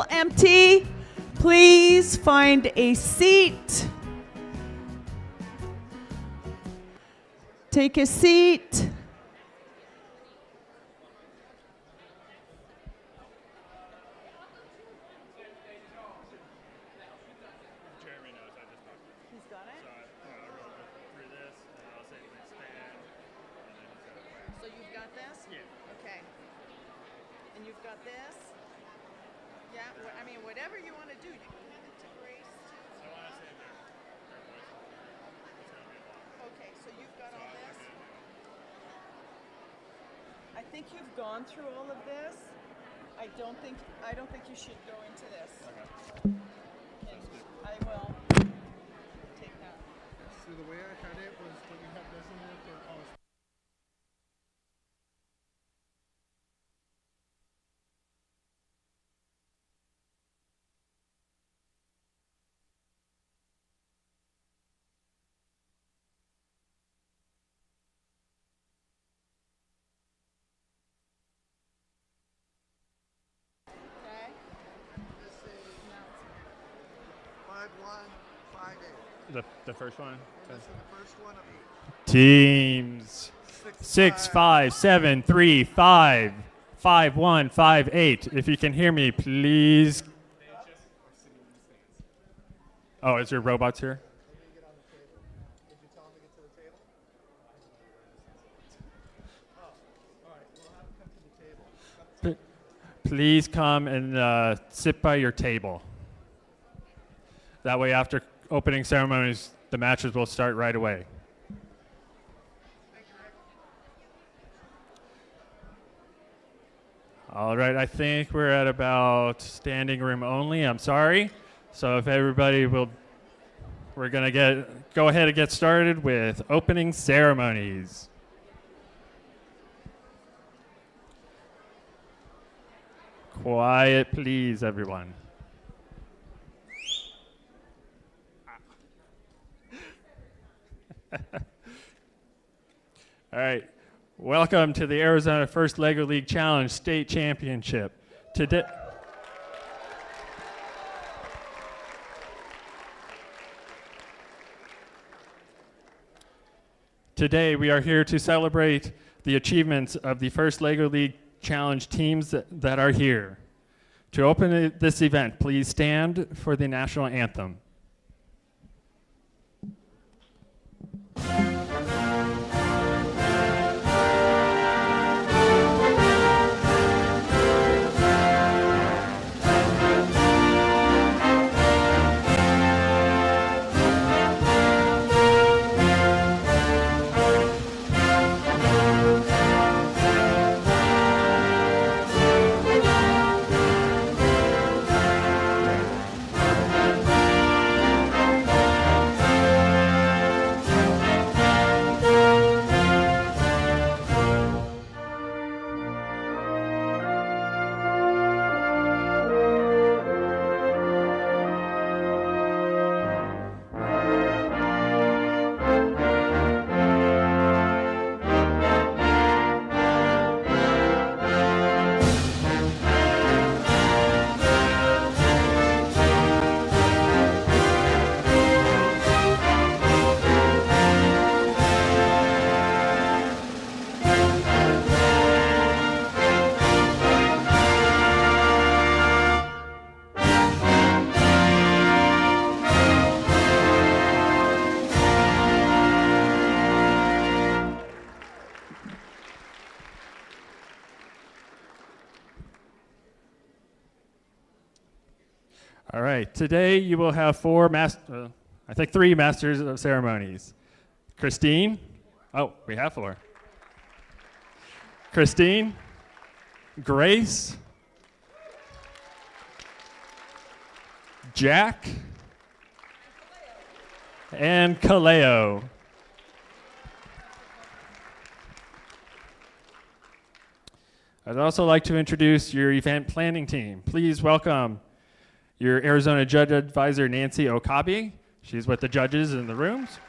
still empty. Please find a seat. Take a seat. Whatever you want to do, you can hand it to Grace too. I want to say there. Okay, so you've got all this. I think you've gone through all of this. I don't think you should go into this. Okay. I will take that. So the way I had it was when you have this in there for all. The first one? This is the first one of each. Teams 6, 5, 7, 3, 5, 5, 1, 5, 8. If you can hear me, please. Oh, is there robots here? Please come and sit by your table. That way, after opening ceremonies, the matches will start right away. All right, I think we're at about standing room only. I'm sorry. So if everybody will, we're going to go ahead and get started with opening ceremonies. Quiet, please, everyone. All right. Welcome to the Arizona First Lego League Challenge State Championship. Today we are here to celebrate the achievements of the First Lego League Challenge teams that are here. To open this event, please stand for the national anthem. All right, today you will have three masters of ceremonies. Christine, oh, we have 4. Christine, Grace, Jack, and Kaleo. I'd also like to introduce your event planning team. Please welcome your Arizona Judge Advisor, Nancy Okabe. She's with the judges in the rooms.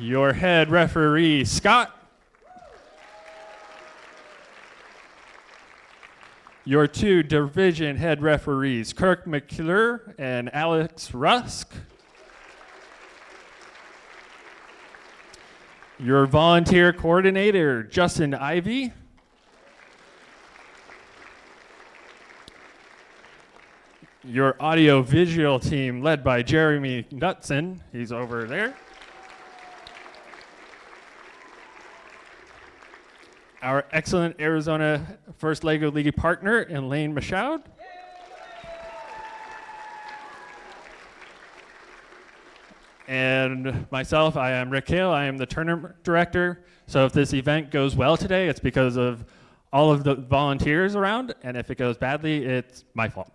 Your head referee, Scott. Your two division head referees, Kirk McClure and Alex Rusk. Your volunteer coordinator, Justin Ivy. Your audio-visual team led by Jeremy Knutson. He's over there. Our excellent Arizona First Lego League partner, Elaine Michaud. And myself, I am Rick Hale. I am the tournament director. So if this event goes well today, it's because of all of the volunteers around. And if it goes badly, it's my fault.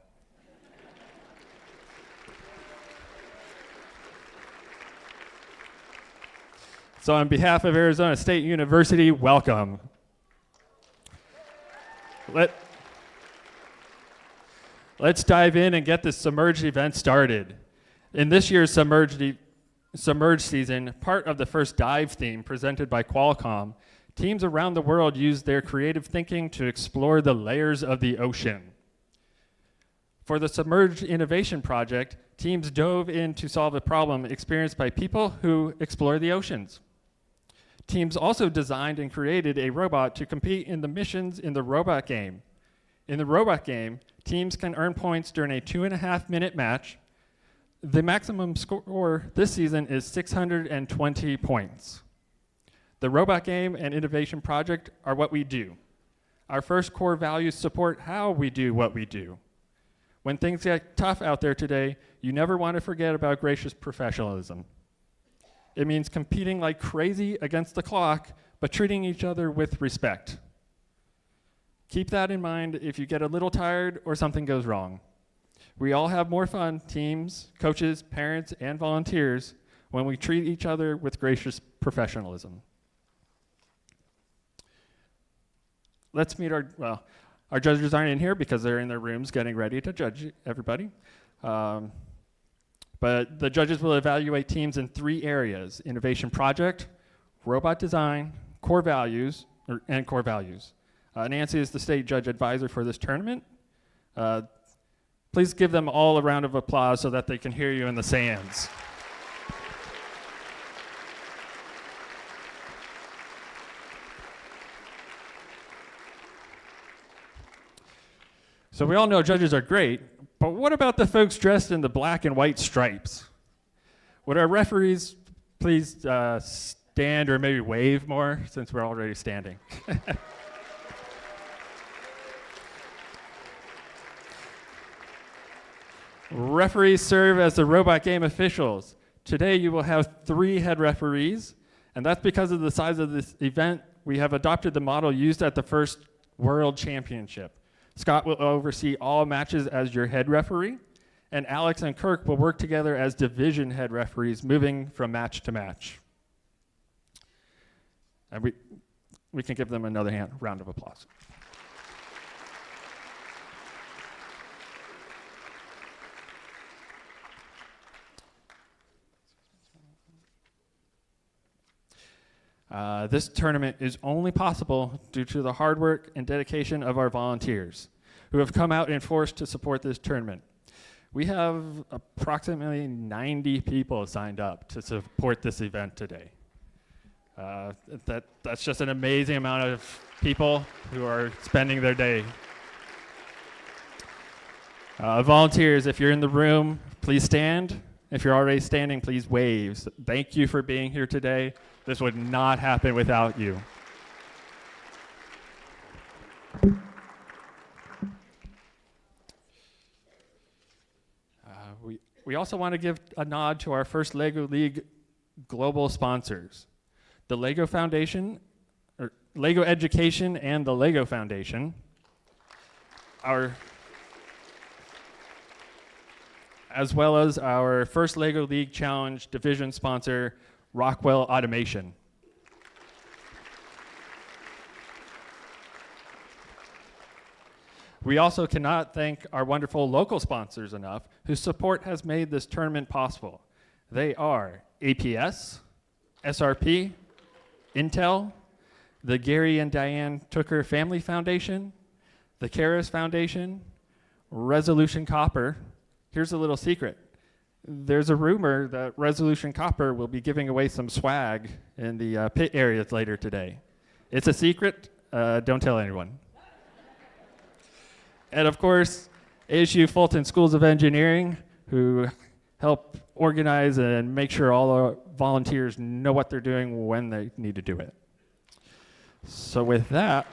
So on behalf of Arizona State University, welcome. Let's dive in and get this Submerged event started. In this year's Submerged season, part of the first dive theme presented by Qualcomm, teams around the world used their creative thinking to explore the layers of the ocean. For the Submerged Innovation Project, teams dove in to solve a problem experienced by people who explore the oceans. Teams also designed and created a robot to compete in the missions in the robot game. In the robot game, teams can earn points during a 2.5-minute match. The maximum score this season is 620 points. The robot game and innovation project are what we do. Our first core values support how we do what we do. When things get tough out there today, you never want to forget about gracious professionalism. It means competing like crazy against the clock, but treating each other with respect. Keep that in mind if you get a little tired or something goes wrong. We all have more fun, teams, coaches, parents, and volunteers, when we treat each other with gracious professionalism. Let's meet our judges aren't in here because they're in their rooms getting ready to judge everybody. But the judges will evaluate teams in 3 areas: innovation project, robot design, core values, and core values. Nancy is the state judge advisor for this tournament. Please give them all a round of applause so that they can hear you in the stands. So we all know judges are great, but what about the folks dressed in the black and white stripes? Would our referees please stand or maybe wave more, since we're already standing? Referees serve as the robot game officials. Today you will have 3 head referees, and that's because of the size of this event. We have adopted the model used at the first World Championship. Scott will oversee all matches as your head referee, and Alex and Kirk will work together as division head referees, moving from match to match. And we can give them another round of applause. This tournament is only possible due to the hard work and dedication of our volunteers who have come out in force to support this tournament. We have approximately 90 people signed up to support this event today. That's just an amazing amount of people who are spending their day. Volunteers, if you're in the room, please stand. If you're already standing, please wave. Thank you for being here today. This would not happen without you. We also want to give a nod to our first LEGO League global sponsors. The LEGO Foundation, or LEGO Education and the LEGO Foundation. As well as our first LEGO League Challenge division sponsor, Rockwell Automation. We also cannot thank our wonderful local sponsors enough, whose support has made this tournament possible. They are APS, SRP, Intel, the Gary and Diane Tooker Family Foundation, the Karis Foundation, Resolution Copper. Here's a little secret. There's a rumor that Resolution Copper will be giving away some swag in the pit areas later today. It's a secret. Don't tell anyone. And of course, ASU Fulton Schools of Engineering, who help organize and make sure all our volunteers know what they're doing when they need to do it. So with that,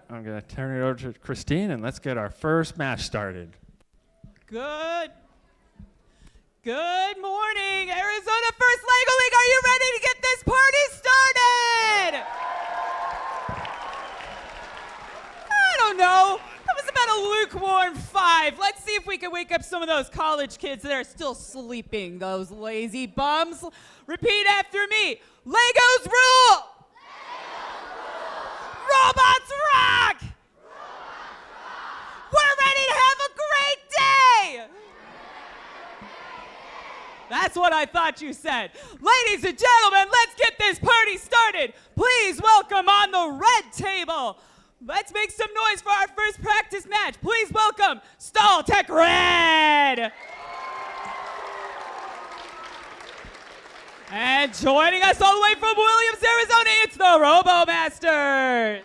I'm going to turn it over to Christine, and let's get our first match started. Good morning, Arizona First Lego League. Are you ready to get this party started? I don't know. That was about a lukewarm 5. Let's see if we can wake up some of those college kids that are still sleeping, those lazy bums. Repeat after me. Legos rule! Robots rock! We're ready to have a great day! That's what I thought you said. Ladies and gentlemen, let's get this party started. Please welcome on the red table. Let's make some noise for our first practice match. Please welcome Stall Tech Red. And joining us all the way from Williams, Arizona, it's the Robo Masters.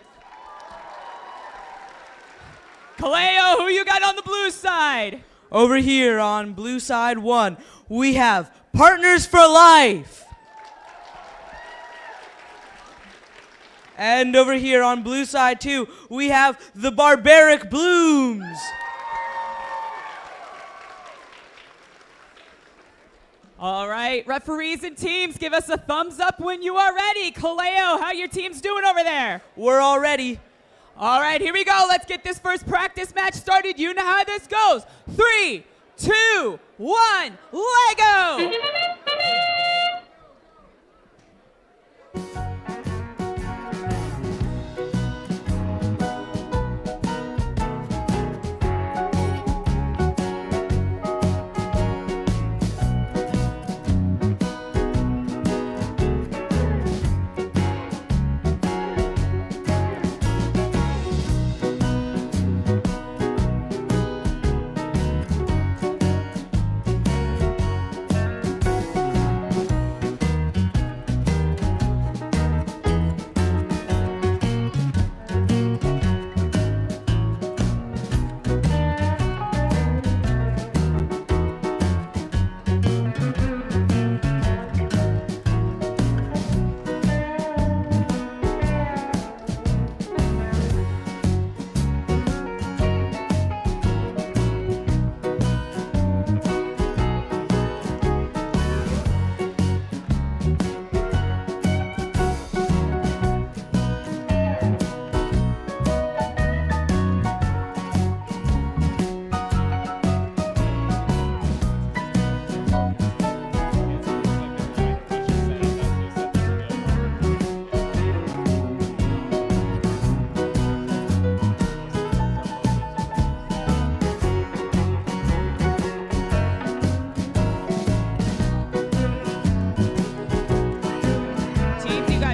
Kaleo, who you got on the blue side? Over here on blue side 1, we have Partners for Life. And over here on blue side 2, we have the Barbaric Blooms. All right, referees and teams, give us a thumbs up when you are ready. Kaleo, how your team's doing over there? We're all ready. All right, here we go. Let's get this first practice match started. You know how this goes. 3, 2, 1, Lego!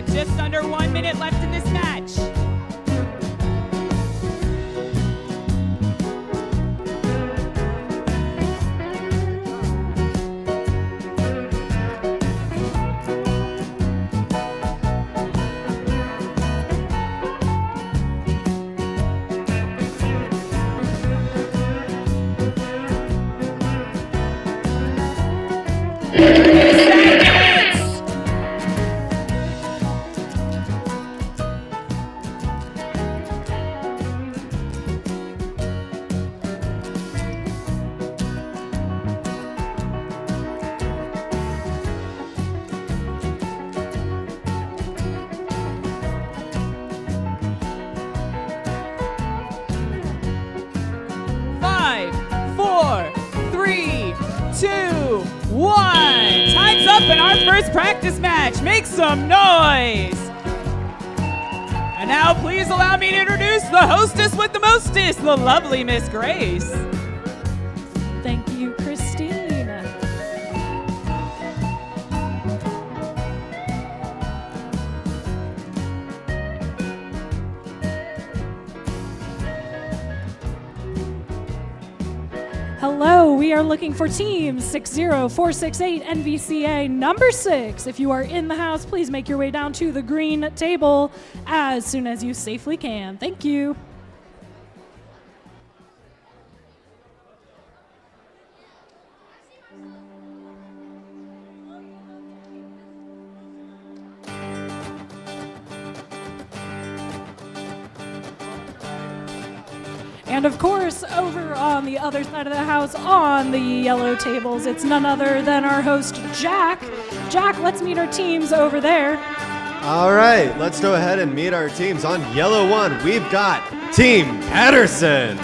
Just under 1 minute left in this match. Time's up in our first practice match. Make some noise. And now please allow me to introduce the hostess with the mostest, the lovely Miss Grace. Thank you, Christine. Hello, we are looking for team 60468 NVCA number 6. If you are in the house, please make your way down to the green table as soon as you safely can. Thank you. And of course, over on the other side of the house, on the yellow tables, it's none other than our host, Jack. Jack, let's meet our teams over there. All right, let's go ahead and meet our teams. On yellow 1, we've got Team Patterson.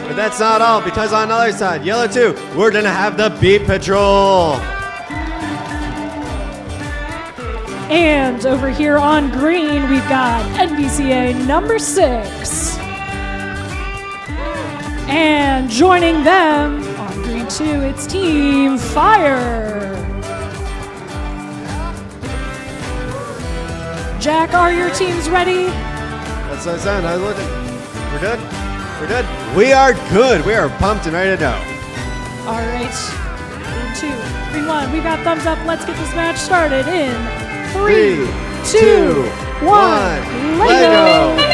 But that's not all, because on the other side, yellow 2, we're going to have the Beat Patrol. And over here on green, we've got NVCA number 6. And joining them on green 2, it's Team Fire. Jack, are your teams ready? That's what I said. I was looking. We're good? We're good? We are good. We are pumped and ready to go. All right. Green 2, green 1, we've got thumbs up. Let's get this match started in 3, 2, 1, Lego!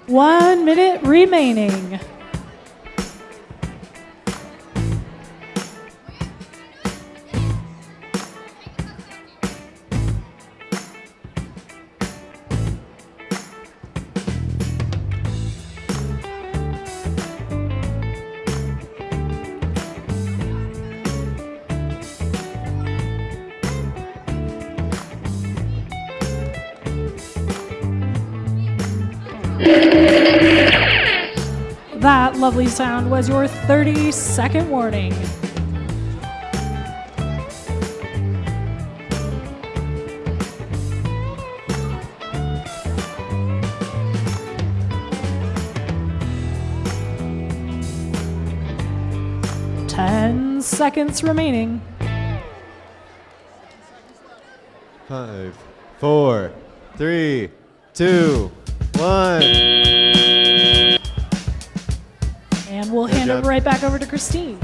One minute remaining. That lovely sound was your 30-second warning. Ten seconds remaining. 5, 4, 3, 2, 1. And we'll hand it right back over to Christine.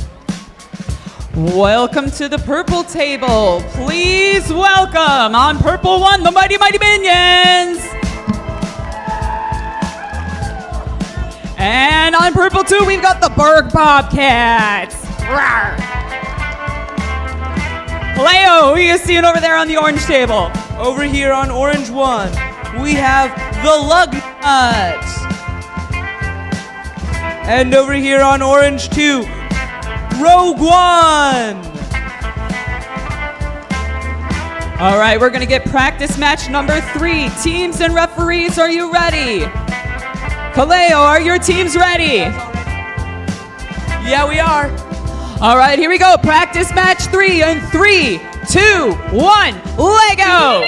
Welcome to the purple table. Please welcome on purple 1, the Mighty Mighty Minions. And on purple 2, we've got the Berg Bobcats. Rawr. Leo, who are you seeing over there on the orange table? Over here on orange 1, we have the Lug Nuts. And over here on orange 2, Rogue One. All right, we're going to get practice match number 3. Teams and referees, are you ready? Kaleo, are your teams ready? Yeah, we are. All right, here we go. Practice match 3 in 3, 2, 1, Lego!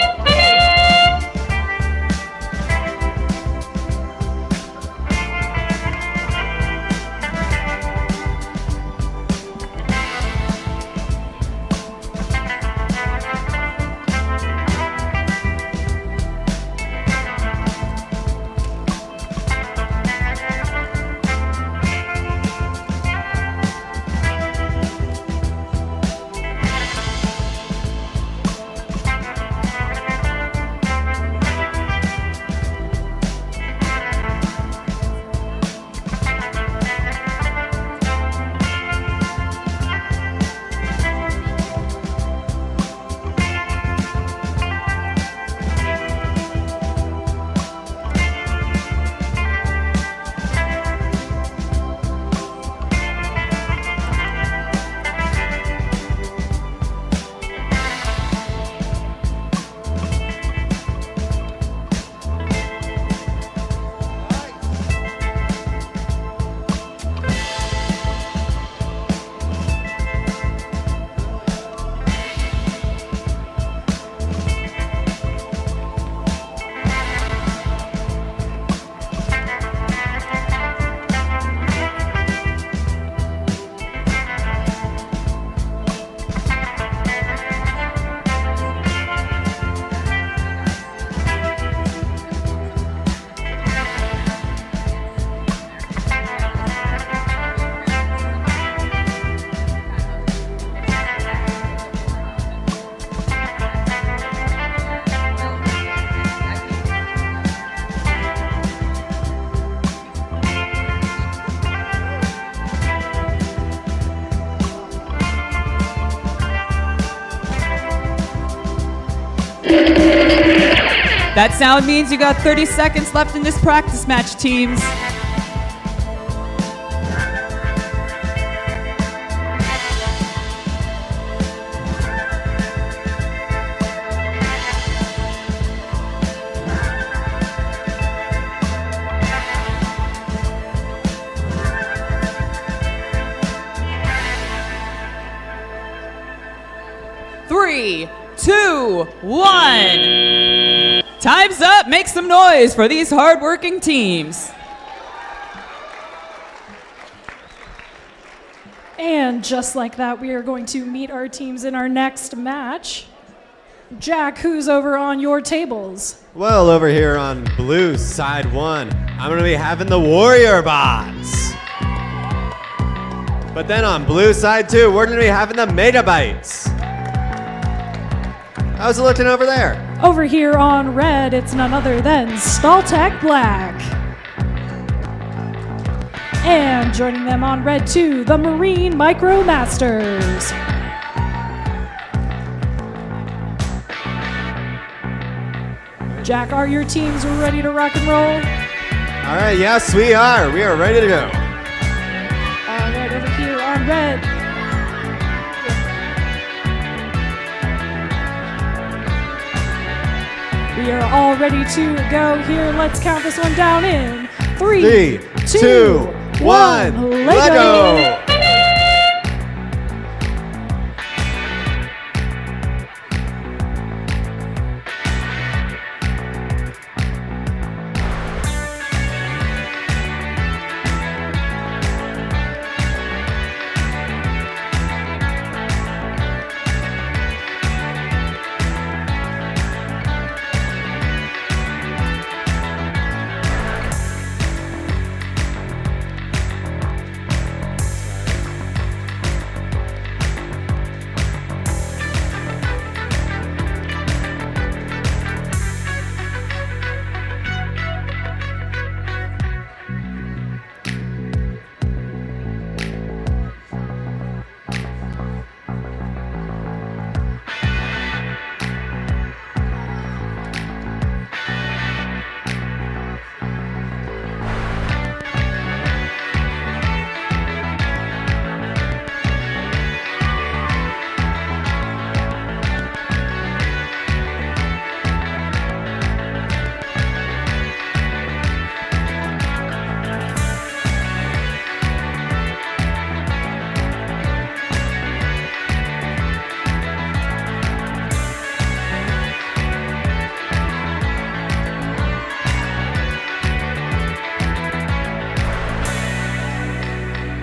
That sound means you got 30 seconds left in this practice match, teams. Three, two, one. Time's up. Make some noise for these hardworking teams. And just like that, we are going to meet our teams in our next match. Jack, who's over on your tables? Well, over here on blue side 1, I'm going to be having the Warrior Bots. But then on blue side 2, we're going to be having the Megabytes. How's it looking over there? Over here on red, it's none other than Staltech Black. And joining them on red 2, the Marine Micro Masters. Jack, are your teams ready to rock and roll? All right, yes, we are. We are ready to go. All right, over here on red. We are all ready to go here. Let's count this one down in 3, 2, 1. Lego!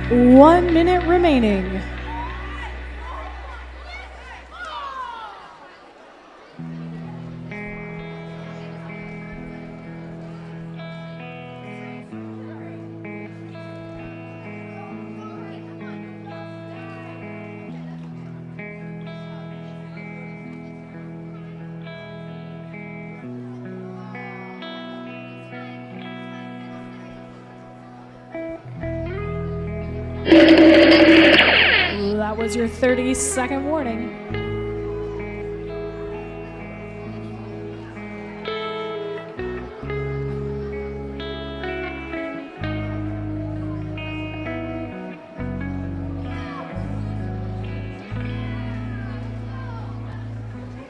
One minute remaining. That was your 30-second warning.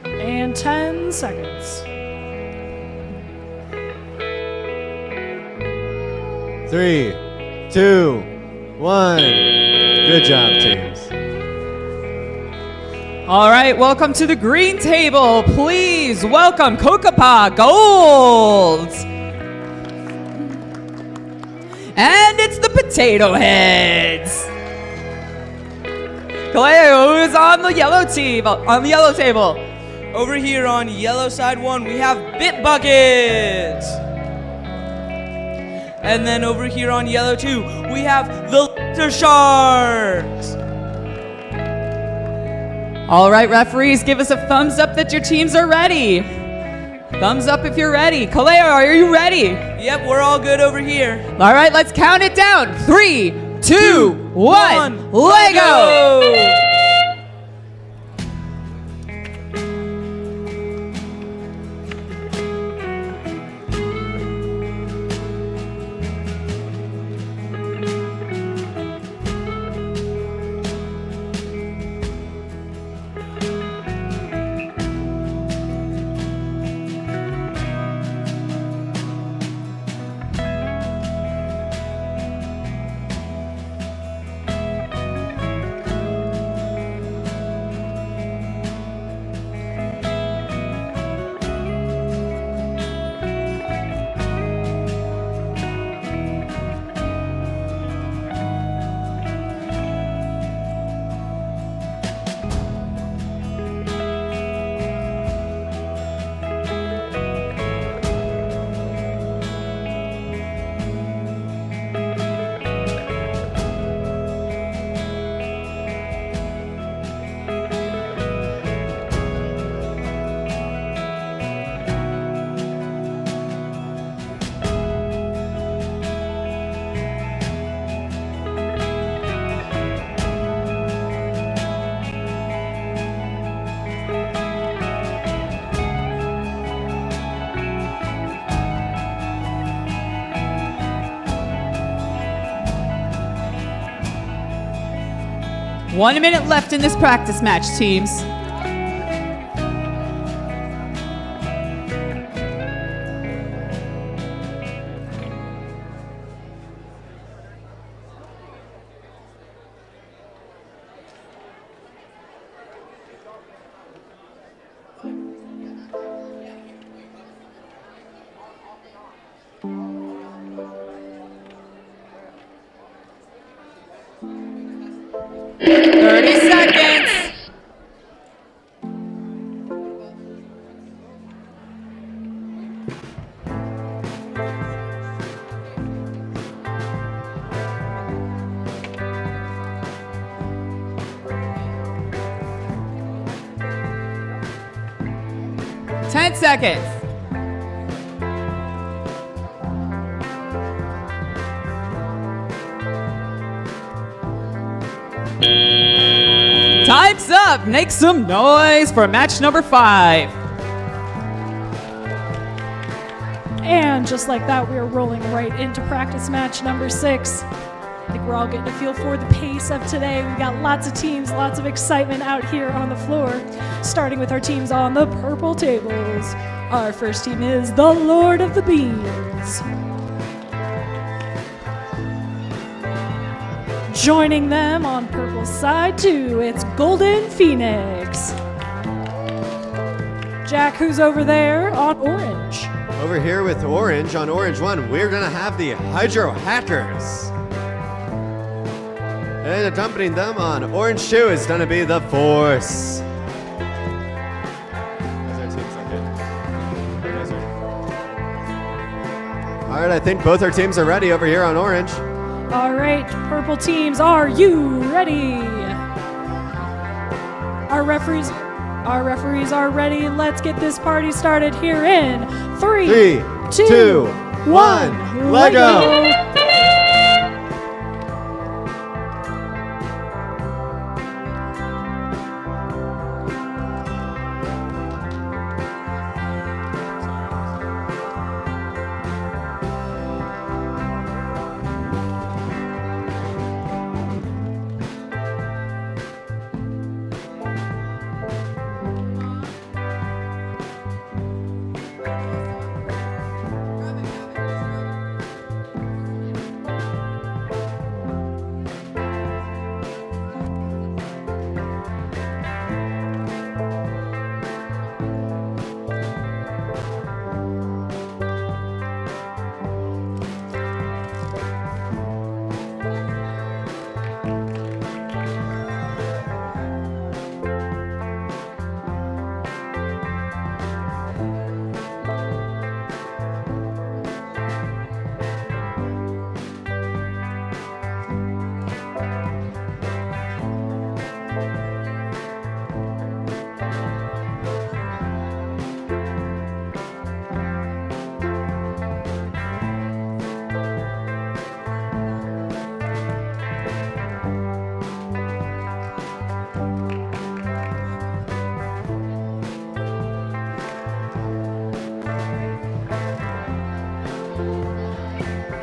And 10 seconds. 3, 2, 1. Good job, teams. All right, welcome to the green table. Please welcome Kokapa Gold. And it's the Potato Heads. Kaleo, who's on the yellow table? Over here on yellow side 1, we have Bit Buckets. And then over here on yellow 2, we have the Litter Sharks. All right, referees, give us a thumbs up that your teams are ready. Thumbs up if you're ready. Kaleo, are you ready? Yep, we're all good over here. All right, let's count it down. 3, 2, 1, Lego! 1 minute left in this practice match, teams. Ten seconds. Time's up. Make some noise for match number 5. And just like that, we are rolling right into practice match number 6. I think we're all getting a feel for the pace of today. We've got lots of teams, lots of excitement out here on the floor. Starting with our teams on the purple tables. Our first team is the Lord of the Beans. Joining them on purple side 2, it's Golden Phoenix. Jack, who's over there on orange? Over here with orange, on orange 1, we're going to have the Hydro Hackers. And accompanying them on orange 2 is going to be the Force. All right, I think both our teams are ready over here on orange. All right, purple teams, are you ready? Our referees are ready. Let's get this party started here in 3, 2, 1, Lego!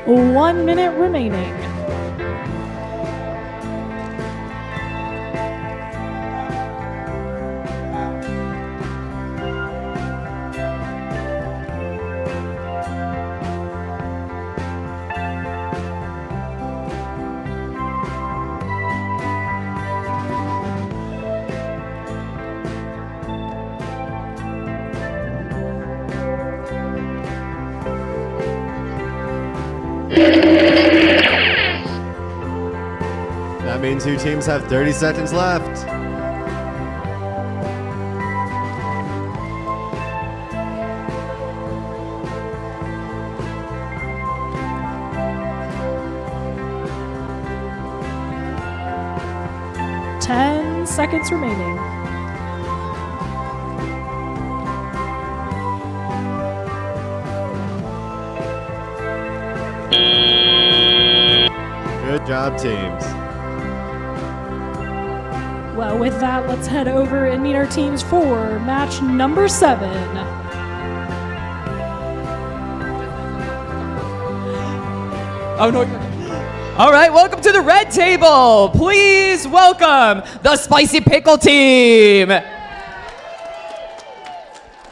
One minute remaining. That means 2 teams have 30 seconds left. Ten seconds remaining. Good job, teams. Well, with that, let's head over and meet our teams for match number 7. Oh, no. All right, welcome to the red table. Please welcome the Spicy Pickle team.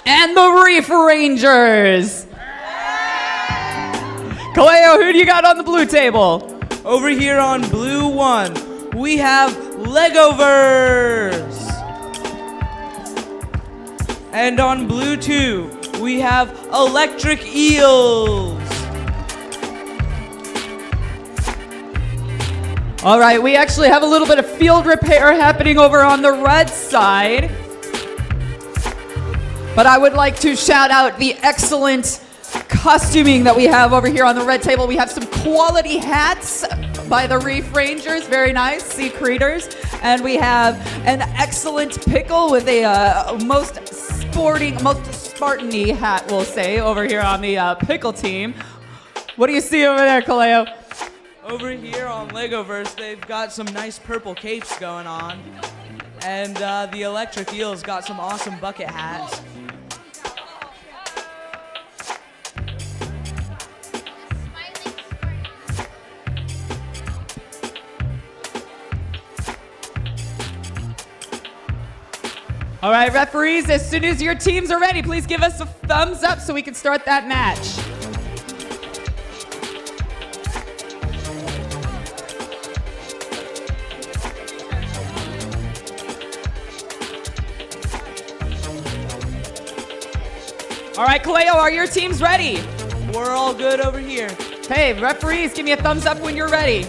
And the Reef Rangers. Kaleo, who do you got on the blue table? Over here on blue 1, we have Legoverse. And on blue 2, we have Electric Eels. All right, we actually have a little bit of field repair happening over on the red side. But I would like to shout out the excellent costuming that we have over here on the red table. We have some quality hats by the Reef Rangers, very nice, sea creatures. And we have an excellent pickle with a most Spartan-y hat, we'll say, over here on the pickle team. What do you see over there, Kaleo? Over here on Legoverse, they've got some nice purple capes going on. And the Electric Eels got some awesome bucket hats. All right, referees, as soon as your teams are ready, please give us a thumbs up so we can start that match. All right, Kaleo, are your teams ready? We're all good over here. Hey, referees, give me a thumbs up when you're ready.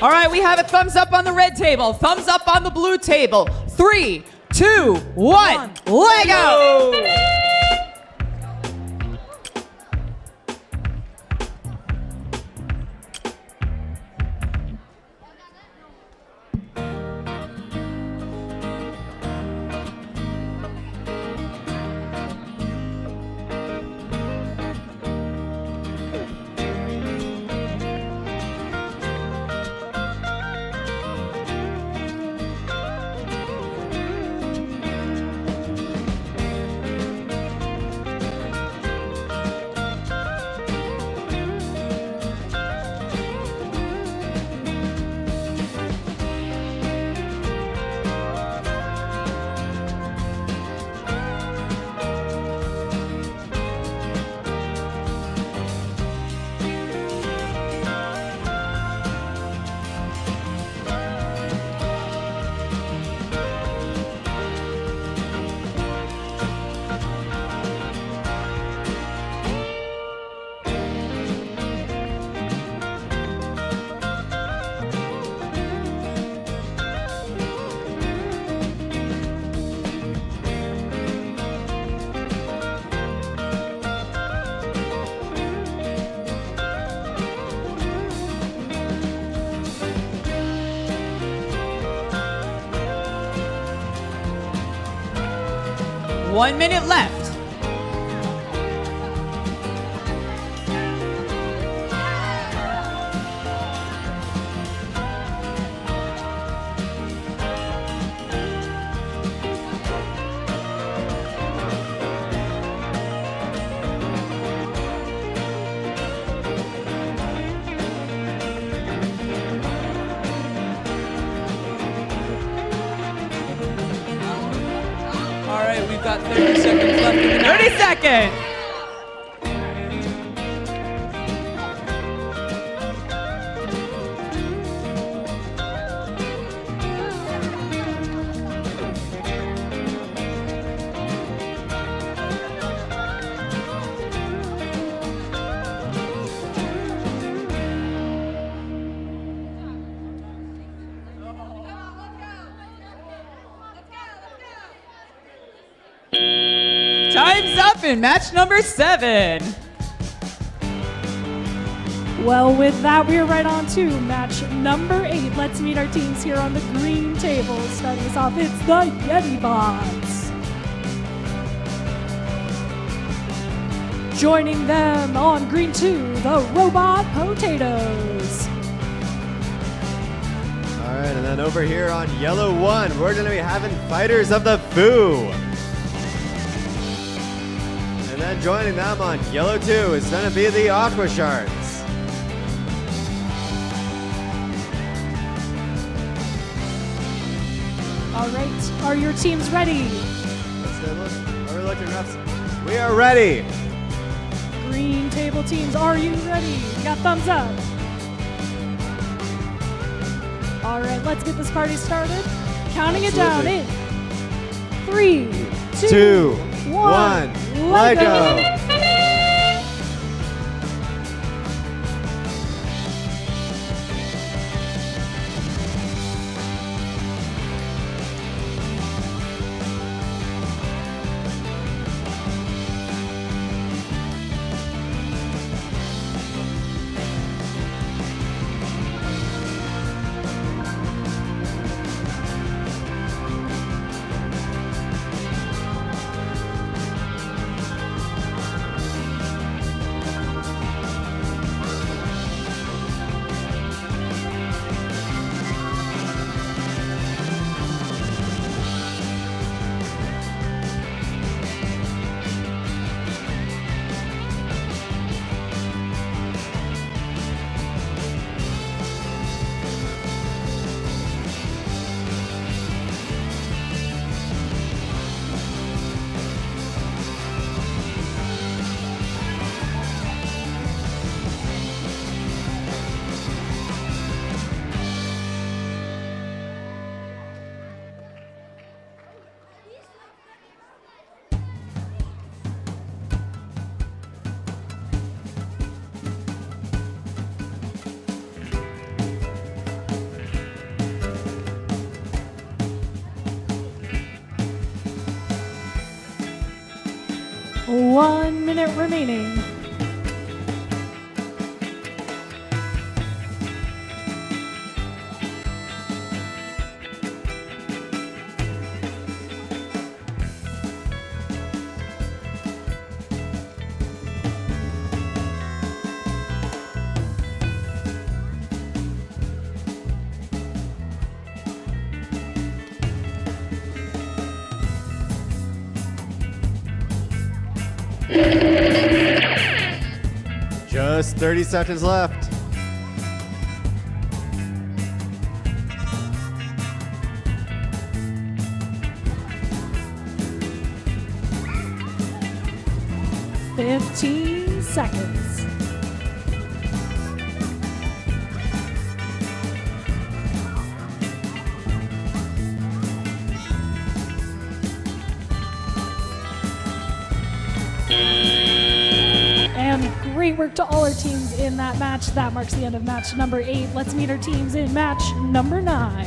All right, we have a thumbs up on the red table, thumbs up on the blue table. 3, 2, 1, Lego! One minute left. All right, we've got 30 seconds left in the match. 30 seconds. Time's up in match number 7. Well, with that, we are right on to match number 8. Let's meet our teams here on the green table. Starting us off, it's the Yeti Bots. Joining them on green 2, the Robot Potatoes. All right, and then over here on yellow 1, we're going to be having Fighters of the Foo. And then joining them on yellow 2 is going to be the Aqua Sharks. All right, are your teams ready? Let's take a look. Are we looking, refs? We are ready. Green table teams, are you ready? You got thumbs up. All right, let's get this party started. Counting it down in 3, 2, 1, let go. One minute remaining. Just 30 seconds left. $15 seconds. And great work to all our teams in that match. That marks the end of match number 8. Let's meet our teams in match number 9.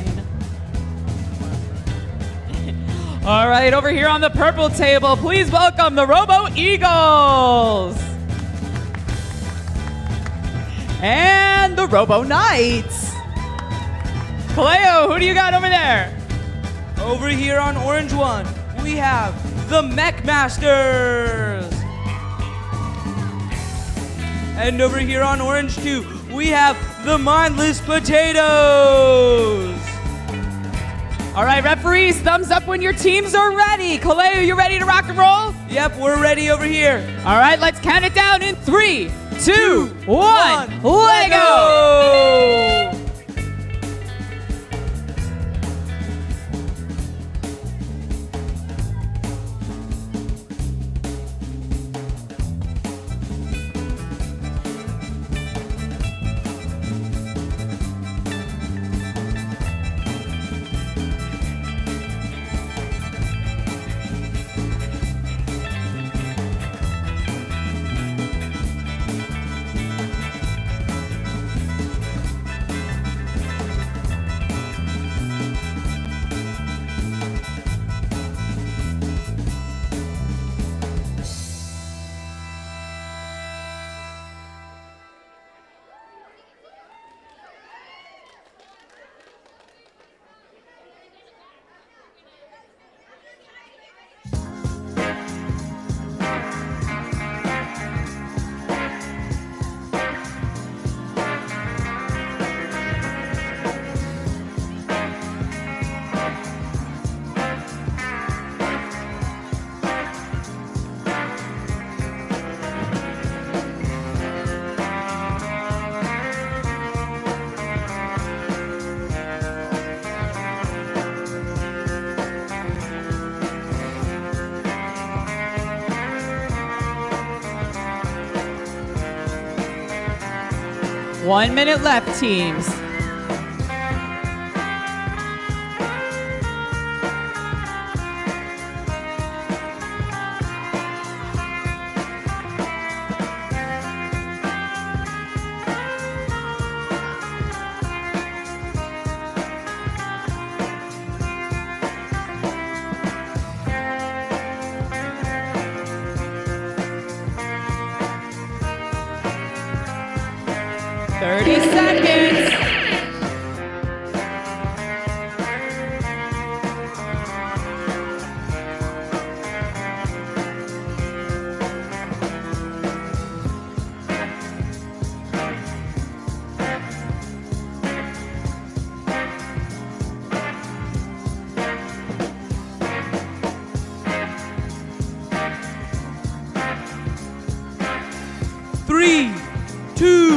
All right, over here on the purple table, please welcome the Robo Eagles. And the Robo Knights. Kaleo, who do you got over there? Over here on Orange 1, we have the Mech Masters. And over here on Orange 2, we have the Mindless Potatoes. All right, referees, thumbs up when your teams are ready. Kaleo, you ready to rock and roll? Yep, we're ready over here. All right, let's count it down in 3, 2, 1. One. Let go! 1 minute left, teams. Seconds. Three, two,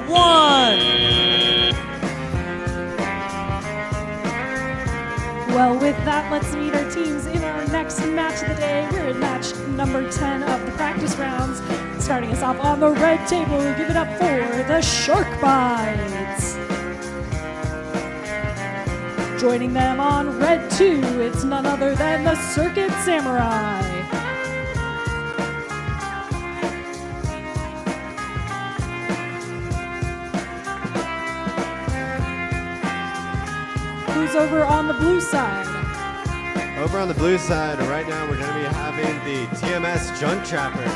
one. Well, with that, let's meet our teams in our next match of the day. We're in match number 10 of the practice rounds. Starting us off on the red table, give it up for the Shark Bites. Joining them on red 2, it's none other than the Circuit Samurai. Who's over on the blue side? Over on the blue side, right now we're going to be having the TMS Junk Trappers.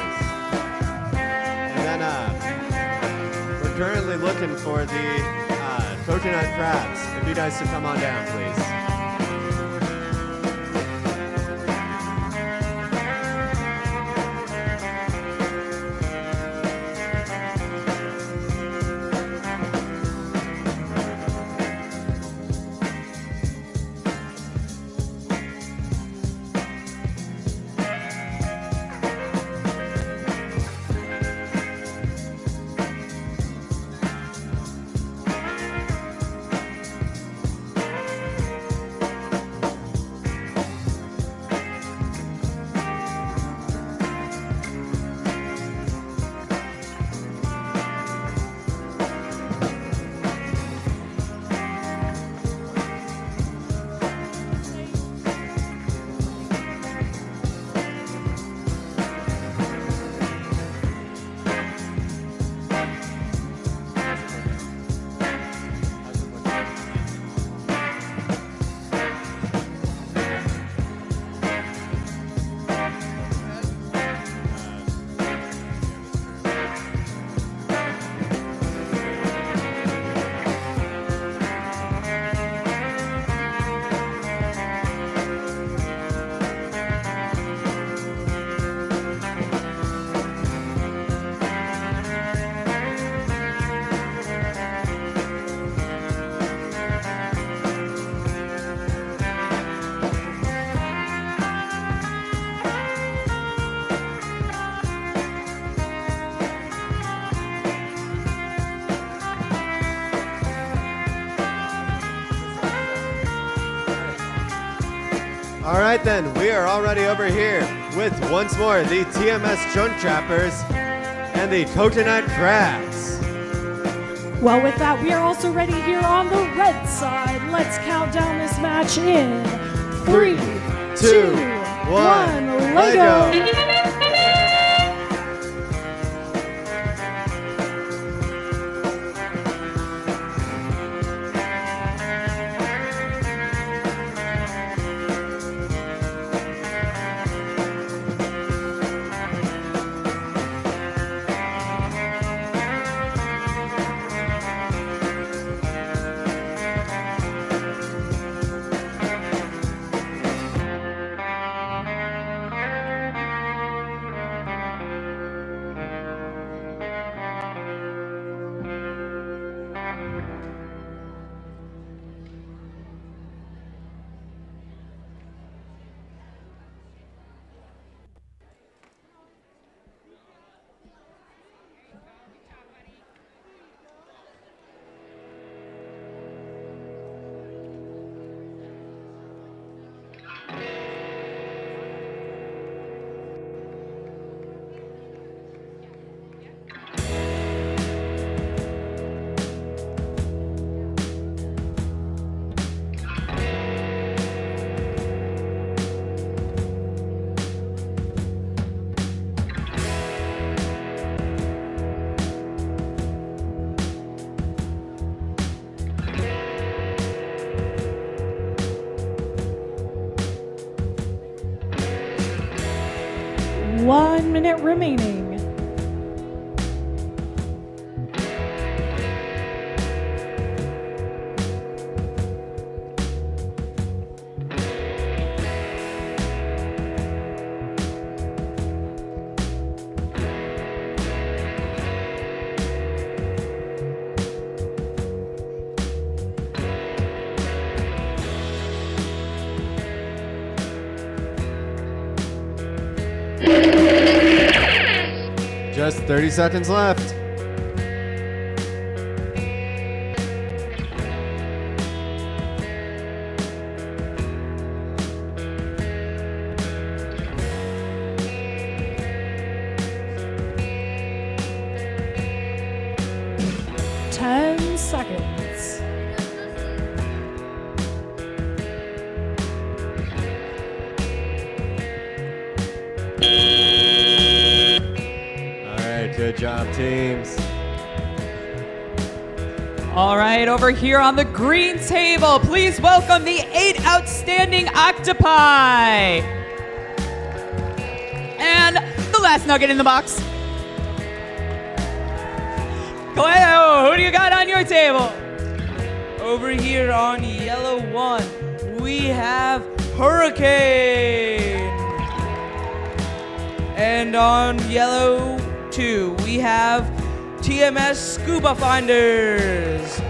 And then we're currently looking for the Coconut Crabs. If you guys could come on down, please. All right then, we are already over here with once more the TMS Junk Trappers and the Coconut Crabs. Well, with that, we are also ready here on the red side. Let's count down this match in 3, 2, 1, Lego! 1 minute remaining. Just 30 seconds left. Seconds. All right, good job, teams. All right, over here on the green table, please welcome the 8 outstanding octopi. And the last nugget in the box. Cleo, who do you got on your table? Over here on yellow 1, we have Hurricane. And on yellow 2, we have TMS Scuba Finders.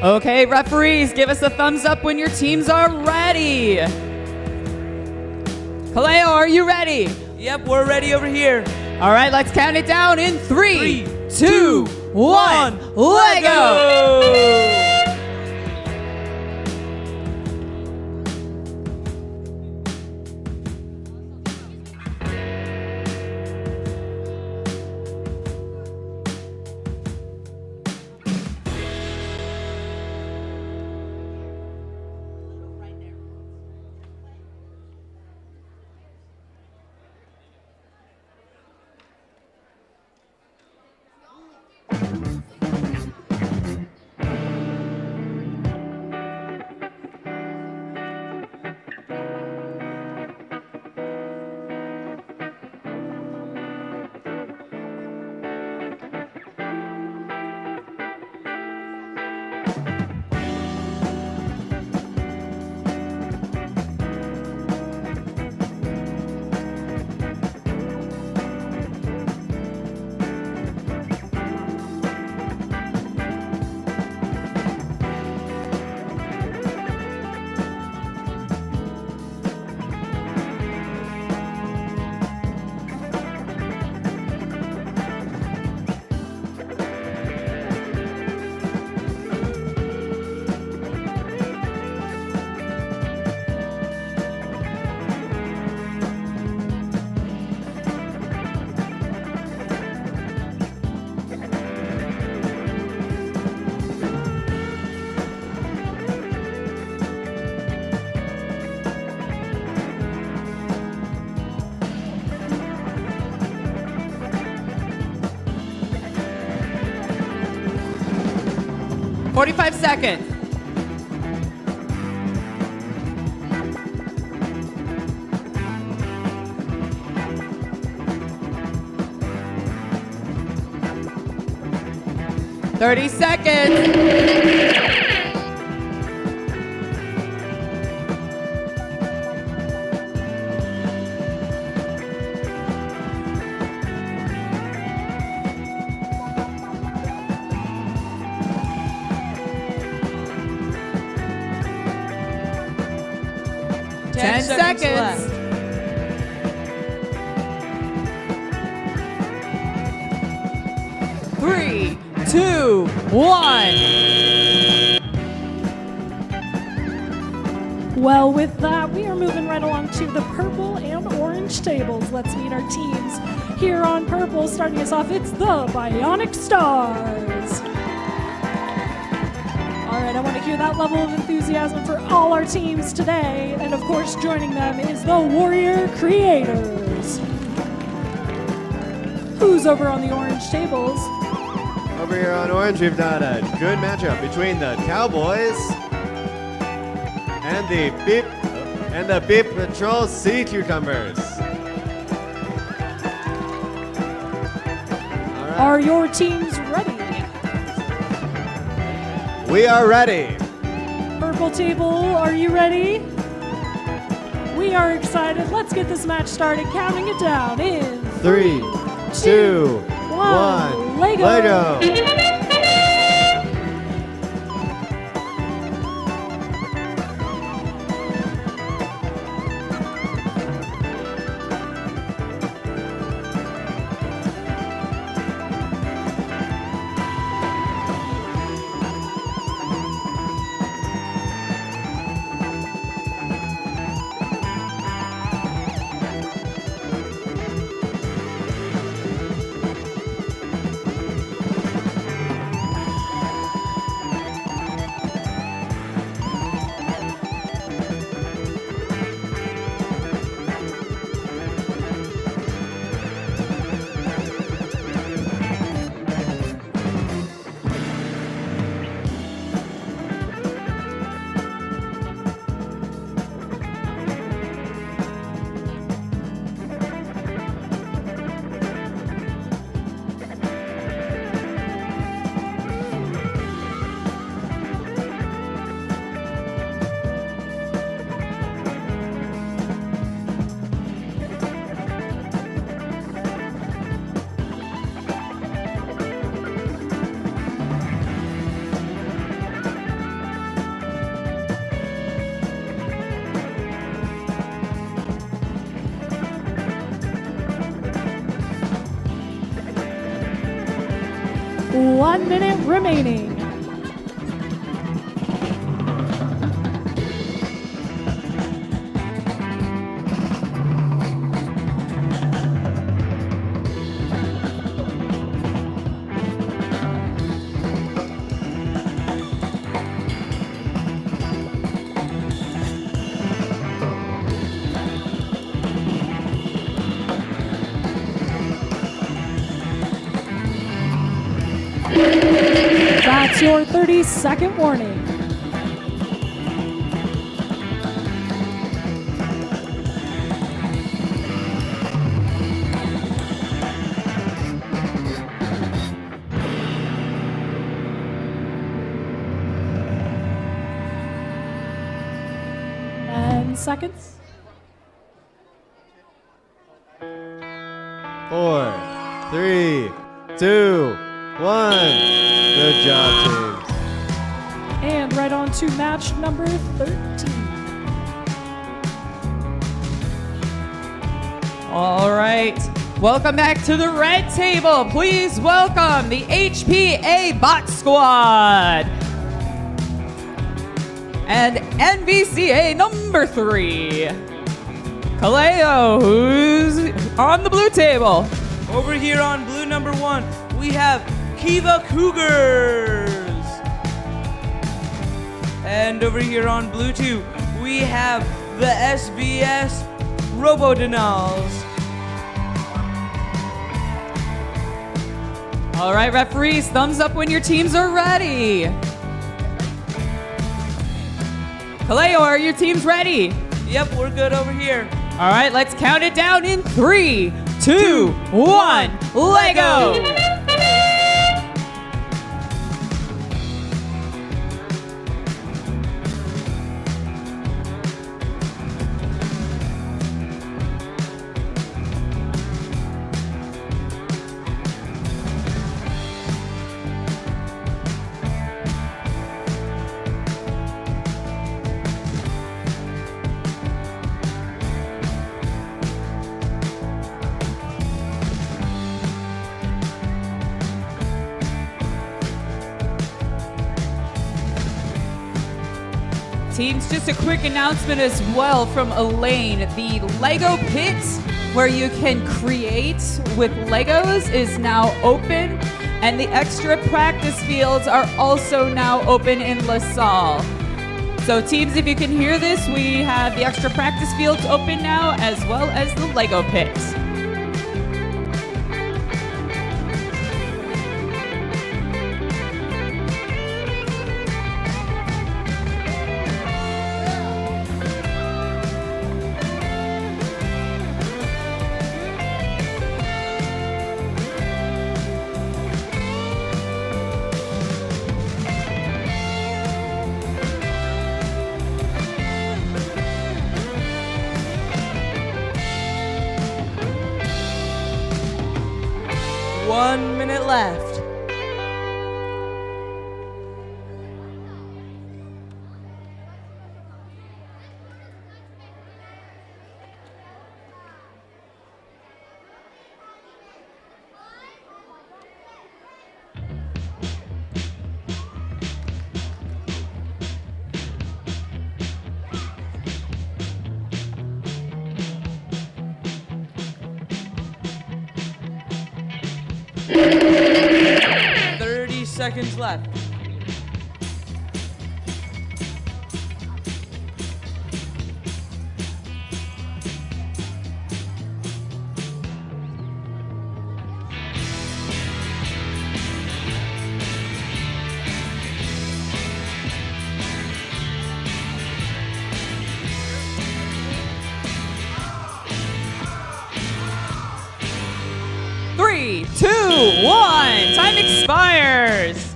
Okay, referees, give us a thumbs up when your teams are ready. Kaleo, are you ready? Yep, we're ready over here. All right, let's count it down in 3, 2, 1, Lego! 45 seconds. Thirty seconds. 10 seconds. Left. 3, 2, 1. Well, with that, we are moving right along to the purple and orange tables. Let's meet our teams. Here on purple, starting us off, it's the Bionic Stars. All right, I want to hear that level of enthusiasm for all our teams today. And of course, joining them is the Warrior Creators. Who's over on the orange tables? Over here on orange, we've got a good matchup between the Cowboys and the Beep Patrol Sea Cucumbers. Are your teams ready? We are ready. Purple table, are you ready? We are excited. Let's get this match started. Counting it down in 3, 2, 1. Lego. One minute remaining. That's your 30-second warning. And seconds. 4, 3, 2, 1. Good job, teams. And right on to match number 13. All right. Welcome back to the red table. Please welcome the HPA Bot Squad. And NVCA number 3. Kaleo, who's on the blue table. Over here on blue number 1, we have Kiva Cougars. And over here on blue 2, we have the SBS Robodinals. All right, referees, thumbs up when your teams are ready. Kaleo, are your teams ready? Yep, we're good over here. All right, let's count it down in 3, 2, 1, Lego! Teams, just a quick announcement as well from Elaine. The Lego pit where you can create with Legos is now open, and the extra practice fields are also now open in LaSalle. So teams, if you can hear this, we have the extra practice fields open now, as well as the Lego pit. left. Seconds left. Three, two, one. Time expires.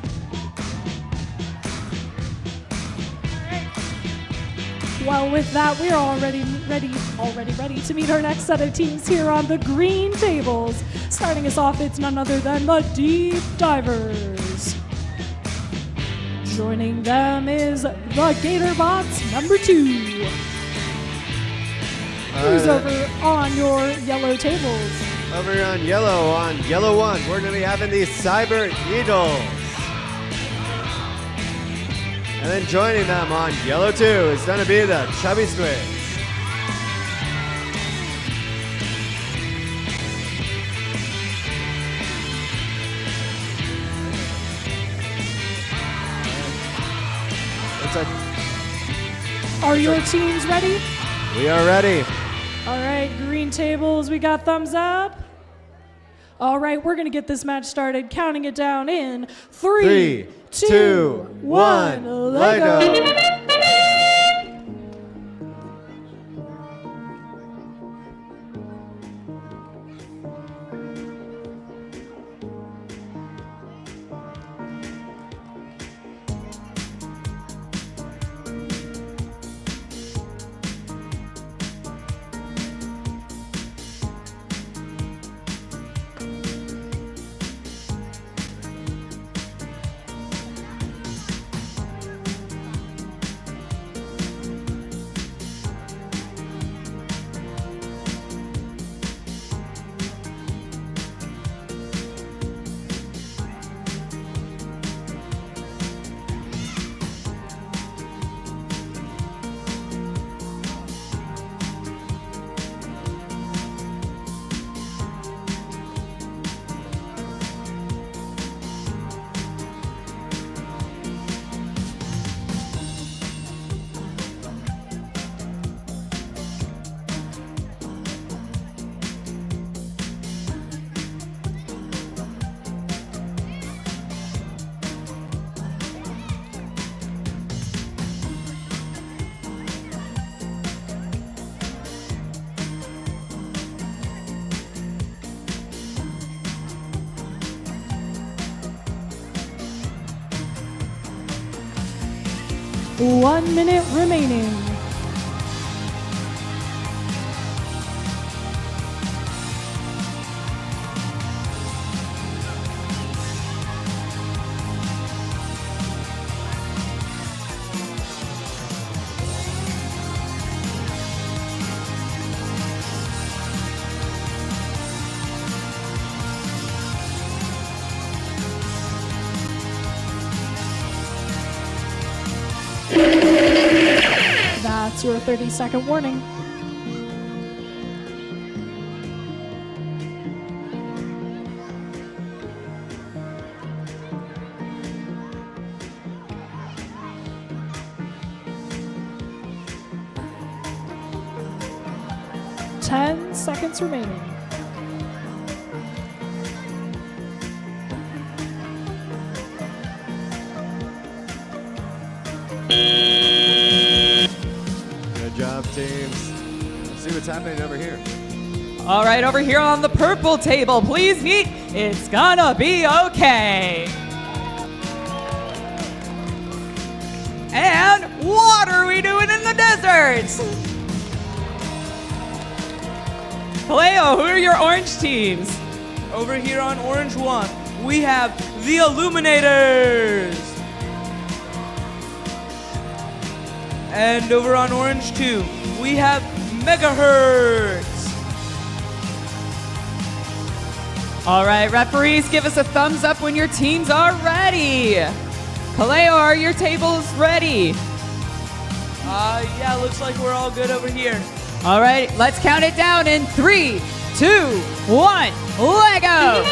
Well, with that, we're already ready to meet our next set of teams here on the green tables. Starting us off, it's none other than the Deep Divers. Joining them is the Gatorbots number 2. Who's over on your yellow tables? Over here on yellow 1, we're going to be having the Cyber Eagles. And then joining them on yellow 2 is going to be the Chubby Squids. Are your teams ready? We are ready. All right, green tables, we got thumbs up. All right, we're going to get this match started, counting it down in 3, 2, 1, Lego. 1 minute remaining. That's your 30-second warning. Ten seconds remaining. Good job, teams. Let's see what's happening over here. All right, over here on the purple table, please meet It's Gonna Be Okay. And what are we doing in the desert? Kaleo, who are your orange teams? Over here on Orange 1, we have the Illuminators. And over on Orange 2, we have Megahertz. All right, referees, give us a thumbs up when your teams are ready. Kaleo, are your tables ready? Yeah, looks like we're all good over here. All right, let's count it down in 3, 2, 1, Lego!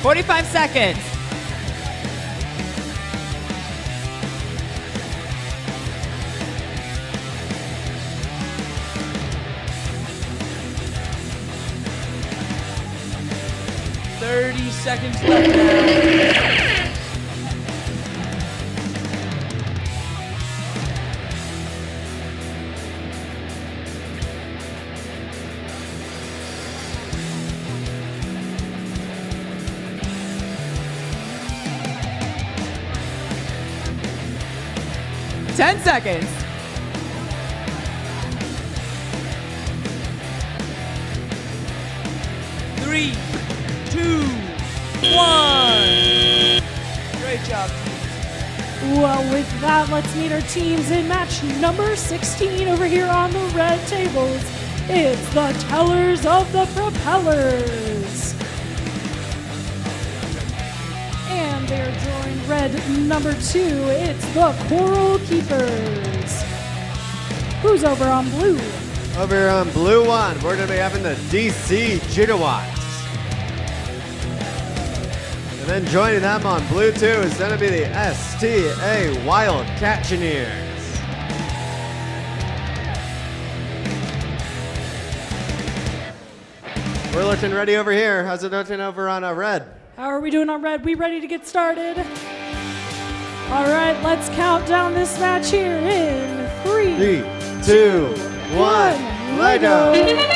45 seconds. Seconds left now. 10 seconds. 3, 2, 1. Great job. Well, with that, let's meet our teams in match number 16 over here on the red tables. It's the Tellers of the Propellers. And they're drawing red number 2. It's the Coral Keepers. Who's over on blue? Over here on blue 1, we're going to be having the DC Gigawatts. And then joining them on blue 2 is going to be the STA Wild Catchineers. We're looking ready over here. How's it looking over on red? How are we doing on red? We ready to get started? All right, let's count down this match here in 3, 2, 1, Lego! 5,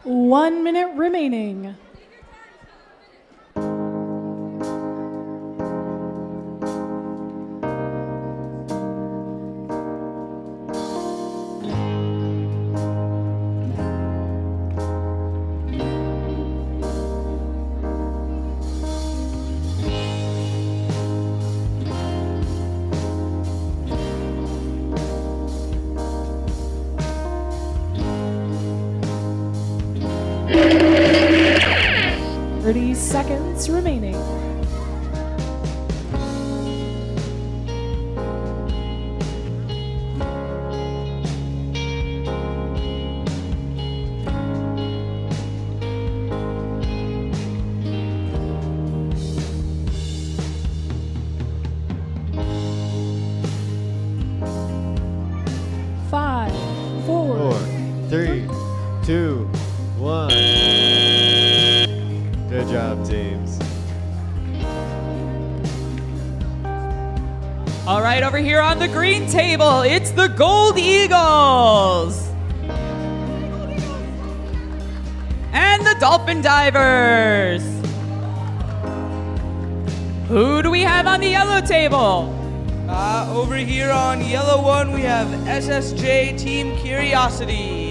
1 minute remaining. Seconds remaining. Five, four, 3, 2, 1. Good job, teams. All right, over here on the green table, it's the Gold Eagles. And the Dolphin Divers. Who do we have on the yellow table? Over here on yellow one, we have SSJ Team Curiosity.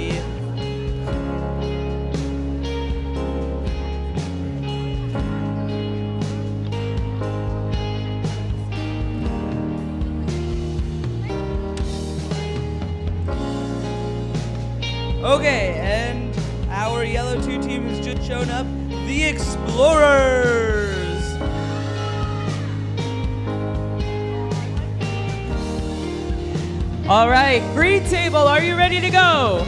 Okay, and our yellow 2 team has just shown up, the Explorers. All right, green table, are you ready to go?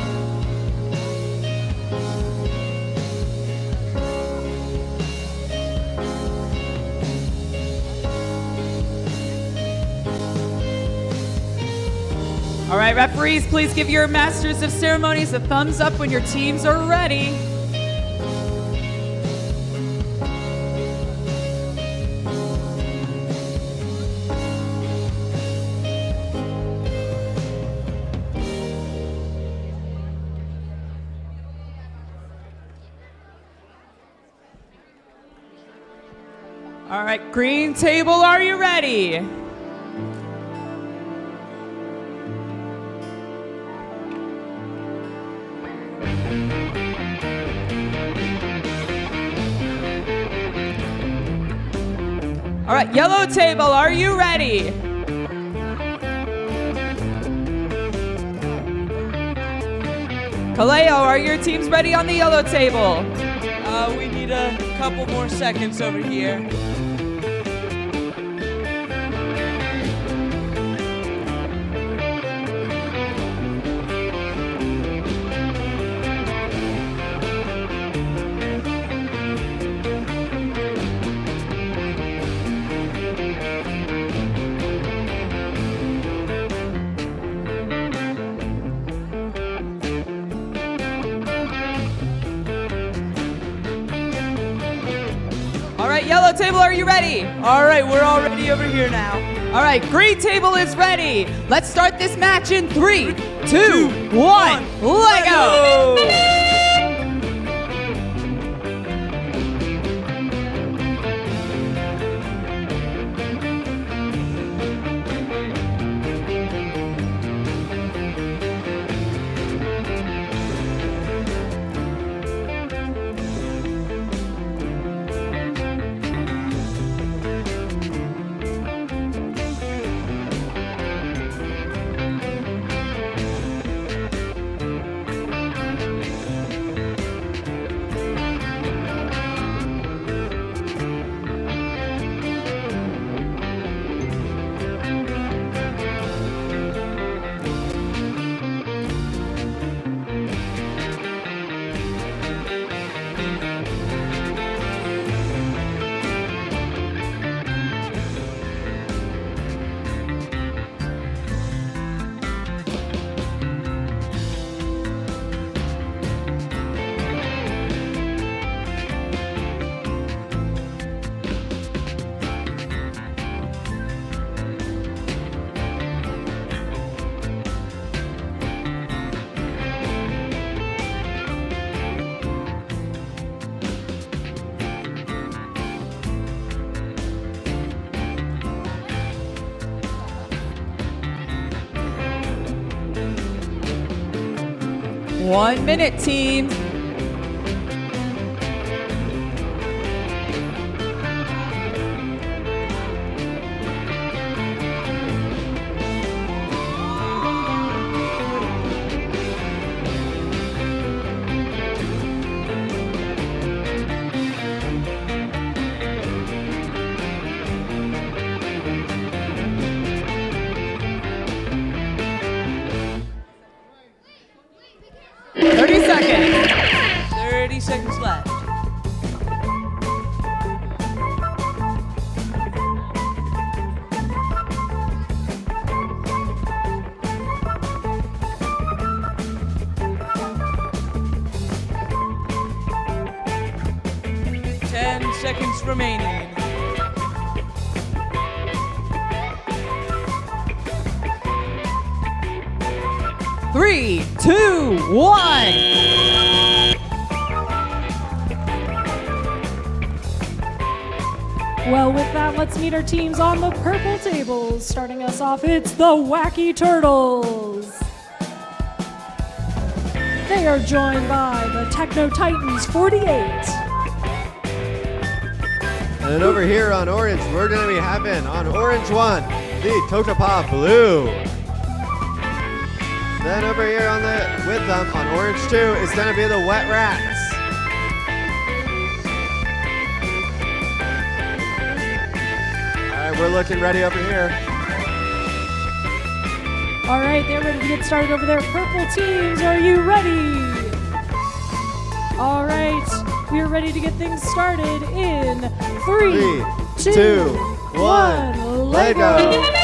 All right, referees, please give your masters of ceremonies a thumbs up when your teams are ready. All right, green table, are you ready? All right, yellow table, are you ready? Kaleo, are your teams ready on the yellow table? We need a couple more seconds over here. All right, yellow table, are you ready? All right, we're all ready over here now. All right, green table is ready. Let's start this match in 3, 2, 1, let go! 1 minute, team. Seconds left. Seconds remaining. Three, two, one. Well, with that, let's meet our teams on the purple tables. Starting us off, it's the Wacky Turtles. They are joined by the Techno Titans 48. And then over here on orange, we're going to be having on orange 1, the Totapa Blue. Then over here with them on orange 2 is going to be the Wet Rats. All right, we're looking ready over here. All right, they're ready to get started over there. Purple teams, are you ready? All right, we are ready to get things started in 3, 2, 1, Lego.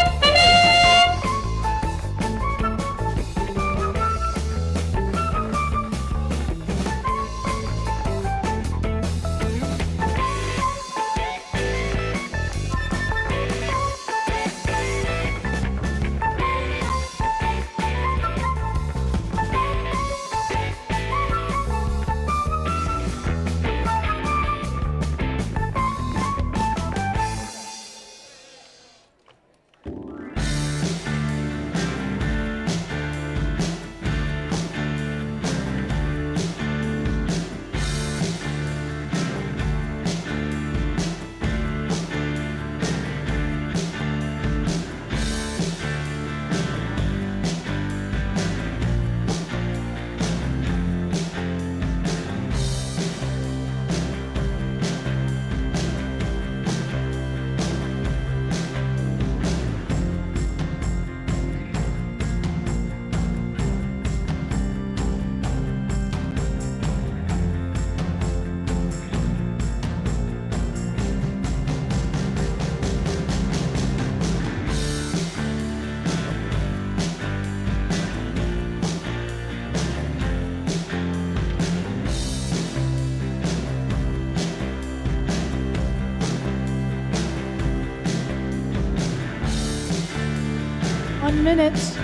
Minutes.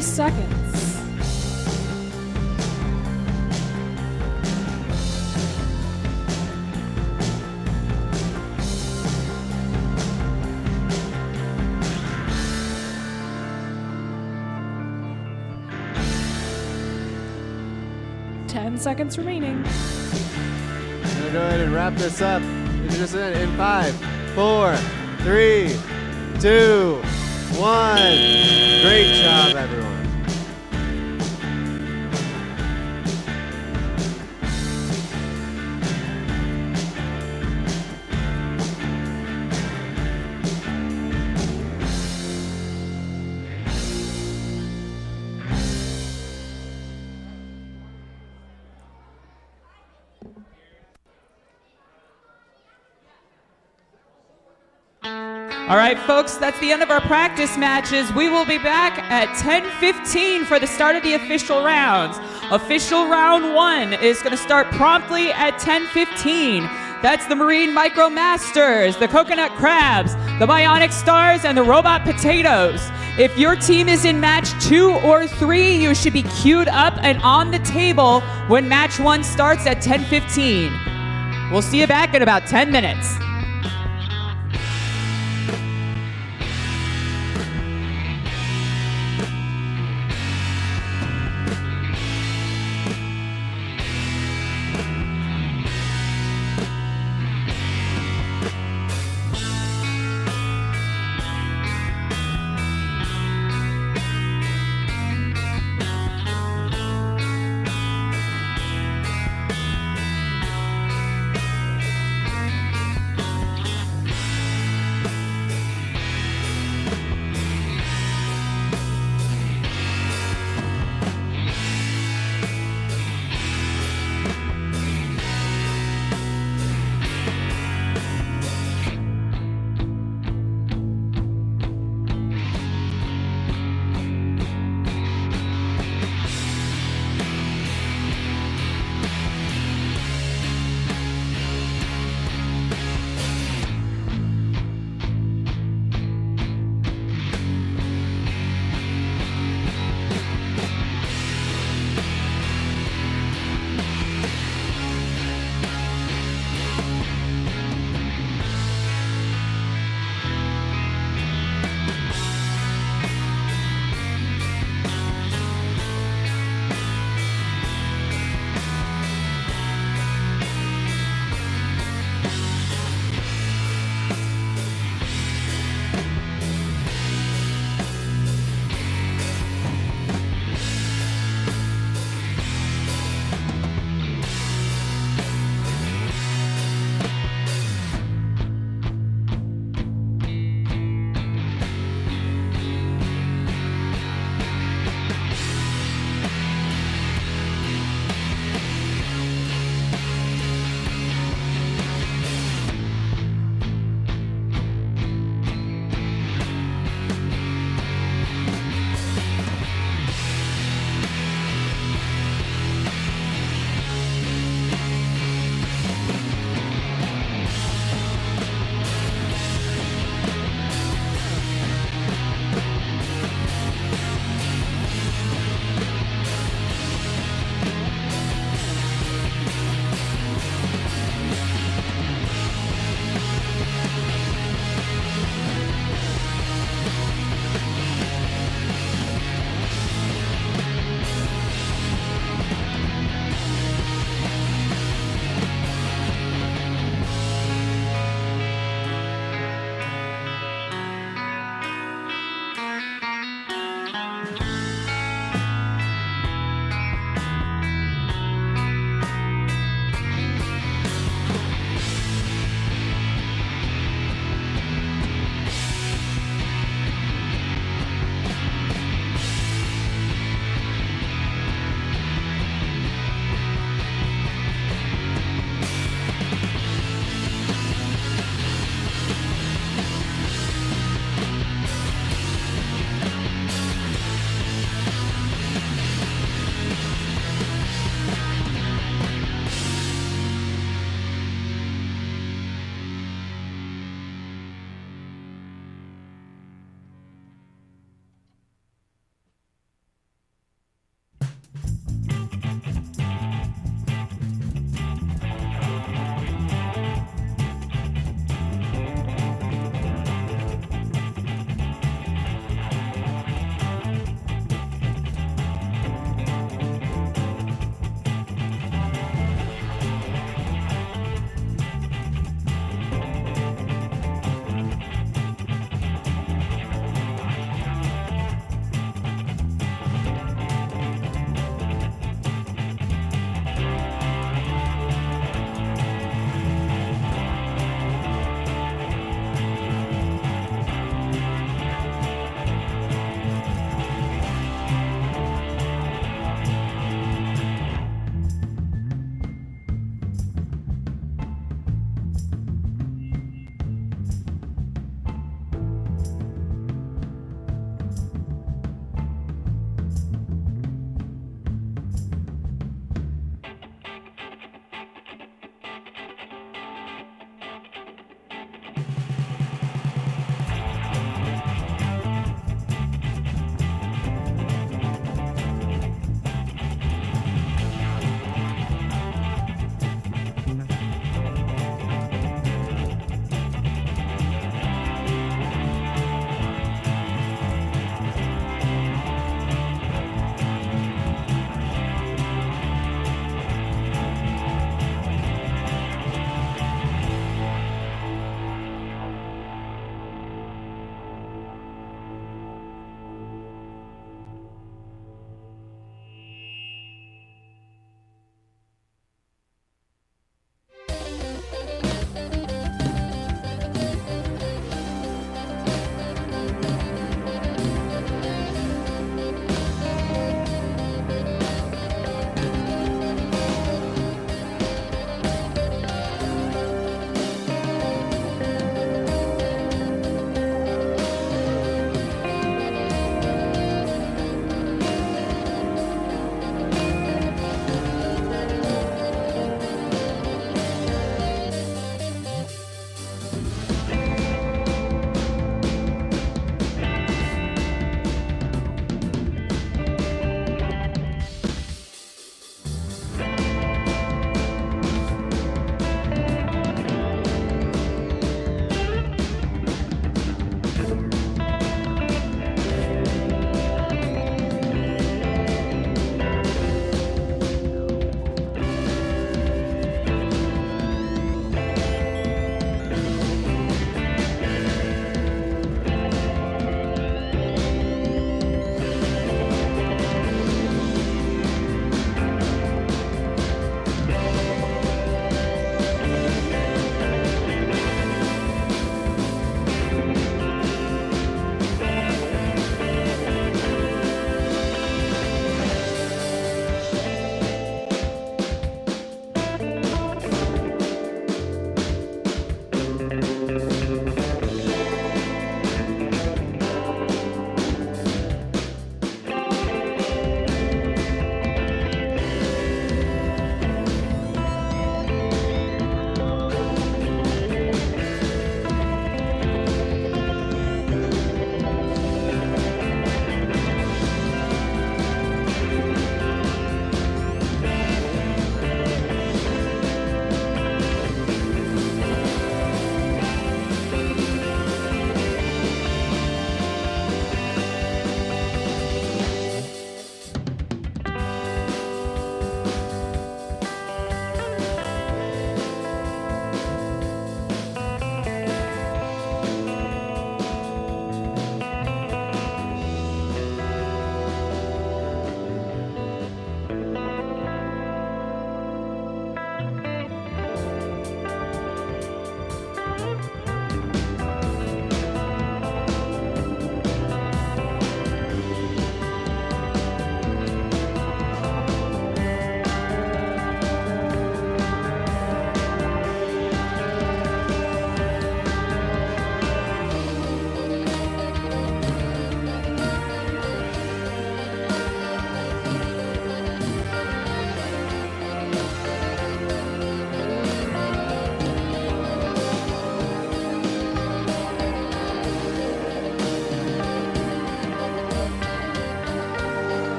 Seconds. Seconds remaining. I'm gonna go ahead and wrap this up. In 5, 4, 3, 2, 1. Great job, everyone. All right, folks, that's the end of our practice matches. We will be back at 10:15 for the start of the official rounds. Official round 1 is going to start promptly at 10:15. That's the Marine Micro Masters, the Coconut Crabs, the Bionic Stars, and the Robot Potatoes. If your team is in match 2 or 3, you should be queued up and on the table when match 1 starts at 10:15. We'll see you back in about 10 minutes.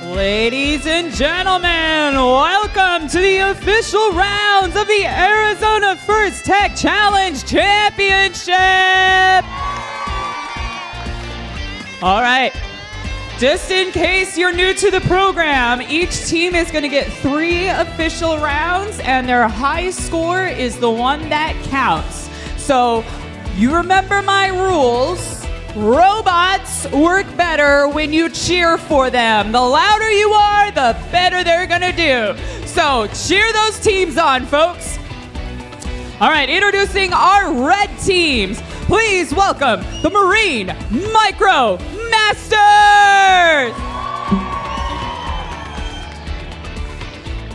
Ladies and gentlemen, welcome to the official rounds of the Arizona First Tech Challenge Championship. All right, just in case you're new to the program, each team is going to get 3 official rounds, and their highest score is the one that counts. So you remember my rules. Robots work better when you cheer for them. The louder you are, the better they're gonna do. So cheer those teams on, folks. All right, introducing our red teams. Please welcome the Marine Micro Masters.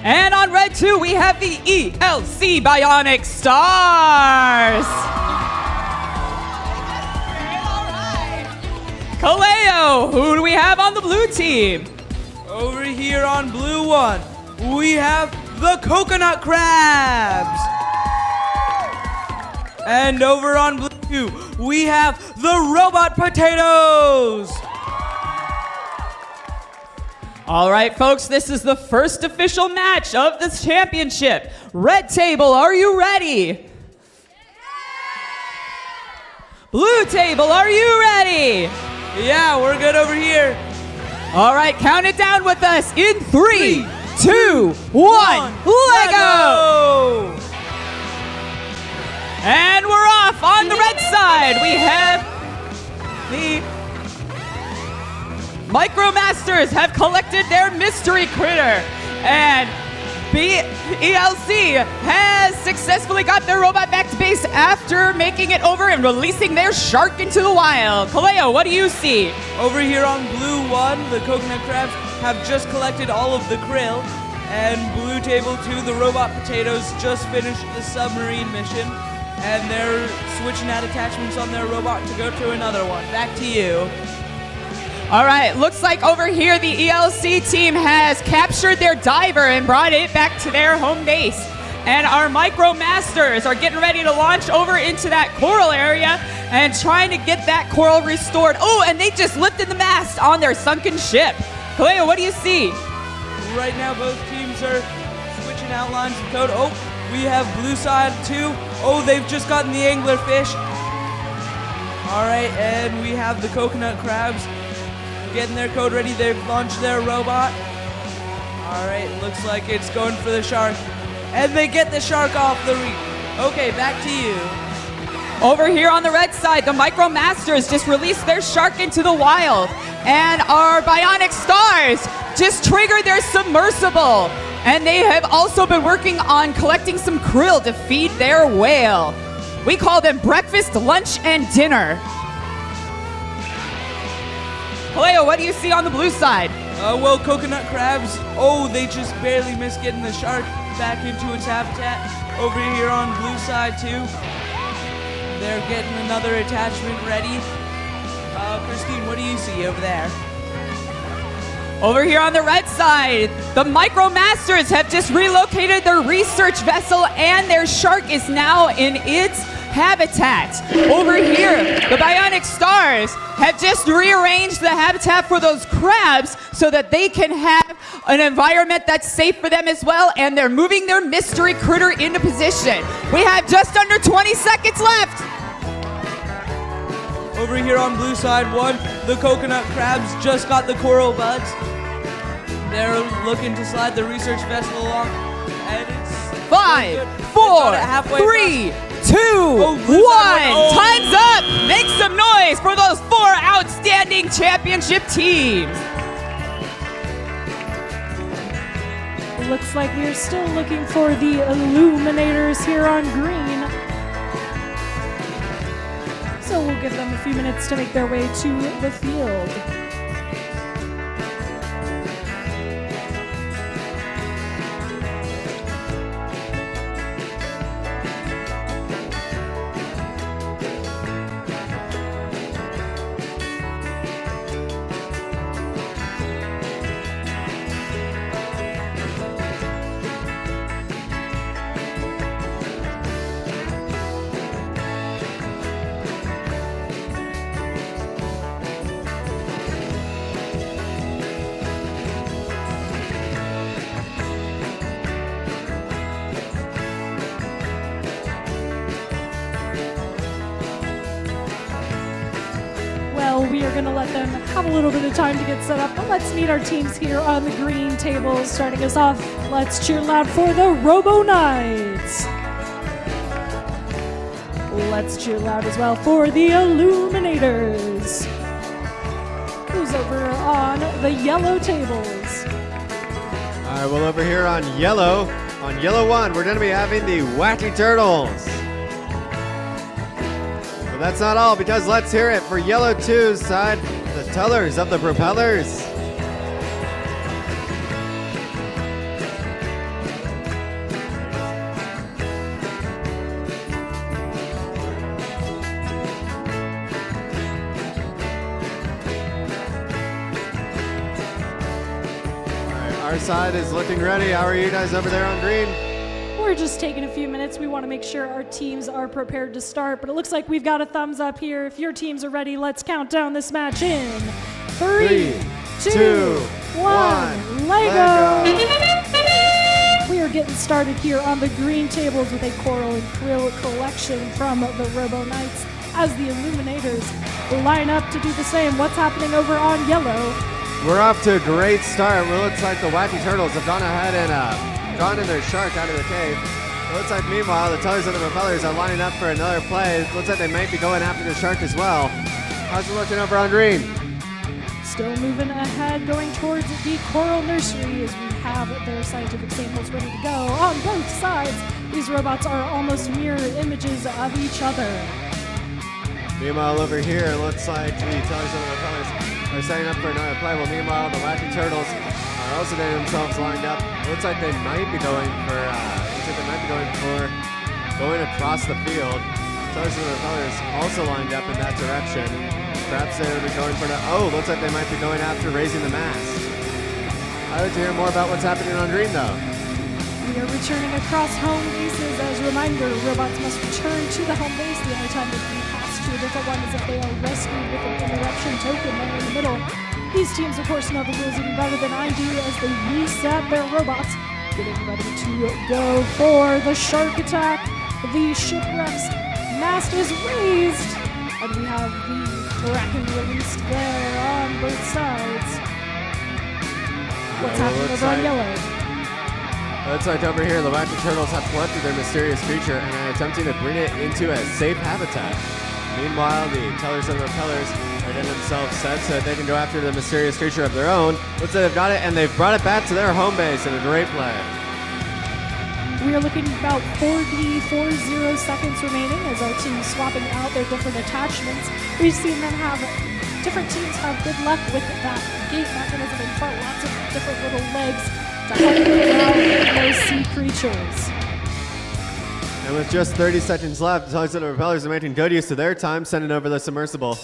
And on red 2, we have the ELC Bionic Stars. Kaleo, who do we have on the blue team? Over here on blue 1, we have the Coconut Crabs. And over on blue 2, we have the Robot Potatoes. All right, folks, this is the first official match of this championship. Red table, are you ready? Blue table, are you ready? Yeah, we're good over here. All right, count it down with us in 3, 2, 1, Lego! And we're off. On the red side, we have the Micromasters have collected their mystery critter, and ELC has successfully got their robot back to base after making it over and releasing their shark into the wild. Kaleo, what do you see? Over here on blue 1, the Coconut Crabs have just collected all of the krill, and blue table 2, the Robot Potatoes, just finished the submarine mission, and they're switching out attachments on their robot to go to another one. Back to you. All right, looks like over here the ELC team has captured their diver and brought it back to their home base. And our Micro Masters are getting ready to launch over into that coral area and trying to get that coral restored. Oh, and they just lifted the mast on their sunken ship. Kaleo, what do you see? Right now, both teams are switching outlines of code. Oh, we have blue side too. Oh, they've just gotten the anglerfish. All right, and we have the coconut crabs getting their code ready. They've launched their robot. All right, looks like it's going for the shark. And they get the shark off the reef. Okay, back to you. Over here on the red side, the Micro Masters just released their shark into the wild. And our Bionic Stars just triggered their submersible. And they have also been working on collecting some krill to feed their whale. We call them breakfast, lunch, and dinner. Kaleo, what do you see on the blue side? Well, coconut crabs, oh, they just barely missed getting the shark back into its habitat. Over here on blue side too, they're getting another attachment ready. Christine, what do you see over there? Over here on the red side, the Micro Masters have just relocated their research vessel and their shark is now in its habitat. Over here, the Bionic Stars have just rearranged the habitat for those crabs so that they can have an environment that's safe for them as well, and they're moving their mystery critter into position. We have just under 20 seconds left. Over here on blue side one, the coconut crabs just got the coral buds. They're looking to slide the research vessel along, and it's 5, 4, 3, 2, 1. Time's up. Make some noise for those 4 outstanding championship teams. Looks like we're still looking for the Illuminators here on green. So we'll give them a few minutes to make their way to the field. We are going to let them have a little bit of time to get set up, but let's meet our teams here on the green table. Starting us off, let's cheer loud for the Robo Knights. Let's cheer loud as well for the Illuminators. Who's over on the yellow tables? All right, well, over here on yellow 1, we're going to be having the Wacky Turtles. But that's not all, because let's hear it for yellow 2's side, the Tellers of the Propellers. Our side is looking ready. How are you guys over there on green? We're just taking a few minutes. We want to make sure our teams are prepared to start, but it looks like we've got a thumbs up here. If your teams are ready, let's count down this match in 3, 2, 1, Lego! We are getting started here on the green tables with a coral and krill collection from the Robo Knights as the Illuminators line up to do the same. What's happening over on yellow? We're off to a great start. It looks like the Wacky Turtles have gone ahead and gone in their shark out of the cave. It looks like, meanwhile, the Tellers of the Propellers are lining up for another play. It looks like they might be going after the shark as well. How's it looking over on green? Still moving ahead, going towards the coral nursery as we have their scientific samples ready to go. On both sides, these robots are almost mirror images of each other. Meanwhile, over here, it looks like the Tellers of the Propellers are setting up for another play. Well, meanwhile, the Wacky Turtles are also getting themselves lined up. It looks like they might be going for, going across the field. Tellers of the Propellers also lined up in that direction. Perhaps they're going for the... Oh, looks like they might be going after raising the mast. I'd like to hear more about what's happening on green, though. We are returning across home bases. As a reminder, robots must return to the home base. The only time they can pass to a different one is if they are rescued with an interruption token there in the middle. These teams, of course, know the rules even better than I do as they reset their robots, getting ready to go for the shark attack. The shipwreck's mast is raised, and we have the Kraken released there on both sides. What's happening over on yellow? Looks like over here, the Levante Turtles have collected their mysterious creature and are attempting to bring it into a safe habitat. Meanwhile, the Tellers and Repellers are getting themselves set so that they can go after the mysterious creature of their own. Looks like they've got it, and they've brought it back to their home base in a great play. We are looking at about 40 seconds remaining as our teams swapping out their different attachments. We've seen them have, different teams have good luck with that gate mechanism and fought lots of different little legs to help out those sea creatures. And with just 30 seconds left, the Tellers and Repellers are making good use of their time, sending over the submersible.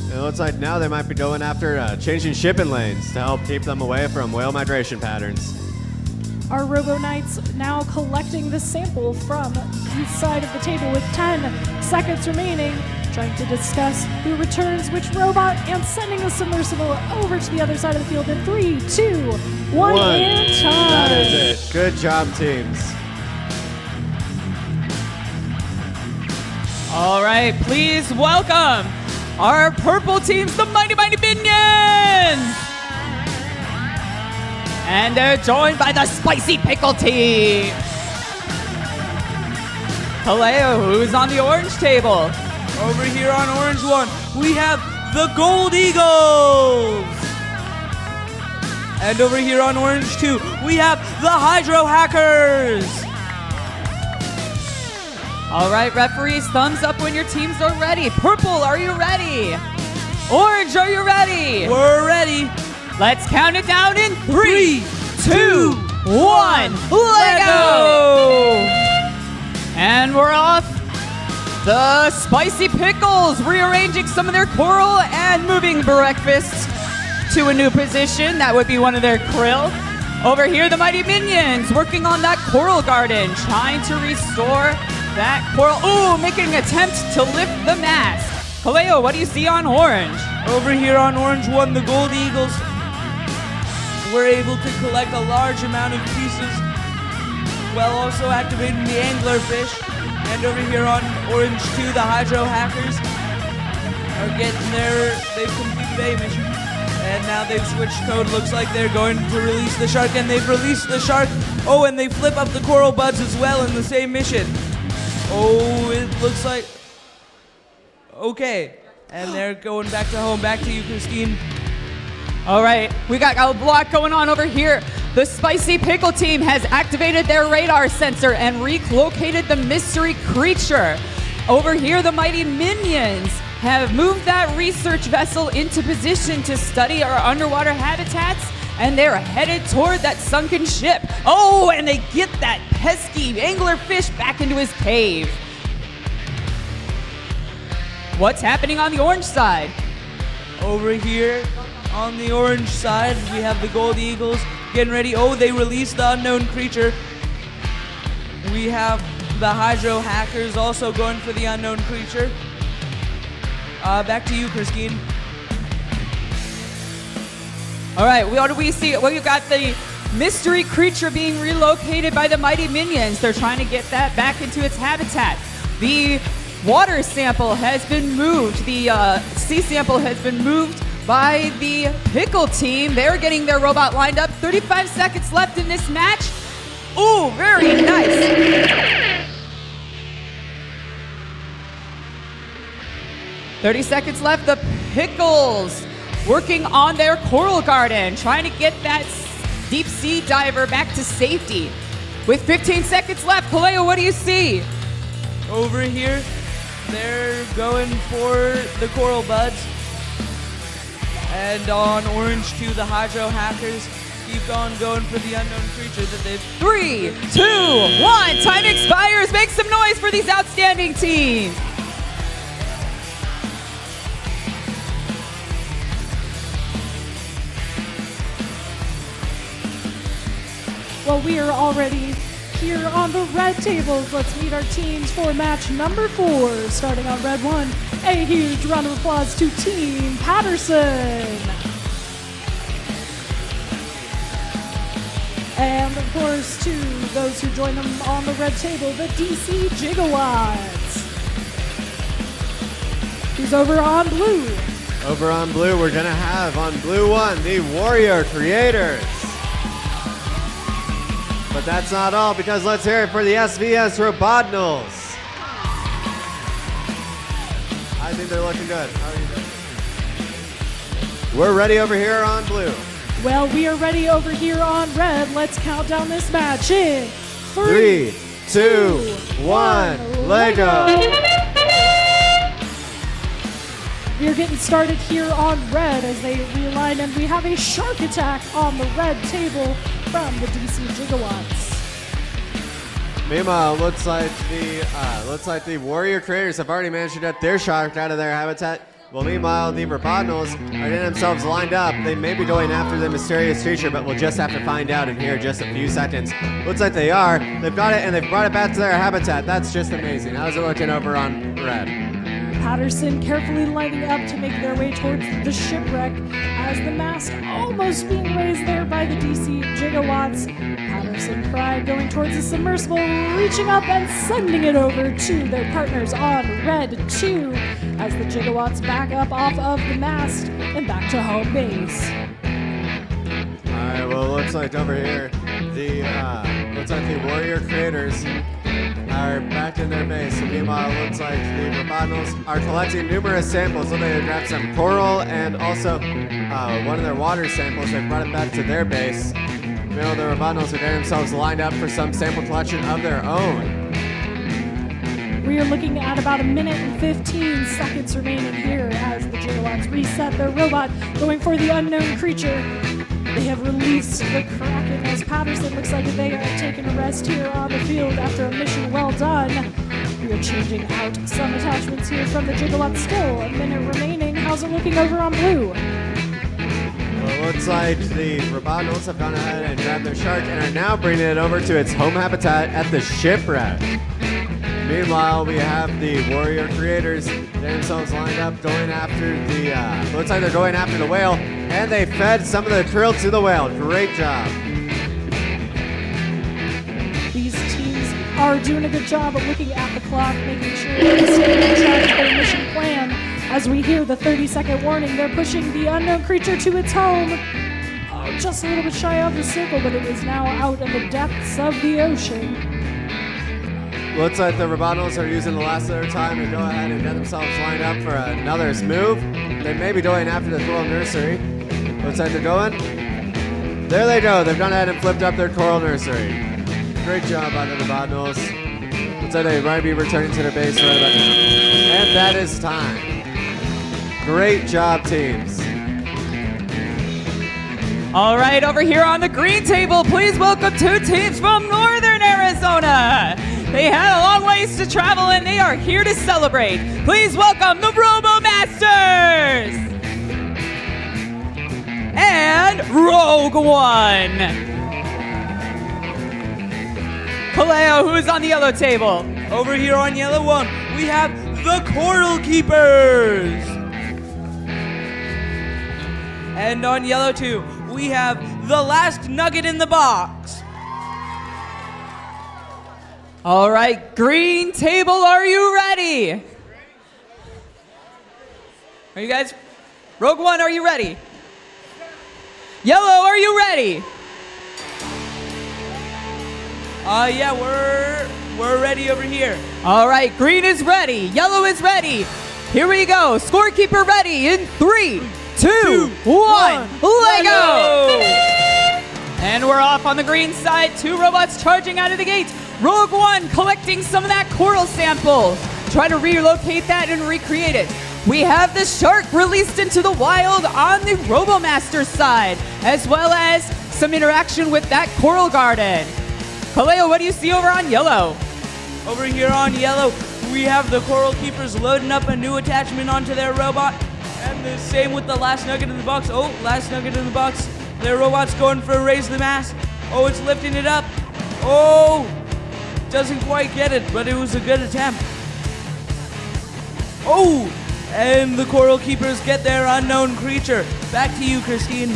And it looks like now they might be going after changing shipping lanes to help keep them away from whale migration patterns. Our Robo Knights now collecting the sample from each side of the table with 10 seconds remaining, trying to discuss who returns which robot and sending the submersible over to the other side of the field in 3, 2, 1, and time. That is it. Good job, teams. All right, please welcome our purple teams, the Mighty Mighty Minions! And they're joined by the Spicy Pickle team. Kaleo, who's on the orange table. Over here on orange one, we have the Gold Eagles. And over here on orange two, we have the Hydro Hackers. All right, referees, thumbs up when your teams are ready. Purple, are you ready? Orange, are you ready? We're ready. Let's count it down in 3, 2, 1. Let go! And we're off. The Spicy Pickles rearranging some of their coral and moving breakfast to a new position. That would be one of their krill. Over here, the Mighty Minions working on that coral garden, trying to restore that coral. Ooh, making an attempt to lift the mast. Kaleo, what do you see on orange? Over here on orange one, the Gold Eagles were able to collect a large amount of pieces while also activating the anglerfish. And over here on orange 2, the Hydro Hackers are getting they've completed a mission. And now they've switched code. Looks like they're going to release the shark, and they've released the shark. Oh, and they flip up the coral buds as well in the same mission. Oh, it looks like, okay. And they're going back to home. Back to you, Christine. All right, we got a block going on over here. The Spicy Pickle team has activated their radar sensor and relocated the mystery creature. Over here, the Mighty Minions have moved that research vessel into position to study our underwater habitats, and they're headed toward that sunken ship. Oh, and they get that pesky anglerfish back into his cave. What's happening on the orange side? Over here on the orange side, we have the Gold Eagles getting ready. Oh, they released the unknown creature. We have the Hydro Hackers also going for the unknown creature. Back to you, Christine. All right, what do we see? Well, you got the mystery creature being relocated by the Mighty Minions. They're trying to get that back into its habitat. The water sample has been moved. The sea sample has been moved by the Pickle team. They're getting their robot lined up. 35 seconds left in this match. Ooh, very nice. 30 seconds left. The Pickles working on their coral garden, trying to get that deep sea diver back to safety. With 15 seconds left, Kaleo, what do you see? Over here, they're going for the coral buds. And on orange 2, the Hydro Hackers keep on going for the unknown creature that they've... 3, 2, 1, time expires. Make some noise for these outstanding teams. Well, we are already here on the red tables. Let's meet our teams for match number 4. Starting on red 1, a huge round of applause to Team Patterson. And of course, to those who join them on the red table, the DC Gigawatts. Who's over on blue? Over on blue, we're gonna have on blue 1, the Warrior Creators. But that's not all, because let's hear it for the SVS Robotnals. I think they're looking good. How are you doing? We're ready over here on blue. Well, we are ready over here on red. Let's count down this match in 3, 2, 1, Lego. We are getting started here on red as they realign, and we have a shark attack on the red table from the DC Gigawatts. Meanwhile, looks like the Warrior Creators have already managed to get their shark out of their habitat. Well, meanwhile, the Robotnals are getting themselves lined up. They may be going after the mysterious creature, but we'll just have to find out in here just a few seconds. Looks like they are. They've got it, and they've brought it back to their habitat. That's just amazing. How's it looking over on red? Patterson carefully lining up to make their way towards the shipwreck as the mast almost being raised there by the DC Gigawatts. Patterson Pride going towards the submersible, reaching up and sending it over to their partners on red 2 as the Gigawatts back up off of the mast and back to home base. Alright, well, looks like over here, the Warrior Creators are back in their base. And meanwhile, it looks like the Robotnals are collecting numerous samples. So they grabbed some coral and also one of their water samples. They brought it back to their base. Meanwhile, the Robotnals are getting themselves lined up for some sample collection of their own. We are looking at about 1 minute and 15 seconds remaining here as the Gigawatts reset their robot, going for the unknown creature. They have released the Kraken as Patterson looks like they are taking a rest here on the field after a mission well done. We are changing out some attachments here from the Gigawatts. Still a minute remaining. How's it looking over on blue? Well, it looks like the Robotnals have gone ahead and grabbed their shark and are now bringing it over to its home habitat at the shipwreck. Meanwhile, we have the Warrior Creators getting themselves lined up, going after the, looks like they're going after the whale, and they fed some of the krill to the whale. Great job. These teams are doing a good job of looking at the clock, making sure they stay on track with their mission plan. As we hear the 30-second warning, they're pushing the unknown creature to its home. Oh, just a little bit shy of the circle, but it is now out in the depths of the ocean. Looks like the Robotnals are using the last of their time to go ahead and get themselves lined up for another move. They may be going after the coral nursery. Looks like they're going. There they go. They've gone ahead and flipped up their coral nursery. Great job by the Robotnals. Looks like they might be returning to their base right about now. And that is time. Great job, teams. All right, over here on the green table, please welcome 2 teams from Northern Arizona. They had a long ways to travel and they are here to celebrate. Please welcome the Robo Masters and Rogue One. Kaleo, who's on the yellow table? Over here on yellow 1, we have the Coral Keepers. And on yellow 2, we have the last nugget in the box. All right, green table, are you ready? Are you guys? Rogue One, are you ready? Yellow, are you ready? Yeah, we're ready over here. All right, green is ready, yellow is ready. Here we go, scorekeeper ready in 3, 2, 1, Lego! And we're off on the green side, 2 robots charging out of the gate. Rogue One collecting some of that coral sample. Try to relocate that and recreate it. We have the shark released into the wild on the RoboMaster side, as well as some interaction with that coral garden. Kaleo, what do you see over on yellow? Over here on yellow, we have the Coral Keepers loading up a new attachment onto their robot. And the same with the last nugget in the box. Oh, last nugget in the box. Their robot's going for a raise the mast. Oh, it's lifting it up. Oh, doesn't quite get it, but it was a good attempt. Oh, and the Coral Keepers get their unknown creature. Back to you, Christine.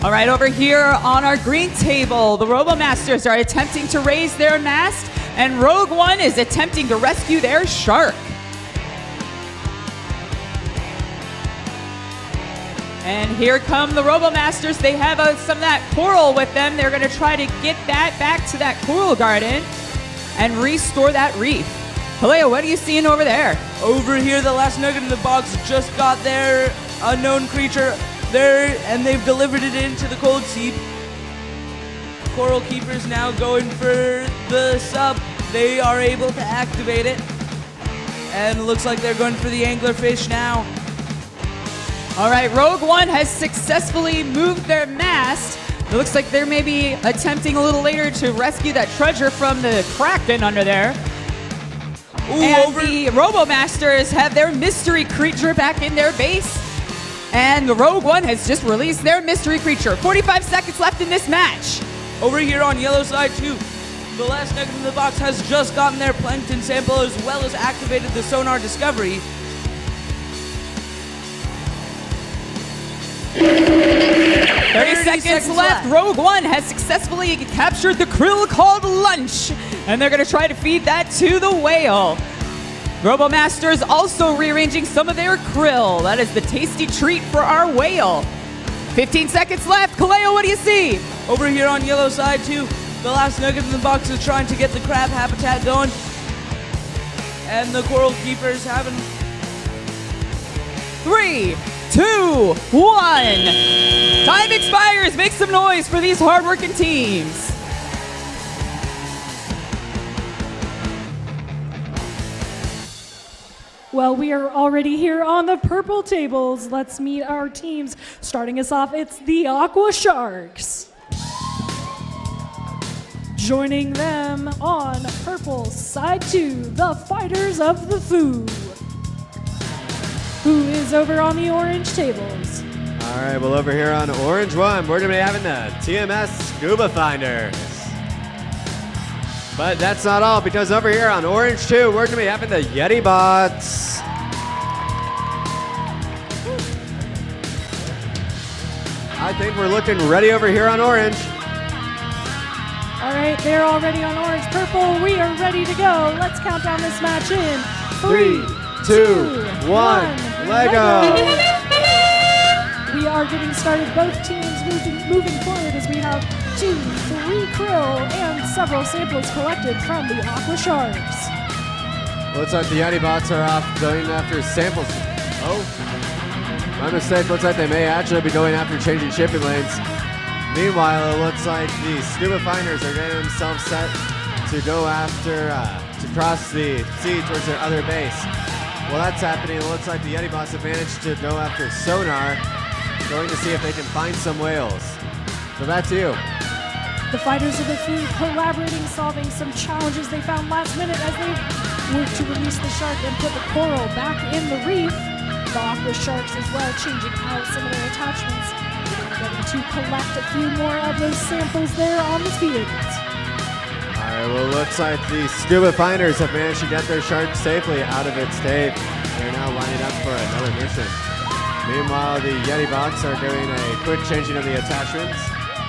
All right, over here on our green table, the RoboMasters are attempting to raise their mast, and Rogue One is attempting to rescue their shark. And here come the RoboMasters. They have some of that coral with them. They're going to try to get that back to that coral garden and restore that reef. Kaleo, what are you seeing over there? Over here, the last nugget in the box just got their unknown creature there, and they've delivered it into the cold seep. Coral Keepers now going for the sub. They are able to activate it. And it looks like they're going for the anglerfish now. All right, Rogue One has successfully moved their mast. It looks like they're maybe attempting a little later to rescue that treasure from the Kraken under there. Ooh, And the RoboMasters have their mystery creature back in their base. And the Rogue One has just released their mystery creature. 45 seconds left in this match. Over here on yellow side too, the last nugget in the box has just gotten their plankton sample as well as activated the sonar discovery. 30 seconds left. Rogue One has successfully captured the krill called Lunch. And they're going to try to feed that to the whale. RoboMasters also rearranging some of their krill. That is the tasty treat for our whale. 15 seconds left. Kaleo, what do you see? Over here on yellow side too, the last nugget in the box is trying to get the crab habitat going. And the Coral Keepers having... 3, 2, 1. Time expires. Make some noise for these hardworking teams. Well, we are already here on the purple tables. Let's meet our teams. Starting us off, it's the Aqua Sharks. Joining them on purple side 2, the Fighters of the Foo. Who is over on the orange tables? All right, well, over here on Orange 1, we're going to be having the TMS Scuba Finders. But that's not all, because over here on Orange 2, we're going to be having the Yeti Bots. I think we're looking ready over here on Orange. All right, they're already on orange. Purple, we are ready to go. Let's count down this match in 3, 2, 1, Lego! We are getting started. Both teams moving forward as we have 2, 3 krill and several samples collected from the Aqua Sharks. Looks like the Yeti Bots are off going after samples. Oh, my mistake. Looks like they may actually be going after changing shipping lanes. Meanwhile, it looks like the Scuba Finders are getting themselves set to go after, to cross the sea towards their other base. While that's happening, it looks like the Yeti Bots have managed to go after sonar, going to see if they can find some whales. So back to you. The Fighters of the Foo collaborating, solving some challenges they found last minute as they worked to release the shark and put the coral back in the reef. The Aqua Sharks as well, changing out some of their attachments. Getting to collect a few more of those samples there on the field. All right, well, it looks like the Scuba Finders have managed to get their shark safely out of its cave. They're now lining up for another mission. Meanwhile, the Yeti Bots are doing a quick changing of the attachments.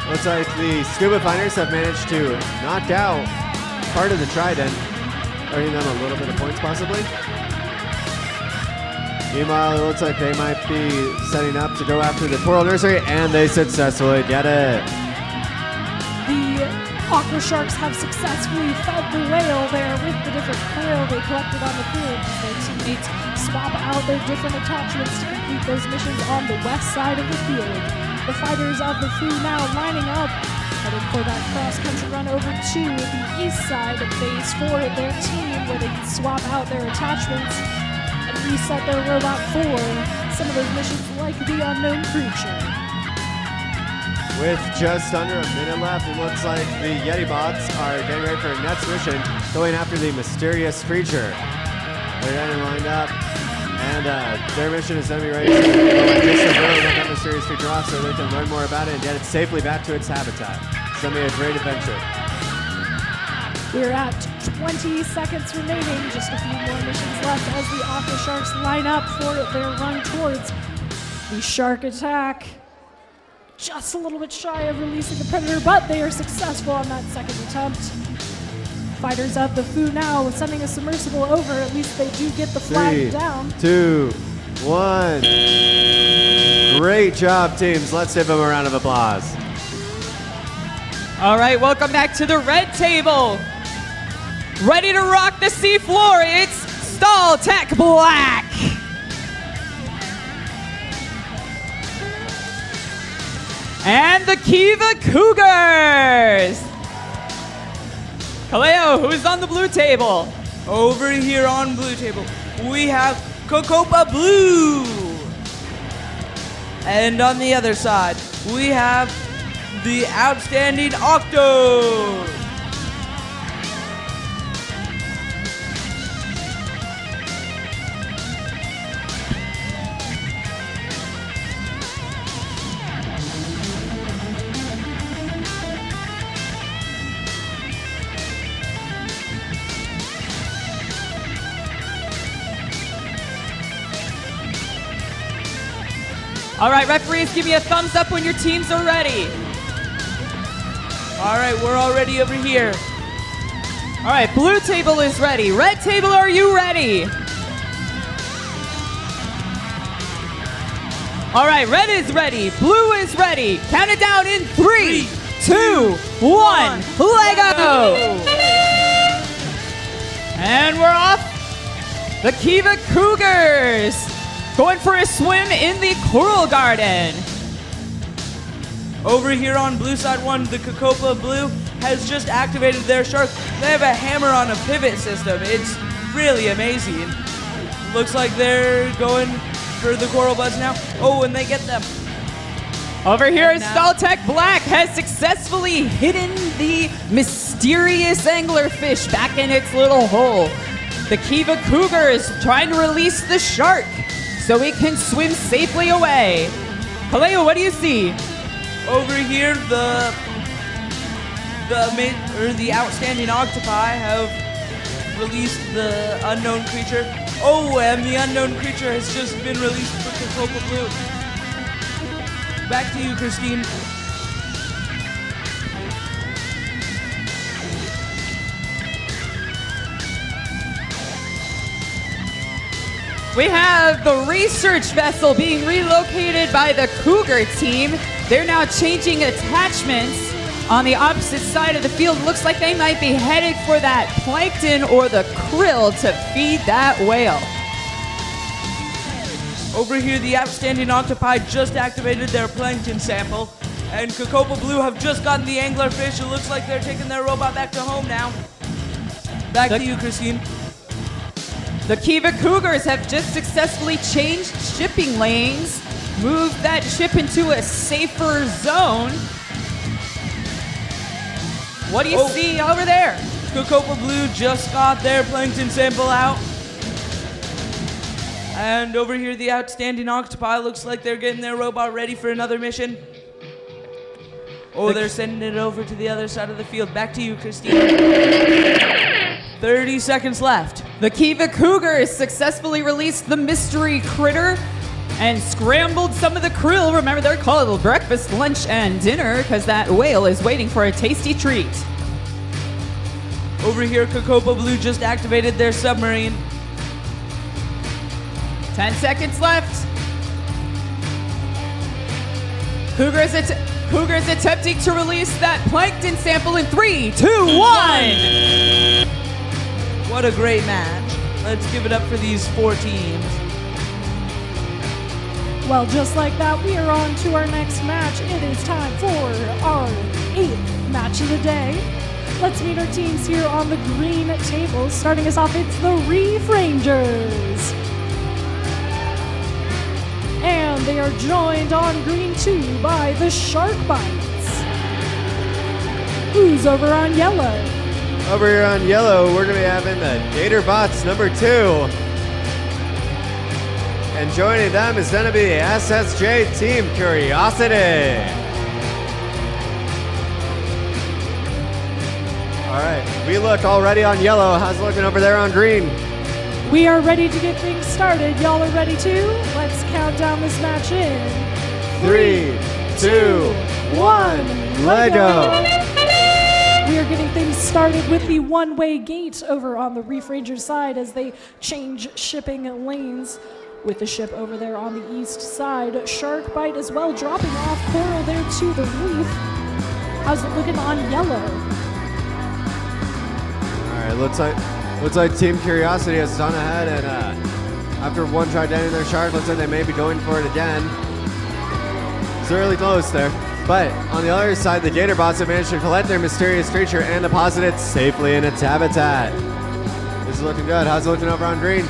Looks like the Scuba Finders have managed to knock out part of the Trident, earning them a little bit of points possibly. Meanwhile, it looks like they might be setting up to go after the Coral Nursery, and they successfully get it. The Aqua Sharks have successfully fed the whale there with the different krill they collected on the field. Their teammates swap out their different attachments to complete those missions on the west side of the field. The Fighters of the Foo now lining up, heading for that cross-country run over to the east side of Phase 4 of their team, where they can swap out their attachments and reset their robot for some of those missions like the unknown creature. With just under a minute left, it looks like the Yeti Bots are getting ready for their next mission, going after the mysterious creature. They're getting lined up, And their mission is going to be ready to go at distance early when that mysterious creature off so they can learn more about it and get it safely back to its habitat. It's going to be a great adventure. We're at 20 seconds remaining, just a few more missions left as the Aqua Sharks line up for their run towards the shark attack. Just a little bit shy of releasing the predator, but they are successful on that second attempt. Fighters of the Fu now sending a submersible over. At least they do get the flag 3, down. 2, 1. Great job, teams. Let's give them a round of applause. All right, welcome back to the red table. Ready to rock the sea floor, it's StallTech Black. And the Kiva Cougars. Kaleo, who's on the blue table? Over here on blue table, we have Cocopa Blue. And on the other side, we have the outstanding Octo. All right, referees, give me a thumbs up when your teams are ready. All right, we're all ready over here. All right, blue table is ready. Red table, are you ready? All right, red is ready. Blue is ready. Count it down in 3, 2, 1. Lego! And we're off. The Kiva Cougars going for a swim in the Coral Garden. Over here on blue side 1, the Cocopa Blue has just activated their shark. They have a hammer on a pivot system. It's really amazing. Looks like they're going for the coral buds now. Oh, and they get them. Over here, StallTech Black has successfully hidden the mysterious anglerfish back in its little hole. The Kiva Cougar is trying to release the shark so it can swim safely away. Kaleo, what do you see? Over here, the outstanding octopi have released the unknown creature. Oh, and the unknown creature has just been released for Cocopa Blue. Back to you, Christine. We have the research vessel being relocated by the Cougar team. They're now changing attachments on the opposite side of the field. Looks like they might be headed for that plankton or the krill to feed that whale. Over here, the outstanding octopi just activated their plankton sample, and Cocopa Blue have just gotten the anglerfish. It looks like they're taking their robot back to home now. Back to you, Christine. The Kiva Cougars have just successfully changed shipping lanes, moved that ship into a safer zone. What do you see over there? Cocopa Blue just got their plankton sample out. And over here, the outstanding octopi looks like they're getting their robot ready for another mission. Oh, they're sending it over to the other side of the field. Back to you, Christine. 30 seconds left. The Kiva Cougars successfully released the mystery critter and scrambled some of the krill. Remember, they're called breakfast, lunch, and dinner because that whale is waiting for a tasty treat. Over here, Cocopa Blue just activated their submarine. 10 seconds left. Cougars attempting to release that plankton sample in 3, 2, 1. What a great match. Let's give it up for these 4 teams. Well, just like that, we are on to our next match. It is time for our 8th match of the day. Let's meet our teams here on the green table. Starting us off, it's the Reef Rangers. And they are joined on green 2 by the Shark Bites. Who's over on yellow? Over here on yellow, we're going to be having the Gator Bots number 2. And joining them is going to be the SSJ Team Curiosity. All right, we look already on yellow. How's it looking over there on green? We are ready to get things started. Y'all are ready too? Let's count down this match in 3, 2, 1, Lego. We are getting things started with the one-way gate over on the Reef Rangers side as they change shipping lanes with the ship over there on the east side. Shark Bite as well, dropping off Coral there to the reef. How's it looking on yellow? All right, looks like Team Curiosity has gone ahead, and after one try down their shark, looks like they may be going for it again. It's really close there. But on the other side, the Gator bots have managed to collect their mysterious creature and deposit it safely in its habitat. This is looking good. How's it looking over on green?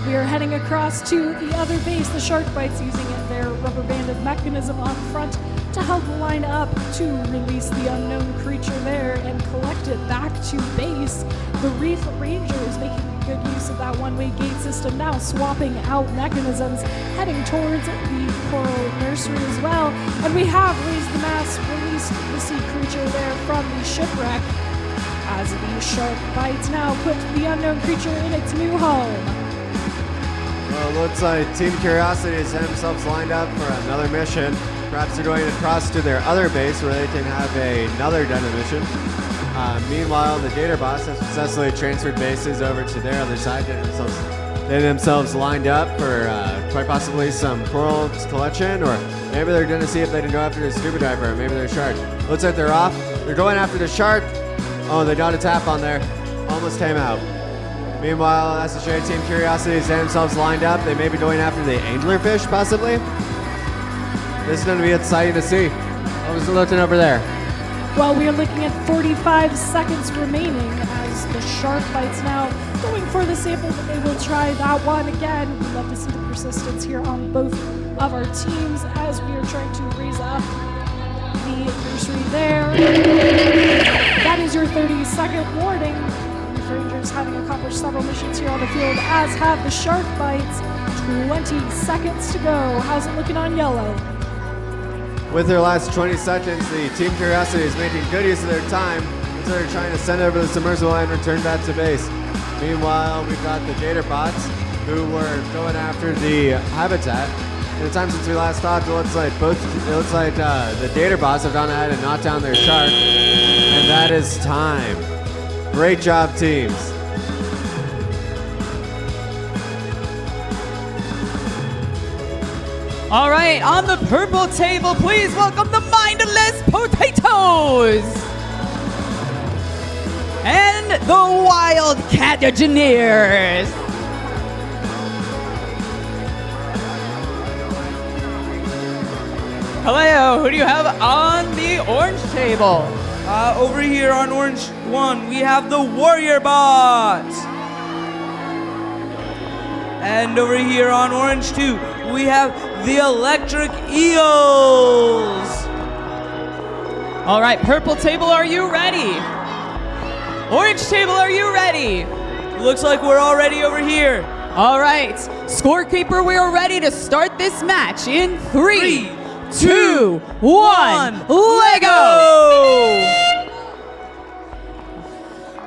We are heading across to the other base. The Shark Bite's using their rubber banded mechanism on front to help line up to release the unknown creature there and collect it back to base. The Reef Rangers making good use of that one-way gate system now, swapping out mechanisms, heading towards the Coral Nursery as well. And we have raised the mast, released the sea creature there from the shipwreck as the Shark Bites now put the unknown creature in its new home. Well, it looks like Team Curiosity has themselves lined up for another mission. Perhaps they're going across to their other base where they can have another demo mission. Meanwhile, the Gator bots have successfully transferred bases over to their other side. They themselves lined up for quite possibly some coral collection, or maybe they're going to see if they can go after the scuba diver, or maybe their shark. Looks like they're off. They're going after the shark. Oh, they got a tap on there. Almost came out. Meanwhile, SSJ Team Curiosity has themselves lined up. They may be going after the anglerfish, possibly. This is going to be exciting to see. What was it looking over there? Well, we are looking at 45 seconds remaining as the Shark Bites now going for the sample, but they will try that one again. We'd love to see the persistence here on both of our teams as we are trying to raise up the nursery there. That is your 30-second warning. Rangers having accomplished several missions here on the field, as have the Shark Bites. 20 seconds to go. How's it looking on yellow? With their last 20 seconds, the Team Curiosity is making good use of their time as they're trying to send over the submersible and return back to base. Meanwhile, we've got the Gator bots who were going after the habitat. In the time since we last talked, it looks like the Gator bots have gone ahead and knocked down their shark, and that is time. Great job, teams. All right, on the purple table, please welcome the mindless potatoes and the wild Engineers. Hello, who do you have on the orange table? Over here on orange 1, we have the Warrior Bots. And over here on orange 2, we have the Electric Eels. All right, purple table, are you ready? Orange table, are you ready? Looks like we're already over here. All right, scorekeeper, we are ready to start this match in 3, 2, 1, Lego!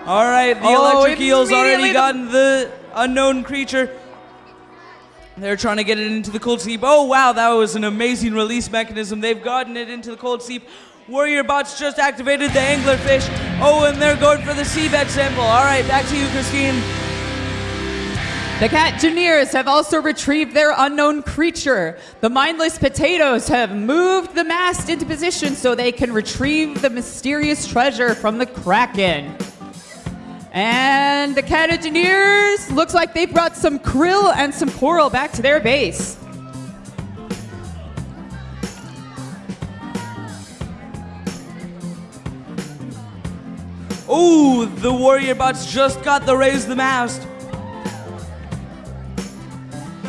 All right, the Electric Eels already gotten the unknown creature. They're trying to get it into the cold sleep. Oh, wow, that was an amazing release mechanism. They've gotten it into the cold sleep. Warrior Bots just activated the anglerfish. Oh, and they're going for the seabed sample. All right, back to you, Christine. The Engineers have also retrieved their unknown creature. The mindless potatoes have moved the mast into position so they can retrieve the mysterious treasure from the Kraken. And the Engineers, looks like they've brought some krill and some coral back to their base. Oh, the Warrior Bots just got the raise the mast.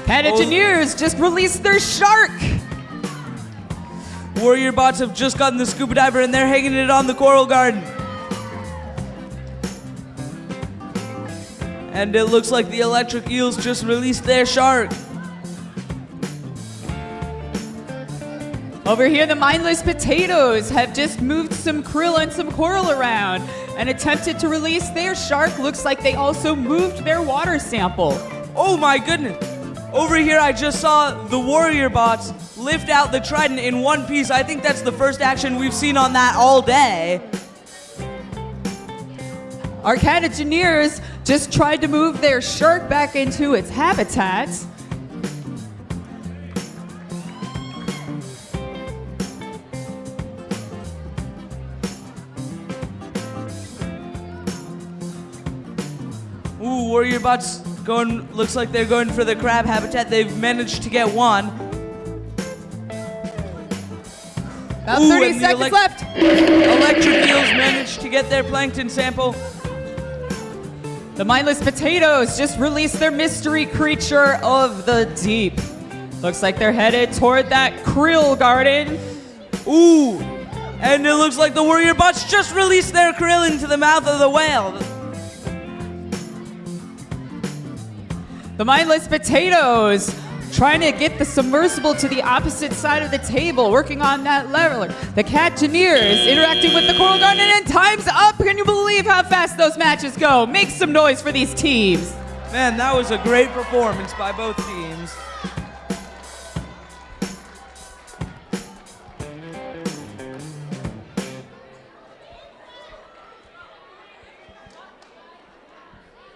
Engineers just released their shark. Warrior Bots have just gotten the scuba diver and they're hanging it on the coral garden. And it looks like the Electric Eels just released their shark. Over here, the mindless potatoes have just moved some krill and some coral around and attempted to release their shark. Looks like they also moved their water sample. Oh my goodness. Over here, I just saw the warrior bots lift out the trident in one piece. I think that's the first action we've seen on that all day. Our Cartigeneers just tried to move their shark back into its habitat. Ooh, warrior bots going, looks like they're going for the crab habitat. They've managed to get one. About Ooh, 30 and the seconds left. Electric eels managed to get their plankton sample. The mindless potatoes just released their mystery creature of the deep. Looks like they're headed toward that krill garden. Ooh, and it looks like the warrior bots just released their krill into the mouth of the whale. The mindless potatoes trying to get the submersible to the opposite side of the table, working on that leveler. The Cartigeneers interacting with the coral garden, and time's up. Can you believe how fast those matches go? Make some noise for these teams. Man, that was a great performance by both teams.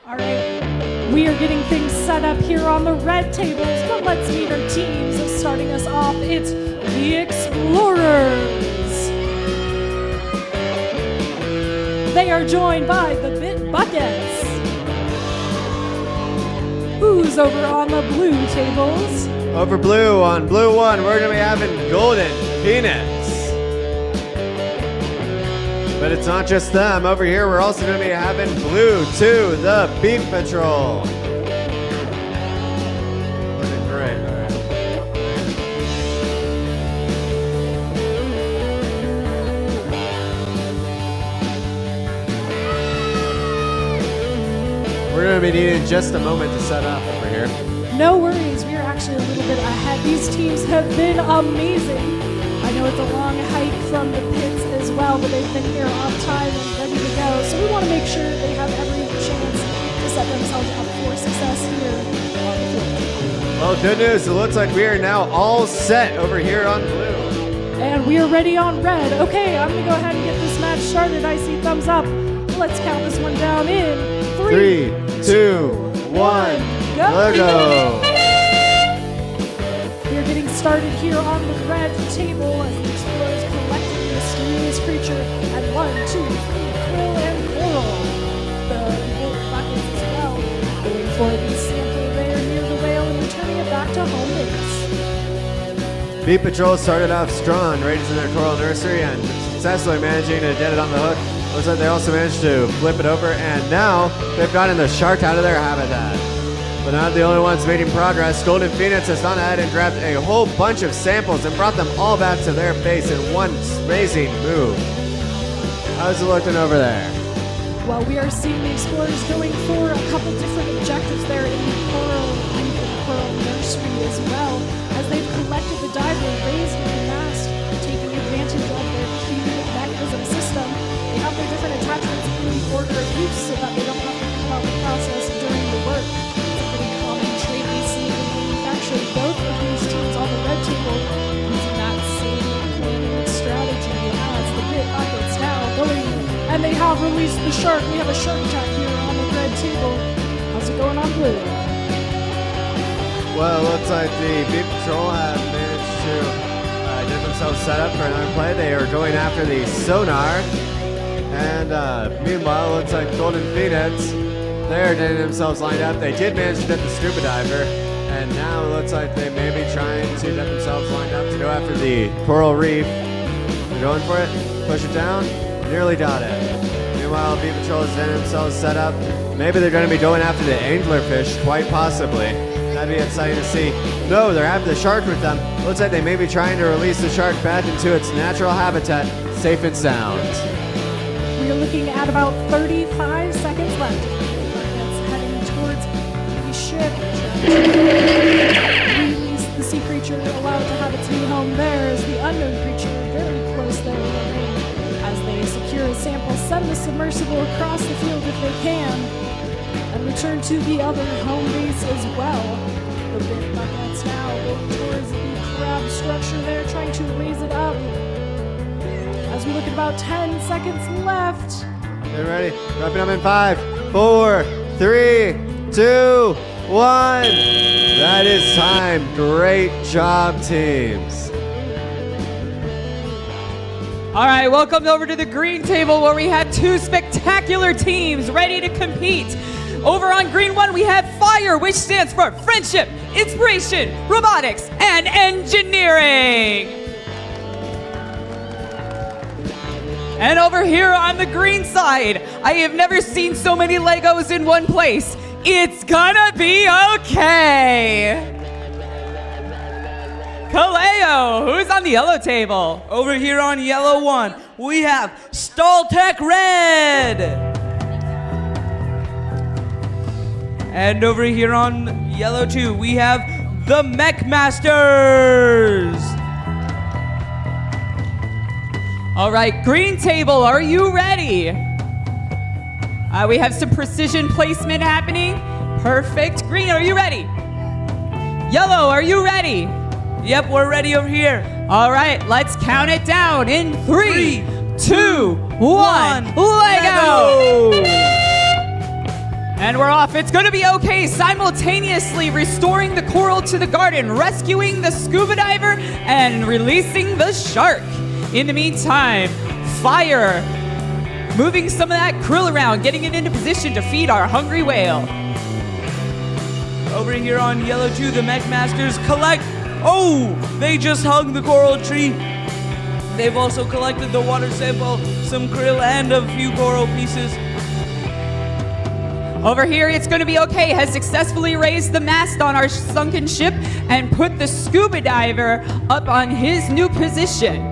All right, we are getting things set up here on the red tables, but let's meet our teams. Starting us off, it's the Explorers. They are joined by the Bit Buckets. Who's over on the blue tables? Over blue, on blue one, we're going to be having Golden Phoenix. But it's not just them. Over here, we're also going to be having blue 2, the Beef Patrol. Looking great. All right. We're going to be needing just a moment to set up over here. No worries, we are actually a little bit ahead. These teams have been amazing. I know it's a long hike from the pits as well, but they've been here on time and ready to go. So we want to make sure they have every chance to set themselves up for success here on the field. Well, good news. It looks like we are now all set over here on blue. And we are ready on red. Okay, I'm going to go ahead and get this match started. I see thumbs up. Let's count this one down in 3, 2, 1, go! We are getting started here on the red table as the Explorers collecting the mysterious creature at 1, 2, 3, krill and coral. The Bit Buckets as well, going for the sample there near the whale and returning it back to home base. Beef Patrol started off strong, raising their coral nursery and successfully managing to get it on the hook. Looks like they also managed to flip it over, and now they've gotten the shark out of their habitat. But not the only ones making progress. Golden Phoenix has gone ahead and grabbed a whole bunch of samples and brought them all back to their base in one amazing move. How's it looking over there? Well, we are seeing the Explorers going for a couple different objectives there in the coral reef and coral nursery as well, as they've collected the diver, raised the mast, taking advantage of their key mechanism system. They have their different attachments in the order of use so that they don't have to think about the process during the work. It's a pretty common trait we see in manufacturing. Both of these teams on the red table using that same planning strategy as the Bit Buckets now going, and they have released the shark. We have a shark attack here on the red table. How's it going on blue? Well, it looks like the Beef Patrol have managed to get themselves set up for another play. They are going after the sonar. And meanwhile, it looks like Golden Phoenix, they're getting themselves lined up. They did manage to get the scuba diver, and now it looks like they may be trying to get themselves lined up to go after the coral reef. They're going for it, push it down, nearly got it. Meanwhile, Beef Patrol is getting themselves set up. Maybe they're going to be going after the anglerfish, quite possibly. That'd be exciting to see. No, they're having the shark with them. Looks like they may be trying to release the shark back into its natural habitat, safe and sound. We are looking at about 35 seconds left. That's heading towards the ship. Release the sea creature allowed to have its new home there as the unknown submersible across the field if they can, and return to the other home base as well. The bit buckets now going towards the crab structure there, trying to raise it up. As we look at about 10 seconds left. Get ready. Wrapping up in 5, 4, 3, 2, 1. That is time. Great job, teams. All right, welcome over to the green table where we have two spectacular teams ready to compete. Over on green one, we have FIRE, which stands for Friendship, Inspiration, Robotics, and Engineering. And over here on the green side, I have never seen so many Legos in one place. It's gonna be okay. Kaleo, who's on the yellow table? Over here on yellow 1, we have Staltech Red. And over here on yellow 2, we have the Mech Masters. All right, green table, are you ready? We have some precision placement happening. Perfect. Green, are you ready? Yellow, are you ready? Yep, we're ready over here. All right, let's count it down in 3, 2, 1, Lego! And we're off. It's gonna be okay. Simultaneously restoring the coral to the garden, rescuing the scuba diver, and releasing the shark. In the meantime, FIRE, moving some of that krill around, getting it into position to feed our hungry whale. Over here on yellow 2, the Mech Masters collect. Oh, they just hung the coral tree. They've also collected the water sample, some krill, and a few coral pieces. Over here, it's going to be okay. Has successfully raised the mast on our sunken ship and put the scuba diver up on his new position.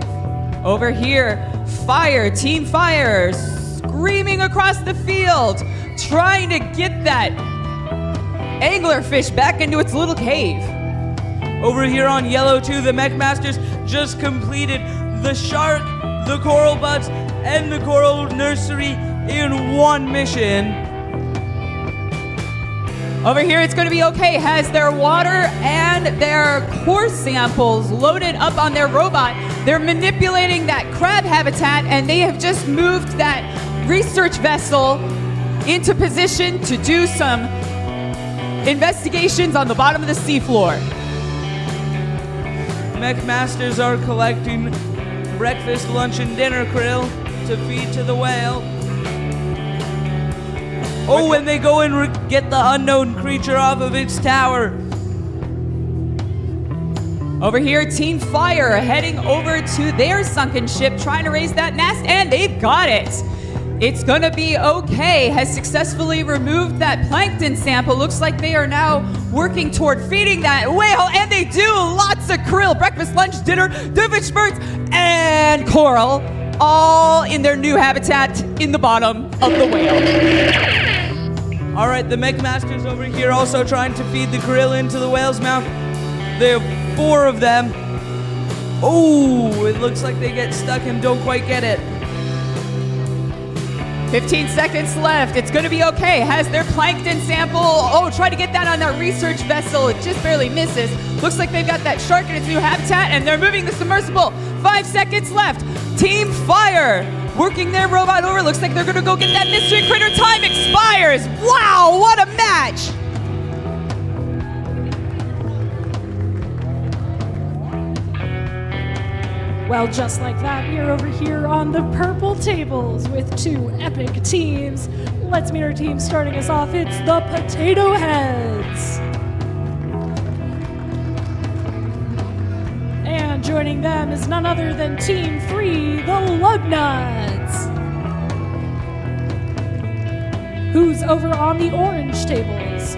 Over here, FIRE, Team FIRE, screaming across the field, trying to get that anglerfish back into its little cave. Over here on yellow 2, the Mech Masters just completed the shark, the coral buds, and the coral nursery in one mission. Over here, it's going to be okay. Has their water and their core samples loaded up on their robot. They're manipulating that crab habitat, and they have just moved that research vessel into position to do some investigations on the bottom of the seafloor. Mech Masters are collecting breakfast, lunch, and dinner krill to feed to the whale. Oh, and they go and get the unknown creature off of its tower. Over here, Team FIRE heading over to their sunken ship, trying to raise that mast, and they've got it. It's gonna be okay. Has successfully removed that plankton sample. Looks like they are now working toward feeding that whale, and they do. Lots of krill, breakfast, lunch, dinner, doofenshmirtz, birds, and coral, all in their new habitat in the bottom of the whale. All right, the Mech Masters over here also trying to feed the krill into the whale's mouth. There are 4 of them. Oh, it looks like they get stuck and don't quite get it. 15 seconds left. It's going to be okay. Has their plankton sample. Oh, try to get that on that research vessel. It just barely misses. Looks like they've got that shark in its new habitat, and they're moving the submersible. 5 seconds left. Team FIRE working their robot over. Looks like they're going to go get that mystery critter. Time expires. Wow, what a match. Well, just like that, we are over here on the purple tables with 2 epic teams. Let's meet our team. Starting us off, it's the Potato Heads. And joining them is none other than Team 3, the Lugnuts. Who's over on the orange tables?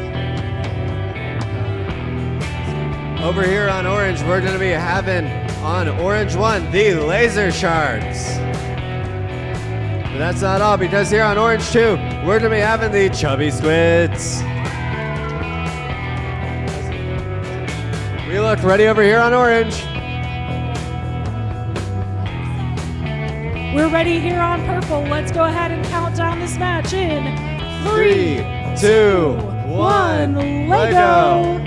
Over here on orange, we're going to be having on orange 1 the Laser Sharks. But that's not all, because here on orange 2, we're going to be having the Chubby Squids. We look ready over here on orange. We're ready here on purple. Let's go ahead and count down this match in 3, 2, 1. Lego.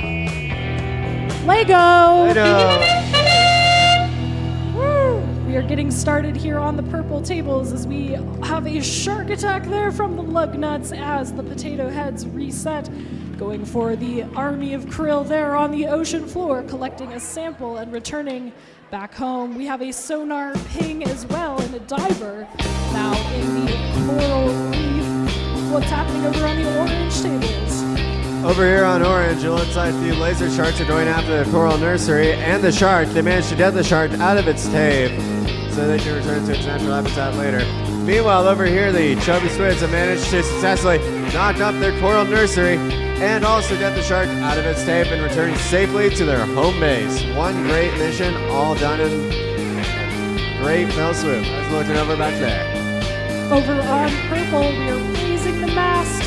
Woo! We are getting started here on the purple tables as we have a shark attack there from the lug nuts as the potato heads reset. Going for the army of krill there on the ocean floor, collecting a sample and returning back home. We have a sonar ping as well and a diver now in the coral reef. What's happening over on the orange tables? Over here on orange, it looks like the laser sharks are going after the coral nursery and the shark. They managed to get the shark out of its cave so they can return to its natural habitat later. Meanwhile, over here, the chubby squids have managed to successfully knock up their coral nursery and also get the shark out of its cave and return safely to their home base. One great mission, all done in a great fell swoop. I was looking over back there. Over on purple, we are raising the mast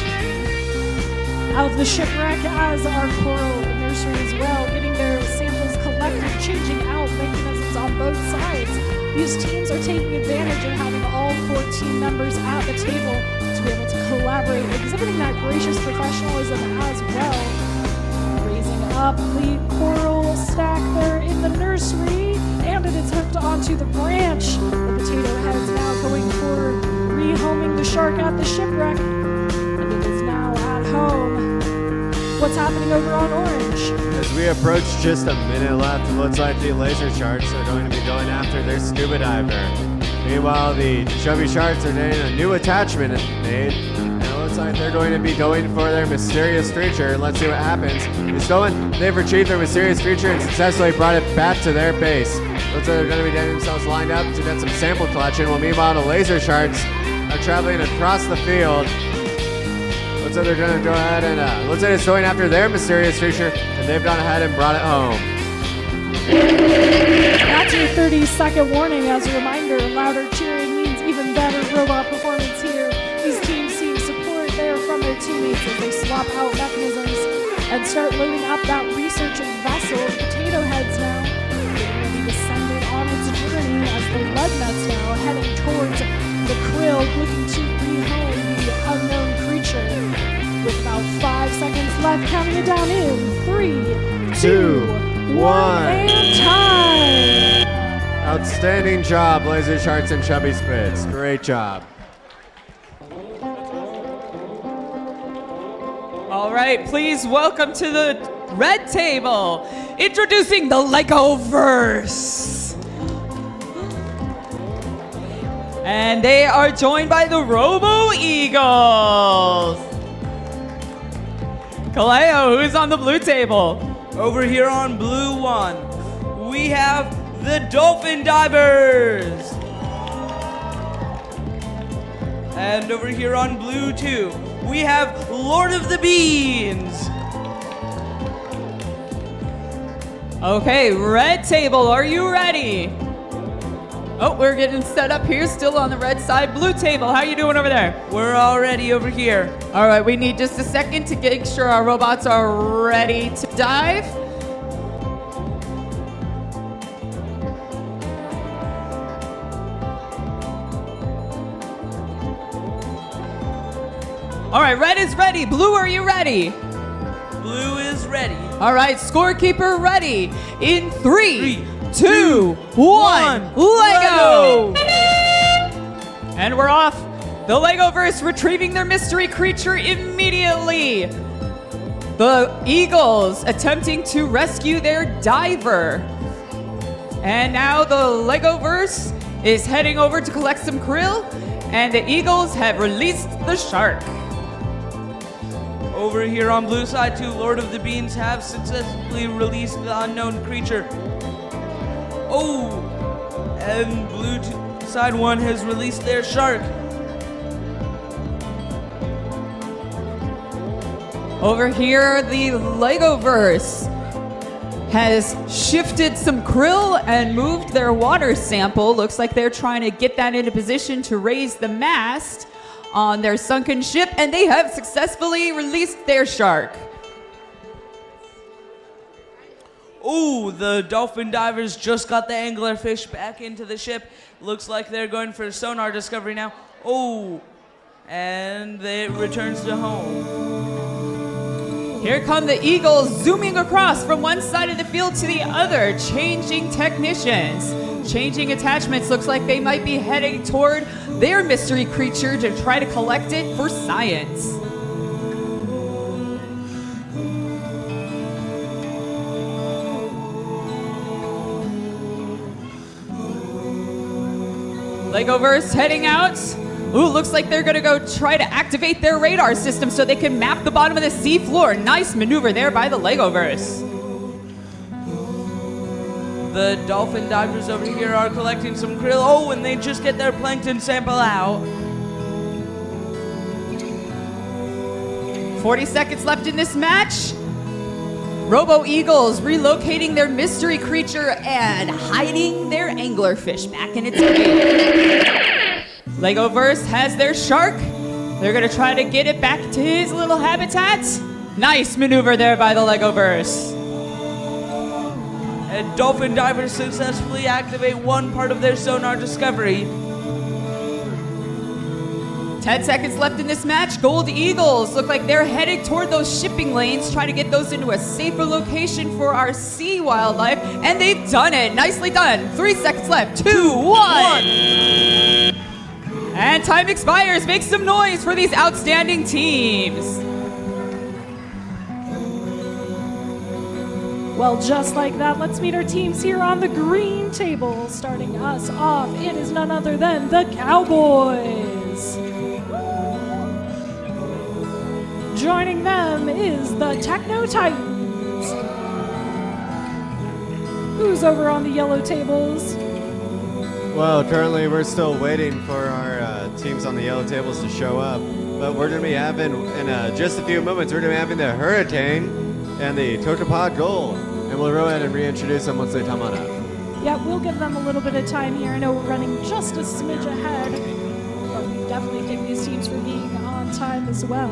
of the shipwreck as our coral nursery as well, getting their samples collected, changing out mechanisms on both sides. These teams are taking advantage of having all 14 members at the table to be able to collaborate, exhibiting that gracious professionalism as well. Raising up the coral stack there in the nursery, and it is hooked onto the branch. The potato heads now going for rehoming the shark at the shipwreck, and it is now at home. What's happening over on orange? As we approach just a minute left, it looks like the laser sharks are going to be going after their scuba diver. Meanwhile, the chubby sharks are getting a new attachment made, and it looks like they're going to be going for their mysterious creature. Let's see what happens. They've retrieved their mysterious creature and successfully brought it back to their base. Looks like they're going to be getting themselves lined up to get some sample collection, while meanwhile the laser sharks are traveling across the field. Looks like they're going to go ahead and looks like it's going after their mysterious creature, and they've gone ahead and brought it home. That's your 30-second warning. As a reminder, louder cheering means even better robot performance here. These teams seek support there from their teammates as they swap out mechanisms and start loading up that research vessel. Potato heads now getting ready to send it on its journey as the lug nuts now heading towards the krill, looking to rehome the unknown creature. With about 5 seconds left, counting it down in 3, 2, 1, and time! Outstanding job, laser sharks and chubby squids. Great job. All right, please welcome to the red table, introducing the Legoverse. And they are joined by the Robo Eagles. Kaleo, who's on the blue table? Over here on blue 1, we have the Dolphin Divers. And over here on blue 2, we have Lord of the Beans. Okay, red table, are you ready? Oh, we're getting set up here, still on the red side. Blue table, how you doing over there? We're all ready over here. All right, we need just a second to make sure our robots are ready to dive. All right, red is ready. Blue, are you ready? Blue is ready. All right, scorekeeper ready. In 3, 2, 1, Lego! And we're off. The Legoverse retrieving their mystery creature immediately. The Eagles attempting to rescue their diver. And now the Legoverse is heading over to collect some krill, and the Eagles have released the shark. Over here on blue side 2, Lord of the Beans have successfully released the unknown creature. Oh, and blue side 1 has released their shark. Over here, the Legoverse has shifted some krill and moved their water sample. Looks like they're trying to get that into position to raise the mast on their sunken ship, and they have successfully released their shark. Ooh, the dolphin divers just got the anglerfish back into the ship. Looks like they're going for sonar discovery now. Oh, and it returns to home. Here come the Eagles zooming across from one side of the field to the other, changing technicians. Changing attachments. Looks like they might be heading toward their mystery creature to try to collect it for science. Legoverse heading out. Ooh, looks like they're gonna go try to activate their radar system so they can map the bottom of the sea floor. Nice maneuver there by the Legoverse. The dolphin divers over here are collecting some krill. Oh, and they just get their plankton sample out. 40 seconds left in this match. Robo Eagles relocating their mystery creature and hiding their anglerfish back in its cage. Legoverse has their shark. They're gonna try to get it back to his little habitat. Nice maneuver there by the Legoverse. And dolphin divers successfully activate one part of their sonar discovery. 10 seconds left in this match. Gold Eagles look like they're headed toward those shipping lanes, trying to get those into a safer location for our sea wildlife, and they've done it. Nicely done. 3 seconds left. 2, 1. And time expires. Make some noise for these outstanding teams. Well, just like that, let's meet our teams here on the green table. Starting us off, it is none other than the Cowboys. Joining them is the Techno Titans. Who's over on the yellow tables? Well, currently we're still waiting for our teams on the yellow tables to show up. But we're going to be having, in just a few moments, we're going to be having the Hurricane and the Tokapod Gold. And we'll go ahead and reintroduce them once they come on up. Yeah, we'll give them a little bit of time here. I know we're running just a smidge ahead, but we definitely thank these teams for being on time as well.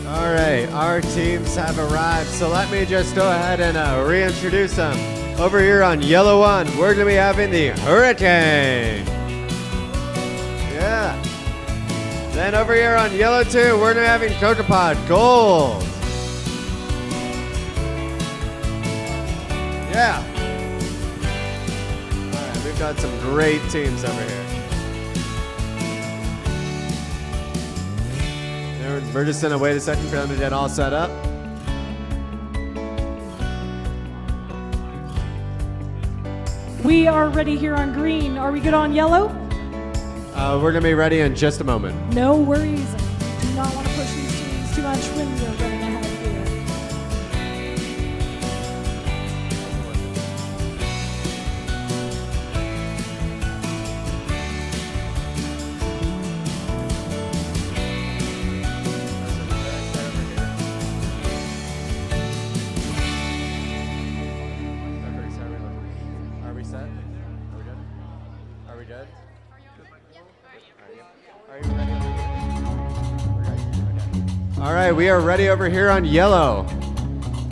All right, our teams have arrived, so let me just go ahead and reintroduce them. Over here on yellow 1, we're going to be having the Hurricane. Yeah. Then over here on yellow 2, we're going to be having Tokapod Gold. Yeah. All right, we've got some great teams over here. We're just going to wait a second for them to get all set up. We are ready here on green. Are we good on yellow? We're going to be ready in just a moment. No worries. Do not want to push these teams too much when we are running ahead here. Are we set? Are we good? Are we good? Are you ready? Okay. All right, we are ready over here on yellow.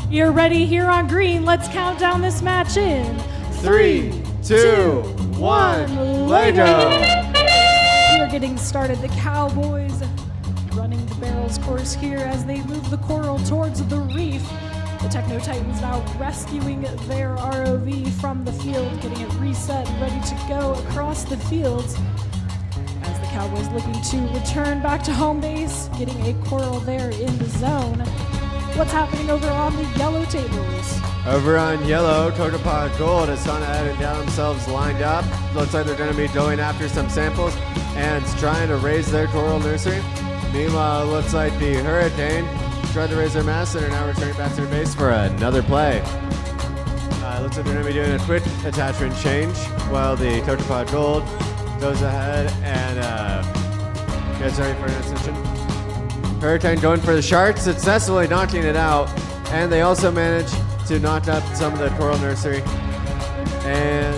You're ready here on green. Let's count down this match in 3, 2, 1, Lego. We are getting started. The Cowboys running the barrels course here as they move the coral towards the reef. The Techno Titans now rescuing their ROV from the field, getting it reset, ready to go across the fields. As the Cowboys looking to return back to home base, getting a coral there in the zone. What's happening over on the yellow tables? Over on yellow, Tokapod Gold has gone ahead and got themselves lined up. Looks like they're going to be going after some samples and trying to raise their coral nursery. Meanwhile, it looks like the Hurricane tried to raise their mass and are now returning back to their base for another play. Looks like they're going to be doing a quick attachment change while the Tokapod Gold goes ahead and gets ready for an ascension. Hurricane going for the shark, successfully knocking it out, and they also managed to knock up some of the coral nursery. And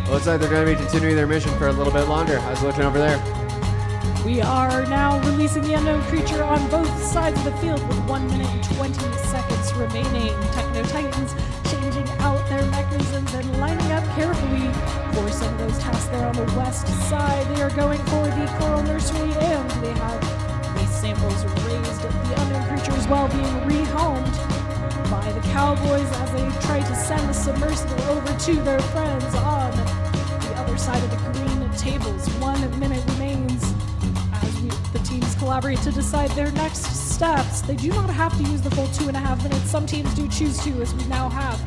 looks like they're going to be continuing their mission for a little bit longer. How's it looking over there? We are now releasing the unknown creature on both sides of the field with 1 minute and 20 seconds remaining. Techno Titans changing out their mechanisms and lining up carefully for some of those tasks there on the west side. They are going for the coral nursery and they have these samples raised. The unknown creature as well being rehomed by the Cowboys as they try to send the submersible over to their friends on the other side of the green tables. 1 minute remains as the teams collaborate to decide their next steps. They do not have to use the full 2.5 minutes. Some teams do choose to, as we now have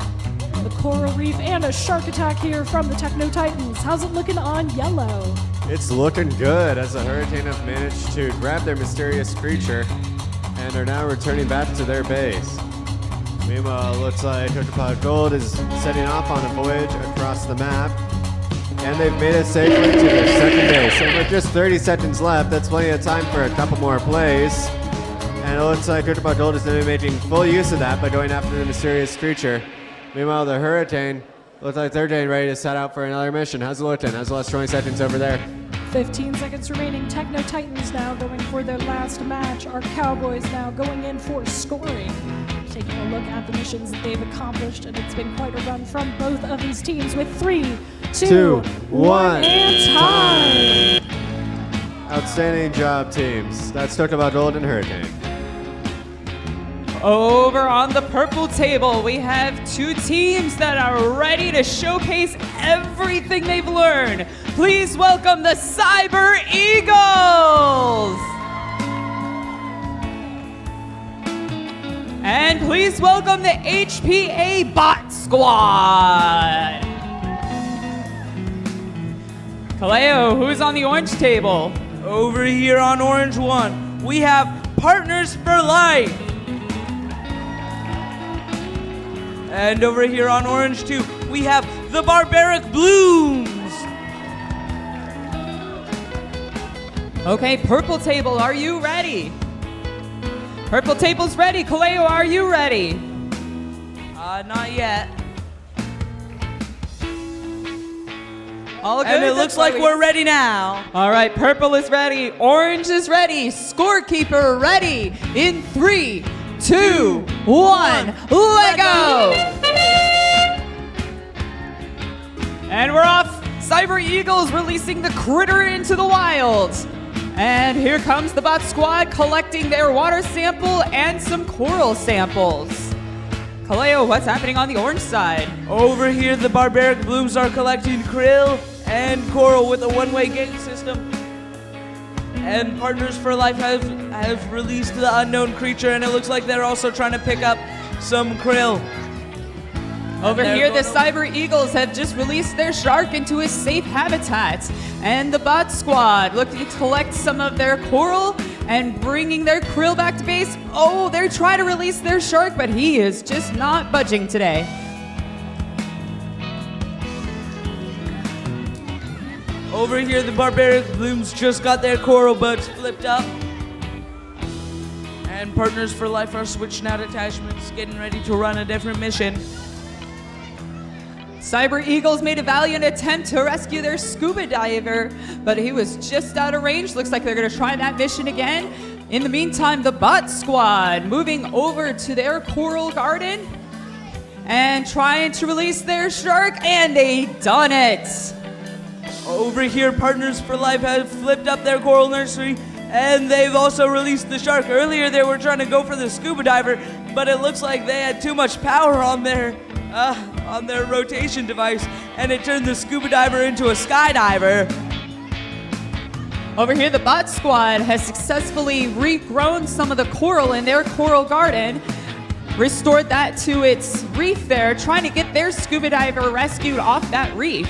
the coral reef and a shark attack here from the Techno Titans. How's it looking on yellow? It's looking good as the Hurricane have managed to grab their mysterious creature and are now returning back to their base. Meanwhile, it looks like Tokapod Gold is setting off on a voyage across the map, and they've made it safely to their second base. And with just 30 seconds left, that's plenty of time for a couple more plays. And it looks like Tokapod Gold is going to be making full use of that by going after the mysterious creature. Meanwhile, the Hurricane looks like they're getting ready to set out for another mission. How's it looking? How's the last 20 seconds over there? 15 seconds remaining. Techno Titans now going for their last match. Our Cowboys now going in for scoring. Taking a look at the missions that they've accomplished, and it's been quite a run from both of these teams with 3, 2, 1, and time. Outstanding job, teams. That's Tokapod Gold and Hurricane. Over on the purple table, we have 2 teams that are ready to showcase everything they've learned. Please welcome the Cyber Eagles. And please welcome the HPA Bot Squad. Kaleo, who's on the orange table? Over here on Orange 1, we have Partners for Life. And over here on Orange 2, we have the Barbaric Blooms. Okay, purple table, are you ready? Purple table's ready. Kaleo, are you ready? Not yet. All good? And it looks like we're ready now. All right, purple is ready. Orange is ready. Scorekeeper ready. In 3, 2, 1, let go! And we're off. Cyber Eagles releasing the critter into the wild. And here comes the bot squad collecting their water sample and some coral samples. Kaleo, what's happening on the orange side? Over here, the Barbaric Blooms are collecting krill and coral with a one-way gate system. And Partners for Life have released the unknown creature, and it looks like they're also trying to pick up some krill. Over here, the Cyber Eagles have just released their shark into his safe habitat. And the bot squad looking to collect some of their coral and bringing their krill back to base. Oh, they're trying to release their shark, but he is just not budging today. Over here, the Barbaric Blooms just got their coral buds flipped up. And Partners for Life are switching out attachments, getting ready to run a different mission. Cyber Eagles made a valiant attempt to rescue their scuba diver, but he was just out of range. Looks like they're going to try that mission again. In the meantime, the bot squad moving over to their coral garden. and trying to release their shark, and they done it. Over here, Partners for Life have flipped up their coral nursery, and they've also released the shark. Earlier, they were trying to go for the scuba diver, but it looks like they had too much power on their rotation device, and it turned the scuba diver into a skydiver. Over here, the bot squad has successfully regrown some of the coral in their coral garden, restored that to its reef there, trying to get their scuba diver rescued off that reef.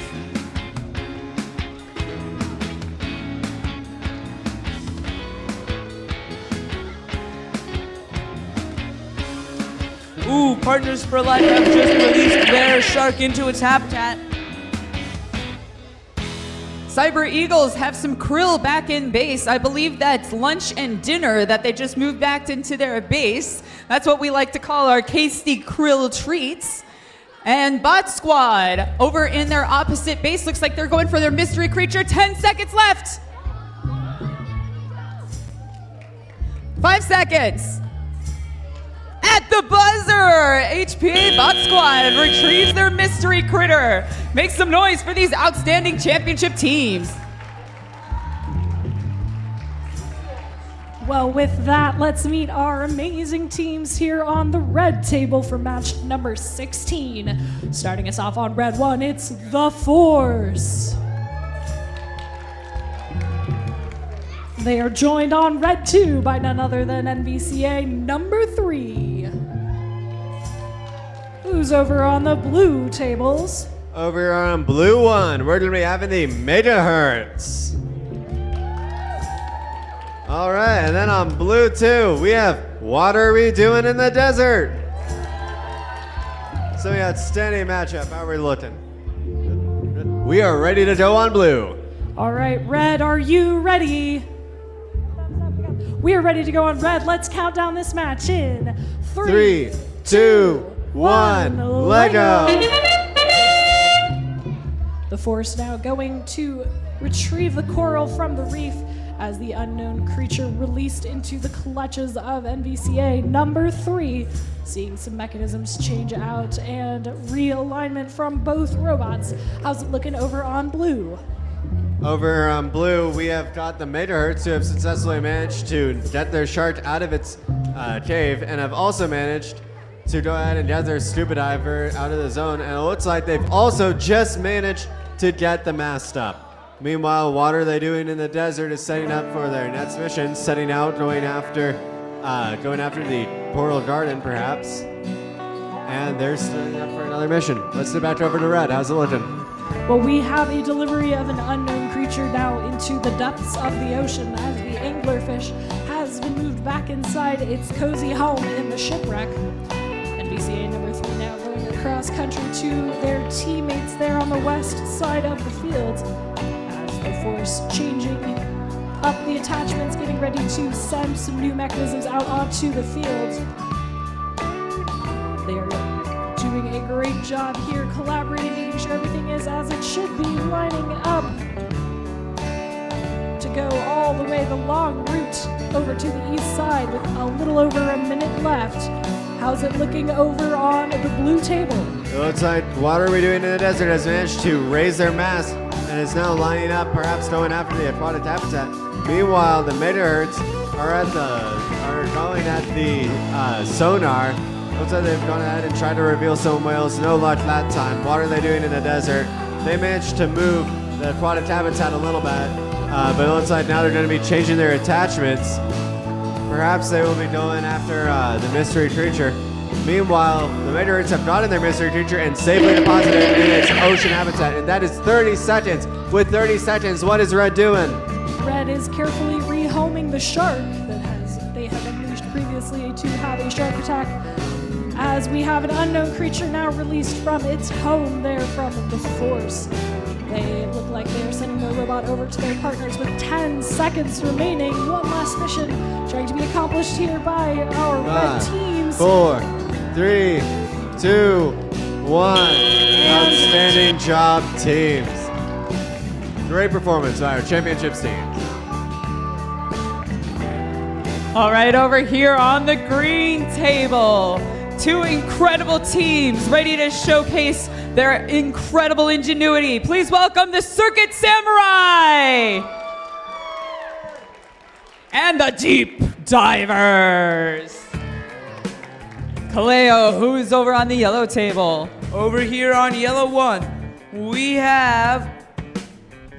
Ooh, Partners for Life have just released their shark into its habitat. Cyber Eagles have some krill back in base. I believe that's lunch and dinner that they just moved back into their base. That's what we like to call our tasty krill treats. And Bot Squad over in their opposite base looks like they're going for their mystery creature. 10 seconds left. 5 seconds. At the buzzer, HPA Bot Squad retrieves their mystery critter. Make some noise for these outstanding championship teams. Well, with that, let's meet our amazing teams here on the red table for match number 16. Starting us off on red 1, it's The Force. They are joined on red 2 by none other than NVCA number 3. Who's over on the blue tables? Over here on blue 1, we're going to be having the Megahertz. All right, and then on blue 2, we have What Are We Doing in the Desert? So we outstanding matchup. How are we looking? We are ready to go on blue. All right, red, are you ready? We are ready to go on red. Let's count down this match in 3, 2, 1, Lego. The Force now going to retrieve the coral from the reef as the unknown creature released into the clutches of NVCA number 3, seeing some mechanisms change out and realignment from both robots. How's it looking over on blue? Over on blue, we have got the Megahertz who have successfully managed to get their shark out of its cave and have also managed to go ahead and get their scuba diver out of the zone. And it looks like they've also just managed to get the mast up. Meanwhile, what are they doing in the desert is setting up for their next mission, setting out, going after the Coral Garden, perhaps. And they're setting up for another mission. Let's get back over to red. How's it looking? Well, we have a delivery of an unknown creature now into the depths of the ocean as the anglerfish has been moved back inside its cozy home in the shipwreck. NVCA number 3 now going across country to their teammates there on the west side of the field as the Force changing up the attachments, getting ready to send some new mechanisms out onto the field. They are doing a great job here, collaborating, making sure everything is as it should be, lining up to go all the way the long route over to the east side with a little over a minute left. How's it looking over on the blue table? It looks like What Are We Doing in the Desert has managed to raise their mast and is now lining up, perhaps going after the aquatic habitat. Meanwhile, the Megahertz are going at the sonar. Looks like they've gone ahead and tried to reveal some whales. No luck that time. What are they doing in the desert? They managed to move the aquatic habitat a little bit, but it looks like now they're going to be changing their attachments. Perhaps they will be going after the mystery creature. Meanwhile, the Megahertz have gotten their mystery creature and safely deposited it in its ocean habitat, and that is 30 seconds. With 30 seconds, what is Red doing? Red is carefully rehoming the shark that they have unleashed previously to have a shark attack, as we have an unknown creature now released from its home there from the Force. They look like they are sending their robot over to their partners with 10 seconds remaining. One last mission trying to be accomplished here by our red teams. 4, 3, 2, 1. Outstanding job, teams. Great performance by our championships team. All right, over here on the green table, Two incredible teams ready to showcase their incredible ingenuity. Please welcome the Circuit Samurai and the Deep Divers. Kaleo, who's over on the yellow table? Over here on yellow 1, we have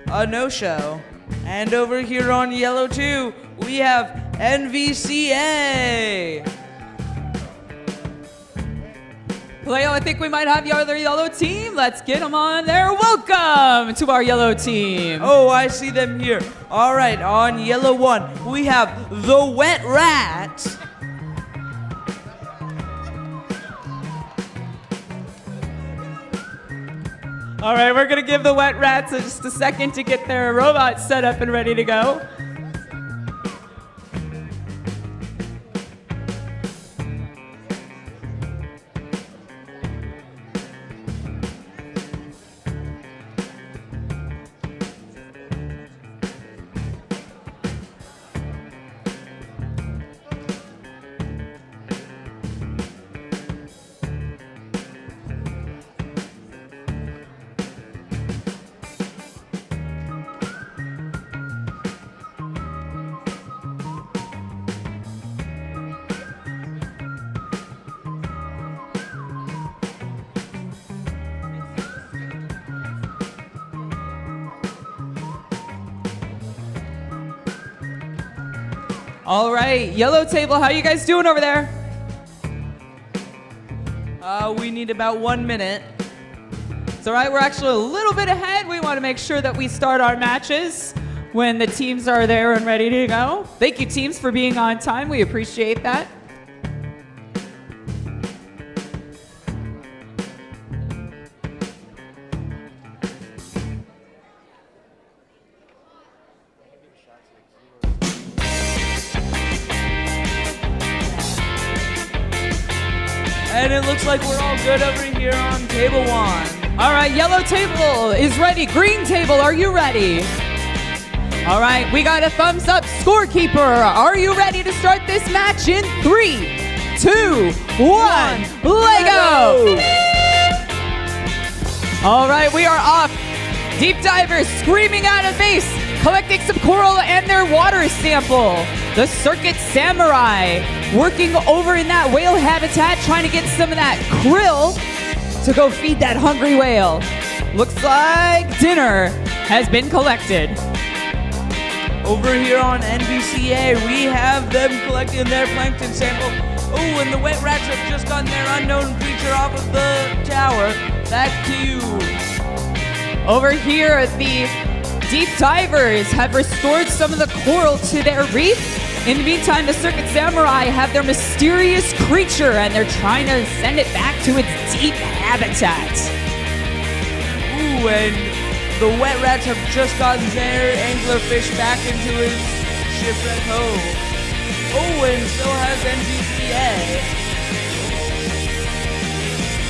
a no-show. And over here on yellow 2, we have NVCA. Kaleo, I think we might have your other yellow team. Let's get them on there. Welcome to our yellow team. Oh, I see them here. All right, on yellow 1, we have the Wet Rats. All right, we're gonna give the Wet Rats just a second to get their robot set up and ready to go. All right, yellow table, how you guys doing over there? We need about 1 minute. It's all right, we're actually a little bit ahead. We want to make sure that we start our matches when the teams are there and ready to go. Thank you, teams, for being on time. We appreciate that. And it looks like we're all good over here on table 1. All right, yellow table is ready. Green table, are you ready? All right, we got a thumbs up. Scorekeeper, are you ready to start this match in 3, 2, 1, Lego! All right, we are off. Deep divers screaming out of base, collecting some coral and their water sample. The Circuit Samurai working over in that whale habitat, trying to get some of that krill to go feed that hungry whale. Looks like dinner has been collected. Over here on NBCA, we have them collecting their plankton sample. Oh, and the Wet Rats have just gotten their unknown creature off of the tower. Back to you. Over here, the Deep Divers have restored some of the coral to their reef. In the meantime, the Circuit Samurai have their mysterious creature and they're trying to send it back to its deep habitat. Ooh, and the Wet Rats have just gotten their anglerfish back into his shipwreck hole. Oh, and so has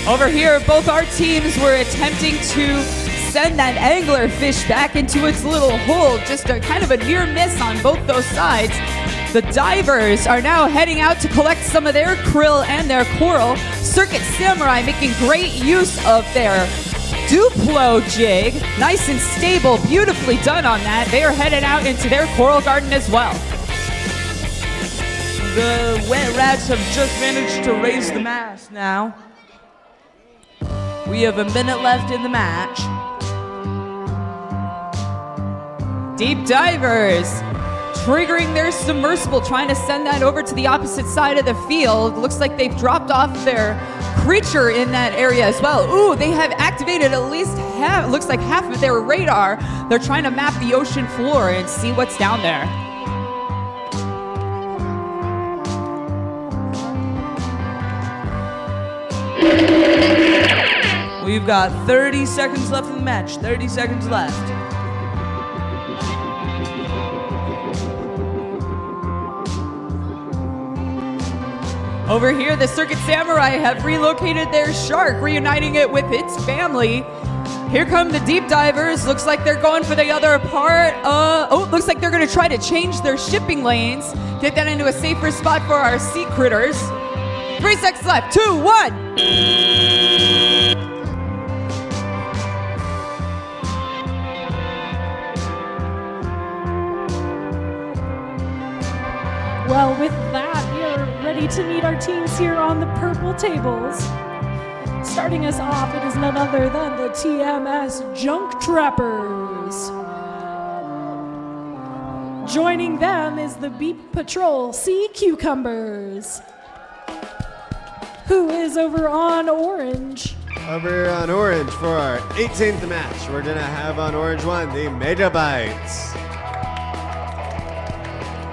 NBCA. Over here, both our teams were attempting to send that anglerfish back into its little hole. Just a kind of a near miss on both those sides. The divers are now heading out to collect some of their krill and their coral. Circuit Samurai making great use of their Duplo jig. Nice and stable, beautifully done on that. They are headed out into their coral garden as well. The Wet Rats have just managed to raise the mast now. We have a minute left in the match. Deep Divers triggering their submersible, trying to send that over to the opposite side of the field. Looks like they've dropped off their creature in that area as well. Ooh, they have activated at least half, looks like half of their radar. They're trying to map the ocean floor and see what's down there. We've got 30 seconds left in the match. 30 seconds left. Over here, the Circuit Samurai have relocated their shark, reuniting it with its family. Here come the Deep Divers. Looks like they're going for the other part. Looks like they're gonna try to change their shipping lanes, get that into a safer spot for our sea critters. 3 seconds left. 2, 1. Well, with that, we are ready to meet our teams here on the purple tables. Starting us off, it is none other than the TMS Junk Trappers. Joining them is the Beep Patrol Sea Cucumbers. Who is over on orange? Over here on orange for our 18th match, we're gonna have on orange 1 the Megabytes.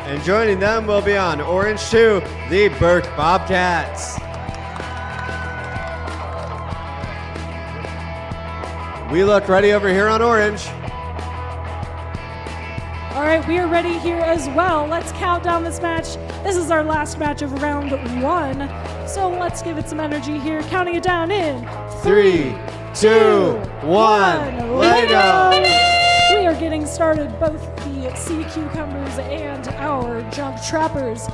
And joining them will be on orange 2, the Burke Bobcats. We look ready over here on orange. All right, we are ready here as well. Let's count down this match. This is our last match of round 1. So let's give it some energy here. Counting it down in 3, 2, 1, let go! We are getting started, both the Sea Cucumbers and our Junk Trappers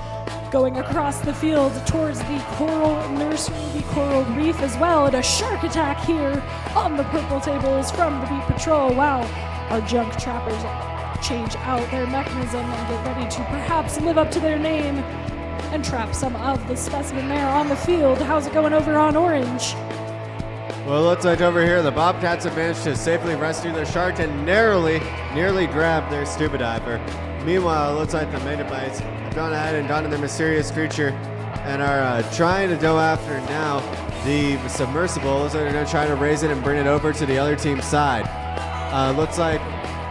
going across the field towards the Coral Nursery, the Coral Reef as well, and a shark attack here on the purple tables from the Beat Patrol. Wow, our Junk Trappers change out their mechanism and get ready to perhaps live up to their name and trap some of the specimen there on the field. How's it going over on orange? Well, it looks like over here the Bobcats have managed to safely rescue their shark and nearly grab their scuba diver. Meanwhile, it looks like the Megabytes have gone ahead and gone to their mysterious creature and are trying to go after now the submersible. Looks like they're going to try to raise it and bring it over to the other team's side. Looks like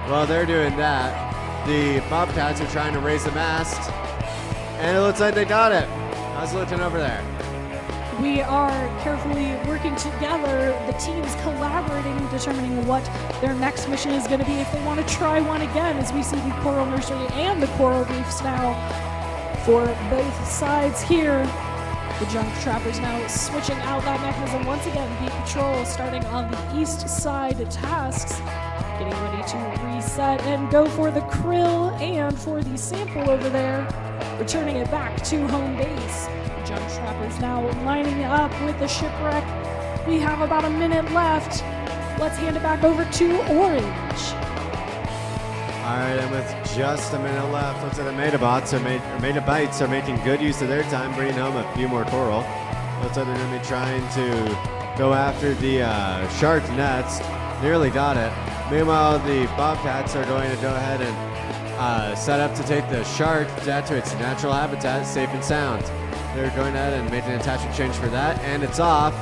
while they're doing that, the Bobcats are trying to raise the mast, and it looks like they got it. How's it looking over there? We are carefully working together, the teams collaborating, determining what their next mission is going to be if they want to try one again, as we see the Coral Nursery and the Coral Reefs now for both sides here. The Junk Trappers now switching out that mechanism once again. Beat Patrol starting on the east side tasks, getting ready to reset and go for the krill and for the sample over there, returning it back to home base. The Junk Trappers now lining up with the shipwreck. We have about a minute left. Let's hand it back over to orange. All right, and with just a minute left, looks like the Megabytes are making good use of their time, bringing home a few more coral. Looks like they're going to be trying to go after the shark nets. Nearly got it. Meanwhile, the Bobcats are going to go ahead and set up to take the shark back to its natural habitat, safe and sound. They're going ahead and making an attachment change for that, and it's off.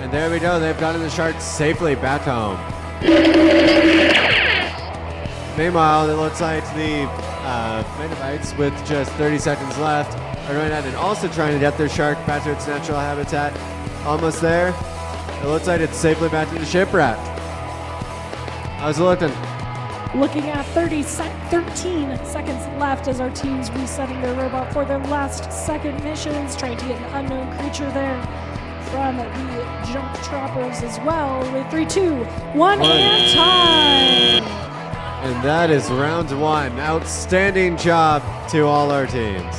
And there we go. They've gotten the shark safely back home. Meanwhile, it looks like the Megabytes, with just 30 seconds left, are going ahead and also trying to get their shark back to its natural habitat. Almost there. It looks like it's safely back to the shipwreck. How's it looking? Looking at 13 seconds left as our team's resetting their robot for their last second missions, trying to get an unknown creature there from the Junk Trappers as well. With 3, 2, 1, and time! And that is round 1. Outstanding job to all our teams.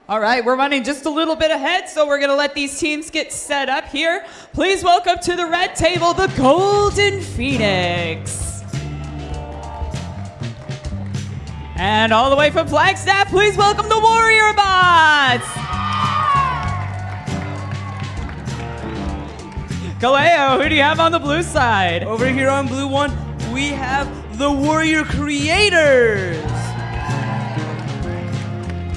All right, we're running just a little bit ahead, so we're going to let these teams get set up here. Please welcome to the red table, the Golden Phoenix. And all the way from Flagstaff, please welcome the Warrior Bots. Kaleo, who do you have on the blue side? Over here on blue 1, we have the Warrior Creators.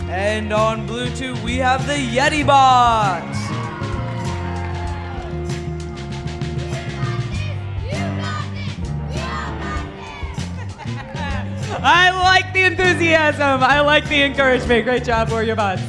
And on blue 2, we have the Yeti Bots. I like the enthusiasm. I like the encouragement. Great job, Warrior Bots.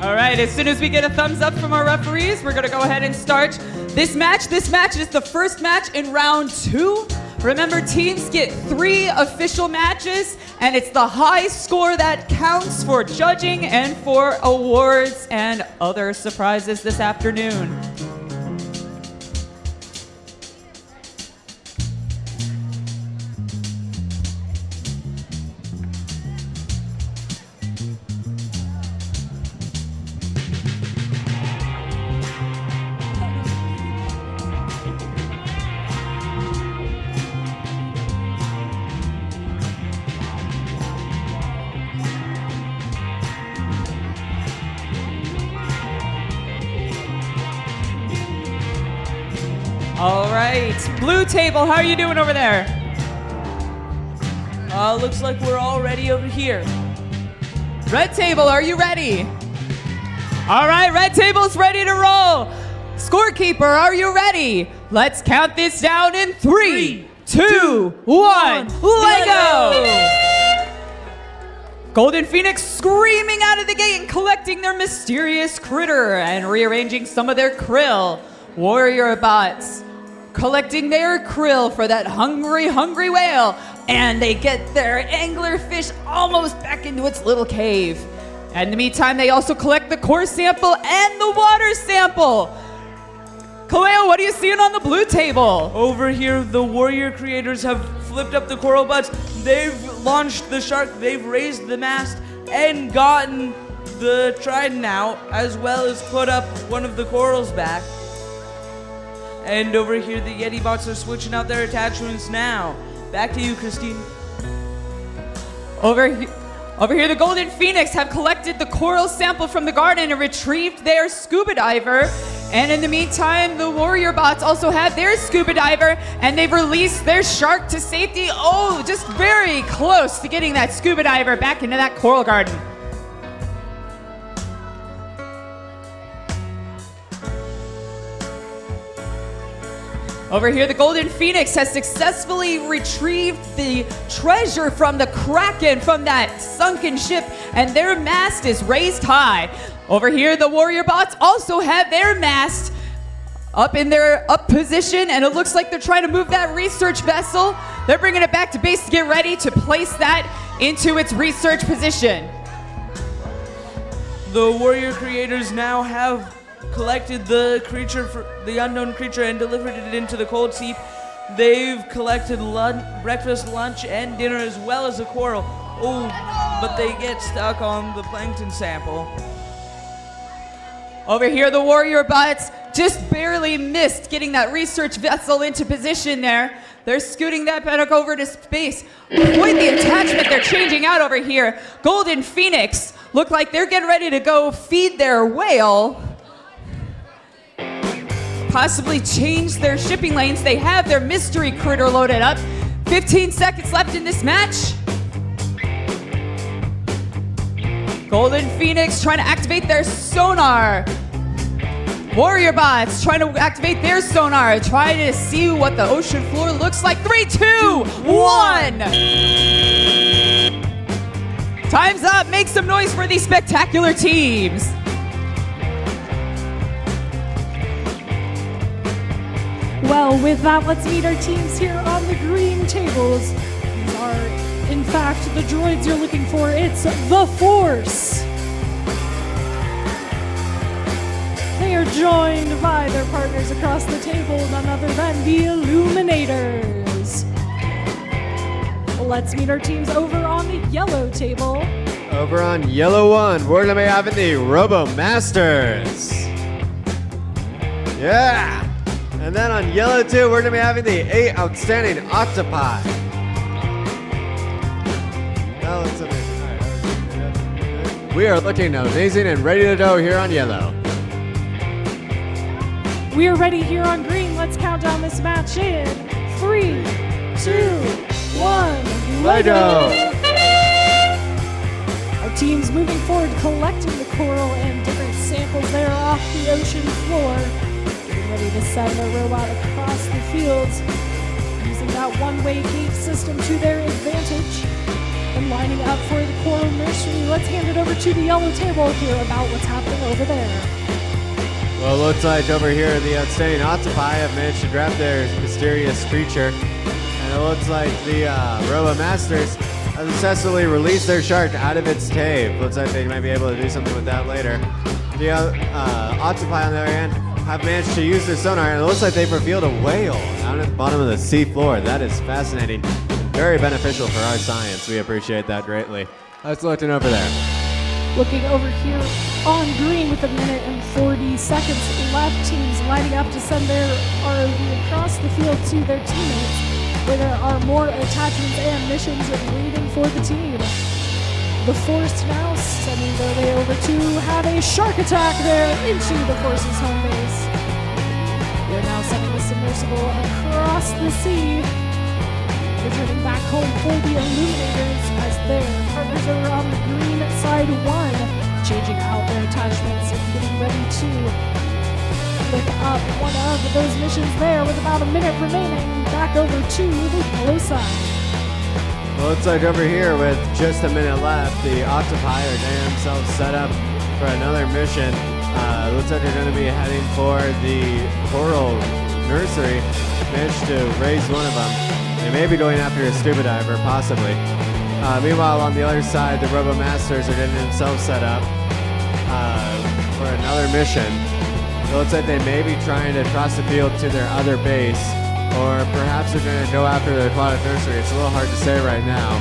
All right, as soon as we get a thumbs up from our referees, we're going to go ahead and start this match. This match is the first match in round 2 Remember, teams get 3 official matches, and it's the high score that counts for judging and for awards and other surprises this afternoon. All right, blue table, how are you doing over there? Looks like we're all ready over here. Red table, are you ready? All right, red table's ready to roll. Scorekeeper, are you ready? Let's count this down in 3, 2, 1, Lego! Golden Phoenix screaming out of the gate and collecting their mysterious critter and rearranging some of their krill. Warrior bots collecting their krill for that hungry, hungry whale. And they get their anglerfish almost back into its little cave. And in the meantime, they also collect the core sample and the water sample. Kaleo, what are you seeing on the blue table? Over here, the warrior creators have flipped up the coral butts. They've launched the shark. They've raised the mast and gotten the trident out, as well as put up one of the corals back. And over here, the Yeti bots are switching out their attachments now. Back to you, Christine. Over here, the Golden Phoenix have collected the coral sample from the garden and retrieved their scuba diver. And in the meantime, the warrior bots also have their scuba diver, and they've released their shark to safety. Oh, just very close to getting that scuba diver back into that coral garden. Over here, the Golden Phoenix has successfully retrieved the treasure from the Kraken from that sunken ship, and their mast is raised high. Over here, the warrior bots also have their mast up in their up position, and it looks like they're trying to move that research vessel. They're bringing it back to base to get ready to place that into its research position. The warrior creators now have collected the creature, the unknown creature, and delivered it into the cold sea. They've collected breakfast, lunch, and dinner, as well as a coral. Oh, but they get stuck on the plankton sample. Over here, the warrior bots just barely missed getting that research vessel into position there. They're scooting that back over to space. Boy, the attachment they're changing out over here. Golden Phoenix look like they're getting ready to go feed their whale. Possibly change their shipping lanes. They have their mystery critter loaded up. 15 seconds left in this match. Golden Phoenix trying to activate their sonar. Warrior bots trying to activate their sonar. Try to see what the ocean floor looks like. 3, 2, 1. Time's up. Make some noise for these spectacular teams. Well, with that, let's meet our teams here on the green tables. These are, in fact, the droids you're looking for. It's the Force. They are joined by their partners across the table, none other than the Illuminators. Let's meet our teams over on the yellow table. Over on yellow 1, we're going to be having the Robo Masters. Yeah! And then on yellow 2, we're going to be having the 8 Outstanding Octopi. That looks amazing. We are looking amazing and ready to go here on yellow. We are ready here on green. Let's count down this match in 3, 2, 1. Lego! Our team's moving forward, collecting the coral and different samples there off the ocean floor. Ready to send their robot across the fields, using that one-way gate system to their advantage and lining up for the coral nursery. Let's hand it over to the yellow table to hear about what's happening over there. Well, it looks like over here the Outstanding Octopi have managed to grab their mysterious creature. And it looks like the Robo Masters have successfully released their shark out of its cave. Looks like they might be able to do something with that later. The Octopi, on the other hand, have managed to use their sonar, and it looks like they've revealed a whale down at the bottom of the sea floor. That is fascinating. Very beneficial for our science. We appreciate that greatly. Let's look over there. Looking over here on green with 1 minute and 40 seconds left, teams lining up to send their ROV across the field to their teammates, where there are more attachments and missions waiting for the team. The Force now sending their way over to have a shark attack there into the Force's home base. They're now sending the submersible across the sea, returning back home for the Illuminators as their partners over on the green side won, changing out their attachments and getting ready to pick up one of those missions there with about 1 minute remaining. Back over to the blue side. Well, looks like over here with just 1 minute left, the Octopi are getting themselves set up for another mission. Looks like they're going to be heading for the Coral Nursery. Managed to raise one of them. They may be going after a scuba diver, possibly. Meanwhile, on the other side, the Robo Masters are getting themselves set up for another mission. It looks like they may be trying to cross the field to their other base, or perhaps they're going to go after the aquatic nursery. It's a little hard to say right now.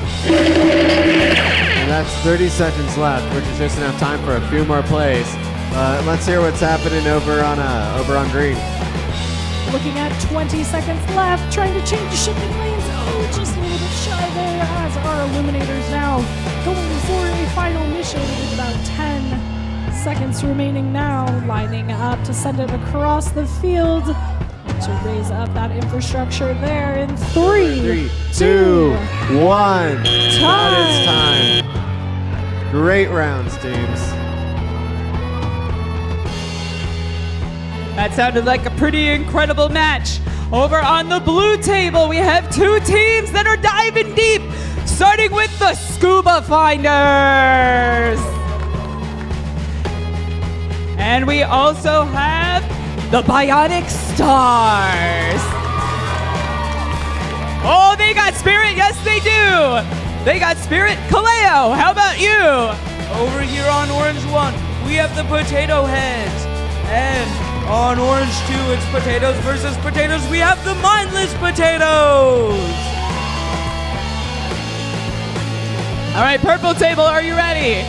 And that's 30 seconds left, which is just enough time for a few more plays. Let's hear what's happening over on green. Looking at 20 seconds left, trying to change shipping lanes. Oh, just a little bit shy there as our Illuminators now going for a final mission with about 10 seconds remaining now, lining up to send it across the field to raise up that infrastructure there in 3, 2, 1. Time. That is time. Great rounds, teams. That sounded like a pretty incredible match. Over on the blue table, we have two teams that are diving deep, starting with the Scuba Finders. And we also have the Bionic Stars. Oh, they got spirit. Yes, they do. They got spirit. Kaleo, how about you? Over here on Orange 1, we have the Potato Heads. And on Orange 2, it's Potatoes versus Potatoes. We have the Mindless Potatoes. All right, purple table, are you ready?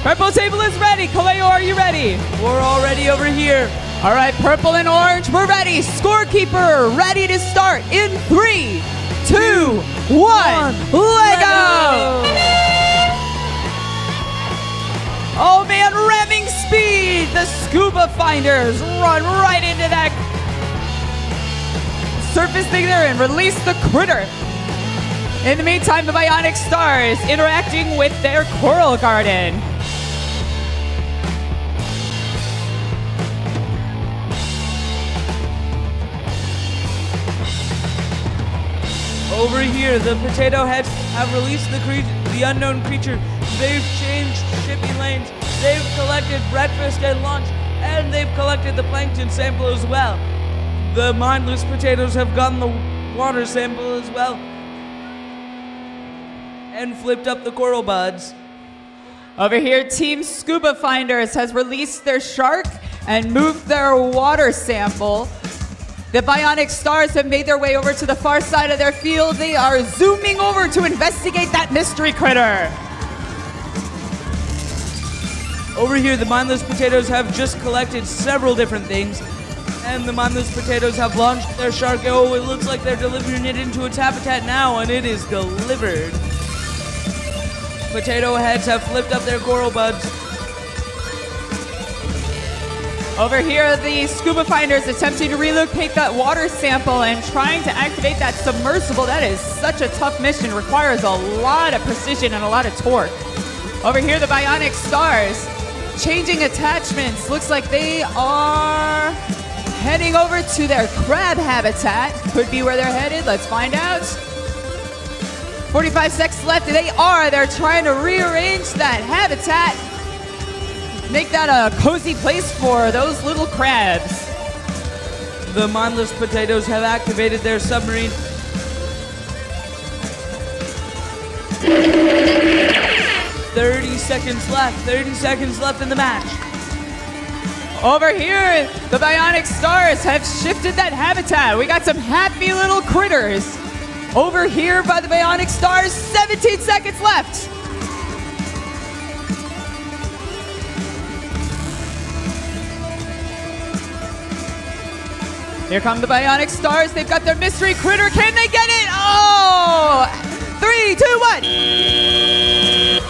Purple table is ready. Kaleo, are you ready? We're already over here. All right, purple and orange, we're ready. Scorekeeper, ready to start in 3, 2, 1, Lego! Oh man, ramming speed! The Scuba Finders run right into that surface thing there and release the critter. In the meantime, the Bionic Stars interacting with their Coral Garden. Over here, the Potato Heads have released the unknown creature. They've changed shipping lanes. They've collected breakfast and lunch, and they've collected the plankton sample as well. The Mindless Potatoes have gotten the water sample as well, and flipped up the coral buds. Over here, Team Scuba Finders has released their shark and moved their water sample. The Bionic Stars have made their way over to the far side of their field. They are zooming over to investigate that mystery critter. Over here, the Mindless Potatoes have just collected several different things, and the Mindless Potatoes have launched their shark. Oh, it looks like they're delivering it into its habitat now, and it is delivered. Potato Heads have flipped up their coral buds. Over here, the Scuba Finders attempting to relocate that water sample and trying to activate that submersible. That is such a tough mission, requires a lot of precision and a lot of torque. Over here, the Bionic Stars changing attachments. Looks like they are heading over to their crab habitat. Could be where they're headed. Let's find out. 45 seconds left. They are. They're trying to rearrange that habitat. Make that a cozy place for those little crabs. The Mindless Potatoes have activated their submarine. 30 seconds left. 30 seconds left in the match. Over here, the Bionic Stars have shifted that habitat. We got some happy little critters. Over here by the Bionic Stars, 17 seconds left. Here come the Bionic Stars. They've got their mystery critter. Can they get it? Oh! 3, 2, 1.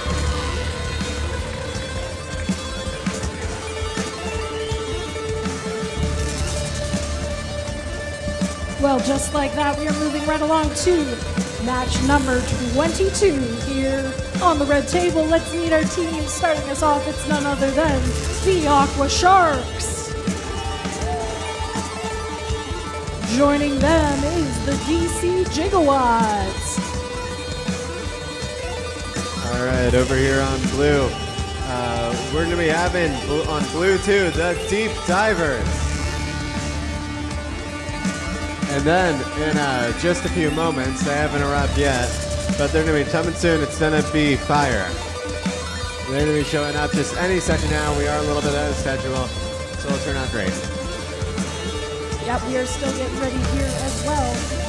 Well, just like that, we are moving right along to match number 22 here on the red table. Let's meet our team. Starting us off, it's none other than the Aqua Sharks. Joining them is the DC Gigawatts. All right, over here on blue, we're going to be having on blue 2 the Deep Divers. And then in just a few moments, they haven't arrived yet, but they're going to be coming soon. It's going to be Fire. They're going to be showing up just any second now. We are a little bit out of schedule, so it'll turn out great. Yep, we are still getting ready here as well.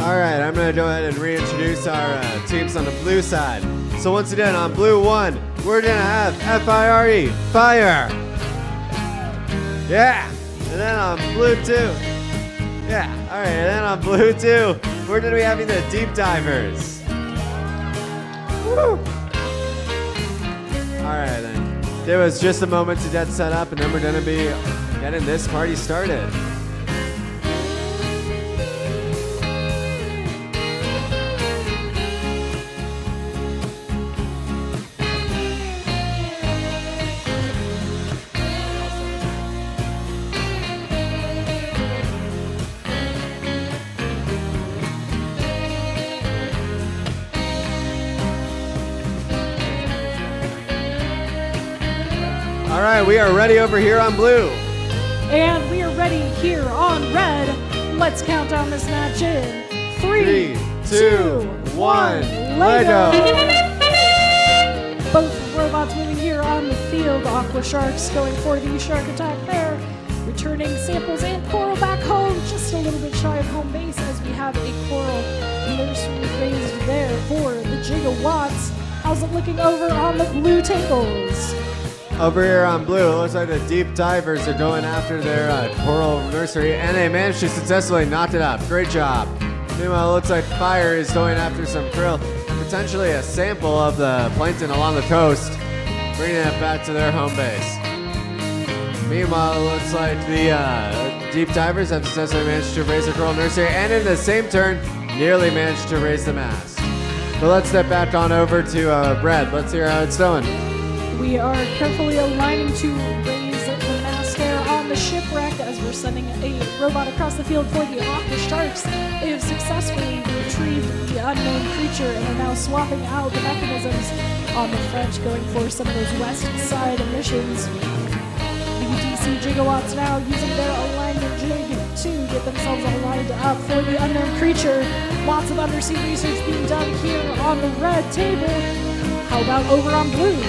All right, I'm going to go ahead and reintroduce our teams on the blue side. So once again, on blue 1, we're going to have FIRE, Fire. Yeah. And then on blue 2, yeah. All right, and then on blue 2, we're going to be having the Deep Divers. Woo. All right, then. Give us just a moment to get set up, and then we're going to be getting this party started. All right, we are ready over here on blue. And we are ready here on red. Let's count down this match in 3, 2, 1, Lego! Both robots moving here on the field. Aqua Sharks going for the shark attack there. Returning samples and coral back home, just a little bit shy of home base as we have a coral nursery raised there for the Gigawatts. How's it looking over on the blue tables? Over here on blue, it looks like the deep divers are going after their coral nursery, and they managed to successfully knock it out. Great job. Meanwhile, it looks like fire is going after some krill, potentially a sample of the plankton along the coast, bringing it back to their home base. Meanwhile, it looks like the deep divers have successfully managed to raise the coral nursery, and in the same turn, nearly managed to raise the mast. But let's step back on over to Brad. Let's hear how it's going. We are carefully aligning to raise the mast there on the shipwreck as we're sending a robot across the field for the Aqua Sharks. They have successfully retrieved the unknown creature and are now swapping out the mechanisms on the front, going for some of those west side missions. The DC Gigawatts now using their alignment jig to get themselves all lined up for the unknown creature. Lots of undersea research being done here on the red table. How about over on blue?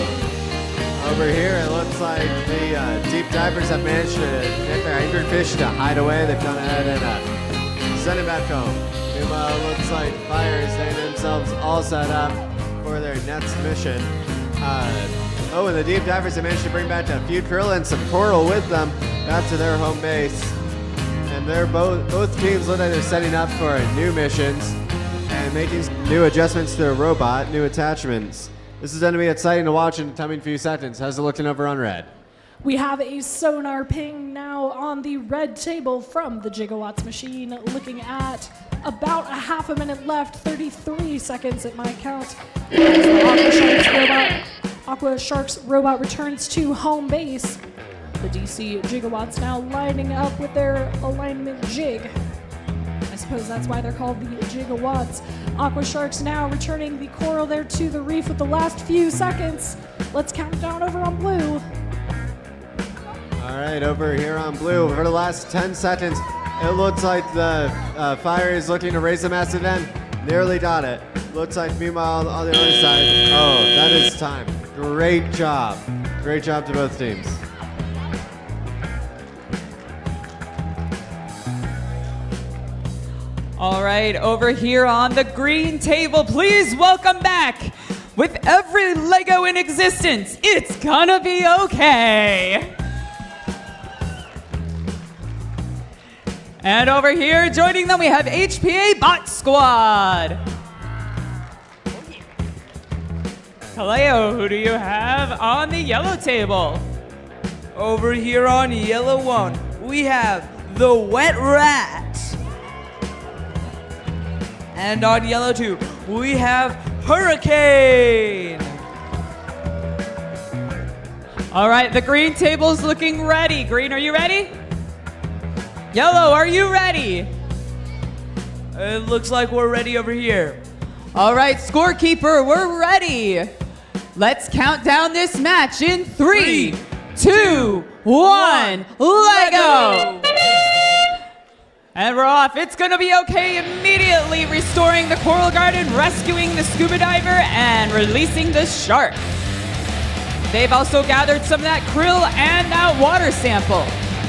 Over here, it looks like the deep divers have managed to get their anchored fish to hide away. They've gone ahead and sent it back home. Meanwhile, it looks like fire is getting themselves all set up for their next mission. And the deep divers have managed to bring back a few krill and some coral with them back to their home base. And they're both teams look like they're setting up for new missions and making new adjustments to their robot, new attachments. This is going to be exciting to watch in the coming few seconds. How's it looking over on red? We have a sonar ping now on the red table from the Gigawatts machine, looking at about a half a minute left, 33 seconds at my count. As the Aqua Sharks robot returns to home base. The DC Gigawatts now lining up with their alignment jig. I suppose that's why they're called the Gigawatts. Aqua Sharks now returning the coral there to the reef with the last few seconds. Let's count down over on blue. All right, over here on blue, for the last 10 seconds, it looks like the fire is looking to raise the mast again. Nearly got it. Looks like meanwhile on the other side, that is time. Great job. Great job to both teams. All right, over here on the green table, please welcome back, with every Lego in existence, it's gonna be okay. And over here, joining them, we have HPA Bot Squad. Kaleo, who do you have on the yellow table? Over here on yellow one, we have the Wet Rat. And on yellow 2, we have Hurricane. All right, the green table's looking ready. Green, are you ready? Yellow, are you ready? It looks like we're ready over here. All right, scorekeeper, we're ready. Let's count down this match in 3, 2, 1, Lego! And we're off. It's gonna be okay immediately, restoring the coral garden, rescuing the scuba diver, and releasing the shark. They've also gathered some of that krill and that water sample.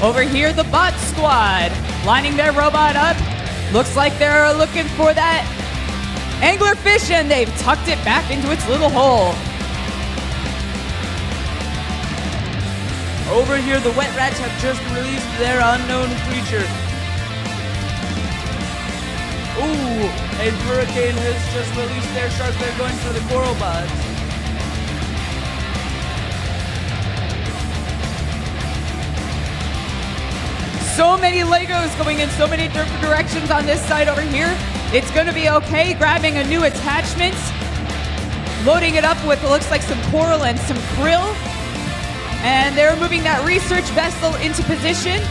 Over here, the bot squad, lining their robot up. Looks like they're looking for that anglerfish, and they've tucked it back into its little hole. Over here, the Wet Rats have just released their unknown creature. Ooh, and Hurricane has just released their shark. They're going for the coral buds. So many Legos going in so many different directions on this side over here. It's gonna be okay, grabbing a new attachment, loading it up with what looks like some coral and some krill. And they're moving that research vessel into position.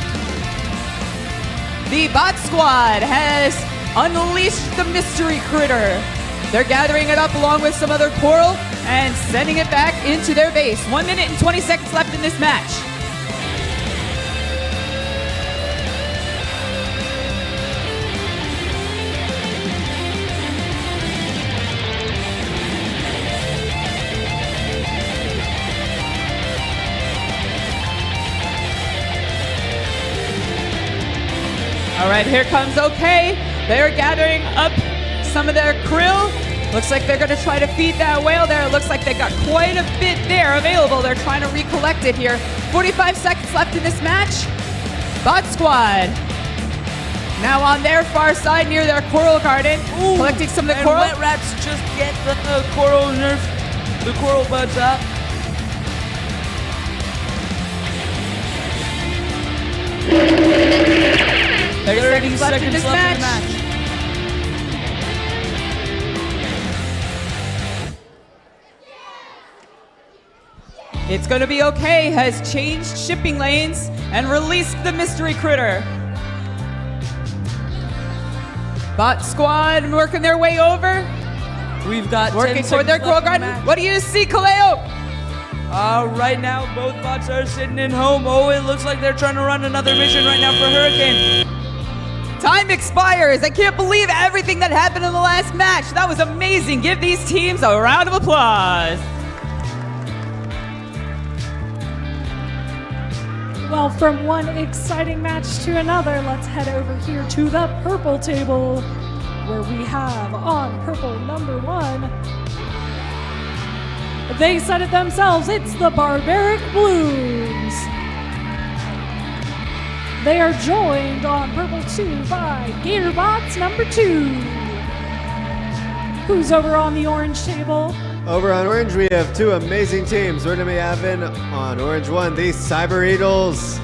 The bot squad has unleashed the mystery critter. They're gathering it up along with some other coral and sending it back into their base. 1 minute and 20 seconds left in this match. All right, here comes OK. They're gathering up some of their krill Looks like they're going to try to feed that whale there. It looks like they got quite a bit there available. They're trying to recollect it here. 45 seconds left in this match. Bot Squad now on their far side near their coral garden, collecting some of the And coral. Wet Rats just get the coral nerf, the coral buds up. Thirty seconds left in this match. It's going to be okay has changed shipping lanes and released the mystery critter. Bot Squad working their way over, We've got 10 working toward seconds their left coral in the garden. match. What do you see, Kaleo? Right now, both bots are sitting in home. Oh, it looks like they're trying to run another mission right now for Hurricane. Time expires. I can't believe everything that happened in the last match. That was amazing. Give these teams a round of applause. Well, from one exciting match to another, let's head over here to the purple table, where we have on purple number 1. They said it themselves, it's the Barbaric Blues. They are joined on purple 2 by Gatorbots number 2. Who's over on the orange table? Over on Orange, we have 2 amazing teams. We're going to be having on Orange 1, the Cyber Eagles.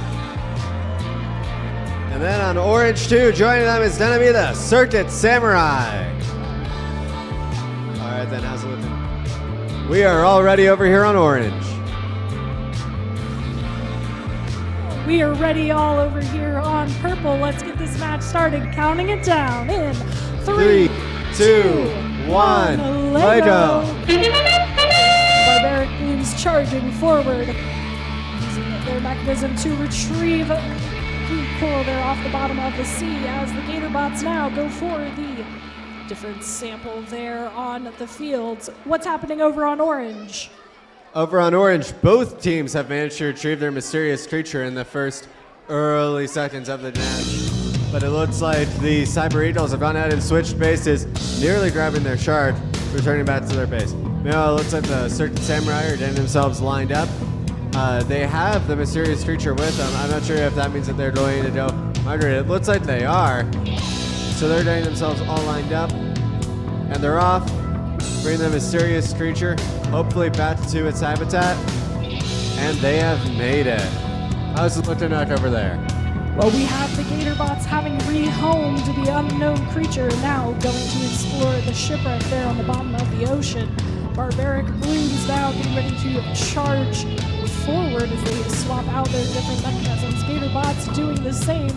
And then on Orange 2, joining them is going to be the Circuit Samurai. All right, then, how's it looking? We are all ready over here on Orange. We are ready all over here on purple. Let's get this match started. Counting it down in 3, 2, 1, Lego. Barbaric Blues charging forward, using their mechanism to retrieve the coral there off the bottom of the sea as the Gatorbots now go for the different sample there on the fields. What's happening over on orange? Over on Orange, both teams have managed to retrieve their mysterious creature in the first early seconds of the match. But it looks like the Cyber Eagles have gone ahead and switched bases, nearly grabbing their shard, returning back to their base. Meanwhile, it looks like the Circuit Samurai are getting themselves lined up. They have the mysterious creature with them. I'm not sure if that means that they're going to go migrate. It looks like they are. So they're getting themselves all lined up, and they're off, bringing the mysterious creature, hopefully back to its habitat, and they have made it. How's it looking like over there? Well, we have the Gatorbots having rehomed the unknown creature, now going to explore the shipwreck there on the bottom of the ocean. Barbaric Blues now getting ready to charge forward as they swap out their different mechanisms. Gatorbots doing the same,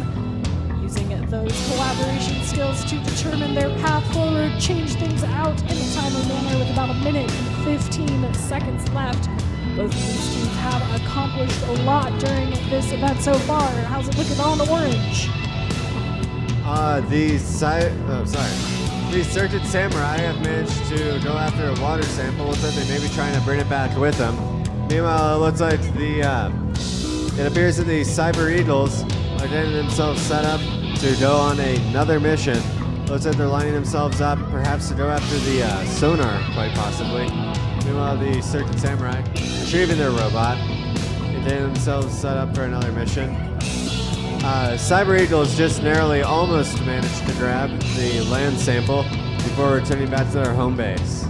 using those collaboration skills to determine their path forward, change things out in a timely manner with about 1 minute and 15 seconds left. Both of these teams have accomplished a lot during this event so far. How's it looking on orange? The Circuit Samurai have managed to go after a water sample. Looks like they may be trying to bring it back with them. Meanwhile, it looks like it appears that the Cyber Eagles are getting themselves set up to go on another mission. Looks like they're lining themselves up, perhaps to go after the sonar, quite possibly. Meanwhile, the Circuit Samurai retrieving their robot and getting themselves set up for another mission. Cyber Eagles just narrowly almost managed to grab the land sample before returning back to their home base.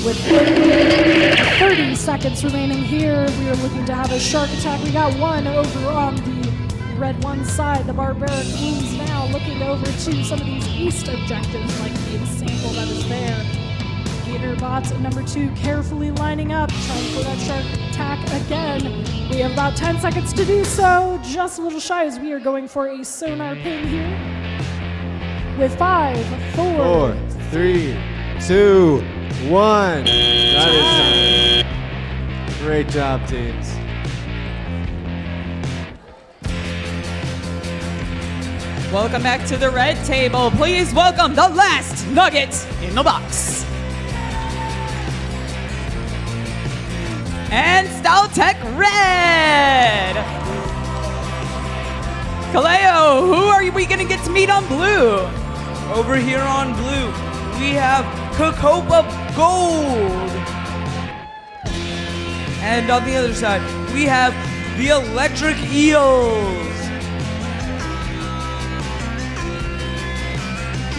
With 30 seconds remaining here, we are looking to have a shark attack. We got one over on the red one side. The Barbaric Blues now looking over to some of these east objectives, like the sample that is there. Gatorbots number 2 carefully lining up, trying for that shark attack again. We have about 10 seconds to do so, just a little shy as we are going for a sonar ping here. With 5, 4, 3, 2, 1. That is time. Great job, teams. Welcome back to the red table. Please welcome the last nugget in the box. And Styltech Red. Kaleo, who are we going to get to meet on blue? Over here on blue, we have Cocopa Gold. And on the other side, we have the Electric Eels.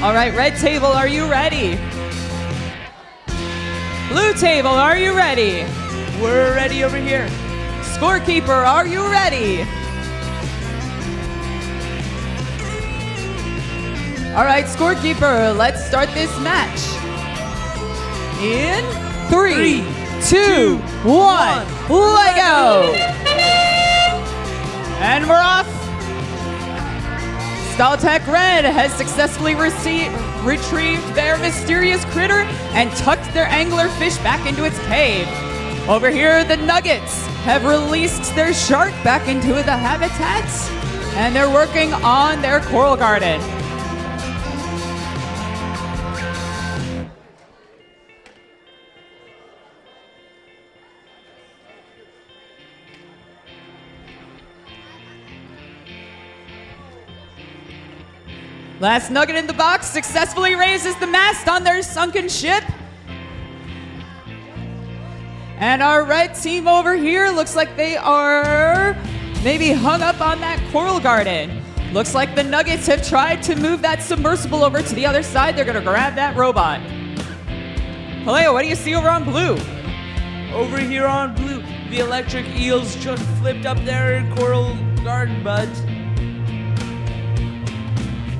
All right, red table, are you ready? Blue table, are you ready? We're ready over here. Scorekeeper, are you ready? All right, scorekeeper, let's start this match. In 3, 2, 1, Lego! And we're off. Styltech Red has successfully retrieved their mysterious critter and tucked their anglerfish back into its cave. Over here, the Nuggets have released their shark back into the habitats, and they're working on their coral garden. Last nugget in the box successfully raises the mast on their sunken ship. And our red team over here looks like they are maybe hung up on that coral garden. Looks like the Nuggets have tried to move that submersible over to the other side. They're gonna grab that robot. Paleo, what do you see over on blue? Over here on blue, the Electric Eels just flipped up their coral garden buds.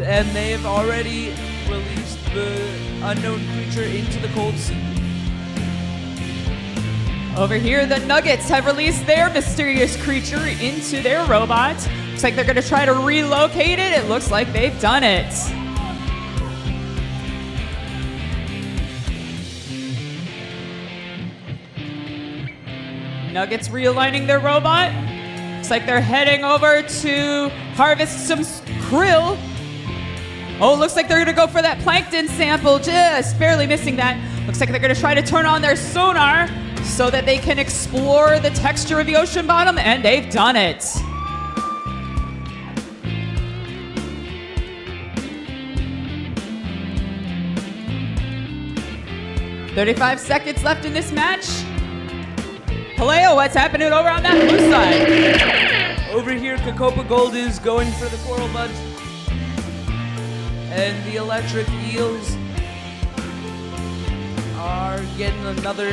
And they've already released the unknown creature into the cold sea. Over here, the Nuggets have released their mysterious creature into their robot. Looks like they're gonna try to relocate it. It looks like they've done it. Nuggets realigning their robot. Looks like they're heading over to harvest some krill. Oh, looks like they're gonna go for that plankton sample, just barely missing that. Looks like they're gonna try to turn on their sonar so that they can explore the texture of the ocean bottom, and they've done it. "35 seconds left in this match. Paleo, what's happening over on that blue side?" Over here, Cocopa Gold is going for the coral buds. And the Electric Eels are getting another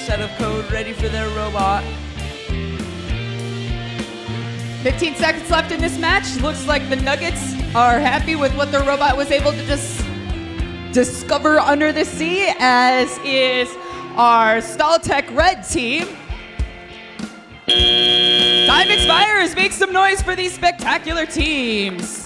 set of code ready for their robot. 15 seconds left in this match. Looks like the Nuggets are happy with what their robot was able to just discover under the sea, as is our Styltech Red team. Time expires. Make some noise for these spectacular teams.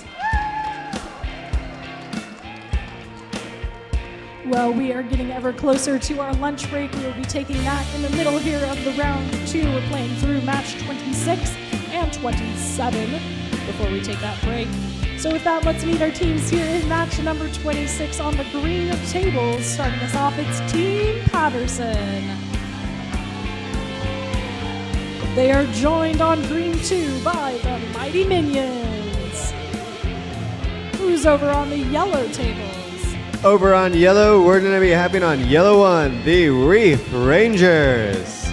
Well, we are getting ever closer to our lunch break. We will be taking that in the middle here of the round 2. We're playing through match 26 and 27 before we take that break. So with that, let's meet our teams here in match number 26 on the green table. Starting us off, it's Team Patterson. They are joined on green 2 by the Mighty Minions. Who's over on the yellow tables? Over on yellow, we're going to be having on yellow 1, the Reef Rangers.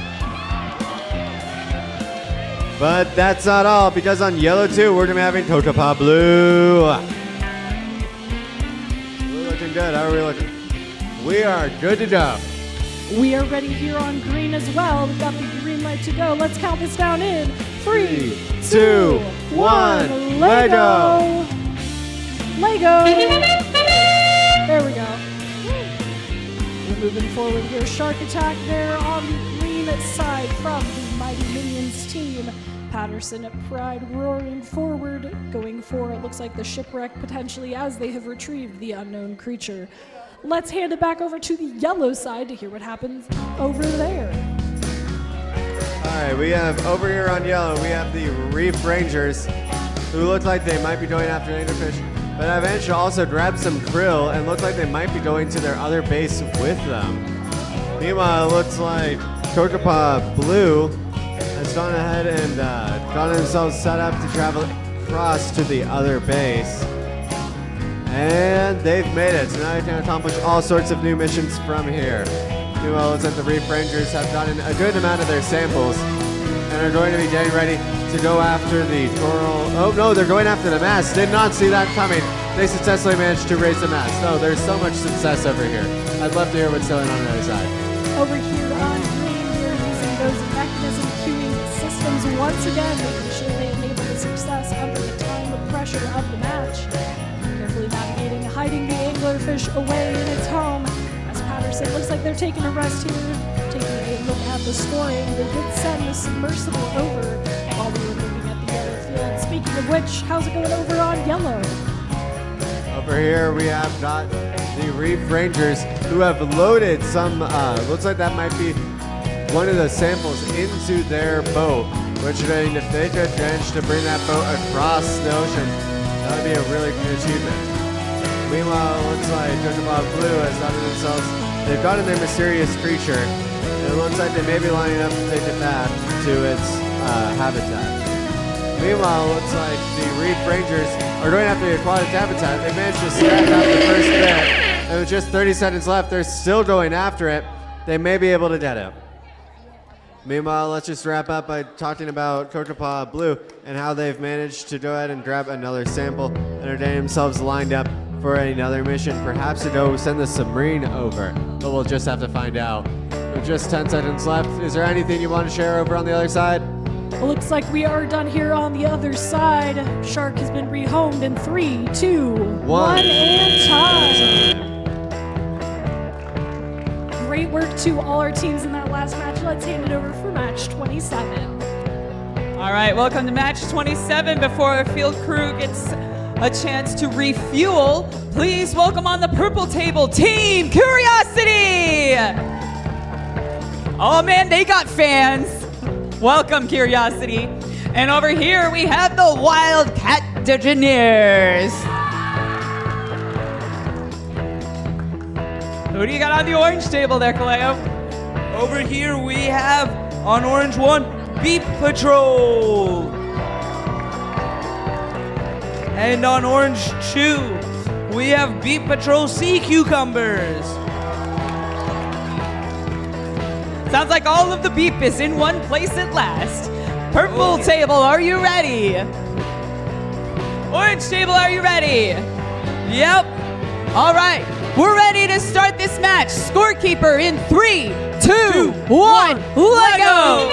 But that's not all, because on yellow 2, we're going to be having Cocopa Blue. We're looking good. How are we looking? We are good to go. We are ready here on green as well. We've got the green light to go. Let's count this down in 3, 2, 1. Lego! Lego! There we go. We're moving forward here. Shark attack there on the green side from the Mighty Minions team. Patterson at Pride roaring forward, going for, it looks like the shipwreck potentially, as they have retrieved the unknown creature. Let's hand it back over to the yellow side to hear what happens over there. All right, we have over here on yellow, we have the Reef Rangers, who look like they might be going after anglerfish. But I've managed to also grab some krill and look like they might be going to their other base with them. Meanwhile, it looks like Cocopa Blue has gone ahead and got themselves set up to travel across to the other base. And they've made it. So now they can accomplish all sorts of new missions from here. Meanwhile, it looks like the Reef Rangers have gotten a good amount of their samples and are going to be getting ready to go after the coral. Oh no, they're going after the mast. Did not see that coming. They successfully managed to raise the mast. Oh, there's so much success over here. I'd love to hear what's going on the other side. Over here on green, we're using those mechanism queuing systems once again, making sure they enable the success under the time of pressure of the match. Carefully navigating, hiding the anglerfish away in its home. As Patterson looks like they're taking a rest here, taking a look at the scoring. They did send the submersible over while we were looking at the yellow field. Speaking of which, how's it going over on yellow? Over here we have got the Reef Rangers who have loaded some, looks like that might be one of the samples into their boat, which if they could manage to bring that boat across the ocean, that would be a really good achievement. Meanwhile, it looks like Kokomo Blue has gotten themselves, they've gotten their mysterious creature, and it looks like they may be lining up to take it back to its habitat. Meanwhile, it looks like the Reef Rangers are going after the aquatic habitat. They managed to scratch out the first bit, and with just 30 seconds left, they're still going after it. They may be able to get it. Meanwhile, let's just wrap up by talking about Kokopaw Blue and how they've managed to go ahead and grab another sample and are getting themselves lined up for another mission, perhaps to go send the submarine over, but we'll just have to find out. With just 10 seconds left, is there anything you want to share over on the other side? Well, looks like we are done here on the other side. Shark has been rehomed in 3, 2, 1, and time. Great work to all our teams in that last match. Let's hand it over for match 27. All right, welcome to match 27. Before our field crew gets a chance to refuel, please welcome on the purple table, Team Curiosity. Oh man, they got fans. Welcome, Curiosity. And over here we have the Wildcat Engineers. Who do you got on the orange table there, Kaleo? Over here we have on orange 1, Beep Patrol. And on orange 2, we have Beep Patrol Sea Cucumbers. Sounds like all of the beep is in one place at last. Purple table, are you ready? Orange table, are you ready? Yep. All right, we're ready to start this match. Scorekeeper in 3, 2, 1, let go!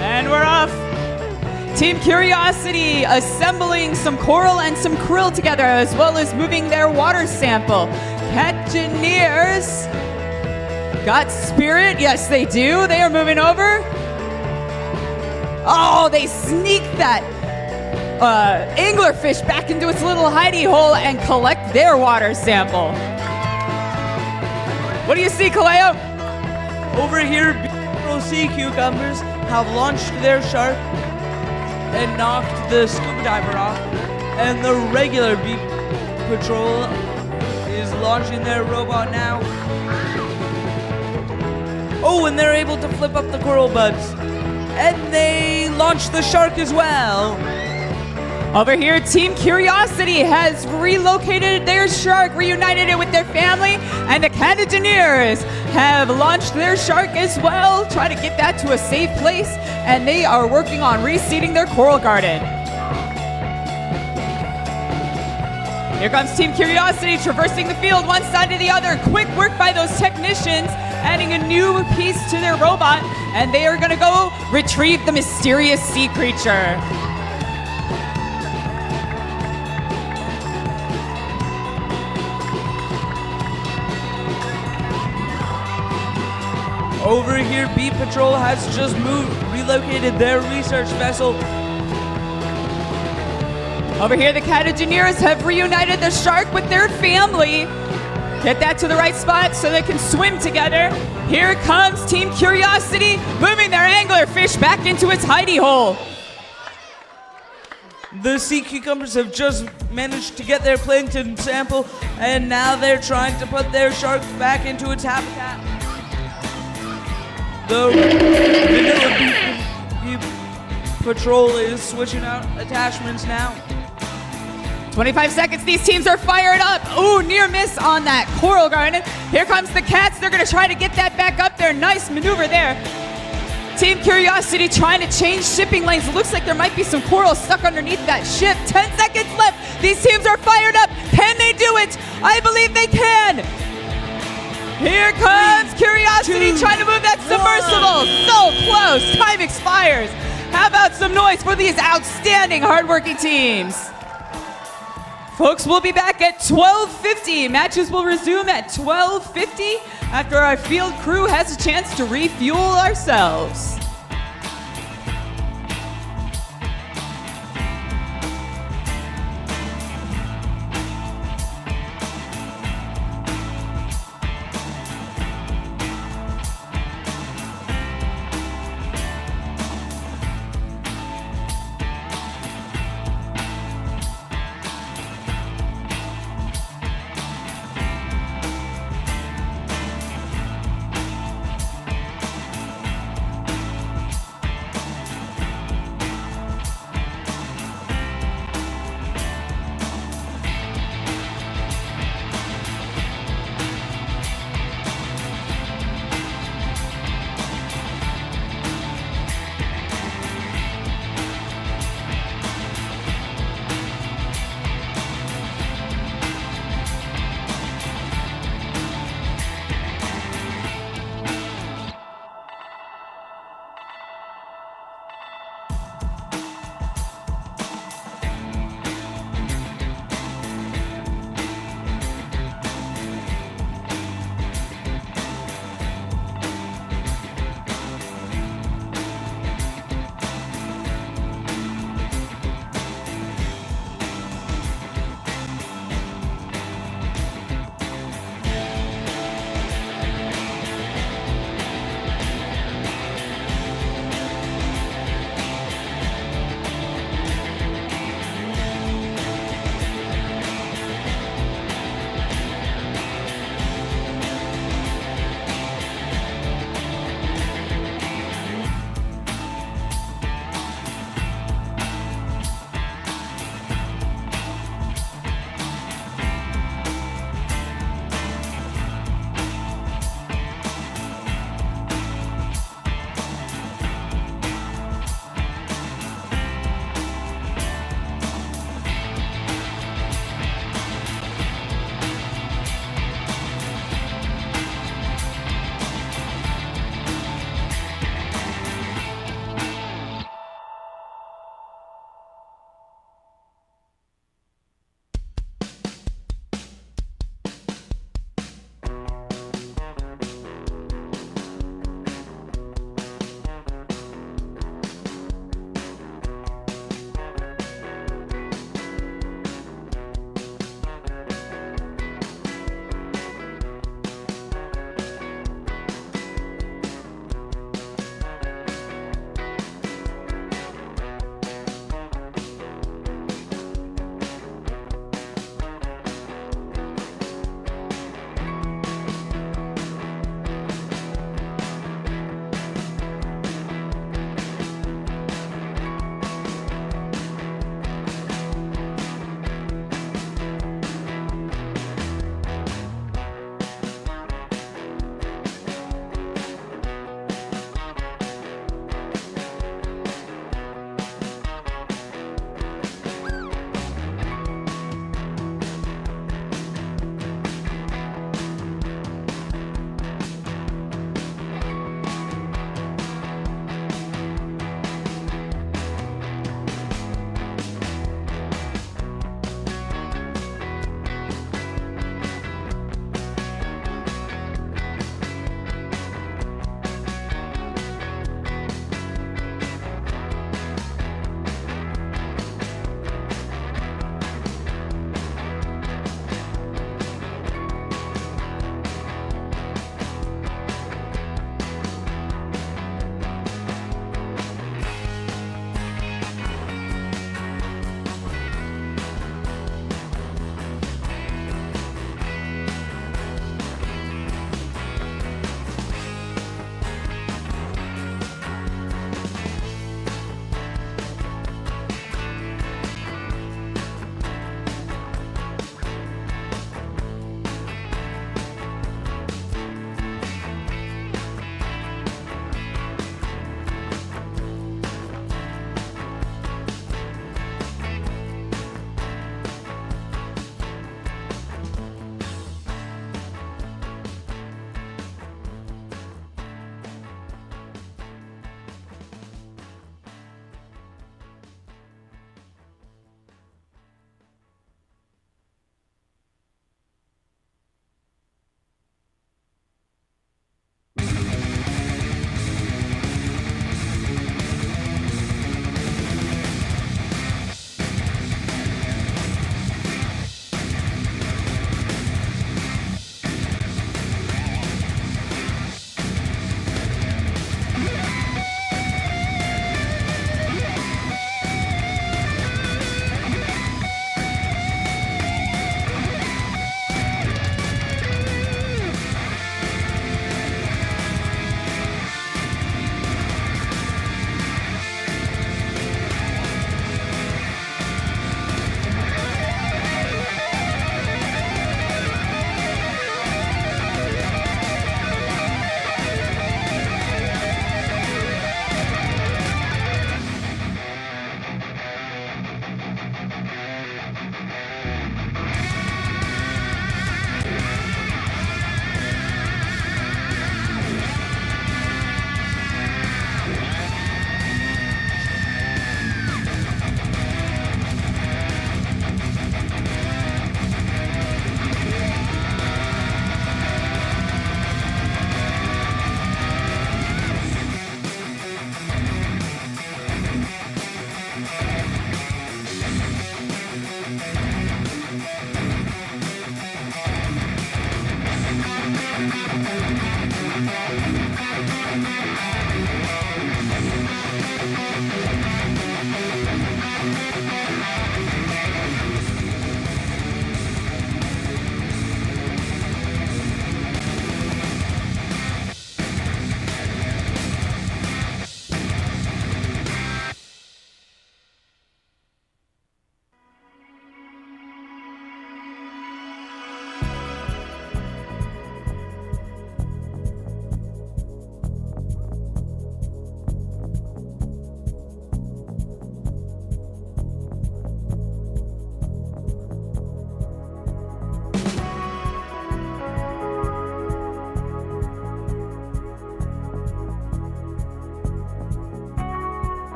And we're off. Team Curiosity assembling some coral and some krill together, as well as moving their water sample. Catchineers got Spirit, yes they do. They are moving over. Oh, they sneaked that anglerfish back into its little hidey hole and collect their water sample. What do you see, Kaleo? Over here, Beep Sea Cucumbers have launched their shark and knocked the scuba diver off, and the regular Beep Patrol is launching their robot now. Oh, and they're able to flip up the coral buds. And they launch the shark as well. Over here, Team Curiosity has relocated their shark, reunited it with their family, and the Canadians have launched their shark as well, try to get that to a safe place, and they are working on reseeding their coral garden. Here comes Team Curiosity traversing the field one side to the other. Quick work by those technicians, adding a new piece to their robot, and they are gonna go retrieve the mysterious sea creature. Over here, Beep Patrol has just relocated their research vessel. Over here, the Catchineers have reunited the shark with their family. Get that to the right spot so they can swim together. Here comes Team Curiosity, moving their anglerfish back into its hidey hole. The sea cucumbers have just managed to get their plankton sample, and now they're trying to put their shark back into its habitat. The vanilla Beep Patrol is switching out attachments now. 25 seconds. These teams are fired up. Ooh, near miss on that Coral Garden. Here comes the Cats. They're going to try to get that back up there. Nice maneuver there. Team Curiosity trying to change shipping lanes. It looks like there might be some coral stuck underneath that ship. 10 seconds left. These teams are fired up. Can they do it? I believe they can. Here comes Curiosity trying to move that submersible. So close. Time expires. How about some noise for these outstanding, hardworking teams? Folks, we'll be back at 12:50. Matches will resume at 12:50 after our field crew has a chance to refuel ourselves.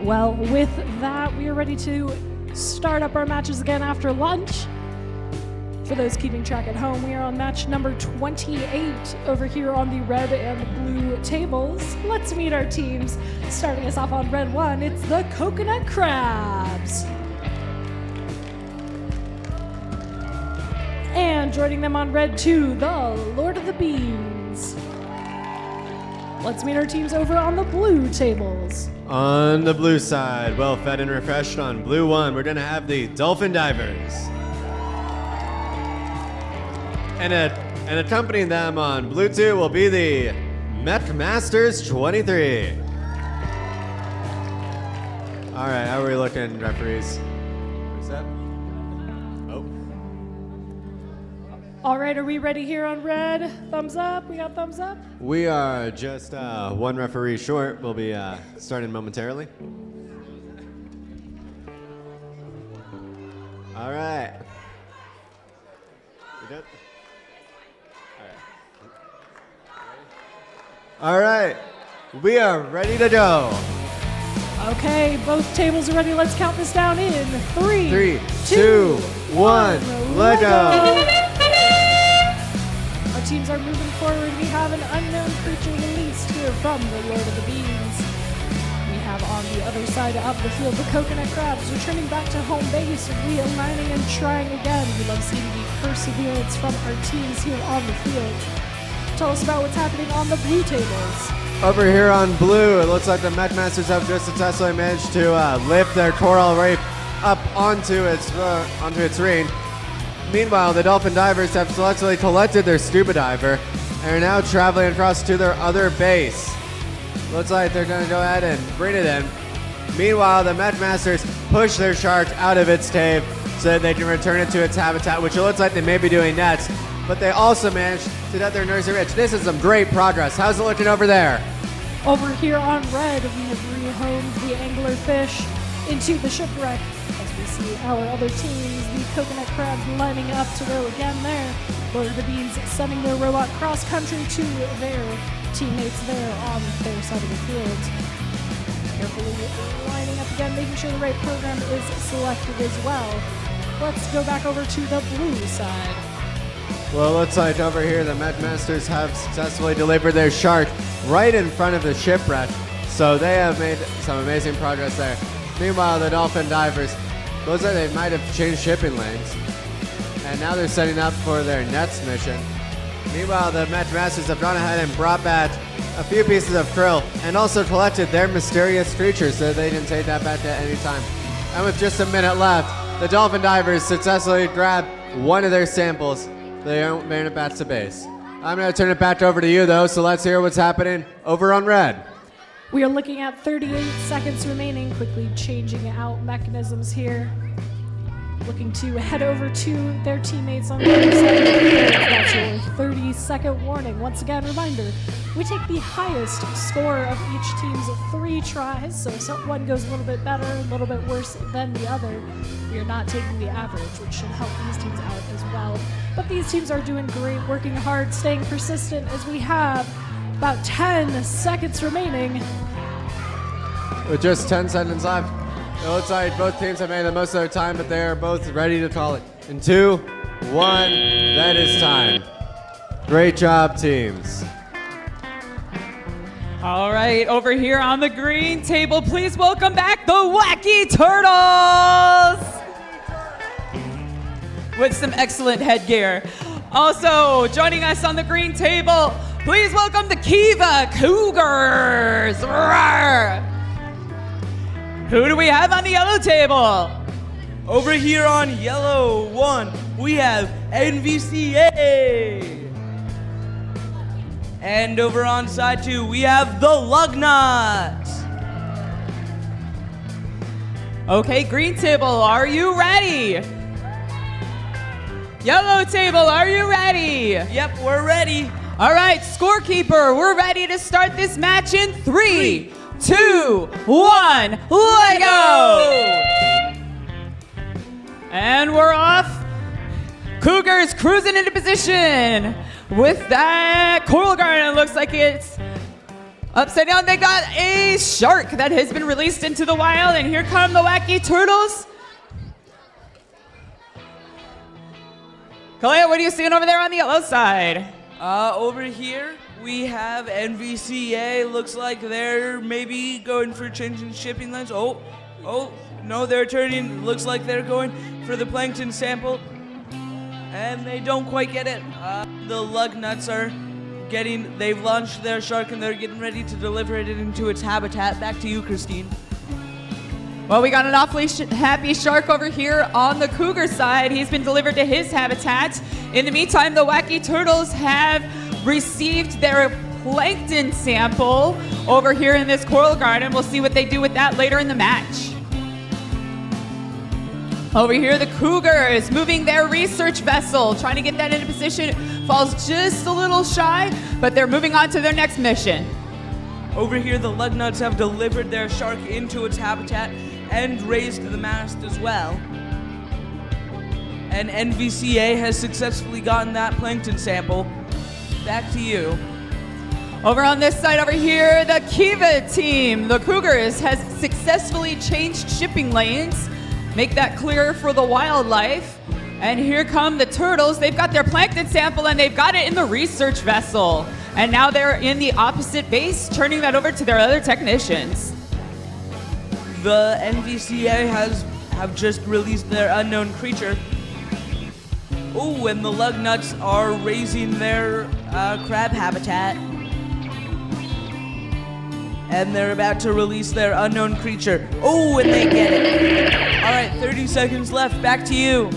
Well, with that, we are ready to start up our matches again after lunch. For those keeping track at home, we are on match number 28 over here on the red and blue tables. Let's meet our teams. Starting us off on red 1, it's the Coconut Crabs. And joining them on red 2, the Lord of the Beans. Let's meet our teams over on the blue tables. On the blue side, well fed and refreshed on blue 1, we're gonna have the Dolphin Divers. And accompanying them on blue 2 will be the Met Masters 23. All right, how are we looking, referees? What's that? Oh. All right, are we ready here on red? Thumbs up, we got thumbs up. We are just one referee short. We'll be starting momentarily. All right. We good? All right. We are ready to go. Okay, both tables are ready. Let's count this down in 3, 3, 2, 1, let go. Our teams are moving forward. We have an unknown creature released here from the Lord of the Beans. We have on the other side of the field the Coconut Crabs returning back to home base, realigning and trying again. We love seeing the perseverance from our teams here on the field. Tell us about what's happening on the blue tables. Over here on blue, it looks like the Met Masters have just successfully managed to lift their coral reef up onto its ring. Meanwhile, the Dolphin Divers have successfully collected their scuba diver and are now traveling across to their other base. Looks like they're going to go ahead and bring it in. Meanwhile, the Met Masters push their shark out of its cave so that they can return it to its habitat, which it looks like they may be doing next. But they also managed to net their nursery rich. This is some great progress. How's it looking over there? Over here on red, we have rehomed the anglerfish into the shipwreck. As we see our other teams, the Coconut Crabs lining up to go again there. Lord of the Beans sending their robot cross-country to their teammates there on their side of the field. Carefully lining up again, making sure the right program is selected as well. Let's go back over to the blue side. Well, it looks like over here the Met Masters have successfully delivered their shark right in front of the shipwreck. So they have made some amazing progress there. Meanwhile, the Dolphin Divers, looks like they might have changed shipping lanes. And now they're setting up for their next mission. Meanwhile, the Met Masters have gone ahead and brought back a few pieces of krill and also collected their mysterious creatures so they didn't take that back at any time. And with just a minute left, the Dolphin Divers successfully grabbed one of their samples. They don't bring it back to base. I'm going to turn it back over to you, though, so let's hear what's happening over on red. We are looking at 38 seconds remaining, quickly changing out mechanisms here. Looking to head over to their teammates on the other side of the field. That's your 30-second warning. Once again, reminder, we take the highest score of each team's 3 tries, so if one goes a little bit better, a little bit worse than the other, we are not taking the average, which should help these teams out as well. But these teams are doing great, working hard, staying persistent as we have about 10 seconds remaining. With just 10 seconds left, it looks like both teams have made the most of their time, but they are both ready to call it. In 2, 1, that is time. Great job, teams. All right, over here on the green table, please welcome back the Wacky Turtles with some excellent headgear. Also, joining us on the green table, please welcome the Kiva Cougars. Roar! Who do we have on the yellow table? Over here on yellow 1, we have NVCA. And over on side 2, we have the Lugnuts. Okay, green table, are you ready? Yellow table, are you ready? Yep, we're ready. All right, scorekeeper, we're ready to start this match in 3, 2, 1, let go! And we're off. Cougars cruising into position with that Coral Garden. Looks like it's Upside down, they got a shark that has been released into the wild, and here come the wacky turtles. Kalia, what are you seeing over there on the yellow side? Over here, we have NVCA. Looks like they're maybe going for changing shipping lanes. Oh, no, they're turning. Looks like they're going for the plankton sample. And they don't quite get it. The lug nuts are they've launched their shark and they're getting ready to deliver it into its habitat. Back to you, Christine. Well, we got an awfully happy shark over here on the cougar side. He's been delivered to his habitat. In the meantime, the wacky turtles have received their plankton sample over here in this coral garden. We'll see what they do with that later in the match. Over here, the Cougars moving their research vessel, trying to get that into position. Falls just a little shy, but they're moving on to their next mission. Over here, the lug nuts have delivered their shark into its habitat and raised the mast as well. And NVCA has successfully gotten that plankton sample. Back to you. Over on this side over here, the Kiva team, the Cougars, has successfully changed shipping lanes. Make that clear for the wildlife. And here come the turtles. They've got their plankton sample and they've got it in the research vessel. And now they're in the opposite base, turning that over to their other technicians. The NVCA have just released their unknown creature. Oh, and the lug nuts are raising their crab habitat. And they're about to release their unknown creature. Oh, and they get it. All right, 30 seconds left. Back to you.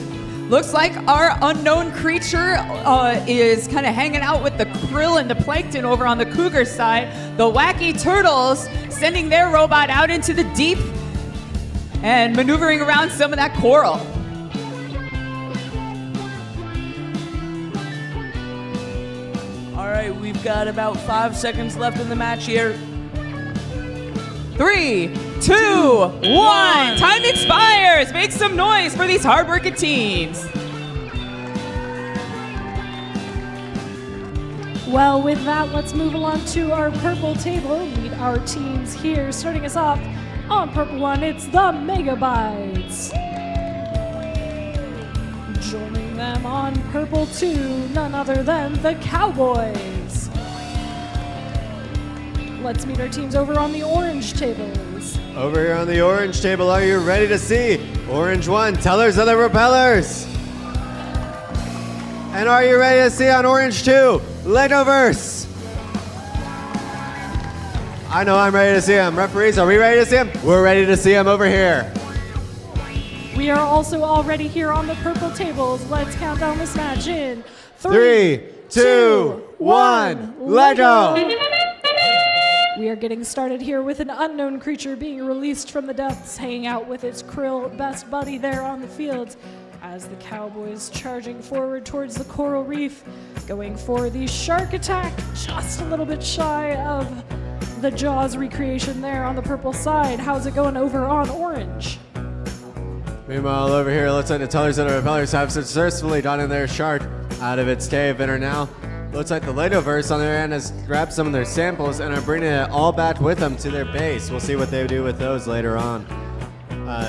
Looks like our unknown creature is kind of hanging out with the krill and the plankton over on the cougar side. The wacky turtles sending their robot out into the deep and maneuvering around some of that coral. All right, we've got about 5 seconds left in the match here. 3, 2, 1. Time expires. Make some noise for these hardworking teams. Well, with that, let's move along to our purple table. Meet our teams here. Starting us off on purple one, it's the Megabytes. Joining them on purple two, none other than the Cowboys. Let's meet our teams over on the orange tables. Over here on the orange table, are you ready to see Orange 1, Tellers of the Repellers? And are you ready to see on Orange 2, Legoverse? I know I'm ready to see him. Referees, are we ready to see him? We're ready to see him over here. We are also already here on the purple tables. Let's count down this match in 3, 2, 1, Lego! We are getting started here with an unknown creature being released from the depths, hanging out with its krill best buddy there on the field. As the Cowboys charging forward towards the coral reef, going for the shark attack, just a little bit shy of the Jaws recreation there on the purple side. How's it going over on orange? Meanwhile, over here, looks like the Tellers of the Repellers have successfully gotten their shark out of its cave and are now, looks like the Legoverse on their end has grabbed some of their samples and are bringing it all back with them to their base. We'll see what they do with those later on.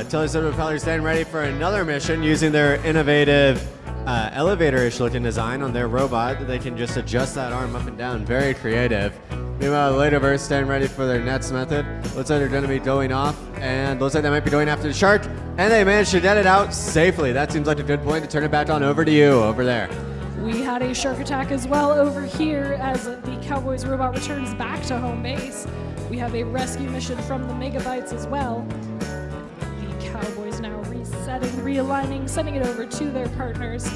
Tellers of the Repellers standing ready for another mission using their innovative elevator-ish looking design on their robot. They can just adjust that arm up and down. Very creative. Meanwhile, the Legoverse standing ready for their nets method. Looks like they're going to be going off, and looks like they might be going after the shark, and they managed to get it out safely. That seems like a good point to turn it back on over to you over there. We had a shark attack as well over here as the Cowboys robot returns back to home base. We have a rescue mission from the Megabytes as well. The Cowboys now resetting, realigning, sending it over to their partners.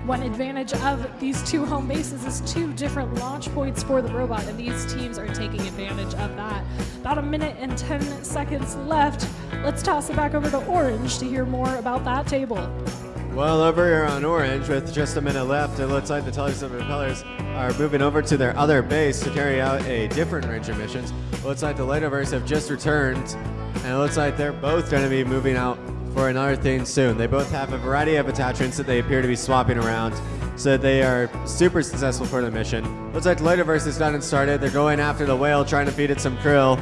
One advantage of these two home bases is two different launch points for the robot, and these teams are taking advantage of that. About 1 minute and 10 seconds left. Let's toss it back over to Orange to hear more about that table. Well, over here on Orange, with just 1 minute left, it looks like the Tellers of the Repellers are moving over to their other base to carry out a different range of missions. It looks like the Legoverse have just returned, and it looks like they're both going to be moving out for another thing soon. They both have a variety of attachments that they appear to be swapping around, so they are super successful for the mission. Looks like the Laterverse is done and started. They're going after the whale, trying to feed it some krill.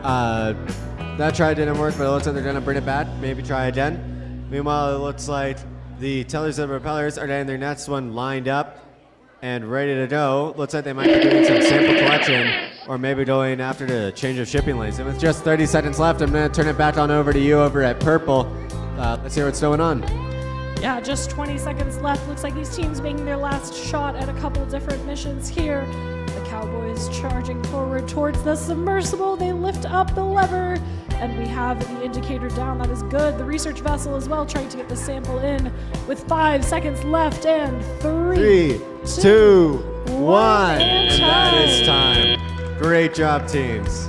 That try didn't work, but it looks like they're gonna bring it back. Maybe try again. Meanwhile, it looks like the tellers of the propellers are getting their next one lined up and ready to go. Looks like they might be doing some sample collection or maybe going after the change of shipping lanes. And with just 30 seconds left, I'm gonna turn it back on over to you over at Purple. Let's hear what's going on. Yeah, just 20 seconds left. Looks like these teams making their last shot at a couple different missions here. The Cowboys charging forward towards the submersible. They lift up the lever, and we have the indicator down. That is good. The research vessel as well, trying to get the sample in with 5 seconds left, and 3, 2, 1. and And that is time. Great job, teams.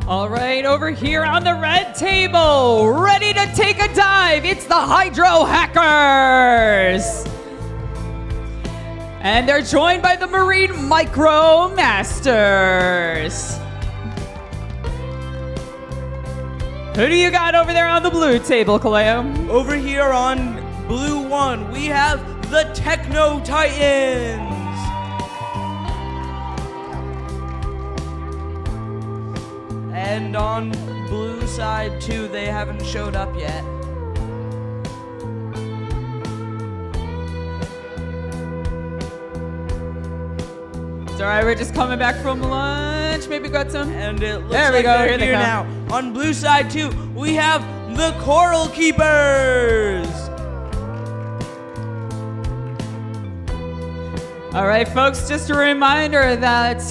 All right, over here on the red table, ready to take a dive, it's the Hydro Hackers. And they're joined by the Marine Micro Masters. Who do you got over there on the blue table, Kaleo? Over here on blue 1, we have the Techno Titans. And on blue side 2, they haven't showed up yet. It's all right, we're just coming back from lunch. Maybe got some. And it looks There we like go, they're here they here come. now. On blue side 2, we have the Coral Keepers. All right, folks, just a reminder that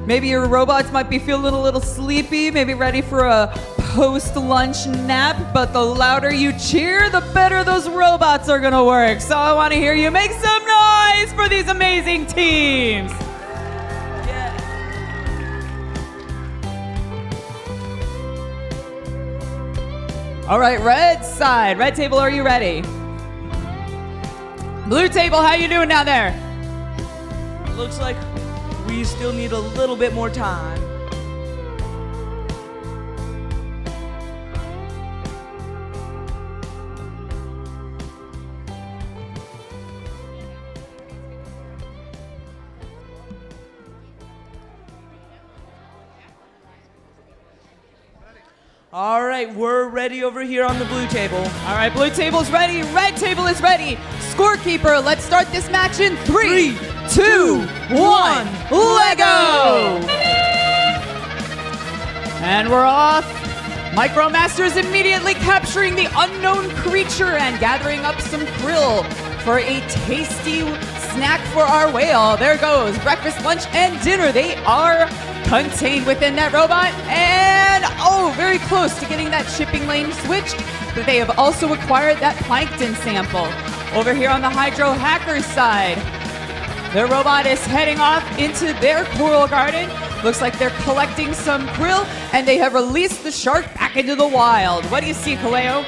maybe your robots might be feeling a little sleepy, maybe ready for a post-lunch nap, but the louder you cheer, the better those robots are gonna work. So I wanna hear you make some noise for these amazing teams. All right, red side, red table, are you ready? Blue table, how you doing down there? Looks like we still need a little bit more time. All right, we're ready over here on the blue table. All right, blue table's ready, red table is ready. Scorekeeper, let's start this match in 3, 2, 1, Lego! And we're off. Micromasters immediately capturing the unknown creature and gathering up some krill for a tasty snack for our whale. There goes breakfast, lunch, and dinner. They are contained within that robot, and oh, very close to getting that shipping lane switched. But they have also acquired that plankton sample. Over here on the Hydro Hackers side, their robot is heading off into their coral garden. Looks like they're collecting some krill, and they have released the shark back into the wild. What do you see, Kaleo?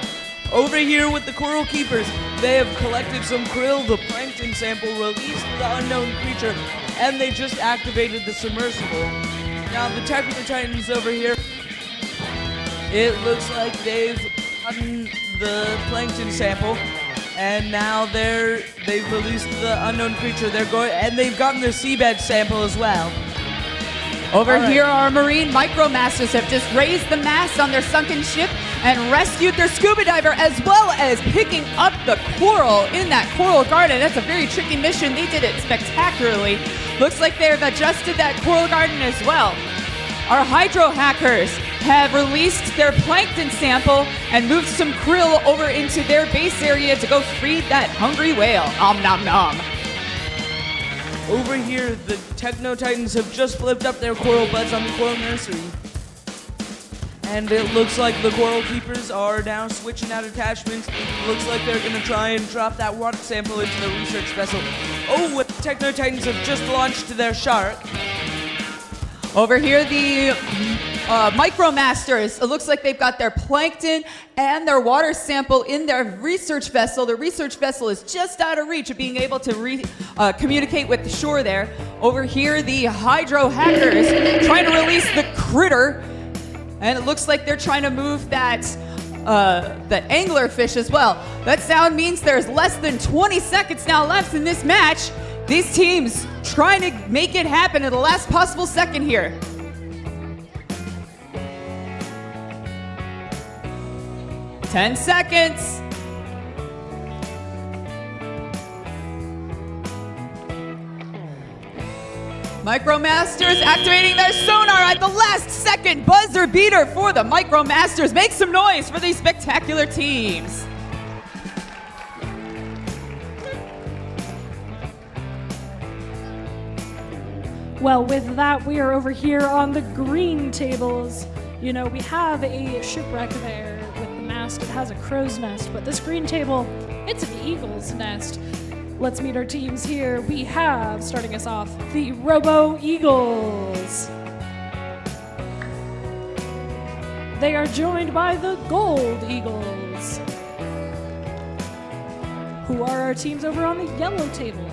Over here with the Coral Keepers, they have collected some krill, the plankton sample, released the unknown creature, and they just activated the submersible. Now the Techno Titans over here, it looks like they've gotten the plankton sample, and now they've released the unknown creature. And they've gotten their seabed sample as well. Over All right. here, our Marine Micromasters have just raised the mast on their sunken ship and rescued their scuba diver, as well as picking up the coral in that coral garden. That's a very tricky mission. They did it spectacularly. Looks like they've adjusted that coral garden as well. Our Hydro Hackers have released their plankton sample and moved some krill over into their base area to go feed that hungry whale. Om nom nom. Over here, the Techno Titans have just flipped up their coral buds on the coral nursery. And it looks like the Coral Keepers are now switching out attachments. Looks like they're going to try and drop that water sample into the research vessel. Oh, the Techno Titans have just launched their shark. Over here, the MicroMasters. It looks like they've got their plankton and their water sample in their research vessel. The research vessel is just out of reach of being able to communicate with the shore there. Over here, the hydro hackers trying to release the critter. And it looks like they're trying to move that the anglerfish as well. That sound means there's less than 20 seconds now left in this match. These teams trying to make it happen at the last possible second here. Ten seconds. MicroMasters activating their sonar at the last second. Buzzer beater for the MicroMasters. Make some noise for these spectacular teams. Well, with that, we are over here on the green tables. You know, we have a shipwreck there with the mast. It has a crow's nest, but this green table, it's an eagle's nest. Let's meet our teams here. We have, starting us off, the Robo Eagles. They are joined by the Gold Eagles, who are our teams over on the yellow table.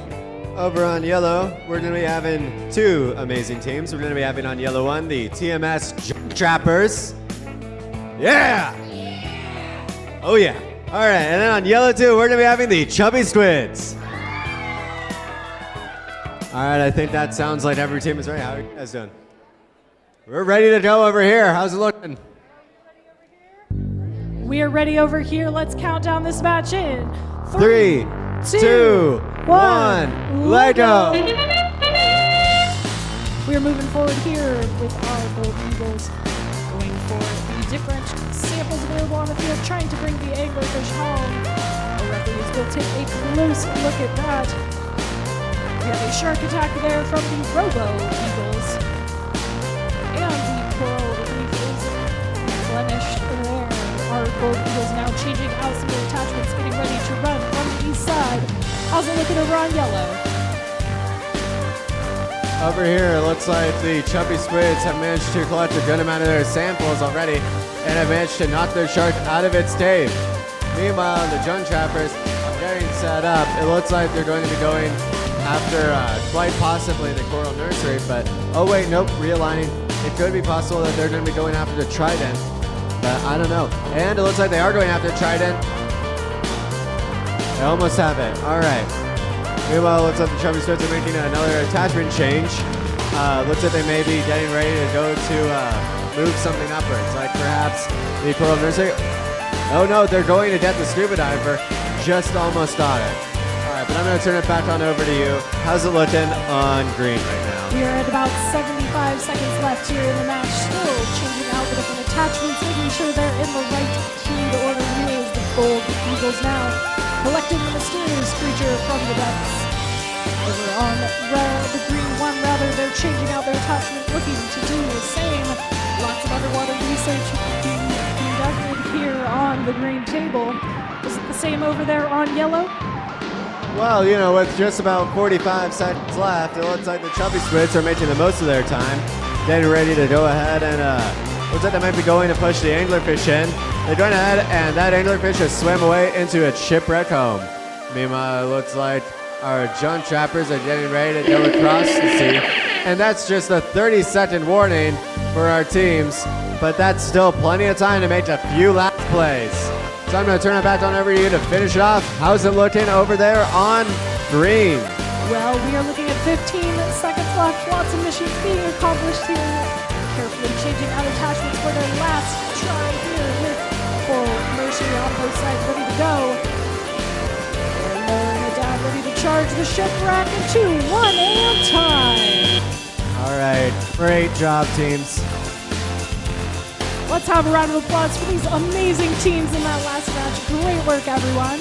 Over on yellow, we're going to be having two amazing teams. We're going to be having on yellow one, the TMS Junk Trappers. Yeah! Oh yeah. All right, and then on yellow two, we're going to be having the Chubby Squids. All right, I think that sounds like every team is ready. How are you guys doing? We're ready to go over here. How's it looking? We are ready over here. Let's count down this match in 3, 2, 1, let go! We are moving forward here with our Gold Eagles, going for the different samples available on the field, trying to bring the anglerfish home. Our referees will take a close look at that. We have a shark attack there from the Robo Eagles, and the Coral Reef is replenished there. Our Gold Eagles now changing out some of their attachments, getting ready to run on the east side. How's it looking over on yellow? Over here, it looks like the Chubby Squids have managed to collect a good amount of their samples already and have managed to knock their shark out of its cave. Meanwhile, the Junk Trappers are getting set up. It looks like they're going to be going after quite possibly the Coral Nursery, but oh wait, nope, realigning. It could be possible that they're going to be going after the Trident, but I don't know. And it looks like they are going after Trident. They almost have it. All right. Meanwhile, it looks like the Chubby Squids are making another attachment change. Looks like they may be getting ready to go to move something upwards, like perhaps the Coral Nursery. Oh no, they're going to get the scuba diver. Just almost got it. All right, but I'm going to turn it back on over to you. How's it looking on green right now? We are at about 75 seconds left here in the match, still changing out the different attachments, making sure they're in the right keyed order. Here is the Gold Eagles now, collecting the mysterious creature from the depths. Over on the green one, rather, they're changing out their attachment, looking to do the same. Lots of underwater research being conducted here on the green table. Is it the same over there on yellow? Well, you know, with just about 45 seconds left, it looks like the Chubby Squids are making the most of their time, getting ready to go ahead and looks like they might be going to push the anglerfish in. They're going ahead, and that anglerfish has swam away into its shipwreck home. Meanwhile, it looks like our Junk Trappers are getting ready to go across the sea, and that's just a 30-second warning for our teams, but that's still plenty of time to make a few last plays. So I'm going to turn it back on over to you to finish it off. How's it looking over there on green? Well, we are looking at 15 seconds left. Lots of missions being accomplished here. Carefully changing out attachments for their last try here with Coral Nursery on both sides ready to go. They're lowering it down, ready to charge the shipwreck into 1 and time. All right, great job, teams. Let's have a round of applause for these amazing teams in that last match. Great work, everyone.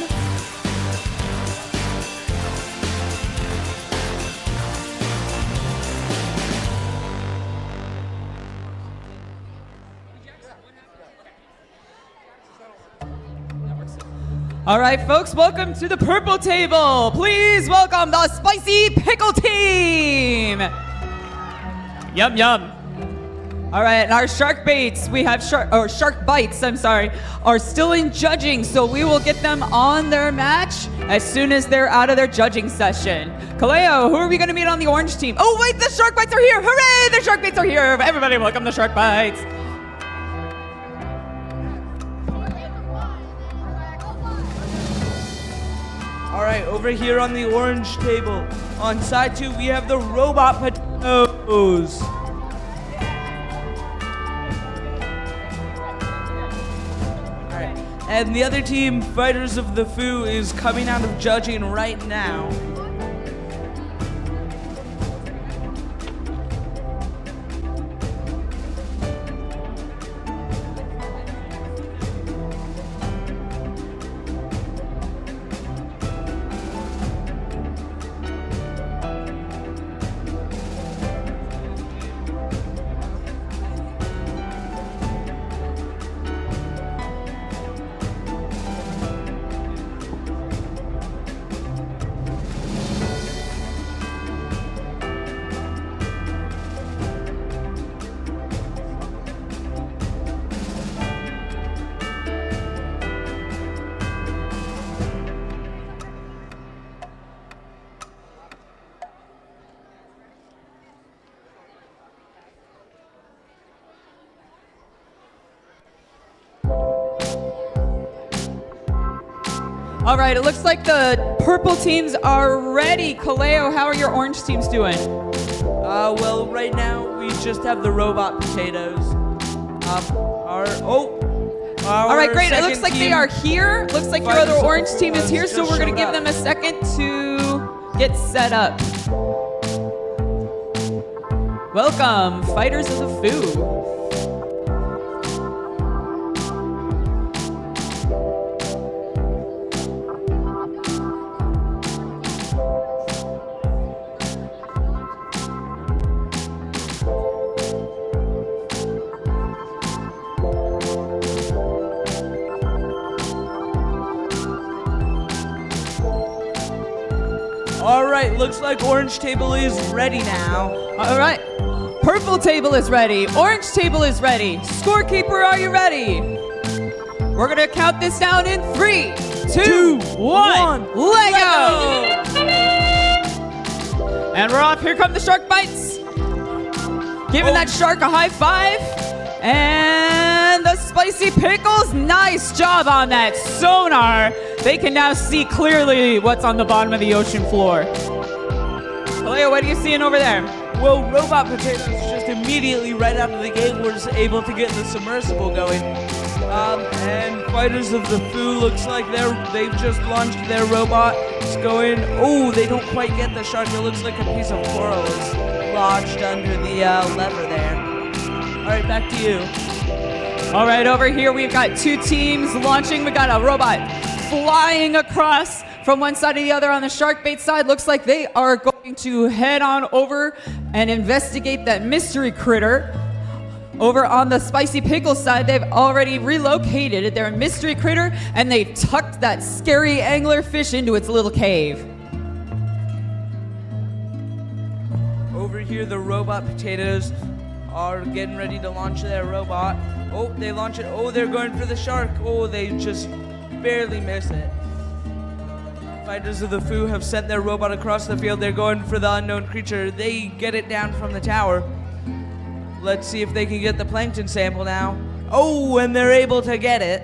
All right, folks, welcome to the purple table. Please welcome the Spicy Pickle Team. Yum, yum. All right, and our shark baits, we have shark bites, I'm sorry, are still in judging, so we will get them on their match as soon as they're out of their judging session. Kaleo, who are we going to meet on the orange team? Oh, wait, the shark bites are here. Hooray, the shark baits are here. Everybody welcome the shark bites. All right, over here on the orange table, on side 2, we have the robot potatoes. All right, and the other team, Fighters of the Foo, is coming out of judging right now. All right, it looks like the purple teams are ready. Kaleo, how are your orange teams doing? Well, right now we just have the robot potatoes. All right, great. It looks like they are here. Looks like your other orange team is here, so we're going to give them a second to get set up. Welcome, Fighters of the Foo. All right, looks like orange table is ready now. All right. Purple table is ready. Orange table is ready. Scorekeeper, are you ready? We're going to count this down in 3, 2, 1. Lego! And we're off. Here come the shark bites. Giving that shark a high five. And the spicy pickles. Nice job on that sonar. They can now see clearly what's on the bottom of the ocean floor. Kaleo, what are you seeing over there? Well, robot potatoes just immediately right out of the gate was able to get the submersible going. And Fighters of the Foo looks like they've just launched their robot. It's going. Oh, they don't quite get the shark. It looks like a piece of coral is lodged under the lever there. All right, back to you. All right, over here we've got 2 teams launching. We got a robot flying across from one side to the other on the shark bait side. Looks like they are going to head on over and investigate that mystery critter. Over on the spicy pickle side, they've already relocated their mystery critter and they've tucked that scary angler fish into its little cave. Over here, the robot potatoes are getting ready to launch their robot. Oh, they launch it. Oh, they're going for the shark. Oh, they just barely miss it. Fighters of the Foo have sent their robot across the field. They're going for the unknown creature. They get it down from the tower. Let's see if they can get the plankton sample now. Oh, and they're able to get it.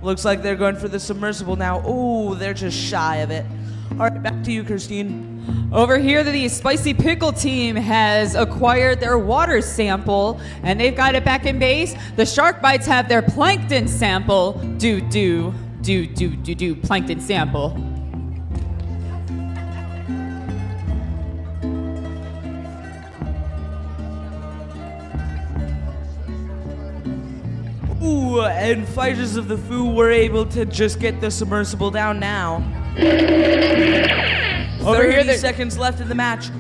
Looks like they're going for the submersible now. Oh, they're just shy of it. All right, back to you, Christine. Over here, the spicy pickle team has acquired their water sample and they've got it back in base. The shark bites have their plankton sample. Plankton sample. Ooh, and Fighters of the Foo were able to just get the submersible down now. Over here, 30 seconds left in the match.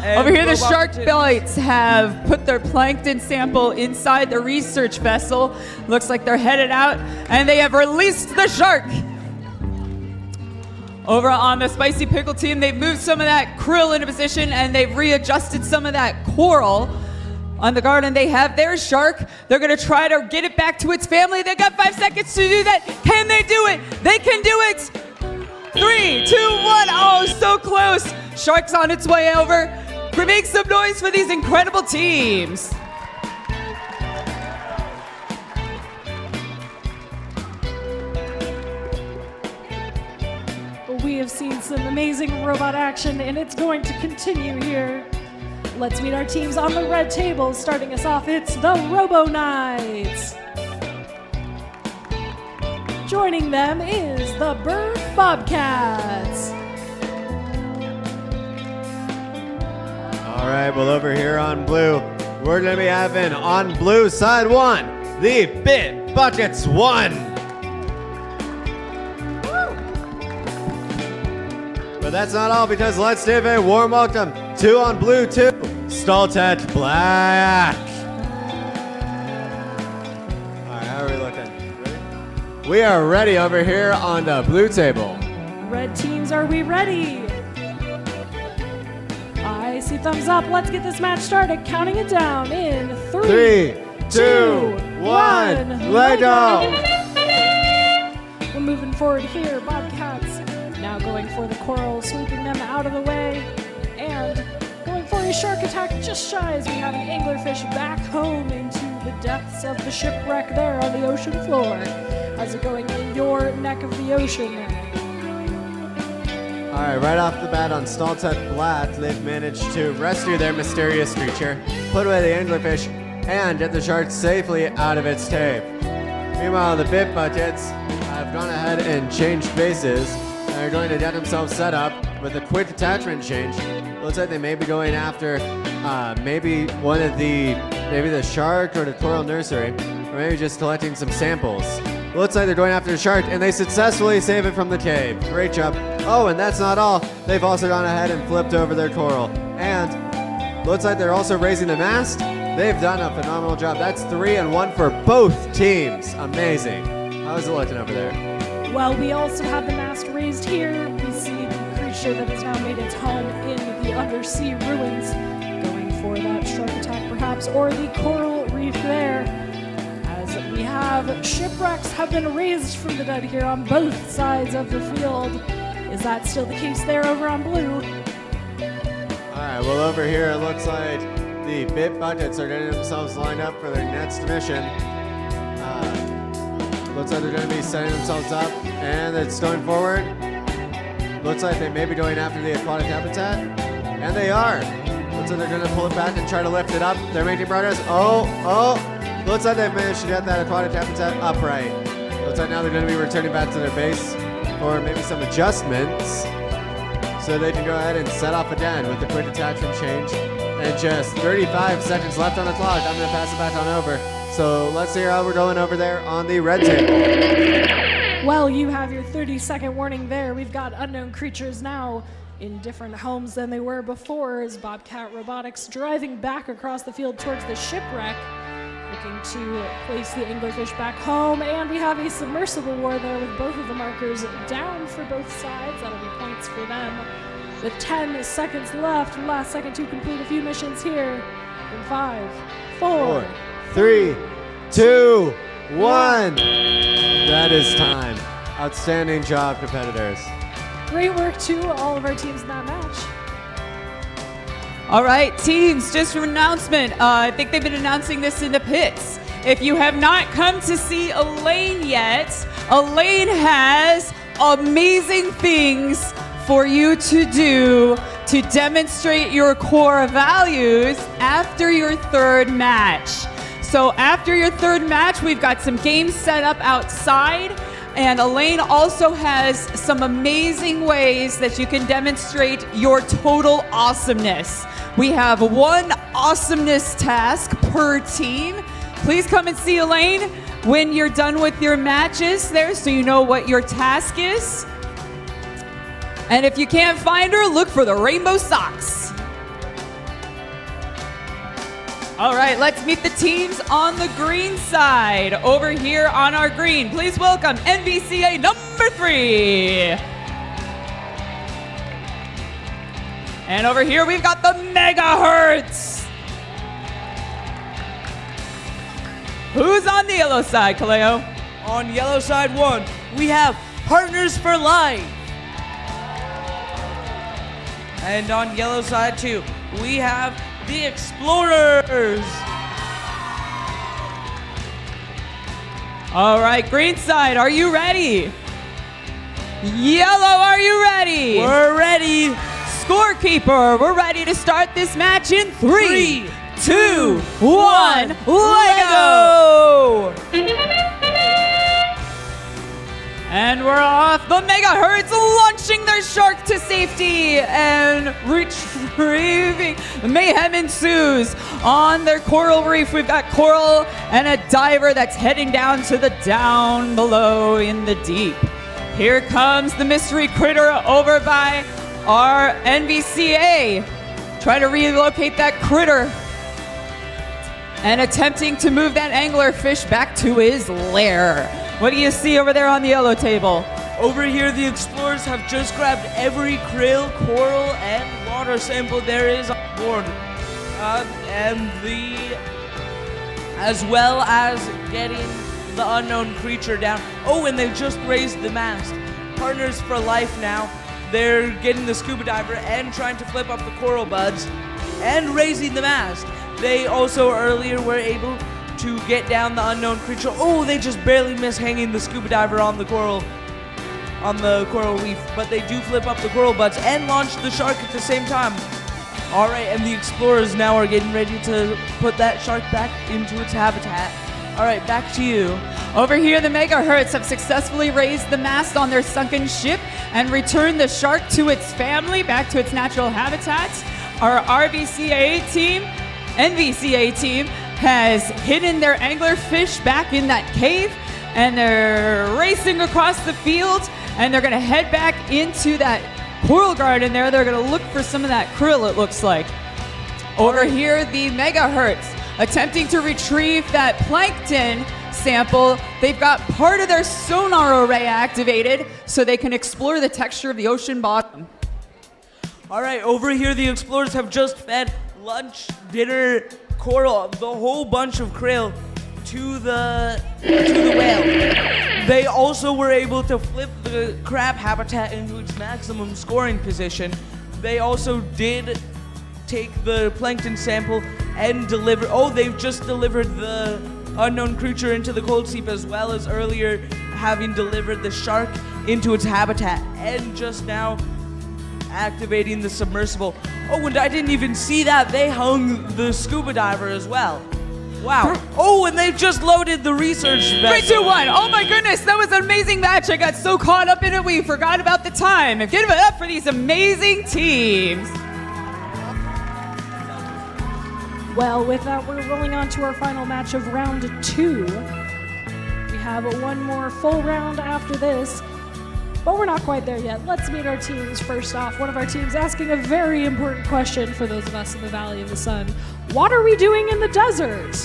Over here, the shark bites have put their plankton sample inside the research vessel. Looks like they're headed out, and they have released the shark. Over on the spicy pickle team, they've moved some of that krill into position, and they've readjusted some of that coral. on the garden. They have their shark. They're going to try to get it back to its family. They got 5 seconds to do that. Can they do it? They can do it. 3, 2, 1. Oh, so close. Shark's on its way over. Make some noise for these incredible teams. We have seen some amazing robot action, and it's going to continue here. Let's meet our teams on the red table. Starting us off, it's the Robo Knights. Joining them is the Bird Bobcats. All right, well, over here on blue, we're going to be having on blue side 1, the Bit Buckets 1. But that's not all, because let's give a warm welcome to on blue 2, Staltet Black. All right, how are we looking? Ready? We are ready over here on the blue table. Red teams, are we ready? I see thumbs up. Let's get this match started. Counting it down in 3, 2, 1, Lego! We're moving forward here. Bobcats now going for the coral, sweeping them out of the way, and going for a shark attack just shy as we have an anglerfish back home into the depths of the shipwreck there on the ocean floor. How's it going in your neck of the ocean? All right, right off the bat on Staltet Black, they've managed to rescue their mysterious creature, put away the anglerfish, and get the shark safely out of its cave. Meanwhile, the Bit Buckets have gone ahead and changed bases. They're going to get themselves set up with a quick attachment change. Looks like they may be going after maybe the shark or the coral nursery, or maybe just collecting some samples. Looks like they're going after the shark, and they successfully save it from the cave. Great job. Oh, and that's not all. They've also gone ahead and flipped over their coral. And looks like they're also raising the mast. They've done a phenomenal job. That's 3 and 1 for both teams. Amazing. How's it looking over there? Well, we also have the mast raised here. We see the creature that has now made its home in the undersea ruins, going for that shark attack perhaps, or the coral reef there. As we have shipwrecks have been raised from the dead here on both sides of the field. Is that still the case there over on blue? All right, well, over here it looks like the Bit Buckets are getting themselves lined up for their next mission. Looks like they're going to be setting themselves up, and it's going forward. Looks like they may be going after the aquatic habitat, and they are. Looks like they're going to pull it back and try to lift it up. They're making progress. Oh, looks like they've managed to get that aquatic habitat upright. Looks like now they're going to be returning back to their base for maybe some adjustments, so they can go ahead and set off again with the quick attachment change. And just 35 seconds left on the clock. I'm going to pass it back on over. So let's hear how we're going over there on the red table. Well, you have your 30-second warning there. We've got unknown creatures now in different homes than they were before, as Bobcat Robotics driving back across the field towards the shipwreck, looking to place the anglerfish back home. And we have a submersible war there with both of the markers down for both sides. That'll be points for them. With 10 seconds left, last second to complete a few missions here. In 5, 4, 3, 2, 1. That is time. Outstanding job, competitors. Great work to all of our teams in that match. All right, teams, just an announcement. I think they've been announcing this in the pits. If you have not come to see Elaine yet, Elaine has amazing things for you to do to demonstrate your core values after your third match. So after your third match, we've got some games set up outside, and Elaine also has some amazing ways that you can demonstrate your total awesomeness. We have 1 awesomeness task per team. Please come and see Elaine when you're done with your matches there, so you know what your task is. And if you can't find her, look for the rainbow socks. All right, let's meet the teams on the green side. Over here on our green, please welcome NVCA number 3. And over here, we've got the Megahertz. Who's on the yellow side, Kaleo? On yellow side 1, we have Partners for Life. And on yellow side 2, we have the Explorers. All right, green side, are you ready? Yellow, are you ready? We're ready. Scorekeeper, we're ready to start this match in 3, 2, 1, Lego! And we're off. The Megahertz launching their shark to safety and retrieving. Mayhem ensues on their coral reef. We've got coral and a diver that's heading down to the down below in the deep. Here comes the mystery critter over by our NVCA. Trying to relocate that critter and attempting to move that anglerfish back to his lair. What do you see over there on the yellow table? Over here, the Explorers have just grabbed every krill, coral, and water sample there is on board. As well as getting the unknown creature down. Oh, and they just raised the mast. Partners for Life now. They're getting the scuba diver and trying to flip up the coral buds and raising the mast. They also earlier were able to get down the unknown creature. Oh, they just barely miss hanging the scuba diver on the coral reef, but they do flip up the coral buds and launch the shark at the same time. All right, and the Explorers now are getting ready to put that shark back into its habitat. All right, back to you. Over here, the Megahertz have successfully raised the mast on their sunken ship and returned the shark to its family, back to its natural habitat. Our NVCA team has hidden their anglerfish back in that cave, and they're racing across the field, and they're gonna head back into that coral garden there. They're gonna look for some of that krill, it looks like. Over here, the Megahertz attempting to retrieve that plankton sample. They've got part of their sonar array activated so they can explore the texture of the ocean bottom. All right, over here, the Explorers have just fed lunch, dinner, coral, the whole bunch of krill to the whale. They also were able to flip the crab habitat into its maximum scoring position. They also did take the plankton sample and deliver. Oh, they've just delivered the unknown creature into the cold sleep, as well as earlier having delivered the shark into its habitat, and just now activating the submersible. Oh, and I didn't even see that. They hung the scuba diver as well. Wow. Oh, and they've just loaded the research vessel. 3, 2, 1. Oh my goodness, that was an amazing match. I got so caught up in it, we forgot about the time. Give it up for these amazing teams. Well, with that, we're rolling on to our final match of round 2. We have one more full round after this, but we're not quite there yet. Let's meet our teams. First off, one of our teams asking a very important question for those of us in the Valley of the Sun. What are we doing in the desert?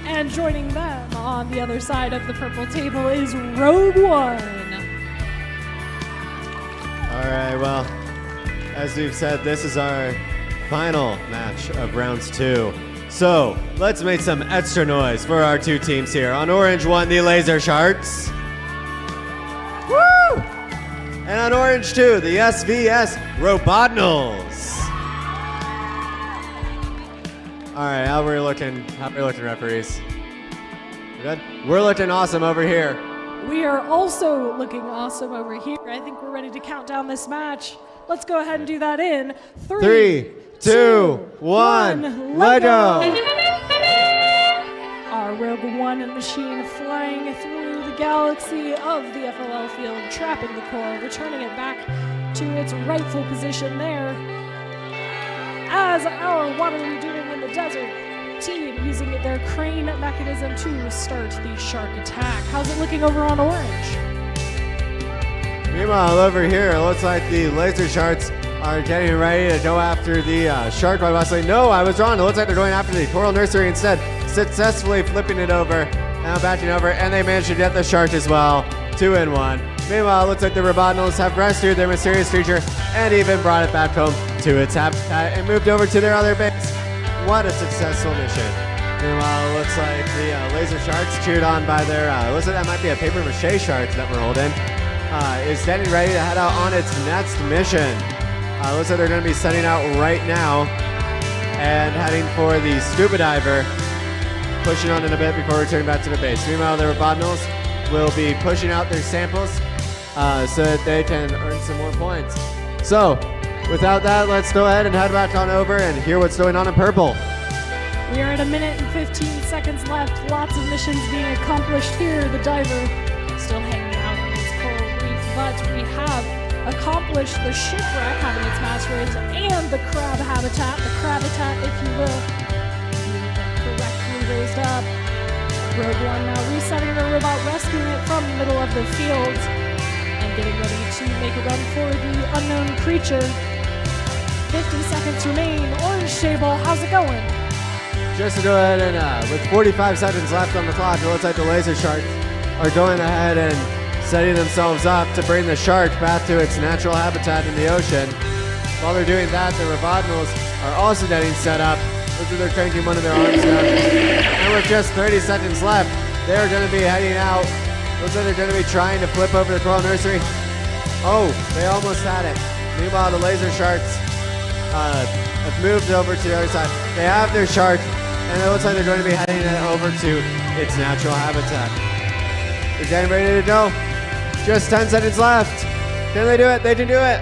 And joining them on the other side of the purple table is Rogue One. All right, well, as we've said, this is our final match of rounds 2. So let's make some extra noise for our 2 teams here. On orange 1, the Laser Sharks. Woo! And on orange 2, the SVS Robotnals. All right, how are we looking, referees? We good? We're looking awesome over here. We are also looking awesome over here. I think we're ready to count down this match. Let's go ahead and do that in 3, 2, 1, let go! Our Rogue One machine flying through the galaxy of the FLL field, trapping the core, returning it back to its rightful position there. As our What Are We Doing in the Desert team using their crane mechanism to start the shark attack. How's it looking over on orange? Meanwhile, over here, it looks like the Laser Sharks are getting ready to go after the shark by Wesley. No, I was wrong. It looks like they're going after the coral nursery instead, successfully flipping it over, now backing over, and they managed to get the shark as well. 2 in 1. Meanwhile, it looks like the Robotnals have rescued their mysterious creature and even brought it back home to its habitat and moved over to their other base. What a successful mission. Meanwhile, it looks like the laser sharks, cheered on by their, looks like that might be a paper mache shark that we're holding, is standing ready to head out on its next mission. Looks like they're going to be setting out right now and heading for the scuba diver, pushing on in a bit before returning back to the base. Meanwhile, the Robotnils will be pushing out their samples so that they can earn some more points. So, without that, let's go ahead and head back on over and hear what's going on in purple. We are at 1 minute and 15 seconds left. Lots of missions being accomplished here. The diver still hanging out in his coral reef, but we have accomplished the shipwreck having its mast raised and the crab habitat, if you will, being correctly raised up. Rogue One now resetting the robot, rescuing it from the middle of the field and getting ready to make a run for the unknown creature. 50 seconds remain. Orange Table, how's it going? Just to go ahead and, with 45 seconds left on the clock, it looks like the laser sharks are going ahead and setting themselves up to bring the shark back to its natural habitat in the ocean. While they're doing that, the Robotnils are also getting set up. Looks like they're cranking one of their arms down. And with just 30 seconds left, they're going to be heading out. Looks like they're going to be trying to flip over the coral nursery. Oh, they almost had it. Meanwhile, the laser sharks have moved over to the other side. They have their shark, and it looks like they're going to be heading it over to its natural habitat. They're getting ready to go. Just 10 seconds left. Can they do it? They can do it.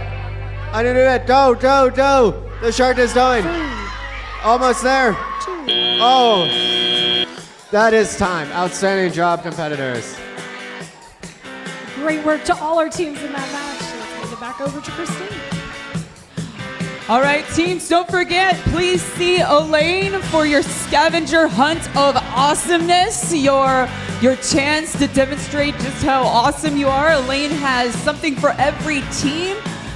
I can do it. Go, go, go. The shark is going. Almost there. Oh, that is time. Outstanding job, competitors. Great work to all our teams in that match. Let's hand it back over to Christine. All right, teams, don't forget, please see Elaine for your scavenger hunt of awesomeness, your chance to demonstrate just how awesome you are. Elaine has something for every team,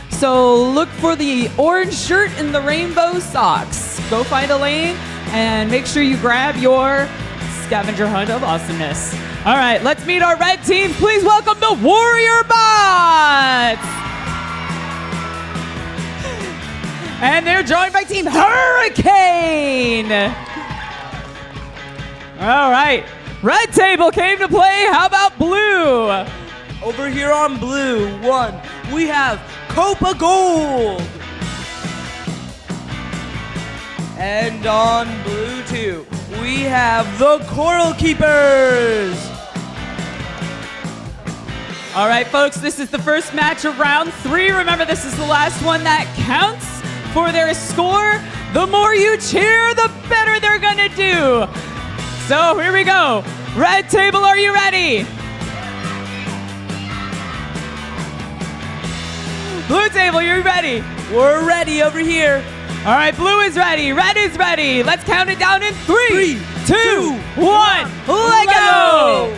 so look for the orange shirt and the rainbow socks. Go find Elaine and make sure you grab your scavenger hunt of awesomeness. All right, let's meet our red team. Please welcome the Warrior Bots. And they're joined by Team Hurricane. All right. Red table came to play. How about blue? Over here on blue, 1, we have Copa Gold. And on blue 2, we have the Coral Keepers. All right, folks, this is the first match of round 3. Remember, this is the last one that counts for their score. The more you cheer, the better they're gonna do. So here we go. Red table, are you ready? Blue table, you ready? We're ready over here. All right, blue is ready, red is ready. Let's count it down in 3, 2, 1, let go!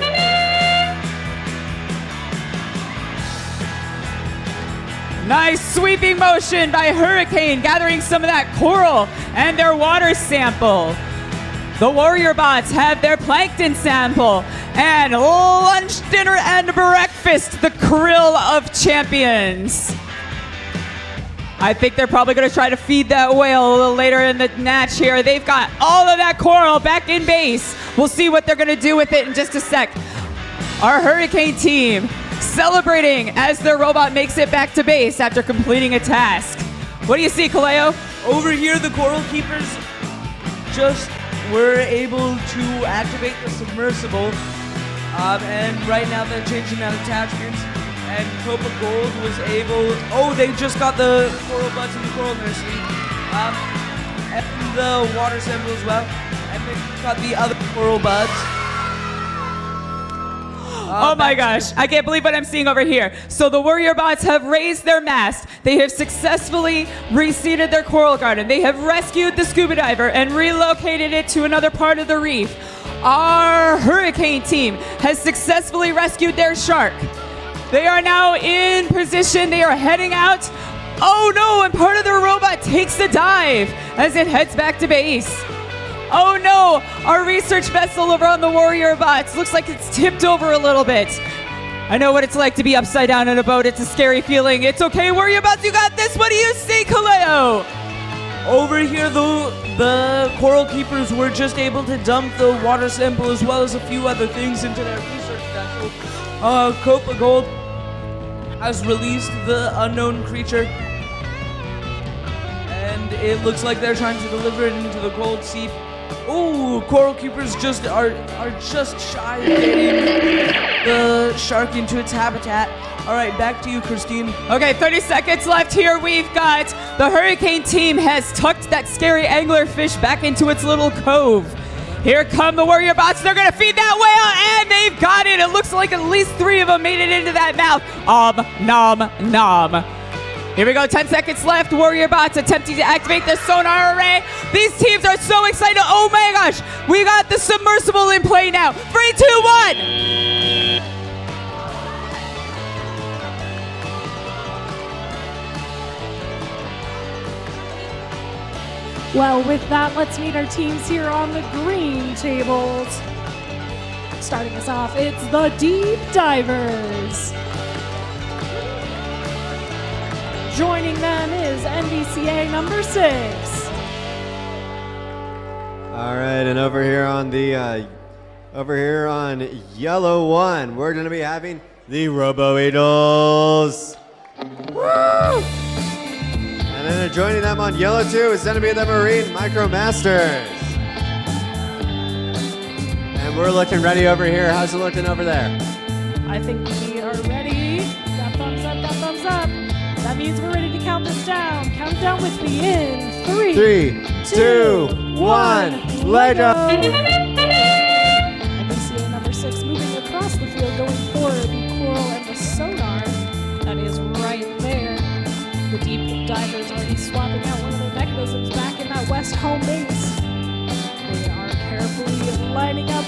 Nice sweeping motion by Hurricane, gathering some of that coral and their water sample. The Warrior Bots have their plankton sample and lunch, dinner, and breakfast, the krill of champions. I think they're probably going to try to feed that whale a little later in the match here. They've got all of that coral back in base. We'll see what they're going to do with it in just a sec. Our Hurricane team celebrating as their robot makes it back to base after completing a task. What do you see, Kaleo? Over here, the Coral Keepers just were able to activate the submersible. And right now they're changing out attachments. And Copa Gold was able, they just got the coral buds in the coral nursery. And the water sample as well. And they got the other coral buds. Oh my gosh, I can't believe what I'm seeing over here. So the Warrior Bots have raised their mast. They have successfully reseeded their coral garden. They have rescued the scuba diver and relocated it to another part of the reef. Our Hurricane team has successfully rescued their shark. They are now in position. They are heading out. Oh no, and part of their robot takes a dive as it heads back to base. Oh no, our research vessel over on the Warrior Bots looks like it's tipped over a little bit. I know what it's like to be upside down in a boat. It's a scary feeling. It's okay, Warrior Bots, you got this. What do you see, Kaleo? Over here, the coral keepers were just able to dump the water sample as well as a few other things into their research vessel. Copa Gold has released the unknown creature, and it looks like they're trying to deliver it into the gold sea. Ooh, coral keepers just are just shy of getting the shark into its habitat. All right, back to you, Christine. Okay, 30 seconds left here. We've got the Hurricane team has tucked that scary anglerfish back into its little cove. Here come the warrior bots. They're going to feed that whale, and they've got it. It looks like at least 3 of them made it into that mouth. Nom, nom. Here we go, 10 seconds left. Warrior bots attempting to activate the sonar array. These teams are so excited. Oh my gosh, we got the submersible in play now. 3, 2, 1. Well, with that, let's meet our teams here on the green tables. Starting us off, it's the Deep Divers. Joining them is NVCA number 6. All right, and over here on yellow 1, we're going to be having the Robo Eagles. Woo! And then joining them on yellow 2 is going to be the Marine MicroMasters. And we're looking ready over here. How's it looking over there? I think we are ready. Got thumbs up, got thumbs up. That means we're ready to count this down. Count it down with me in 3, 2, 1, let go! NBCA number 6 moving across the field, going for the coral and the sonar. That is right there. The Deep Divers already swapping out one of their mechanisms back in that west home base. They are carefully lining up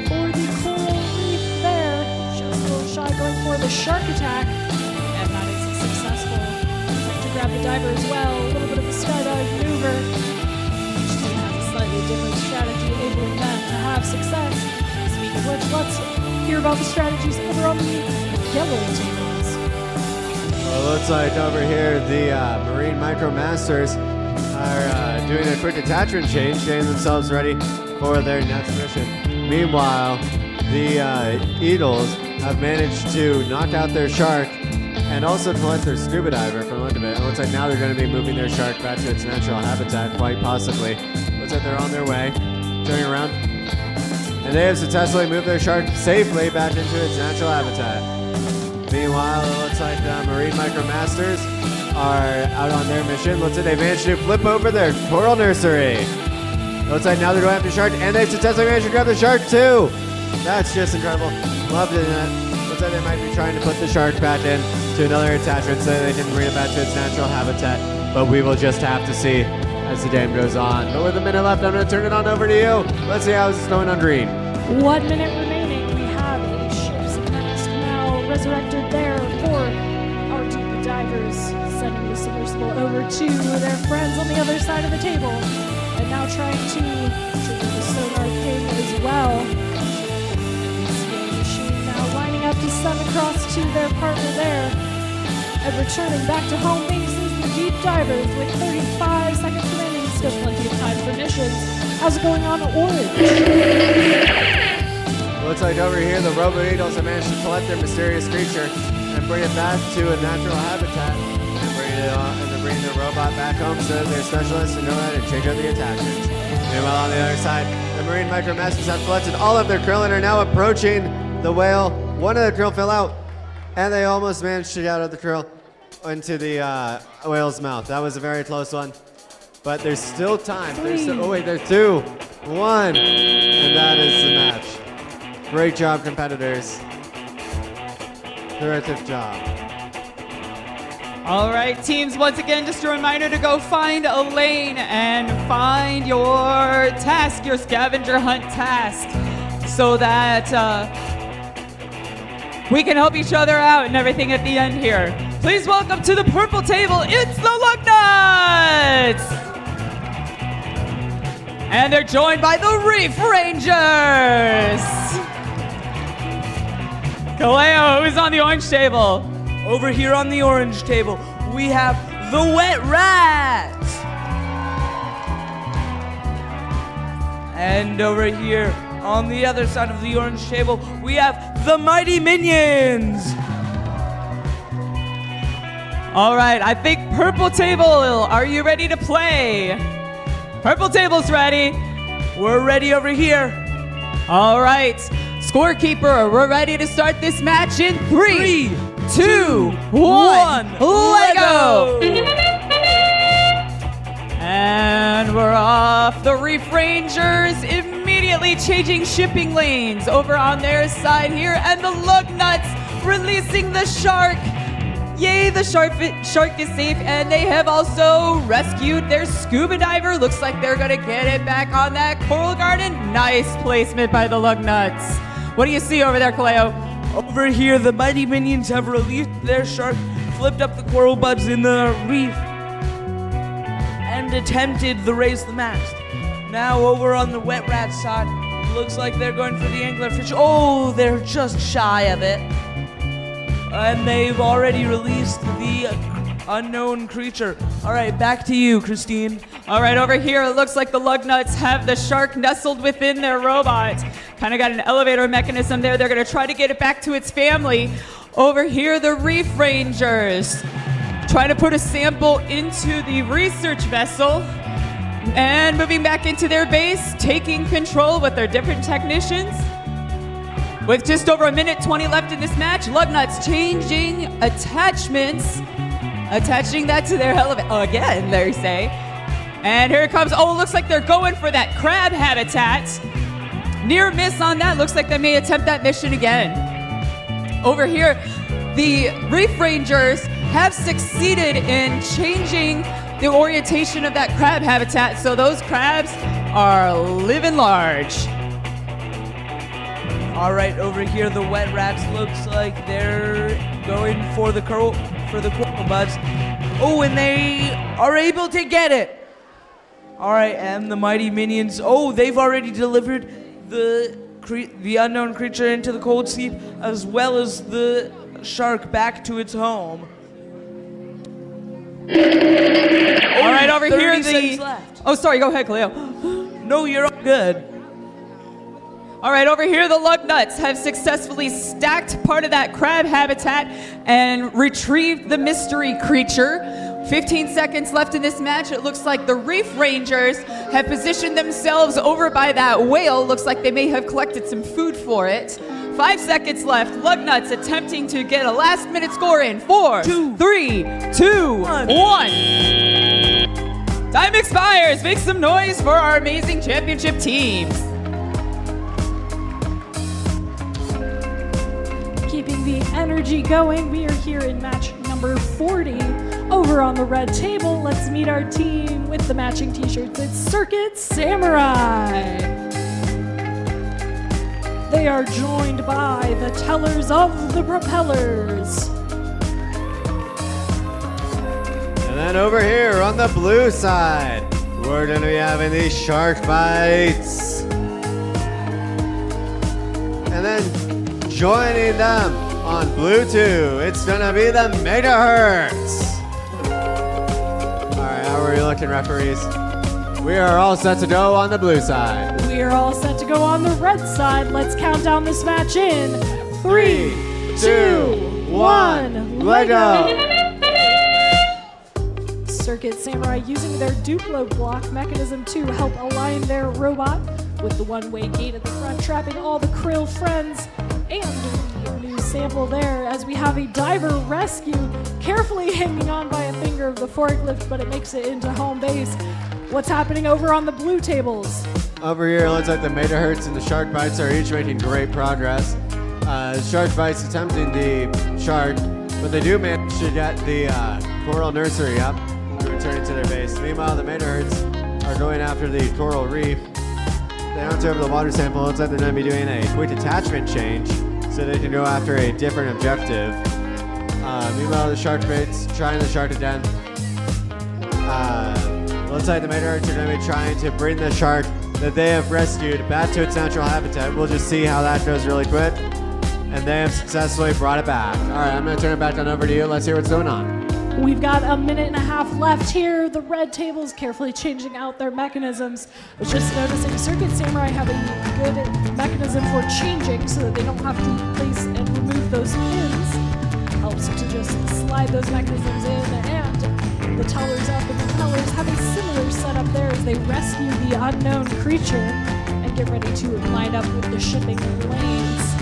for the coral reef there. Just a little shy, going for the shark attack. And that is successful. To grab the diver as well. A little bit of a skydive maneuver. Each team has a slightly different strategy, enabling them to have success. Speaking of which, let's hear about the strategies over on the yellow tables. Well, it looks like over here the Marine MicroMasters are doing a quick attachment change, getting themselves ready for their next mission. Meanwhile, the Eagles have managed to knock out their shark and also collect their scuba diver from under it. It looks like now they're going to be moving their shark back to its natural habitat, quite possibly. Looks like they're on their way, turning around. And they have successfully moved their shark safely back into its natural habitat. Meanwhile, it looks like the Marine MicroMasters are out on their mission. Looks like they managed to flip over their coral nursery. Looks like now they're going after the shark, and they've successfully managed to grab the shark too. That's just incredible. Loved it. Looks like they might be trying to put the shark back in to another attachment so that they can bring it back to its natural habitat. But we will just have to see as the game goes on. But with a minute left, I'm going to turn it on over to you. Let's see how this is going on green. 1 minute remaining. We have a ship's nest now resurrected there for our Deep Divers, sending the submersible over to their friends on the other side of the table, and now trying to trigger the sonar ping as well. The machine now lining up to send across to their partner there, and returning back to home base is the Deep Divers with 35 seconds remaining. Still plenty of time for missions. How's it going on Orange? Looks like over here the Robo Eagles have managed to collect their mysterious creature and bring it back to a natural habitat and bring it on, and then bring the robot back home so that their specialists can go ahead and change out the attachments. Meanwhile, on the other side, the Marine MicroMasters have collected all of their krill and are now approaching the whale. One of the krill fell out, and they almost managed to get out of the krill into the whale's mouth. That was a very close one. But there's still time. There's 2, 1, and that is the match. Great job, competitors. Terrific job. All right, teams, once again, just a reminder to go find a lane and find your task, your scavenger hunt task, so that we can help each other out and everything at the end here. Please welcome to the purple table, it's the Lug Nuts! And they're joined by the Reef Rangers! Kaleo, who's on the orange table? Over here on the orange table, we have the Wet Rats. And over here on the other side of the orange table, we have the Mighty Minions. All right, I think purple table, are you ready to play? Purple table's ready. We're ready over here. All right, scorekeeper, we're ready to start this match in 3, 2, 1, let go! And we're off. The Reef Rangers immediately changing shipping lanes over on their side here, and the Lug Nuts releasing the shark. Yay, the shark is safe, and they have also rescued their scuba diver. Looks like they're gonna get it back on that coral garden. Nice placement by the Lug Nuts. What do you see over there, Kaleo? Over here, the Mighty Minions have released their shark, flipped up the coral buds in the reef, and attempted the raise the mast. Now over on the wet rat side, looks like they're going for the anglerfish. Oh, they're just shy of it. And they've already released the unknown creature. All right, back to you, Christine. All right, over here, it looks like the Lug Nuts have the shark nestled within their robot. Kind of got an elevator mechanism there. They're going to try to get it back to its family. Over here, the Reef Rangers trying to put a sample into the research vessel and moving back into their base, taking control with their different technicians. With just over 1:20 left in this match, Lug Nuts changing attachments, attaching that to their elevator again, they say. And here it comes. Oh, looks like they're going for that crab habitat. Near miss on that. Looks like they may attempt that mission again. Over here, the Reef Rangers have succeeded in changing the orientation of that crab habitat, so those crabs are living large. All right, over here, the wet rats looks like they're going for the coral buds. Oh, and they are able to get it. All right, and the Mighty Minions. Oh, they've already delivered the unknown creature into the cold sea, as well as the shark back to its home. All right, over here, 30 seconds left. Oh, sorry, go ahead, Cleo. No, you're all good. All right, over here, the Lug Nuts have successfully stacked part of that crab habitat and retrieved the mystery creature. 15 seconds left in this match. It looks like the Reef Rangers have positioned themselves over by that whale. Looks like they may have collected some food for it. 5 seconds left. Lug Nuts attempting to get a last-minute score in. 4, 3, 2, 1. Time expires. Make some noise for our amazing championship teams. Keeping the energy going, we are here in match number 40. Over on the red table, let's meet our team with the matching t-shirts. It's Circuit Samurai. They are joined by the tellers of the propellers. And then over here on the blue side, we're going to be having these shark bites. And then joining them on blue 2, it's going to be the megahertz. All right, how are we looking, referees? We are all set to go on the blue side. We are all set to go on the red side. Let's count down this match in 3, 2, 1, let go. Circuit Samurai using their Duplo block mechanism to help align their robot with the one-way gate at the front, trapping all the krill friends and the new sample there as we have a diver rescue carefully hanging on by a finger of the forklift, but it makes it into home base. What's happening over on the blue tables? Over here, it looks like the megahertz and the shark bites are each making great progress. Shark bites attempting the shark, but they do manage to get the coral nursery up and returning to their base. Meanwhile, the megahertz are going after the coral reef. They don't turn over the water sample. It looks like they're going to be doing a quick attachment change so they can go after a different objective. Meanwhile, the shark baits trying the shark to den. Looks like the megahertz are going to be trying to bring the shark that they have rescued back to its natural habitat. We'll just see how that goes really quick. And they have successfully brought it back. All right, I'm going to turn it back on over to you. Let's hear what's going on. We've got a minute and a half left here. The red table's carefully changing out their mechanisms. I was just noticing Circuit Samurai have a good mechanism for changing so that they don't have to place and remove those pins. Helps to just slide those mechanisms in, and the tellers of the propellers have a similar setup there as they rescue the unknown creature and get ready to line up with the shipping lanes.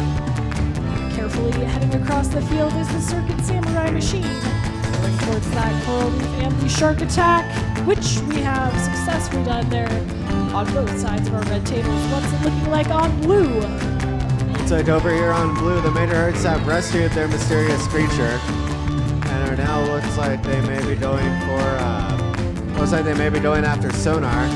Carefully heading across the field is the Circuit Samurai machine, going towards that coral reef and the shark attack, which we have successfully done there on both sides of our red tables. What's it looking like on blue? Looks like over here on blue, the Major Hertz have rescued their mysterious creature, and are now looks like they may be going after sonar.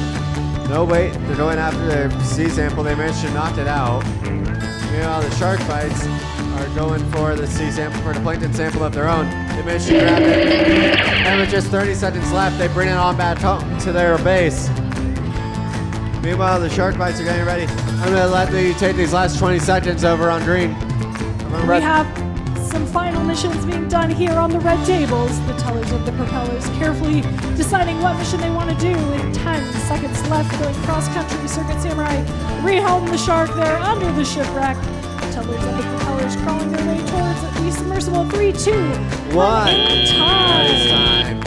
No, wait, they're going after their sea sample. They managed to knock it out. Meanwhile, the shark bites are going for the sea sample, for the plankton sample of their own. They managed to grab it, and with just 30 seconds left, they bring it on back home to their base. Meanwhile, the shark bites are getting ready. I'm going to let you take these last 20 seconds over on green. We have some final missions being done here on the red tables. The tellers of the propellers carefully deciding what mission they want to do. In 10 seconds left, going cross-country, Circuit Samurai rehelm the shark there under the shipwreck. Tellers of the propellers crawling their way towards the submersible. 3, 2, 1. That is time.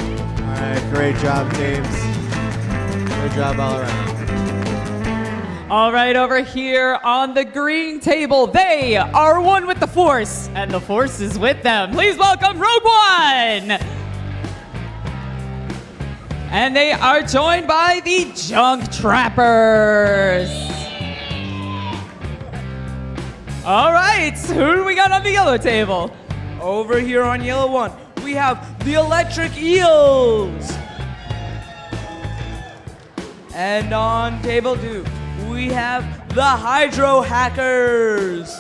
All right, great job, teams. Good job all around. All right, over here on the green table, they are one with the Force, and the Force is with them. Please welcome Rogue One! And they are joined by the Junk Trappers. All right, who do we got on the yellow table? Over here on yellow one, we have the Electric Eels. And on table 2, we have the Hydro Hackers.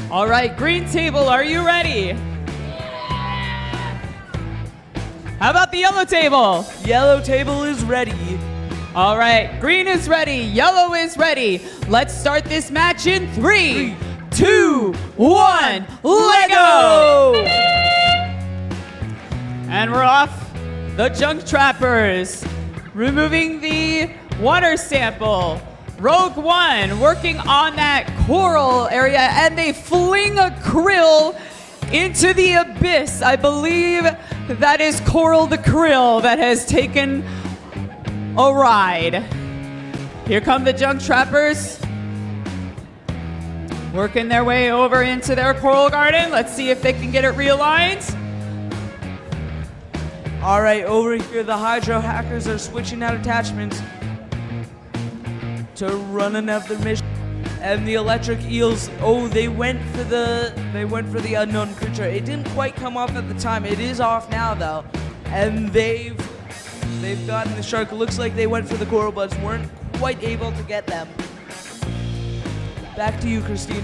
All right, green table, are you ready? How about the yellow table? Yellow table is ready. All right, green is ready, yellow is ready. Let's start this match in 3, 2, 1, let go! And we're off. The Junk Trappers removing the water sample. Rogue One working on that coral area, and they fling a krill into the abyss. I believe that is Coral the Krill that has taken a ride. Here come the Junk Trappers working their way over into their coral garden. Let's see if they can get it realigned. All right, over here, the Hydro Hackers are switching out attachments to run another mission. And the Electric Eels, they went for the unknown creature. It didn't quite come off at the time. It is off now though, and they've gotten the shark. It looks like they went for the coral buds, weren't quite able to get them. Back to you, Christine.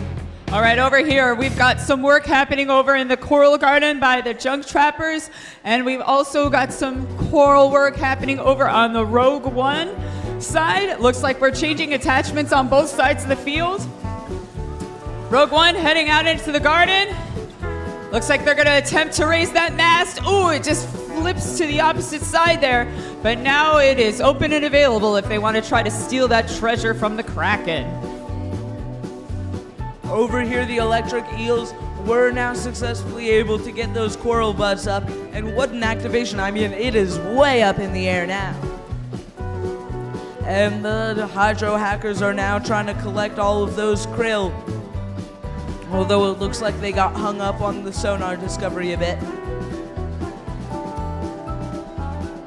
All right, over here, we've got some work happening over in the coral garden by the Junk Trappers, and we've also got some coral work happening over on the Rogue One side. It looks like we're changing attachments on both sides of the field. Rogue One heading out into the garden. Looks like they're gonna attempt to raise that mast. Ooh, it just flips to the opposite side there, but now it is open and available if they want to try to steal that treasure from the Kraken. Over here, the Electric Eels were now successfully able to get those coral buds up, and what an activation. I mean, it is way up in the air now. And the Hydro Hackers are now trying to collect all of those krill, although it looks like they got hung up on the sonar discovery a bit.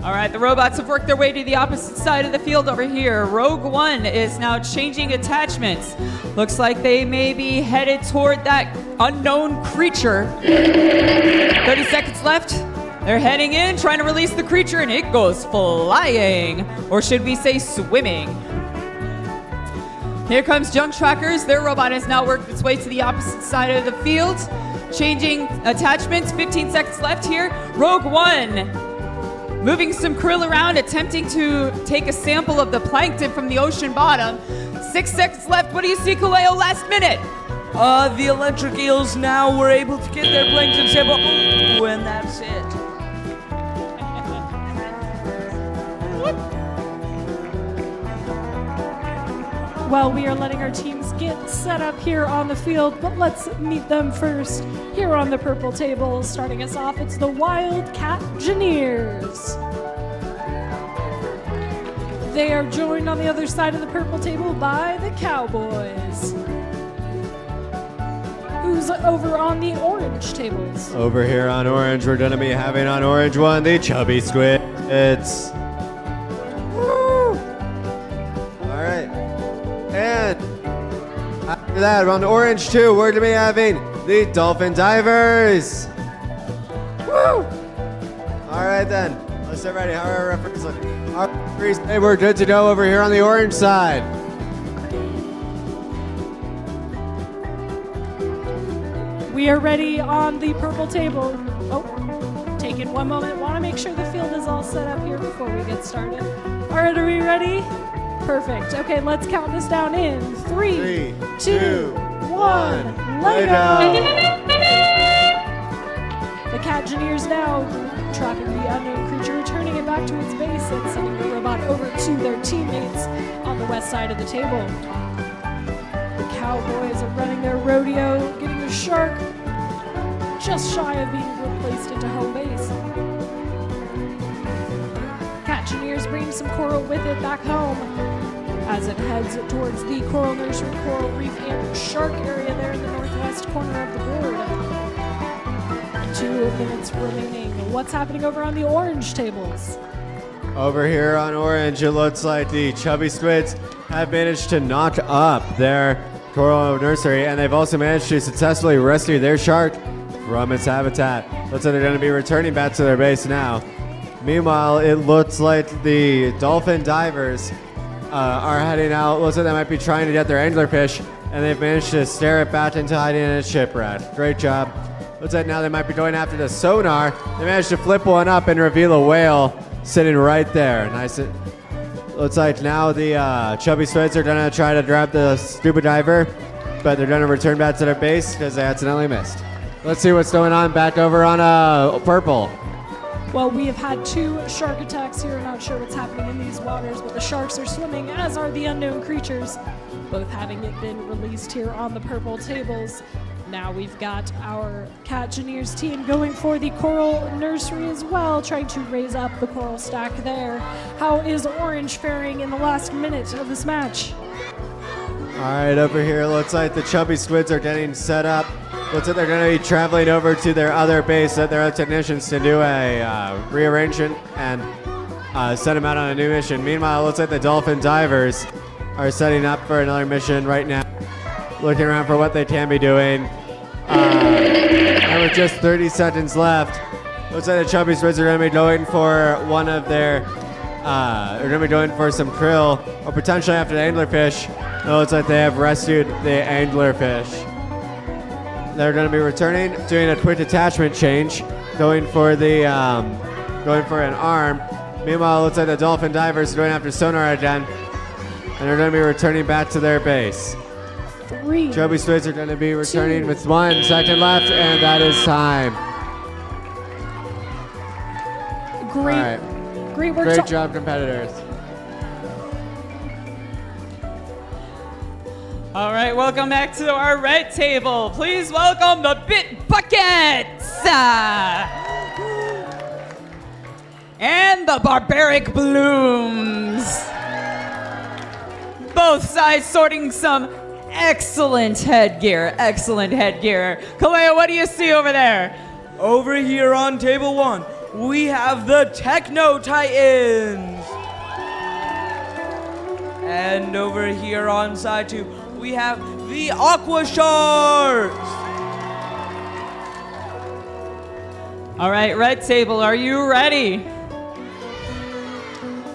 All right, the robots have worked their way to the opposite side of the field over here. Rogue One is now changing attachments. Looks like they may be headed toward that unknown creature. 30 seconds left. They're heading in, trying to release the creature, and it goes flying. Or should we say swimming? Here comes Junk Trackers. Their robot has now worked its way to the opposite side of the field. Changing attachments, 15 seconds left here. Rogue One moving some krill around, attempting to take a sample of the plankton from the ocean bottom. 6 seconds left. What do you see, Kaleo? Last minute. The Electric Eels now were able to get their plankton sample. Ooh, and that's it. Well, we are letting our teams get set up here on the field, but let's meet them first here on the purple table. Starting us off, it's the Wildcat Engineers. They are joined on the other side of the purple table by the Cowboys. Who's over on the orange tables? Over here on orange, we're going to be having on orange one, the Chubby Squids. Woo! All right. And after that, on orange two, we're going to be having the Dolphin Divers. Woo! All right then, let's get ready. How are our referees looking? Our referees say we're good to go over here on the orange side. We are ready on the purple table. Oh, taking one moment. Want to make sure the field is all set up here before we get started. All right, are we ready? Perfect. Okay, let's count this down in 3, 2, 1. Let go! The Cat Engineers now trapping the unknown creature, returning it back to its base and sending the robot over to their teammates on the west side of the table. The Cowboys are running their rodeo, getting the shark just shy of being replaced into home base. Cat Engineers bring some coral with it back home as it heads towards the Coral Nursery, Coral Reef, and Shark area there in the northwest corner of the board. 2 minutes remaining. What's happening over on the orange tables? Over here on orange, it looks like the Chubby Squids have managed to knock up their Coral Nursery, and they've also managed to successfully rescue their shark from its habitat. Looks like they're going to be returning back to their base now. Meanwhile, it looks like the Dolphin Divers are heading out. Looks like they might be trying to get their anglerfish, and they've managed to stare it back into hiding in a shipwreck. Great job. Looks like now they might be going after the sonar. They managed to flip one up and reveal a whale sitting right there. Nice. Looks like now the Chubby Squids are going to try to grab the scuba diver, but they're going to return back to their base because they accidentally missed. Let's see what's going on back over on purple. Well, we have had 2 shark attacks here. Not sure what's happening in these waters, but the sharks are swimming, as are the unknown creatures, both having it been released here on the purple tables. Now we've got our Cat Engineers team going for the Coral Nursery as well, trying to raise up the coral stack there. How is Orange faring in the last minute of this match? All right, over here, looks like the Chubby Squids are getting set up. Looks like they're going to be traveling over to their other base at their technicians to do a rearrangement and send them out on a new mission. Meanwhile, it looks like the Dolphin Divers are setting up for another mission right now, looking around for what they can be doing. And with just 30 seconds left, looks like the Chubby Squids are going to be going for one of their, they're going to be going for some krill, or potentially after the anglerfish. It looks like they have rescued the anglerfish. They're going to be returning, doing a quick attachment change, going for the, going for an arm. Meanwhile, it looks like the Dolphin Divers are going after sonar again, and they're going to be returning back to their base. 3. Chubby Squids are going to be returning with 1 second left, and that is time. Great, All right. great work. Great job, competitors. All right, welcome back to our red table. Please welcome the Bit Buckets and the Barbaric Blooms. Both sides sorting some excellent headgear, excellent headgear. Kalea, what do you see over there? Over here on table 1, we have the Techno Titans. And over here on side 2, we have the Aqua Sharks. All right, red table, are you ready?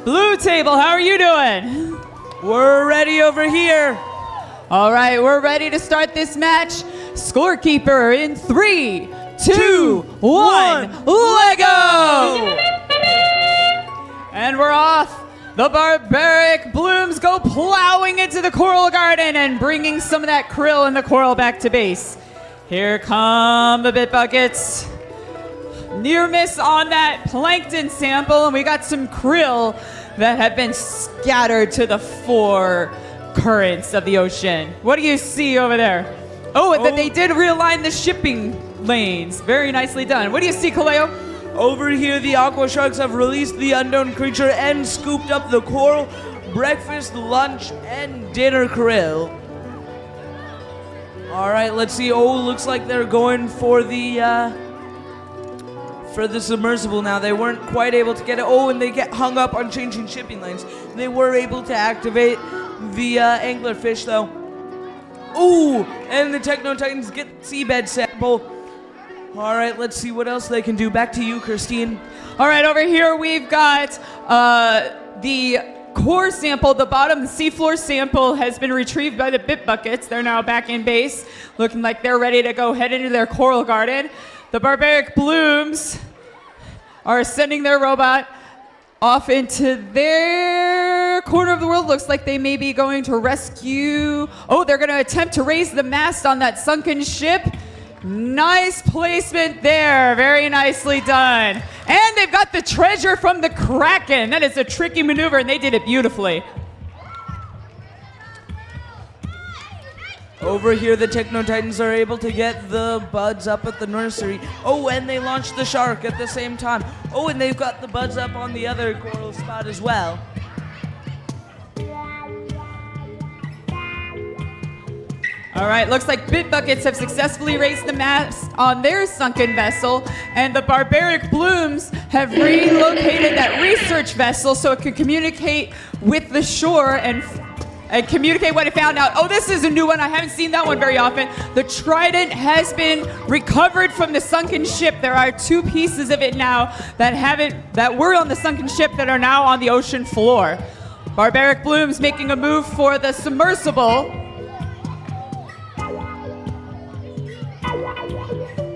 Blue table, how are you doing? We're ready over here. All right, we're ready to start this match. Scorekeeper in 3, 2, 1, let go! And we're off. The barbaric blooms go plowing into the coral garden and bringing some of that krill and the coral back to base. Here come the bit buckets. Near miss on that plankton sample, and we got some krill that have been scattered to the four currents of the ocean. What do you see over there? Oh, and that they did realign the shipping lanes. Very nicely done. What do you see, Kaleo? Over here, the aqua sharks have released the unknown creature and scooped up the coral, breakfast, lunch, and dinner krill. All right, let's see. Oh, looks like they're going for the submersible now. They weren't quite able to get it. Oh, and they get hung up on changing shipping lanes. They were able to activate the anglerfish, though. Ooh, and the Techno Titans get seabed sample. All right, let's see what else they can do. Back to you, Christine. All right, over here we've got the core sample. The bottom, the seafloor sample, has been retrieved by the bit buckets. They're now back in base, looking like they're ready to go head into their coral garden. The barbaric blooms are sending their robot off into their corner of the world. Looks like they may be going to rescue. Oh, they're going to attempt to raise the mast on that sunken ship. Nice placement there. Very nicely done. And they've got the treasure from the Kraken. That is a tricky maneuver, and they did it beautifully. Over here, the Techno Titans are able to get the buds up at the nursery. Oh, and they launched the shark at the same time. Oh, and they've got the buds up on the other coral spot as well. All right, looks like bit buckets have successfully raised the mast on their sunken vessel, and the barbaric blooms have relocated that research vessel so it can communicate with the shore and communicate what it found out. Oh, this is a new one. I haven't seen that one very often. The trident has been recovered from the sunken ship. There are two pieces of it now that were on the sunken ship that are now on the ocean floor. Barbaric blooms making a move for the submersible.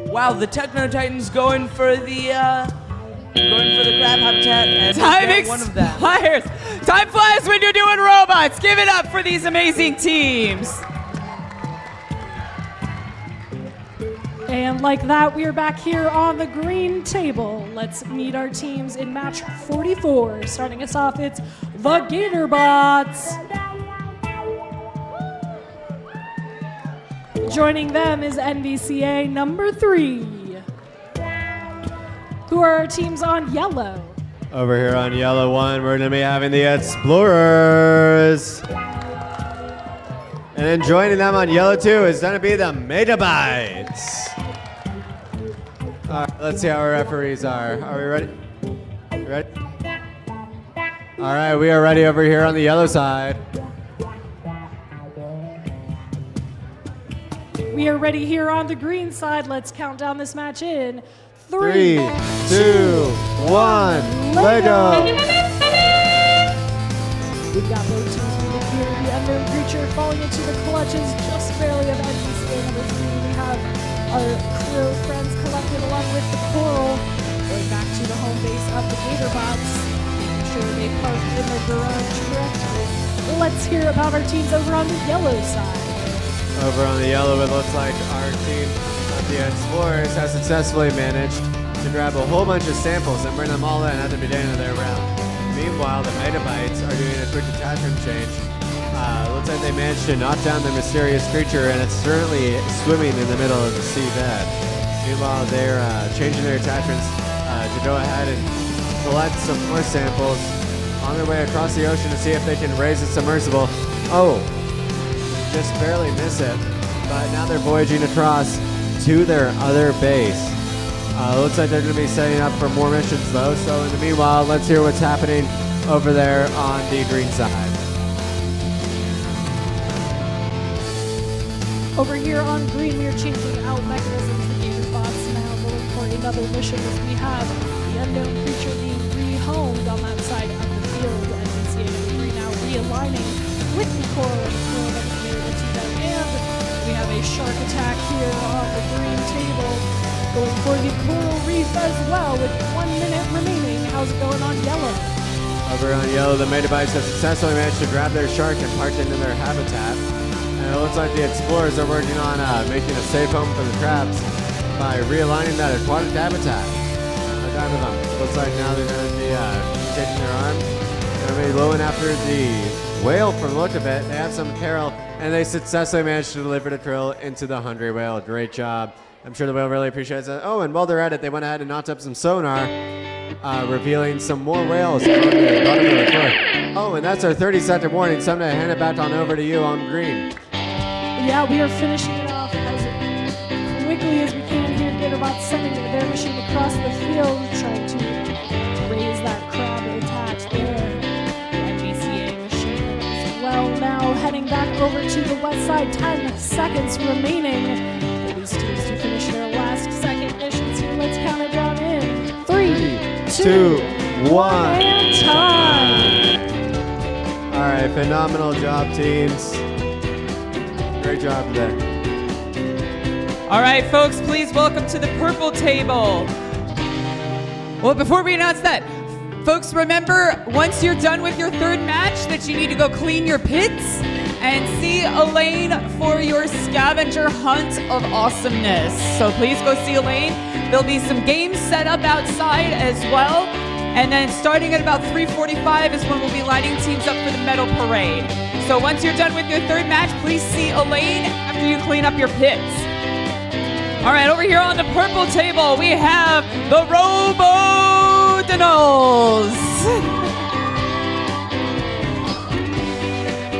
Wow, the Techno Titans going for the crab habitat and Time get one of them. expires. Time flies when you're doing robots. Give it up for these amazing teams. And like that, we are back here on the green table. Let's meet our teams in match 44. Starting us off, it's the Gatorbots. Joining them is NVCA number 3. Who are our teams on yellow? Over here on yellow 1, we're going to be having the Explorers. And then joining them on yellow 2 is going to be the Metabytes. All right, let's see how our referees are. Are we ready? You ready? All right, we are ready over here on the yellow side. We are ready here on the green side. Let's count down this match in 3, 2, 1, Lego! We've got both teams moving here. The unknown creature falling into the clutches just barely of NBCA number 3. We have our crew friends collected along with the coral, going back to the home base of the Gatorbots, making sure they park in the garage correctly. Let's hear about our teams over on the yellow side. Over on the yellow, it looks like our team of the Explorers has successfully managed to grab a whole bunch of samples and bring them all in at the beginning of their round. Meanwhile, the Metabytes are doing a quick attachment change. Looks like they managed to knock down the mysterious creature, and it's currently swimming in the middle of the seabed. Meanwhile, they're changing their attachments to go ahead and collect some more samples on their way across the ocean to see if they can raise the submersible. Oh! Just barely miss it, but now they're voyaging across to their other base. Looks like they're going to be setting up for more missions though, so in the meanwhile, let's hear what's happening over there on the green side. Over here on green, we are changing out mechanisms. The Gatorbots now going for another mission as we have the unknown creature being rehomed on that side of the field. NBCA number 3 now realigning with the coral and the coral that is near into them. And we have a shark attack here on the green table, going for the coral reef as well with 1 minute remaining. How's it going on yellow? Over on yellow, the Megabytes have successfully managed to grab their shark and park it into their habitat. And it looks like the explorers are working on making a safe home for the crabs by realigning that aquatic habitat. Looks like now they're going to be taking their arm. They're going to be going after the whale from the look of it. They have some peril, and they successfully managed to deliver the krill into the hungry whale. Great job. I'm sure the whale really appreciates it. Oh, and while they're at it, they went ahead and knocked up some sonar, revealing some more whales on the bottom of the floor. Oh, and that's our 30-second warning. So I'm going to hand it back on over to you on green. Yeah, we are finishing it off as quickly as we can here. Get about sending their machine across the field, trying to raise that crab attached there. NBCA machine as well. Now heading back over to the west side. 10 seconds remaining for these teams to finish their last second missions here. Let's count it down in 3, 2, 1, and time. All right, phenomenal job, teams. Great job today. All right, folks, please welcome to the purple table. Well, before we announce that, folks, remember, once you're done with your third match, that you need to go clean your pits and see Elaine for your scavenger hunt of awesomeness. So please go see Elaine. There'll be some games set up outside as well. And then starting at about 3:45 is when we'll be lining teams up for the medal parade. So once you're done with your third match, please see Elaine after you clean up your pits. All right, over here on the purple table, we have the Robo-Dinos.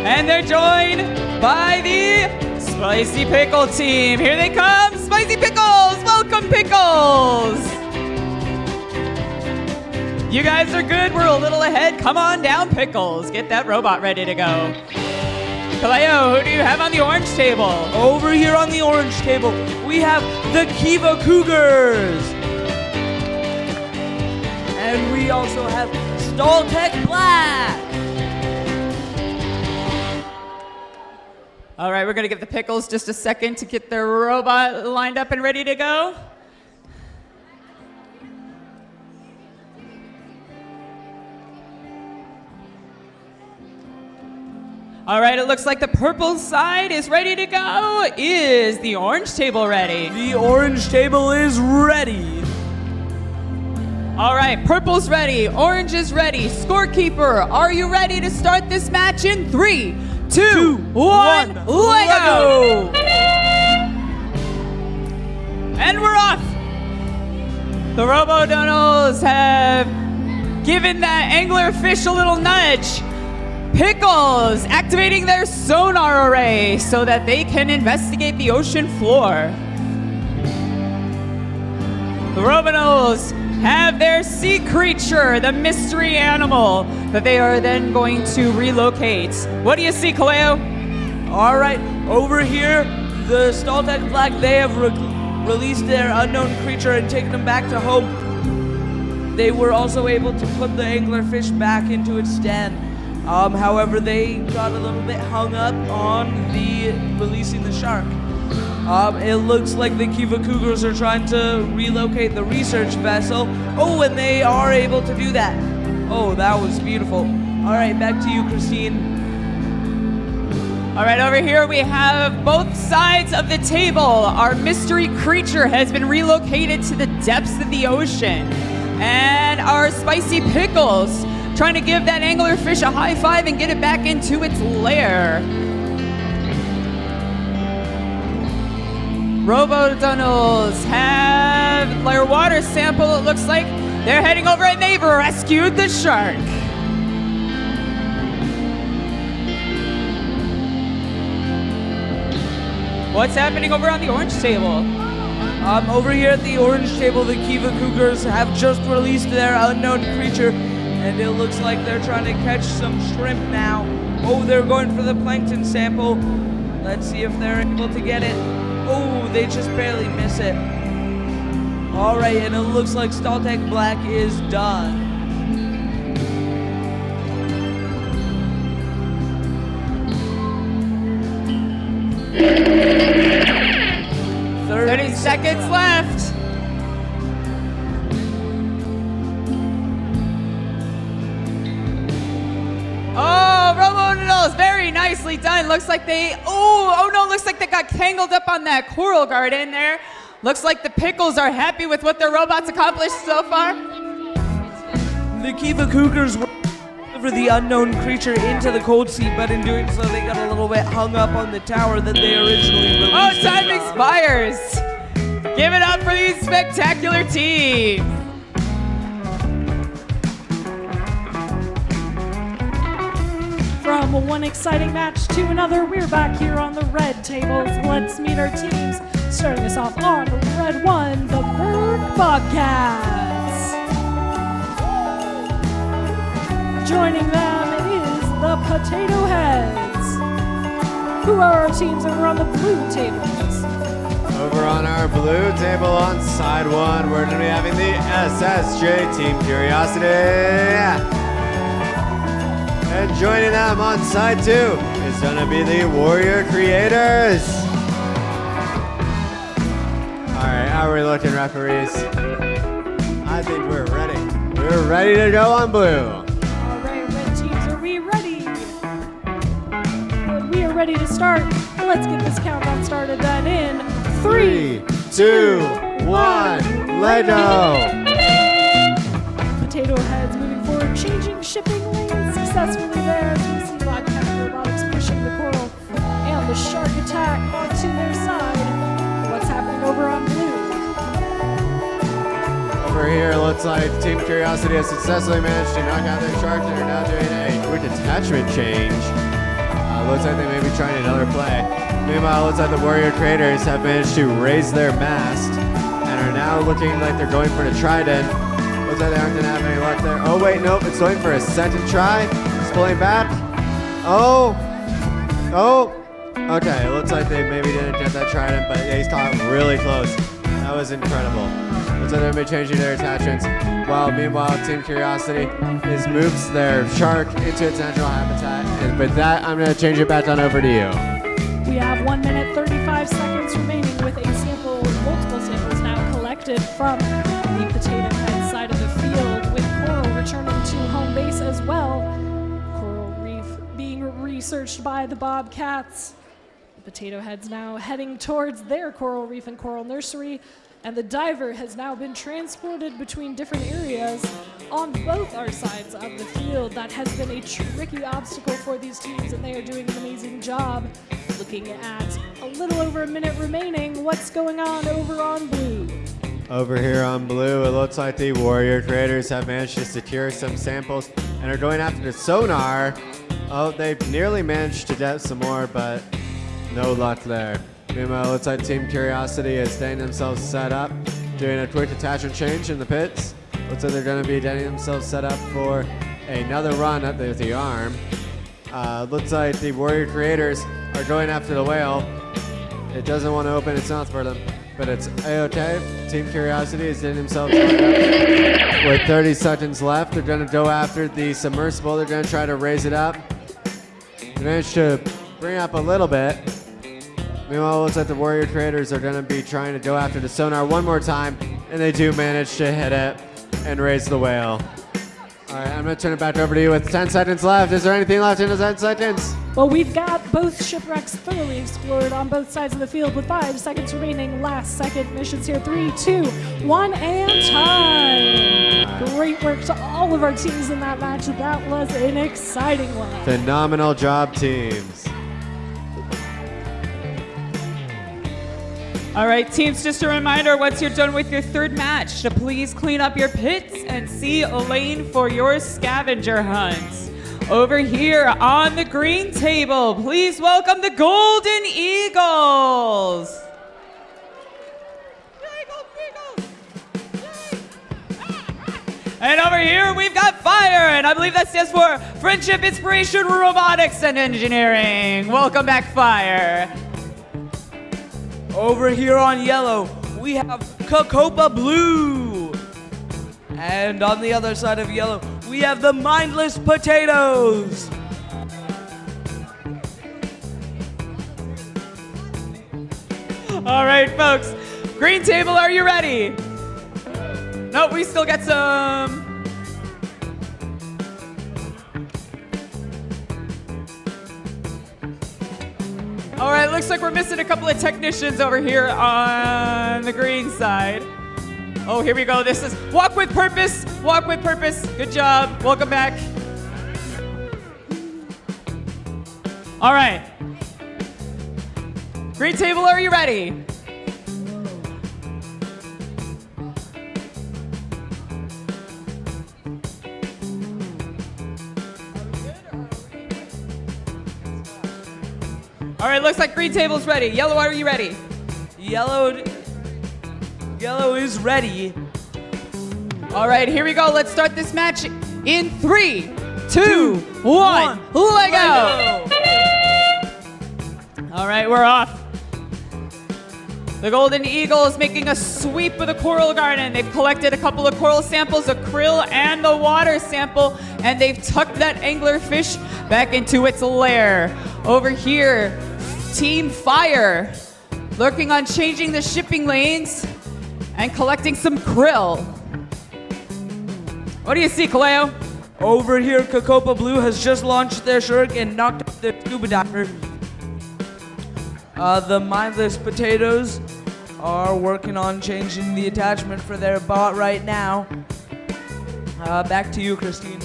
And they're joined by the Spicy Pickle team. Here they come, Spicy Pickles. Welcome, Pickles. You guys are good. We're a little ahead. Come on down, Pickles. Get that robot ready to go. Kaleo, who do you have on the orange table? Over here on the orange table, we have the Kiva Cougars. And we also have Stoltec Black. All right, we're going to give the Pickles just a second to get their robot lined up and ready to go. All right, it looks like the purple side is ready to go. Is the orange table ready? The orange table is ready. All right, purple's ready, orange is ready. Scorekeeper, are you ready to start this match in 3, 2, 1, Lego! And we're off. The Robo-Dinos have given that anglerfish a little nudge. Pickles activating their sonar array so that they can investigate the ocean floor. The Robo-Dinos have their sea creature, the mystery animal, that they are then going to relocate. What do you see, Kaleo? All right, over here, the Stoltec Black, they have released their unknown creature and taken them back to home. They were also able to put the anglerfish back into its den. However, they got a little bit hung up on the releasing the shark. It looks like the Kiva Cougars are trying to relocate the research vessel. Oh, and they are able to do that. Oh, that was beautiful. All right, back to you, Christine. All right, over here we have both sides of the table. Our mystery creature has been relocated to the depths of the ocean. And our Spicy Pickles trying to give that anglerfish a high five and get it back into its lair. Robo-Dinos have their water sample, it looks like. They're heading over and they've rescued the shark. What's happening over on the orange table? Over here at the orange table, the Kiva Cougars have just released their unknown creature, and it looks like they're trying to catch some shrimp now. Oh, they're going for the plankton sample. Let's see if they're able to get it. Oh, they just barely miss it. All right, and it looks like Stoltec Black is done. 30 seconds left. nicely done. Looks like oh no, looks like they got tangled up on that coral garden there. Looks like the pickles are happy with what their robots accomplished so far. The Kiva Cougars were over the unknown creature into the cold sea, but in doing so, they got a little bit hung up on the tower that they originally released. Oh, time expires. Give it up for these spectacular teams. From one exciting match to another, we're back here on the red tables. Let's meet our teams. Starting us off on red 1, the Berg Bobcats. Joining them is the Potato Heads. Who are our teams over on the blue tables? Over on our blue table on side 1, we're going to be having the SSJ Team Curiosity. And joining them on side 2 is going to be the Warrior Creators. All right, how are we looking, referees? I think we're ready. We're ready to go on blue. All right, red teams, are we ready? We are ready to start. Let's get this countdown started then in 3, 2, 1, let go. Potato Heads moving forward, changing shipping lanes successfully there as we see Bobcat Robotics pushing the coral and the shark attack onto their side. What's happening over on blue? Over here, it looks like Team Curiosity has successfully managed to knock out their shark and are now doing a quick attachment change. Looks like they may be trying another play. Meanwhile, it looks like the Warrior Creators have managed to raise their mast and are now looking like they're going for the trident. Looks like they aren't going to have any luck there. Oh, wait, nope, it's going for a second try. It's pulling back. Oh. Okay, it looks like they maybe didn't get that trident, but they got really close. That was incredible. Looks like they're going to be changing their attachments. While meanwhile, Team Curiosity moves their shark into its natural habitat. And with that, I'm going to change it back on over to you. We have 1 minute 35 seconds remaining with multiple samples now collected from the Potato Head side of the field, with coral returning to home base as well. Coral reef being researched by the Bobcats. The Potato Heads now heading towards their coral reef and coral nursery, and the diver has now been transported between different areas on both our sides of the field. That has been a tricky obstacle for these teams, and they are doing an amazing job. Looking at a little over a minute remaining, what's going on over on blue? Over here on blue, it looks like the Warrior Creators have managed to secure some samples and are going after the sonar. Oh, they've nearly managed to get some more, but no luck there. Meanwhile, it looks like Team Curiosity is getting themselves set up, doing a quick attachment change in the pits. Looks like they're going to be getting themselves set up for another run at the arm. Looks like the Warrior Creators are going after the whale. It doesn't want to open its mouth for them, but it's A-okay. Team Curiosity is getting themselves set up. With 30 seconds left, they're going to go after the submersible. They're going to try to raise it up. They managed to bring it up a little bit. Meanwhile, it looks like the Warrior Creators are going to be trying to go after the sonar one more time, and they do manage to hit it and raise the whale. All right, I'm going to turn it back over to you with 10 seconds left. Is there anything left in the 10 seconds? Well, we've got both shipwrecks thoroughly explored on both sides of the field with 5 seconds remaining. Last second missions here. 3, 2, 1, and time. Great work to all of our teams in that match. That was an exciting one. Phenomenal job, teams. All right, teams, just a reminder, once you're done with your third match, to please clean up your pits and see a lane for your scavenger hunts. Over here on the green table, please welcome the Golden Eagles. And over here, we've got Fire, and I believe that stands for Friendship, Inspiration, Robotics, and Engineering. Welcome back, Fire. Over here on yellow, we have Cocopa Blue. And on the other side of yellow, we have the Mindless Potatoes. All right, folks. Green table, are you ready? Nope, we still got some. looks like we're missing a couple of technicians over here on the green side. Oh, here we go. This is Walk with Purpose. Walk with Purpose. Good job. Welcome back. All right. Green table, are you ready? All right, looks like green table's ready. Yellow, are you ready? Yellow is ready. All right, here we go. Let's start this match in 3, 2, 1. Let go. All right, we're off. The Golden Eagle is making a sweep of the coral garden. They've collected a couple of coral samples, a krill and the water sample, and they've tucked that anglerfish back into its lair. Over here, Team Fire lurking on changing the shipping lanes and collecting some krill. What do you see, Kaleo? Over here, Cocopa Blue has just launched their shuriken and knocked off their scuba diver. The mindless potatoes are working on changing the attachment for their bot right now. Back to you, Christine.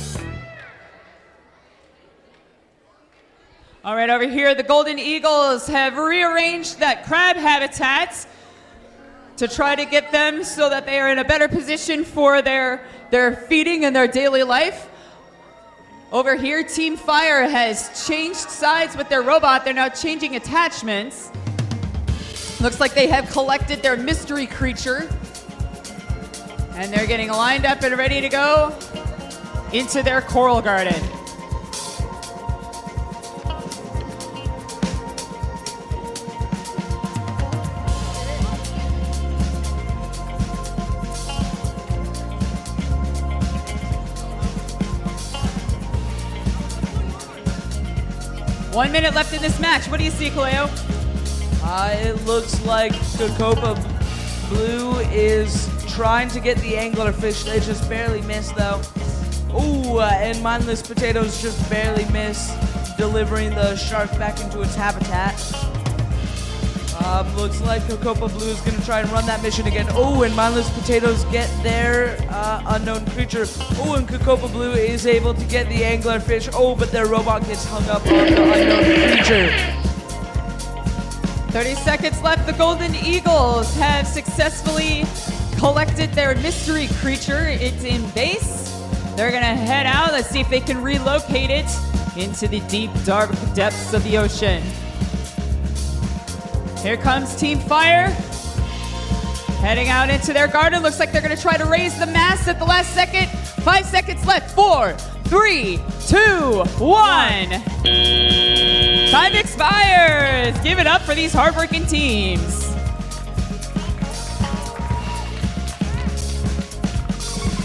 All right, over here, the Golden Eagles have rearranged that crab habitat to try to get them so that they are in a better position for their feeding and their daily life. Over here, Team Fire has changed sides with their robot. They're now changing attachments. Looks like they have collected their mystery creature. And they're getting lined up and ready to go into their coral garden. One minute left in this match. What do you see, Kaleo? It looks like Cocopa Blue is trying to get the anglerfish. They just barely missed, though. Ooh, and Mindless Potatoes just barely missed delivering the shark back into its habitat. Looks like Cocopa Blue is going to try and run that mission again. Oh, and Mindless Potatoes get their unknown creature. Oh, and Cocopa Blue is able to get the anglerfish. Oh, but their robot gets hung up on the unknown creature. 30 seconds left. The Golden Eagles have successfully collected their mystery creature. It's in base. They're going to head out. Let's see if they can relocate it into the deep, dark depths of the ocean. Here comes Team Fire. Heading out into their garden. Looks like they're going to try to raise the mast at the last second. 5 seconds left. 4, 3, 2, 1. Time expires. Give it up for these hardworking teams.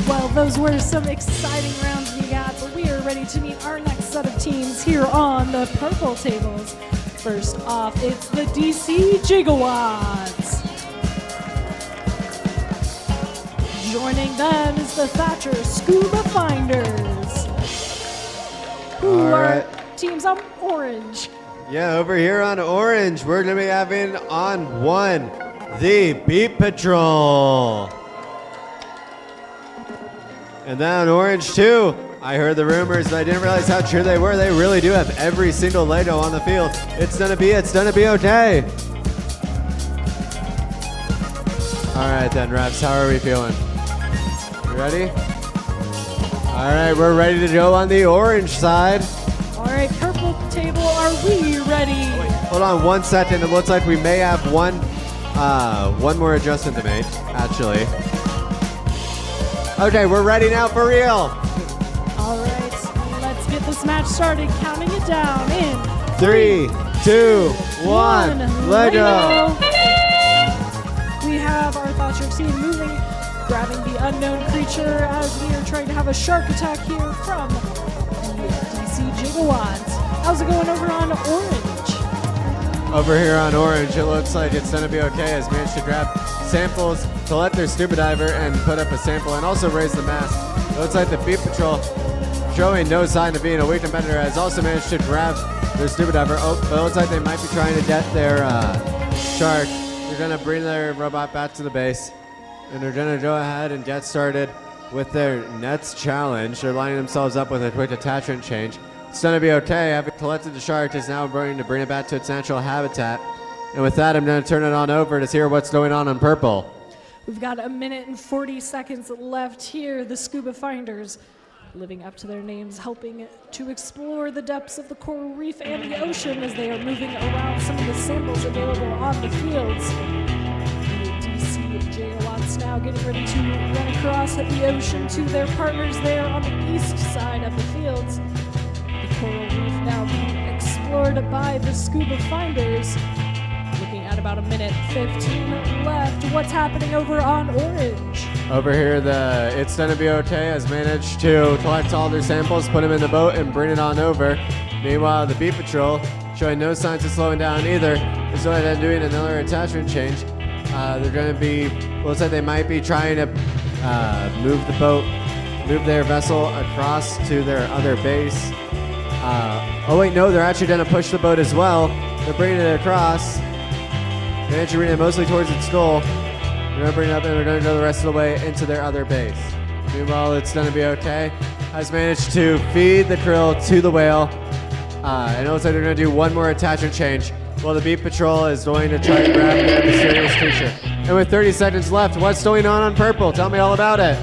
Well, those were some exciting rounds we got, but we are ready to meet our next set of teams here on the purple tables. First off, it's the DC Gigawatts. Joining them is the Thatcher Scuba Finders, who are teams on orange. Yeah, over here on orange, we're going to be having on 1, the Beat Patrol. And then on orange 2, I heard the rumors, but I didn't realize how true they were. They really do have every single Lego on the field. It's gonna be okay. All right then, refs, how are we feeling? You ready? All right, we're ready to go on the orange side. All right, purple table, are we ready? Wait, hold on 1 second. It looks like we may have one more adjustment to make, actually. Okay, we're ready now for real. All right, let's get this match started. Counting it down in 3, 2, 1, Lego. We have our Thatcher team moving, grabbing the unknown creature as we are trying to have a shark attack here from the DC Gigawatts. How's it going over on orange? Over here on orange, it looks like it's gonna be okay as managed to grab samples to let their scuba diver and put up a sample and also raise the mast. It looks like the Beat Patrol showing no sign of being a weak competitor, has also managed to grab their scuba diver. Oh, but it looks like they might be trying to get their shark. They're gonna bring their robot back to the base, and they're gonna go ahead and get started with their Nets challenge. They're lining themselves up with a quick attachment change. It's gonna be okay. Having collected the shark, is now going to bring it back to its natural habitat. And with that, I'm gonna turn it on over to hear what's going on purple. We've got 1 minute and 40 seconds left here. The scuba finders, living up to their names, helping to explore the depths of the coral reef and the ocean as they are moving around some of the samples available on the fields. The DC J-Lots now getting ready to run across the ocean to their partners there on the east side of the fields. The coral reef now being explored by the scuba finders. Looking at about 1 minute 15 left. What's happening over on orange? Over here, the It's Gonna Be Okay has managed to collect all their samples, put them in the boat, and bring it on over. Meanwhile, the Beat Patrol, showing no signs of slowing down either, is going ahead and doing another attachment change. They're going to be, looks like they might be trying to move the boat, move their vessel across to their other base. Oh wait, no, they're actually going to push the boat as well. They're bringing it across. They're actually bringing it mostly towards its goal. They're going to bring it up and they're going to go the rest of the way into their other base. Meanwhile, It's Gonna Be Okay has managed to feed the krill to the whale. And it looks like they're going to do one more attachment change while the Beat Patrol is going to try to grab their mysterious creature. And with 30 seconds left, what's going on purple? Tell me all about it.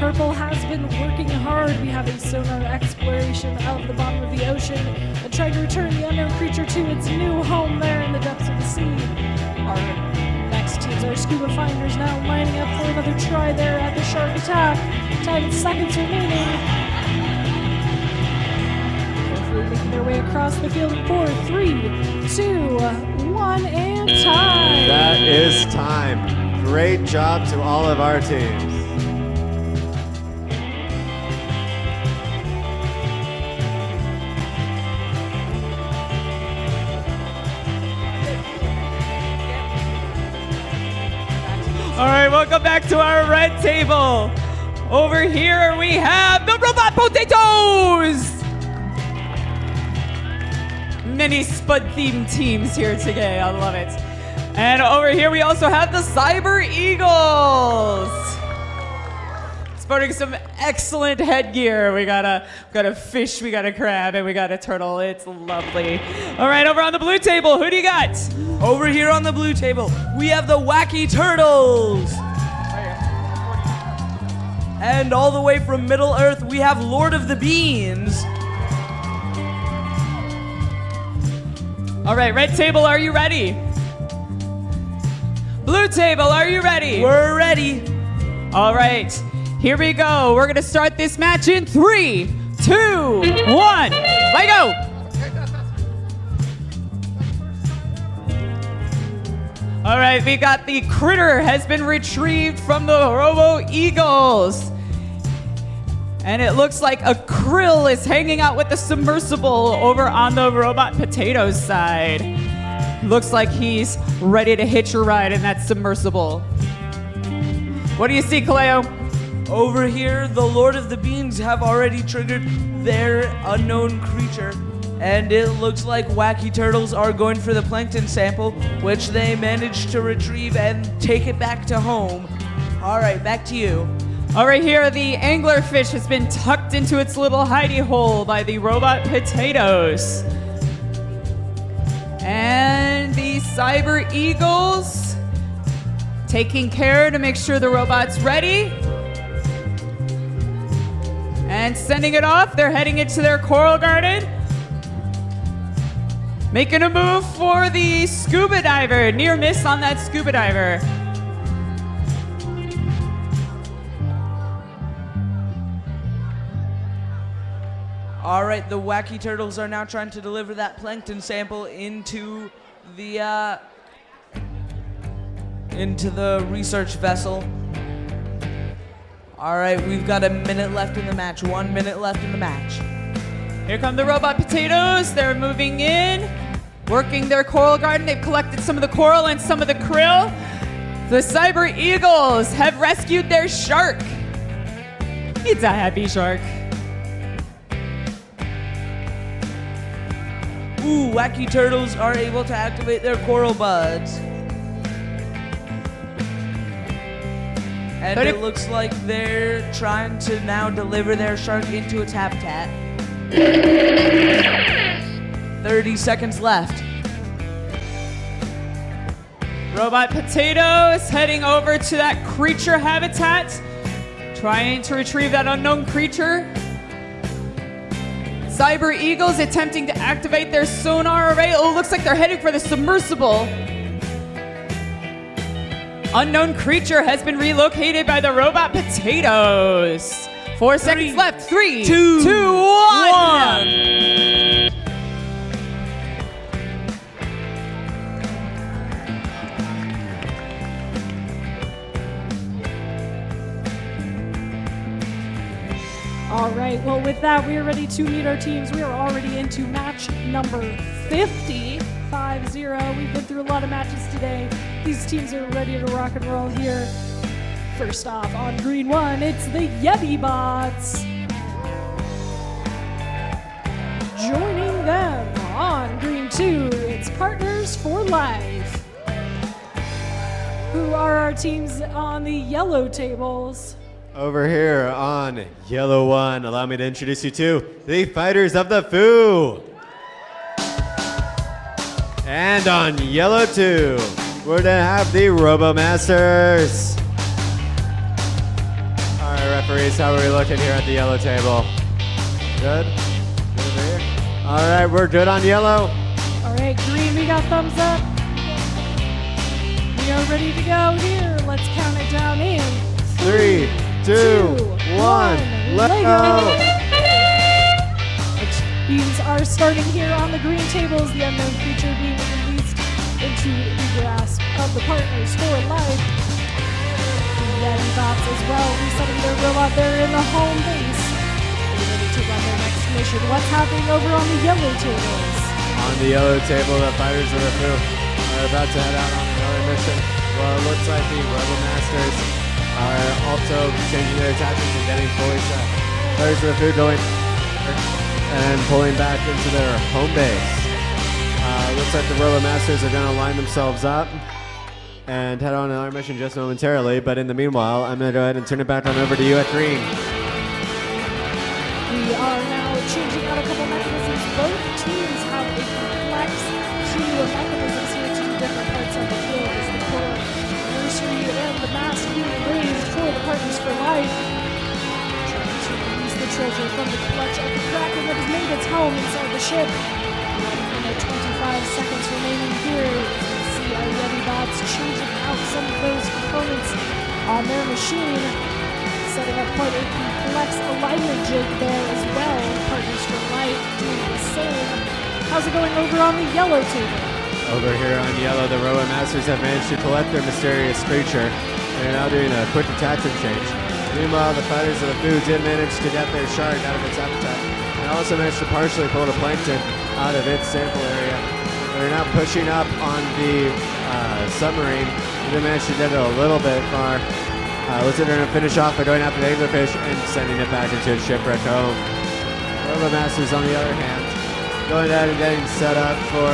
Purple has been working hard. We have a sonar exploration of the bottom of the ocean and trying to return the unknown creature to its new home there in the depths of the sea. Our next teams are scuba finders now lining up for another try there at the shark attack. 10 seconds remaining. Carefully making their way across the field in 4, 3, 2, 1, and time. That is time. Great job to all of our teams. All right, welcome back to our red table. Over here we have the Robot Potatoes. Many Spud-themed teams here today. I love it. And over here we also have the Cyber Eagles. Sporting some excellent headgear. We got a fish, we got a crab, and we got a turtle. It's lovely. All right, over on the blue table, who do you got? Over here on the blue table, we have the Wacky Turtles. And all the way from Middle Earth, we have Lord of the Beans. All right, red table, are you ready? Blue table, are you ready? We're ready. All right, here we go. We're gonna start this match in 3, 2, 1. Let go. All right, we got the critter has been retrieved from the Robo Eagles. And it looks like a krill is hanging out with the submersible over on the Robot Potatoes side. Looks like he's ready to hitch a ride in that submersible. What do you see, Kaleo? Over here, the Lord of the Beans have already triggered their unknown creature. And it looks like Wacky Turtles are going for the plankton sample, which they managed to retrieve and take it back to home. All right, back to you. All right, here the anglerfish has been tucked into its little hidey hole by the Robot Potatoes. And the Cyber Eagles taking care to make sure the robot's ready. And sending it off, they're heading into their coral garden. Making a move for the scuba diver. Near miss on that scuba diver. All right, the Wacky Turtles are now trying to deliver that plankton sample into the research vessel. All right, we've got a minute left in the match. 1 minute left in the match. Here come the Robot Potatoes. They're moving in, working their coral garden. They've collected some of the coral and some of the krill. The Cyber Eagles have rescued their shark. It's a happy shark. Ooh, wacky turtles are able to activate their coral buds. And it looks like they're trying to now deliver their shark into its habitat. 30 seconds left. Robot Potato is heading over to that creature habitat, trying to retrieve that unknown creature. Cyber Eagles attempting to activate their sonar array. Oh, looks like they're heading for the submersible. Unknown creature has been relocated by the Robot Potatoes. 4 seconds left. 3, 2, 1. All right, well, with that, we are ready to meet our teams. We are already into match number 50, 5-0. We've been through a lot of matches today. These teams are ready to rock and roll here. First off, on green 1, it's the Yeti Bots. Joining them on green 2, it's Partners for Life. Who are our teams on the yellow tables? Over here on yellow 1, allow me to introduce you to the Fighters of the Foo. And on yellow 2, we're gonna have the RoboMasters. All right, referees, how are we looking here at the yellow table? Good? Good over here? All right, we're good on yellow. All right, green, we got thumbs up. We are ready to go here. Let's count it down in 3, 2, 1, let's go. Teams are starting here on the green tables. The unknown creature being released into the grasp of the Partners for Life. The Yeti Bots as well, resetting their robot there in the home base. They're ready to run their next mission. What's happening over on the yellow tables? On the yellow table, the Fighters of the Foo are about to head out on another mission. Well, it looks like the RoboMasters are also changing their attachments and getting fully set. Fighters of the Foo going and pulling back into their home base. Looks like the RoboMasters are going to line themselves up and head on another mission just momentarily. But in the meanwhile, I'm going to go ahead and turn it back on over to you at green. We are now changing out a couple mechanisms. Both teams have a complex queue of mechanisms here to do different parts of the field. As the core nursery and the mast being raised for the Partners for Life. Trying to release the treasure from the clutch of the Kraken that has made its home inside the ship. 25 seconds remaining here. You see our Yeti Bots changing out some of those components on their machine. Setting up quite a complex alignment jig there as well. Partners for Life doing the same. How's it going over on the yellow table? Over here on yellow, the RoboMasters have managed to collect their mysterious creature and are now doing a quick attachment change. Meanwhile, the Fighters of the Foo did manage to get their shark out of its habitat and also managed to partially pull the plankton out of its sample area. They're now pushing up on the submarine. They managed to get it a little bit far. Looks like they're going to finish off by going after the anglerfish and sending it back into its shipwreck home. RoboMasters, on the other hand, going ahead and getting set up for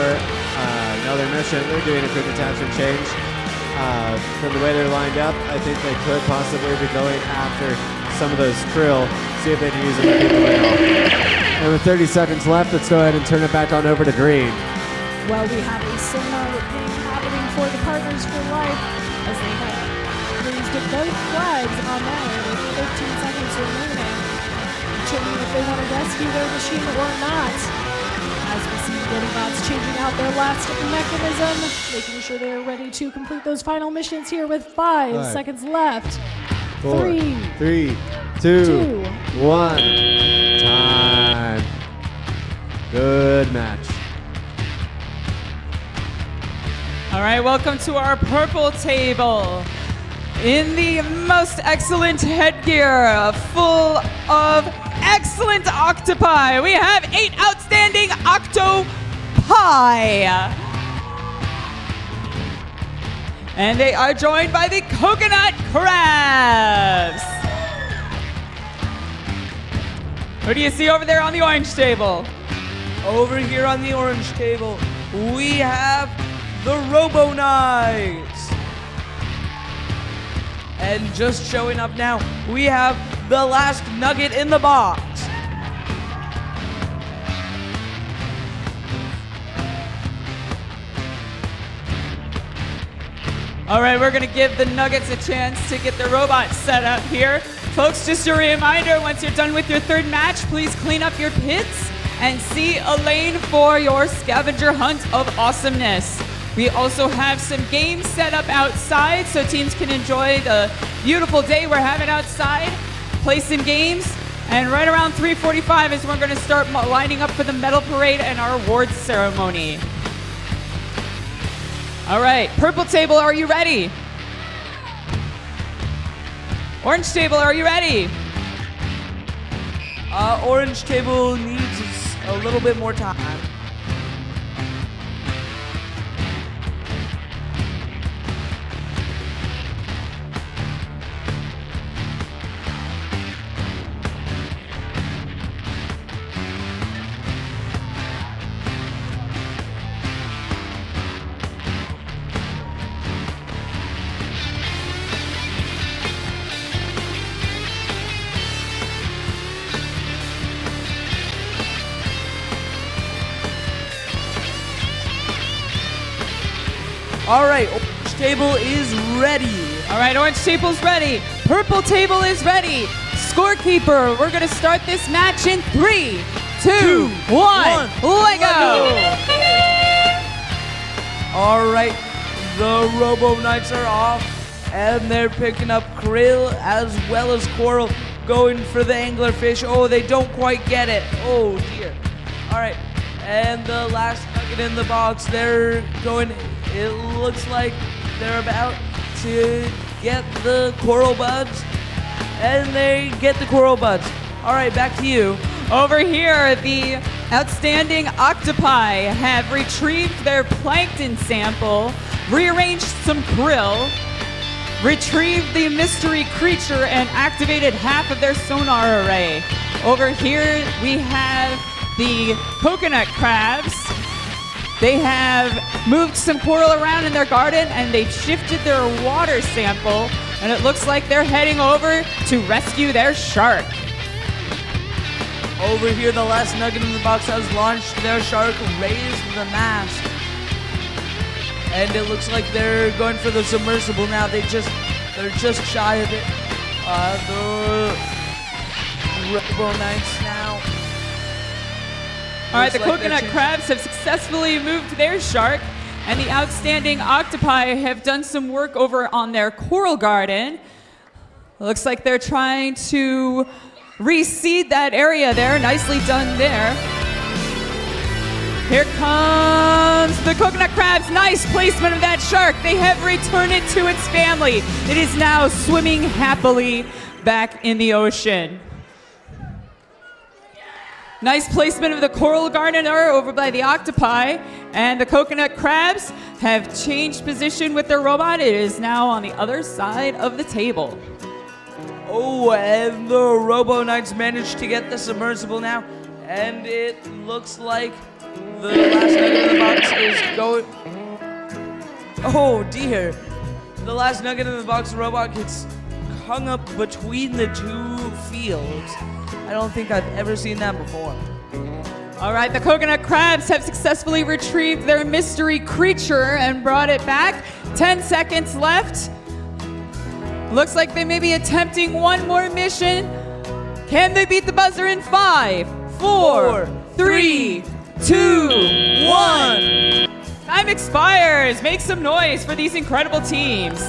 another mission. They're doing a quick attachment change. From the way they're lined up, I think they could possibly be going after some of those krill, see if they can use them to keep the whale. And with 30 seconds left, let's go ahead and turn it back on over to green. Well, we have a sonar thing happening for the Partners for Life as they have raised both flags on that with 15 seconds remaining, determining if they want to rescue their machine or not. As we see the Yeti Bots changing out their last mechanism, making sure they're ready to complete those final missions here with 5 seconds left. 4, 3, 2, 1. Time. Good match. All right, welcome to our purple table. In the most excellent headgear, full of excellent octopi, we have 8 outstanding octopi. And they are joined by the coconut crabs. Who do you see over there on the orange table? Over here on the orange table, we have the Robo Knights. And just showing up now, we have the last nugget in the box. All right, we're gonna give the Nuggets a chance to get the robots set up here. Folks, just a reminder, once you're done with your third match, please clean up your pits and see a lane for your scavenger hunt of awesomeness. We also have some games set up outside so teams can enjoy the beautiful day we're having outside, play some games, and right around 3:45 is when we're gonna start lining up for the medal parade and our awards ceremony. All right, purple table, are you ready? Orange table, are you ready? Orange table needs a little bit more time. All right, orange table is ready. All right, orange table's ready. Purple table is ready. Scorekeeper, we're gonna start this match in 3, 2, 1. Lego! All right, the Robo Knights are off, and they're picking up krill as well as coral, going for the anglerfish. Oh, they don't quite get it. Oh dear. All right, and the last nugget in the box, they're going. It looks like they're about to get the coral buds, and they get the coral buds. All right, back to you. Over here, the outstanding octopi have retrieved their plankton sample, rearranged some krill, retrieved the mystery creature, and activated half of their sonar array. Over here, we have the coconut crabs. They have moved some coral around in their garden, and they've shifted their water sample, and it looks like they're heading over to rescue their shark. Over here, the last nugget in the box has launched their shark, raised the mast. And it looks like they're going for the submersible now. They're just shy of it. The Robo Knights now. All right, the Looks like coconut they're crabs have successfully moved their shark, and the outstanding octopi have done some work over on their coral garden. Looks like they're trying to reseed that area there. Nicely done there. Here comes the coconut crabs. Nice placement of that shark. They have returned it to its family. It is now swimming happily back in the ocean. Nice placement of the coral gardener over by the octopi, and the coconut crabs have changed position with their robot. It is now on the other side of the table. Oh, and the Robo Knights managed to get the submersible now, and it looks like the last nugget in the box is going. Oh dear! The last nugget in the box, the robot gets hung up between the two fields. I don't think I've ever seen that before. All right, the coconut crabs have successfully retrieved their mystery creature and brought it back. 10 seconds left. Looks like they may be attempting one more mission. Can they beat the buzzer in 5, 4, 3, 2, 1? Time expires. Make some noise for these incredible teams.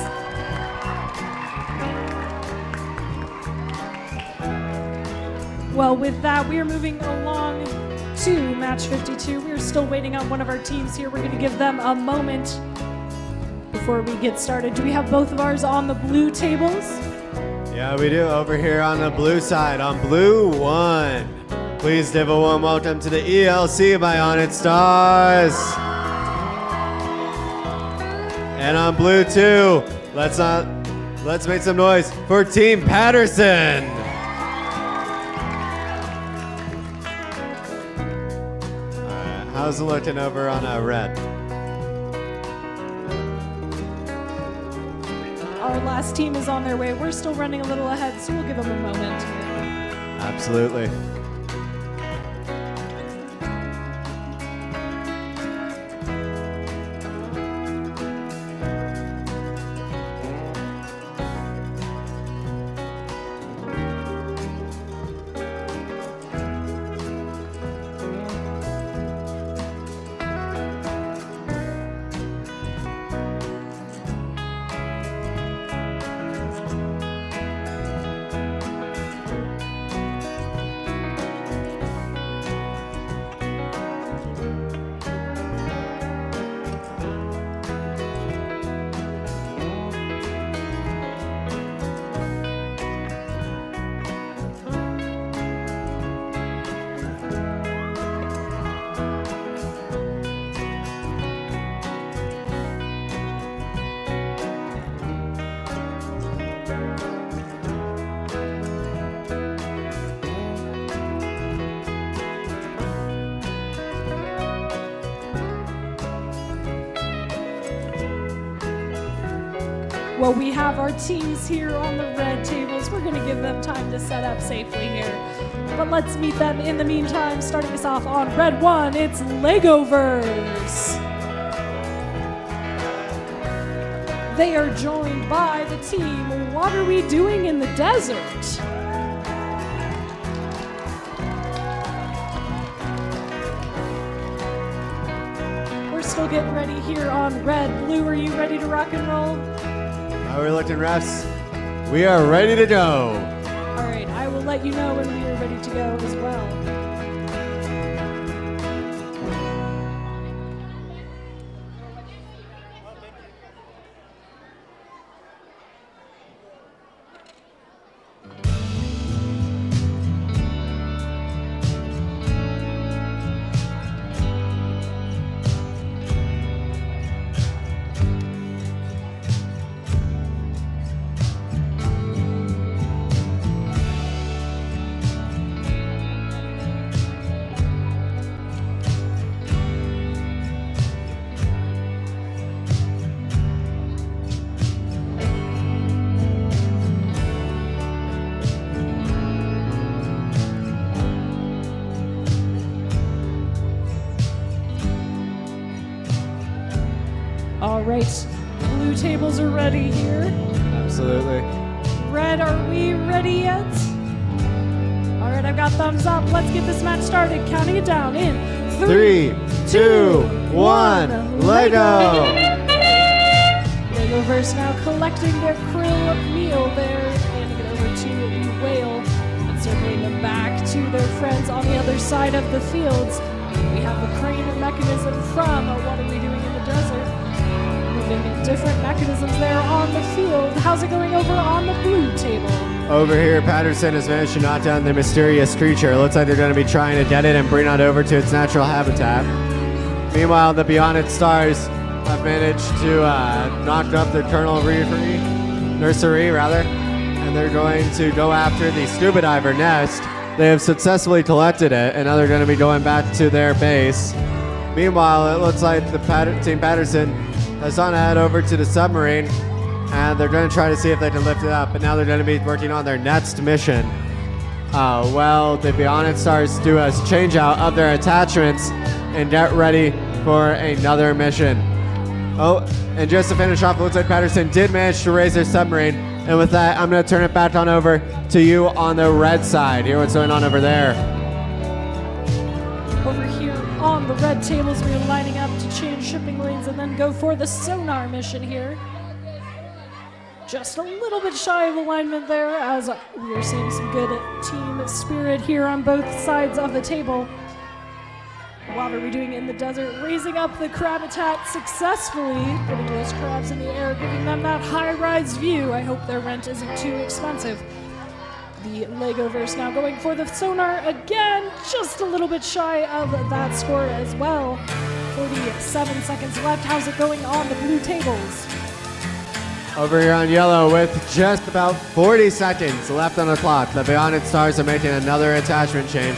Well, with that, we are moving along to match 52. We are still waiting on one of our teams here. We're going to give them a moment before we get started. Do we have both of ours on the blue tables? Yeah, we do. Over here on the blue side, on blue 1. Please give a warm welcome to the ELC Bionic Stars. And on blue 2, let's make some noise for Team How's it looking over on red? Our last team is on their way. We're still running a little ahead, so we'll give them a moment. Absolutely. Well, we have our teams here on the red tables. We're going to give them time to set up safely here. But let's meet them in the meantime. Starting us off on red 1, it's Legoverse. They are joined by the team What Are We Doing in the Desert? We're still getting ready here on red. Blue, are you ready to rock and roll? How are we looking, refs? We are ready to go. All right, I will let you know when we are ready to go as well. All right, blue tables are ready here. Absolutely. Red, are we ready yet? All right, I've got thumbs up. Let's get this match started. Counting it down in 3, 2, 1, Lego! Legoverse now collecting their krill meal there, handing it over to the whale and circling them back to their friends on the other side of the fields. We have the crane mechanism from What Are We Doing in the Desert? Moving different mechanisms there on the field. How's it going over on the blue table? Over here, Patterson has managed to knock down the mysterious creature. It looks like they're going to be trying to get it and bring it over to its natural habitat. Meanwhile, the Beyond It Stars have managed to knock up the Colonel Nursery, and they're going to go after the scuba diver nest. They have successfully collected it, and now they're going to be going back to their base. Meanwhile, it looks like the Team Patterson has gone ahead over to the submarine, and they're going to try to see if they can lift it up, but now they're going to be working on their next mission. The Beyond It Stars do a change out of their attachments and get ready for another mission. Oh, and just to finish off, it looks like Patterson did manage to raise their submarine, and with that, I'm going to turn it back on over to you on the red side. Hear what's going on over there. Over here on the red tables, we are lining up to change shipping lanes and then go for the sonar mission here. Just a little bit shy of alignment there, as we are seeing some good team spirit here on both sides of the table. What Are We Doing in the Desert? Raising up the crabitat successfully, getting those crabs in the air, giving them that high-rise view. I hope their rent isn't too expensive. The Legoverse now going for the sonar again, just a little bit shy of that score as well. 47 seconds left. How's it going on the blue tables? Over here on yellow, with just about 40 seconds left on the clock, the Beyond It Stars are making another attachment change.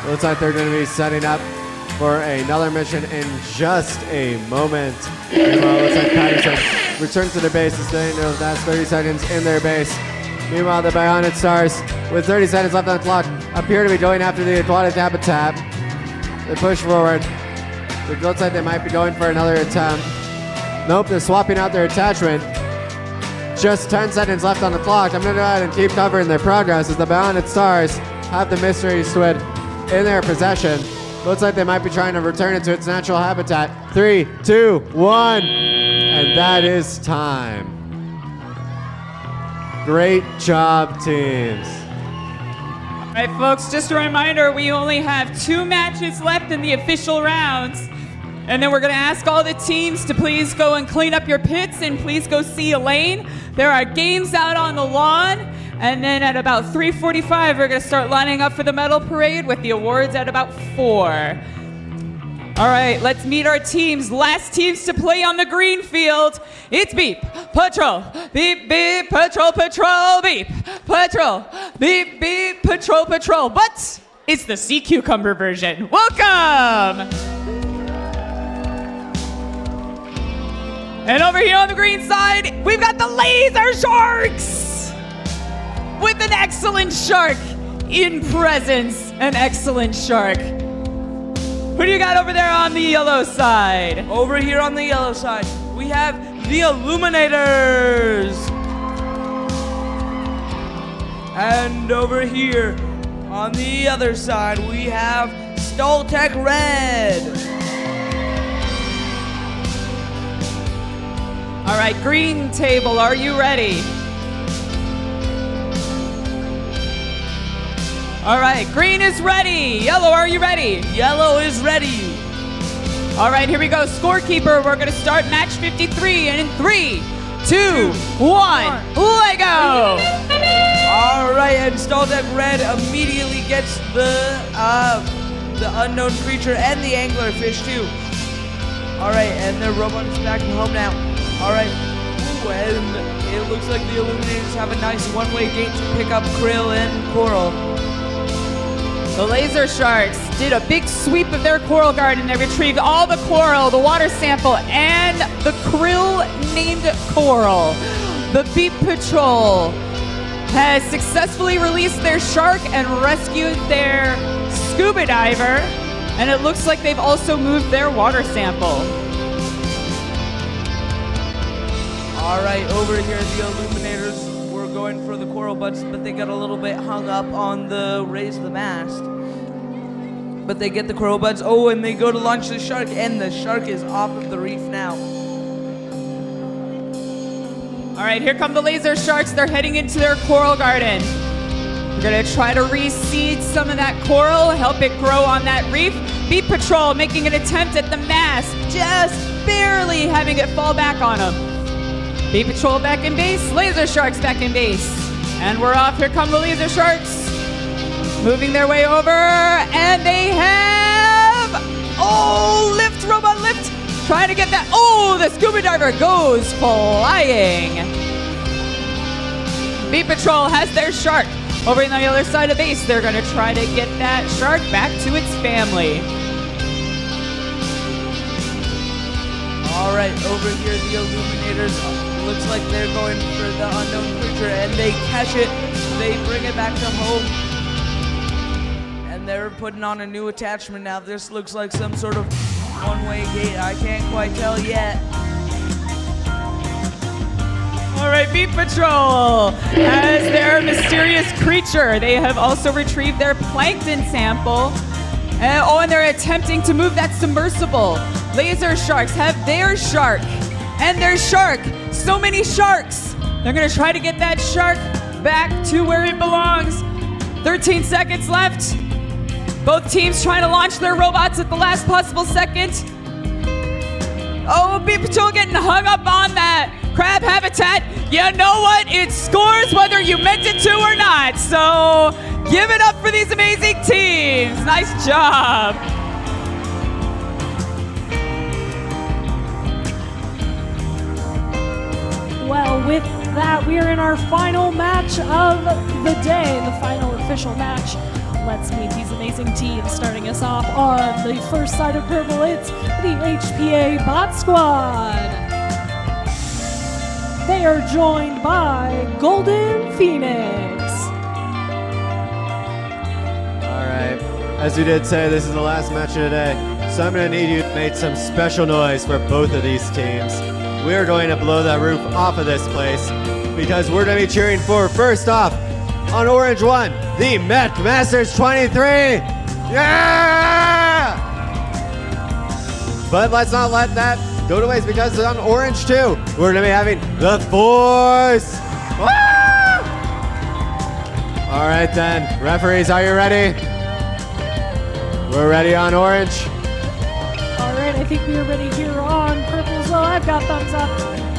It looks like they're going to be setting up for another mission in just a moment. Meanwhile, it looks like Patterson returns to their base and staying there. That's 30 seconds in their base. Meanwhile, the Bionic Stars, with 30 seconds left on the clock, appear to be going after the aquatic habitat. They push forward. It looks like they might be going for another attempt. Nope, they're swapping out their attachment. Just 10 seconds left on the clock. I'm going to go ahead and keep covering their progress as the Bionic Stars have the mystery squid in their possession. Looks like they might be trying to return it to its natural habitat. 3, 2, 1, and that is time. Great job, teams. All right, folks, just a reminder, we only have 2 matches left in the official rounds. And then we're going to ask all the teams to please go and clean up your pits and please go see Elaine. There are games out on the lawn. And then at about 3:45, we're going to start lining up for the medal parade with the awards at about 4. All right, let's meet our teams. Last teams to play on the green field. It's beep, patrol, beep, beep, patrol, patrol, beep, patrol, beep, beep, patrol, patrol. But it's the sea cucumber version. Welcome. And over here on the green side, we've got the Laser Sharks with an excellent shark in presence. An excellent shark. Who do you got over there on the yellow side? Over here on the yellow side, we have the Illuminators. And over here on the other side, we have Stoltec Red. All right, green table, are you ready? All right, green is ready. Yellow, are you ready? Yellow is ready. All right, here we go. Scorekeeper, we're going to start match 53. And in 3, 2, 1, Lego! All right, and Stoltec Red immediately gets the unknown creature and the anglerfish too. All right, and their robot is back home now. All right, ooh, and it looks like the Illuminators have a nice one-way gate to pick up krill and coral. The Laser Sharks did a big sweep of their coral garden. They retrieved all the coral, the water sample, and the krill named coral. The Beep Patrol has successfully released their shark and rescued their scuba diver. And it looks like they've also moved their water sample. All right, over here the Illuminators were going for the coral buds, but they got a little bit hung up on the raise the mast. But they get the coral buds. Oh, and they go to launch the shark, and the shark is off of the reef now. All right, here come the Laser Sharks. They're heading into their coral garden. We're gonna try to reseed some of that coral, help it grow on that reef. Beep Patrol making an attempt at the mast, just barely having it fall back on them. Beep Patrol back in base, Laser Sharks back in base. And we're off, here come the Laser Sharks. Moving their way over, and they have, lift, robot lift. Trying to get that, the scuba diver goes flying. Beep Patrol has their shark. Over on the other side of base, they're gonna try to get that shark back to its family. All right, over here the Illuminators, looks like they're going for the unknown creature, and they catch it. They bring it back to home. And they're putting on a new attachment now. This looks like some sort of one-way gate. I can't quite tell yet. All right, Beep Patrol has their mysterious creature. They have also retrieved their plankton sample. And they're attempting to move that submersible. Laser Sharks have their shark and their shark. So many sharks. They're gonna try to get that shark back to where it belongs. 13 seconds left. Both teams trying to launch their robots at the last possible second. Oh, Beep Patrol getting hung up on that crab habitat. You know what? It scores whether you meant it to or not. So give it up for these amazing teams. Nice job. Well, with that, we are in our final match of the day, the final official match. let's meet these amazing teams. Starting us off on the first side of purple, it's the HPA Bot Squad. They are joined by Golden Phoenix. All right. As we did say, this is the last match of the day, so I'm going to need you to make some special noise for both of these teams. We are going to blow that roof off of this place because we're going to be cheering for, first off, on Orange 1, the Met Masters 23. Yeah! But let's not let that go to waste because on Orange 2, we're going to be having the Force. Woo! All right then, referees, are you ready? We're ready on Orange. All right, I think we are ready here on purple as well. I've got thumbs up.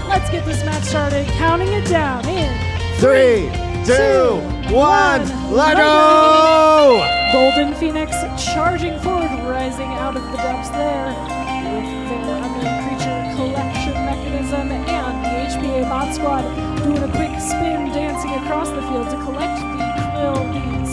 Let's get this match started. Counting it down in 3, 2, 1, let go! Golden Phoenix charging forward, rising out of the depths there with their unknown creature collection mechanism, and the HPA Bot Squad doing a quick spin, dancing across the field to collect the krill, the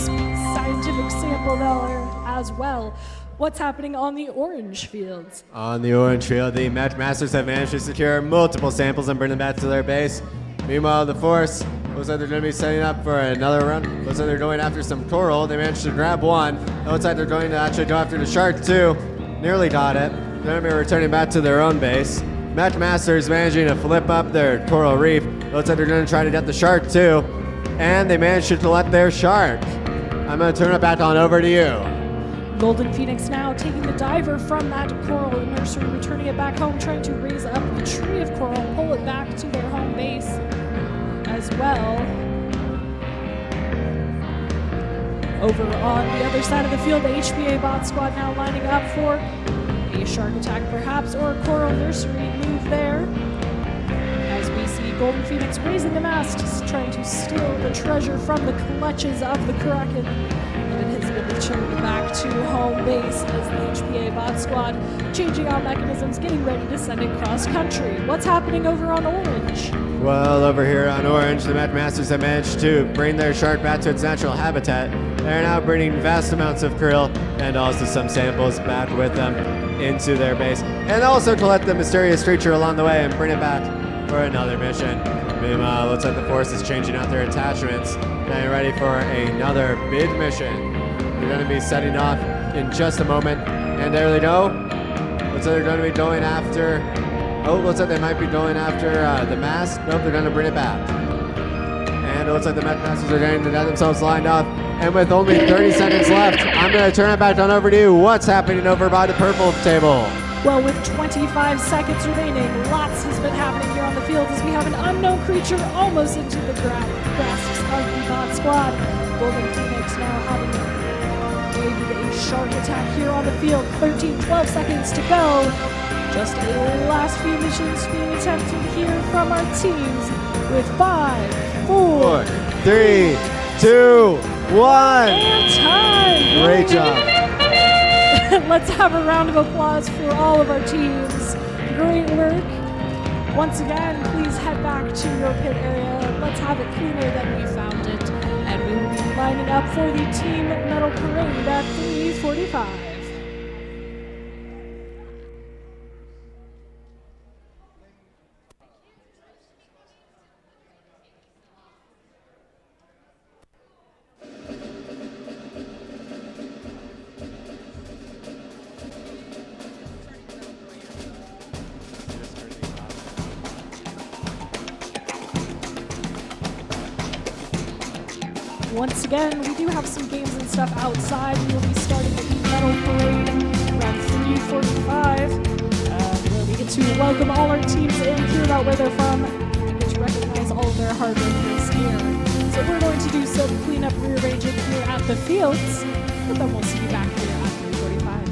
scientific sample there as well. What's happening on the orange fields? On the orange field, the Met Masters have managed to secure multiple samples and bring them back to their base. Meanwhile, the Force looks like they're going to be setting up for another run. Looks like they're going after some coral. They managed to grab one. It looks like they're going to actually go after the shark too. Nearly got it. They're going to be returning back to their own base. Met Masters managing to flip up their coral reef. It looks like they're going to try to get the shark too. And they managed to collect their shark. I'm going to turn it back on over to you. Golden Phoenix now taking the diver from that coral nursery, returning it back home, trying to raise up the tree of coral, pull it back to their home base as well. Over on the other side of the field, the HPA Bot Squad now lining up for a shark attack perhaps, or a coral nursery move there. As we see Golden Phoenix raising the mast, trying to steal the treasure from the clutches of the Kraken. And it has been returned back to home base as the HPA Bot Squad changing out mechanisms, getting ready to send it cross country. What's happening over on Orange? Well, over here on Orange, the Met Masters have managed to bring their shark back to its natural habitat. They're now bringing vast amounts of krill and also some samples back with them into their base, and also collect the mysterious creature along the way and bring it back for another mission. Meanwhile, looks like the Force is changing out their attachments, getting ready for another big mission. They're going to be setting off in just a moment, and there they go. Looks like they're going to be going after. Oh, looks like they might be going after the mast. Nope, they're going to bring it back. And it looks like the Met Masters are getting to get themselves lined up. And with only 30 seconds left, I'm going to turn it back on over to you. What's happening over by the purple table? Well, with 25 seconds remaining, lots has been happening here on the field as we have an unknown creature almost into the grasps of the Bot Squad. Golden Phoenix now having a shark attack here on the field. 12 seconds to go. Just a last few missions being attempted here from our teams with 5, 4, 3, 2, 1. And time. Great job. Let's have a round of applause for all of our teams. Great work. Once again, please head back to your pit area. Let's have it cleaner than we found it. And we will be lining up for the team medal parade at 3:45. Once again, we do have some games and stuff outside. We will be starting the medal parade around 3:45, where we get to welcome all our teams in, hear about where they're from, and get to recognize all of their hard workers here. So we're going to do some cleanup, rearranging here at the fields, but then we'll see you back here at 3:45.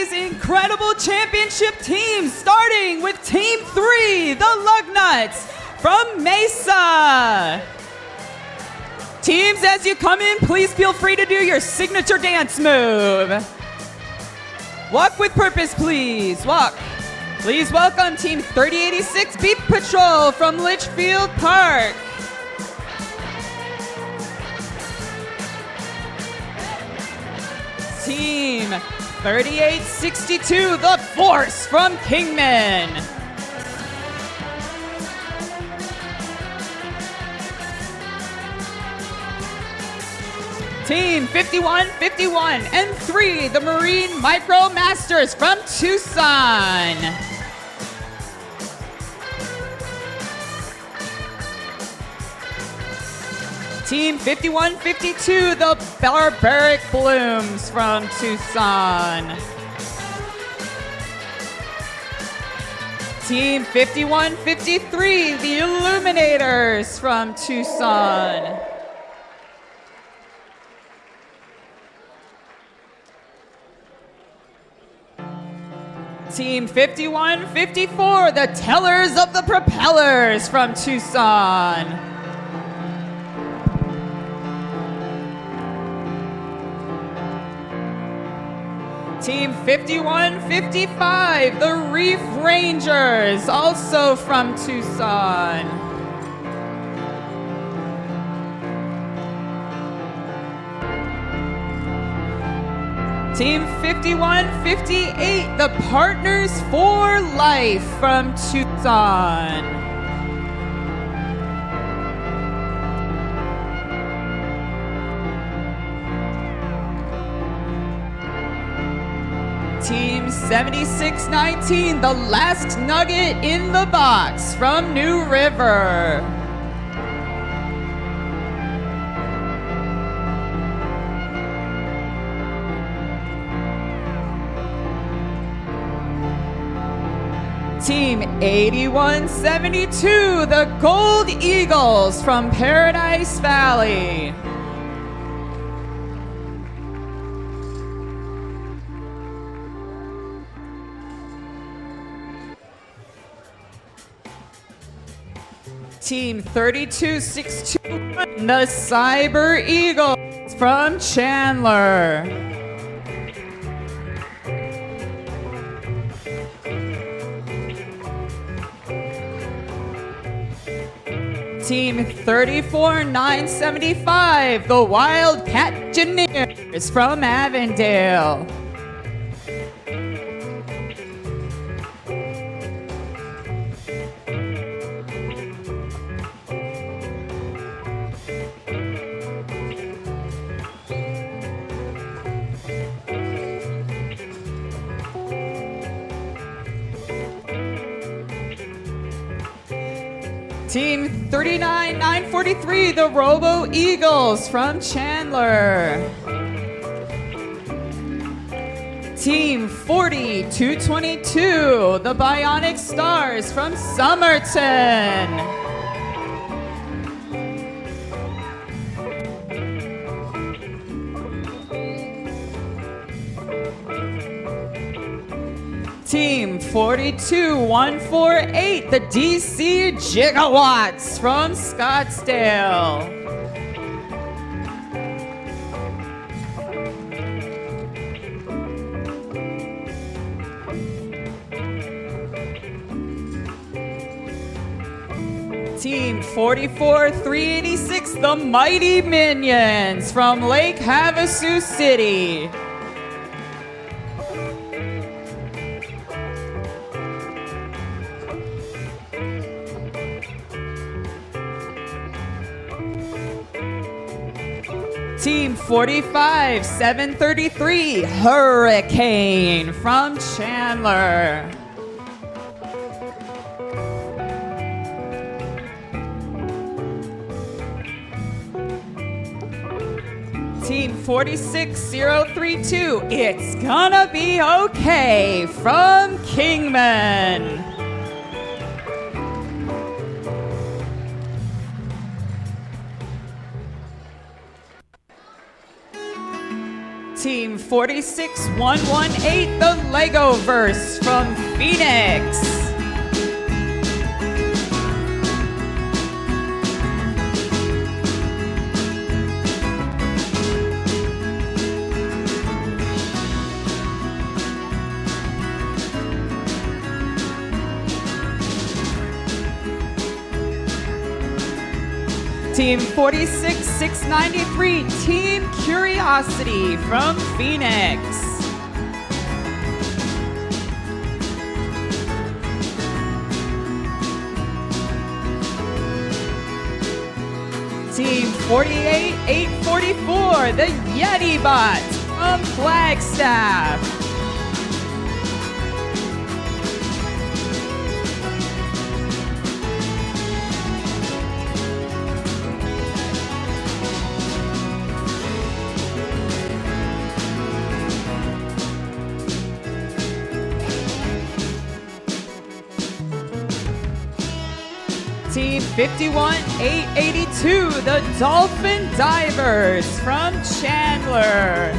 these incredible championship teams, starting with Team 3, the Lugnuts from Mesa. Teams, as you come in, please feel free to do your signature dance move. Walk with purpose, please. Walk. Please welcome Team 3086 Beat Patrol from Litchfield Park. Team 3862, The Force from Kingman. Team 5151 and 3, the Marine Micro Masters from Tucson. Team 5152, the Barbaric Blooms from Tucson. Team 5153, the Illuminators from Tucson. Team 5154, the Tellers of the Propellers from Tucson. Team 5155, the Reef Rangers, also from Tucson. Team 5158, the Partners for Life from Tucson. Team 7619, the Last Nugget in the Box from New River. Team 8172, the Gold Eagles from Paradise Valley. Team 32621, the Cyber Eagles from Chandler. Team 34975, the Wildcat Engineers from Avondale. Team 39943, the Robo Eagles from Chandler. Team 40222, the Bionic Stars from Somerton. Team 42148, the DC Gigawatts from Scottsdale. Team 44386, the Mighty Minions from Lake Havasu City. Team 45733, Hurricane from Chandler. Team 46032, It's Gonna Be Okay from Kingman. Team 46118, the Lego Verse from Phoenix. Team 46693, Team Curiosity from Phoenix. Team 48844, the Yeti Bot from Flagstaff. Team 51882, the Dolphin Divers from Chandler.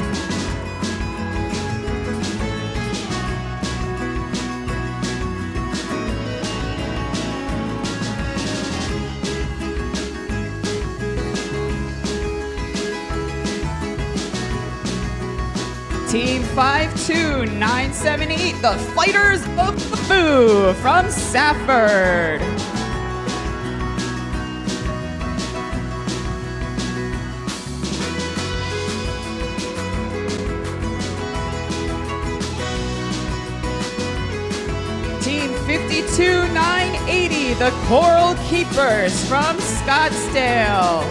Team 52978, the Fighters of the Foo from Safford. Team 52980, the Coral Keepers from Scottsdale.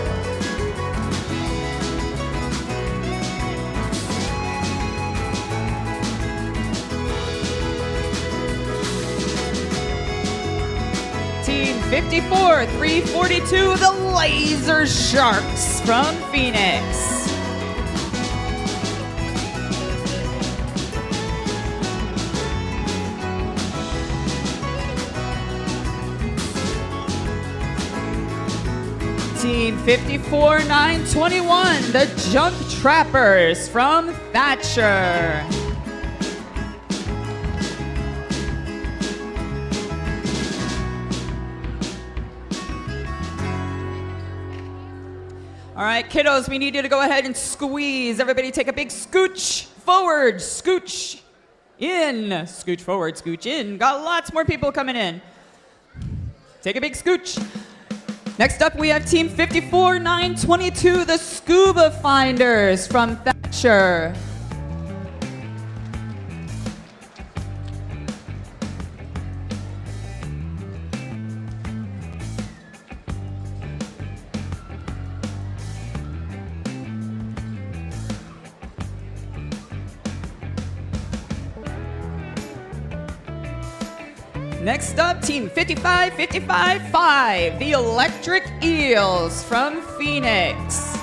Team 54342, the Laser Sharks from Phoenix. Team 54921, the Junk Trappers from Thatcher. All right, kiddos, we need you to go ahead and squeeze. Everybody take a big scooch forward, scooch in, scooch forward, scooch in. Got lots more people coming in. Take a big scooch. Next up, we have Team 54922, the Scuba Finders from Thatcher. Next up, Team 55555, the Electric Eels from Phoenix.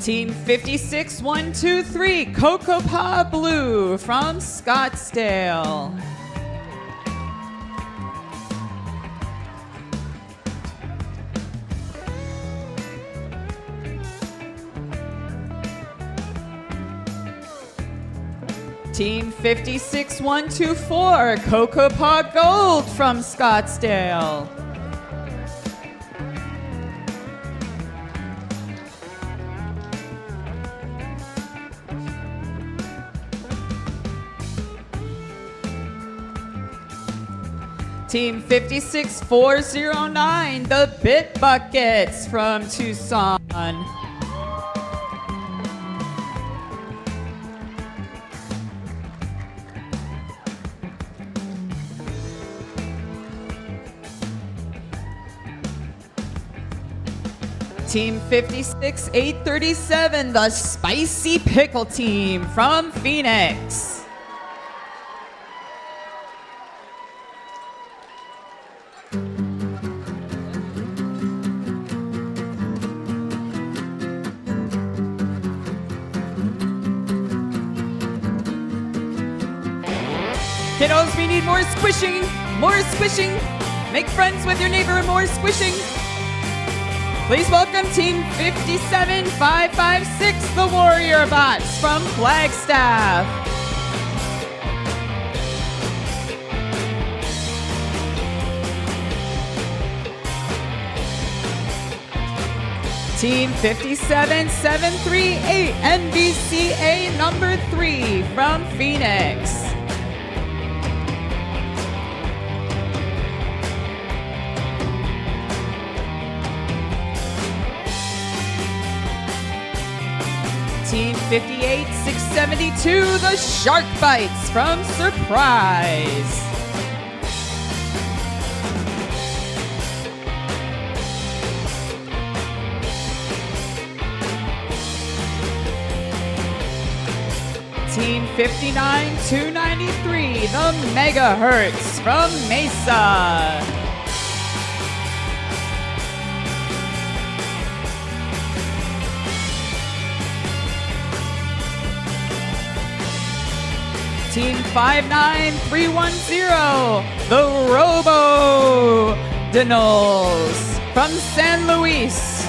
Team 56123, Cocoa Paw Blue from Scottsdale. Team 56124, Cocoa Paw Gold from Scottsdale. Team 56409, the Bit Buckets from Tucson. Team 56837, the Spicy Pickle Team from Phoenix. Kiddos, we need more squishing, more squishing. Make friends with your neighbor and more squishing. Please welcome Team 57556, the Warrior Bots from Flagstaff. Team 57738, NVCA number 3 from Phoenix. Team 58672, the Shark Bites from Surprise. Team 59293, the Megahertz from Mesa. Team 59310, the Robo Dinols from San Luis.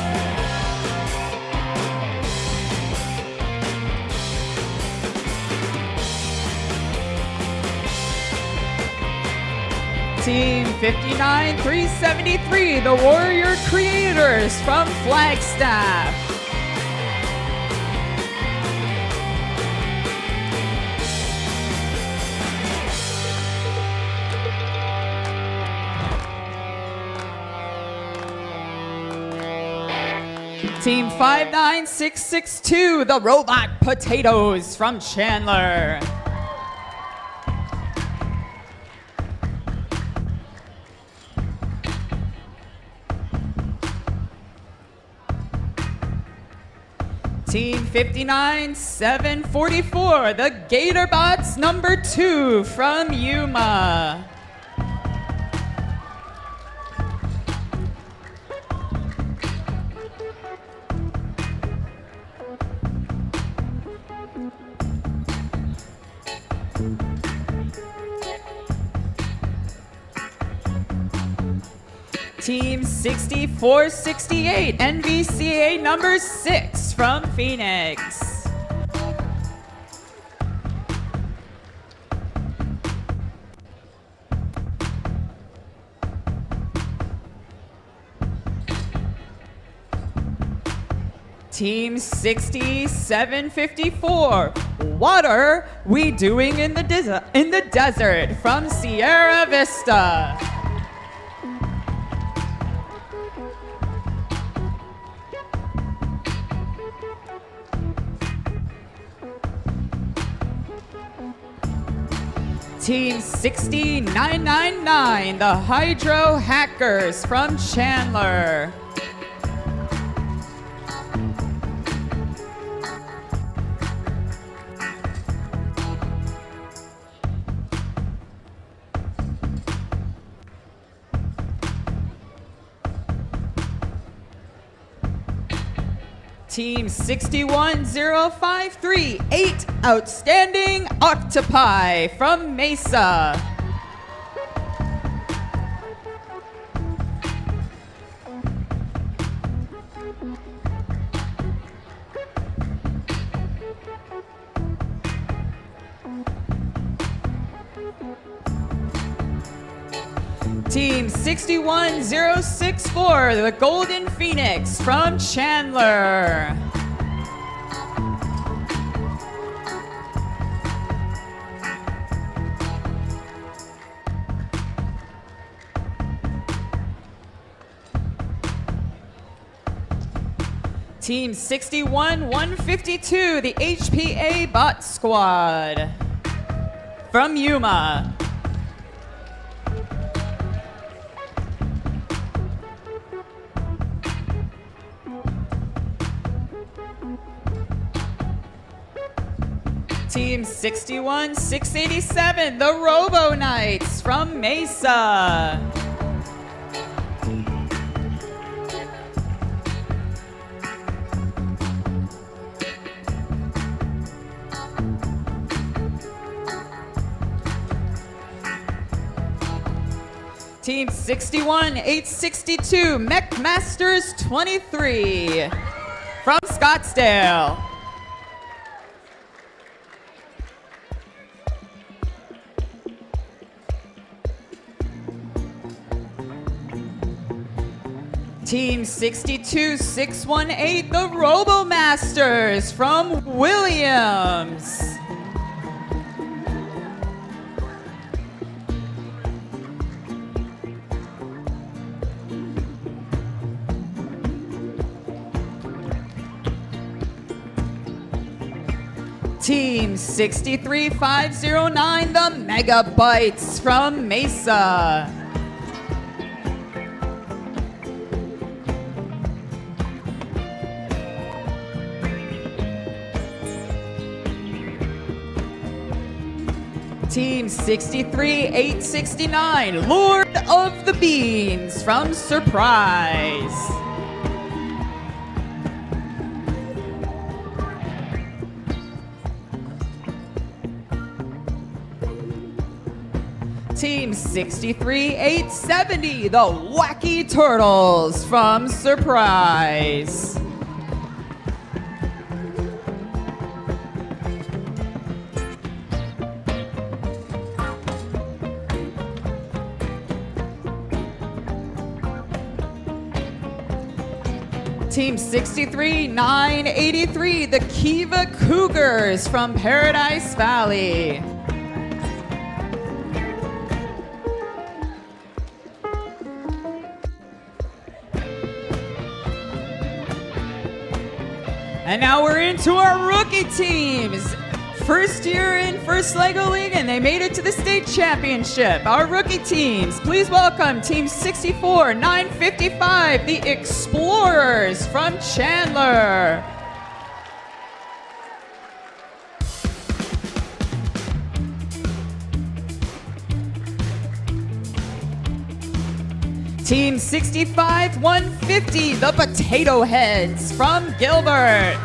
Team 59373, the Warrior Creators from Flagstaff. Team 59662, the Robot Potatoes from Chandler. Team 59744, the Gatorbots number 2 from Yuma. Team 6468, NVCA number 6 from Phoenix. Team 6754, what are we doing in the desert from Sierra Vista? Team 6999, the Hydro Hackers from Chandler. Team 61053, 8 Outstanding Octopi from Mesa. Team 61064, the Golden Phoenix from Chandler. Team 61152, the HPA Bot Squad from Yuma. Team 61687, the Robo Knights from Mesa. Team 61, 862, McMasters 23 from Scottsdale. Team 62, 618, the RoboMasters from Williams. Team 63509, the Megabytes from Mesa. Team 63869, Lord of the Beans from Surprise. Team 63870, the Wacky Turtles from Surprise. Team 63983, the Kiva Cougars from Paradise Valley. And now we're into our rookie teams. First year in First Lego League, and they made it to the state championship. Our rookie teams, please welcome Team 64, 955, the Explorers from Chandler. Team 65, 150, the Potato Heads from Gilbert.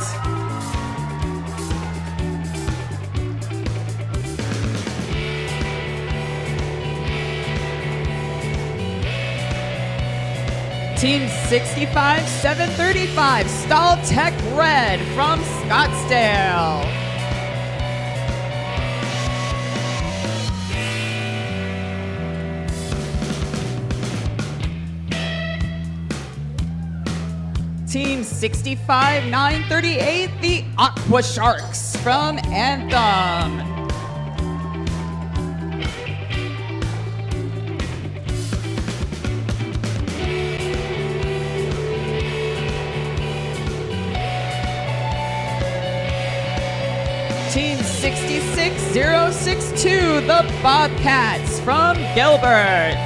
Team 65, 735, Stahl Tech Red from Scottsdale. Team 65, 938, the Aqua Sharks from Anthem. Team 66062, the Bobcats from Gilbert.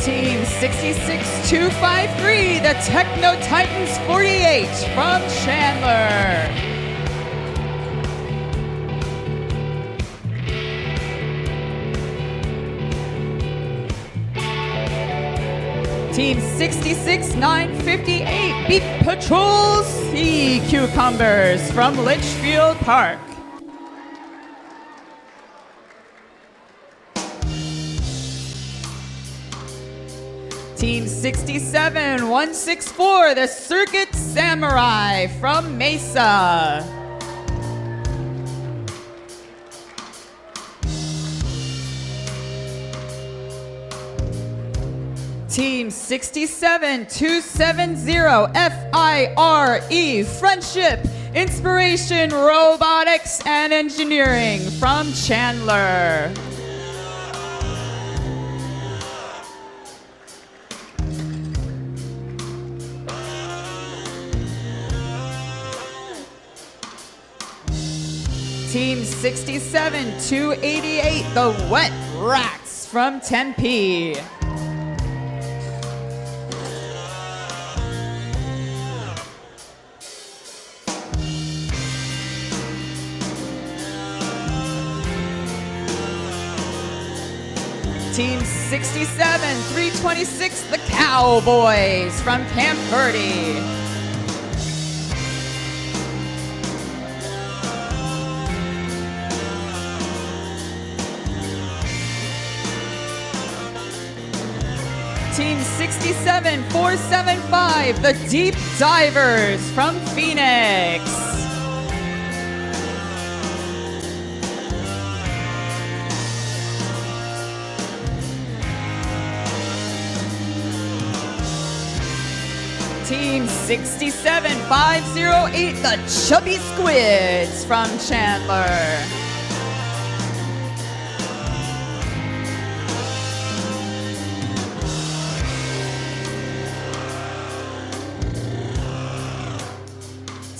Team 66253, the Techno Titans 48 from Chandler. Team 66958, Beat Patrol Sea Cucumbers from Litchfield Park. Team 67164, the Circuit Samurai from Mesa. Team 67270, FIRE, Friendship, Inspiration, Robotics, and Engineering from Chandler. Team 67288, the Wet Rats from Tempe. Team 67, 326, the Cowboys from Camp Verde. Team 67475, the Deep Divers from Phoenix. Team 67508, the Chubby Squids from Chandler.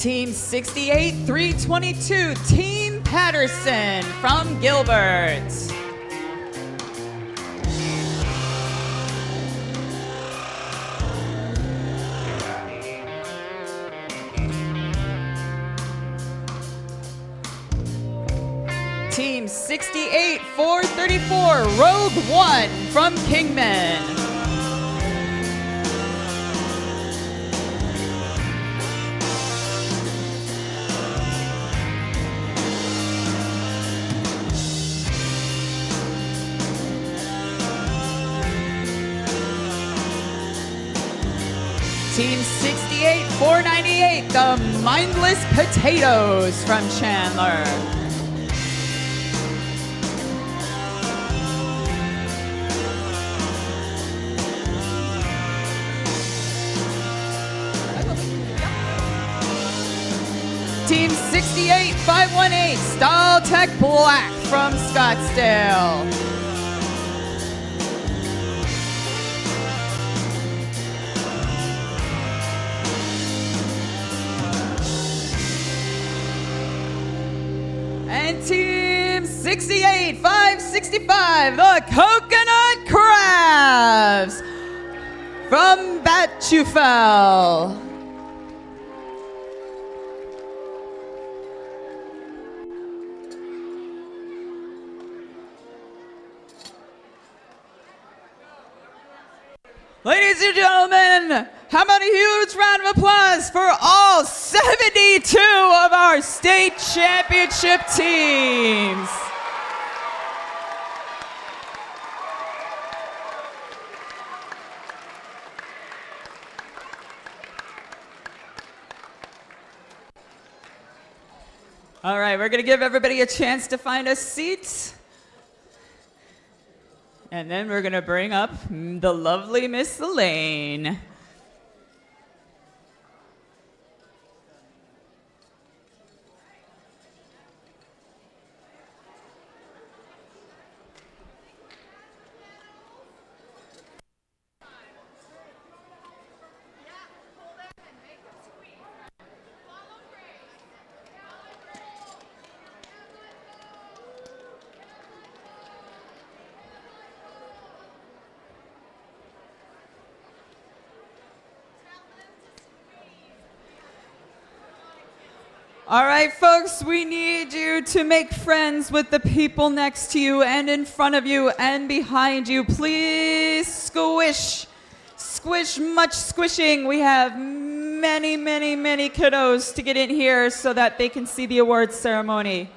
Team 68322, Team Patterson from Gilbert. Team 68434, Rogue One from Kingman. Team 68498, the Mindless Potatoes from Chandler. Team 68518, Style Tech Black from Scottsdale. And Team 68565, the Coconut Crabs from Batchufel. Ladies and gentlemen, how about a huge round of applause for all 72 of our state championship teams. All right, we're going to give everybody a chance to find a seat. And then we're going to bring up the lovely Miss Elaine. All right, folks, we need you to make friends with the people next to you and in front of you and behind you. Please squish. Squish, much squishing. We have many, many, many kiddos to get in here so that they can see the awards ceremony.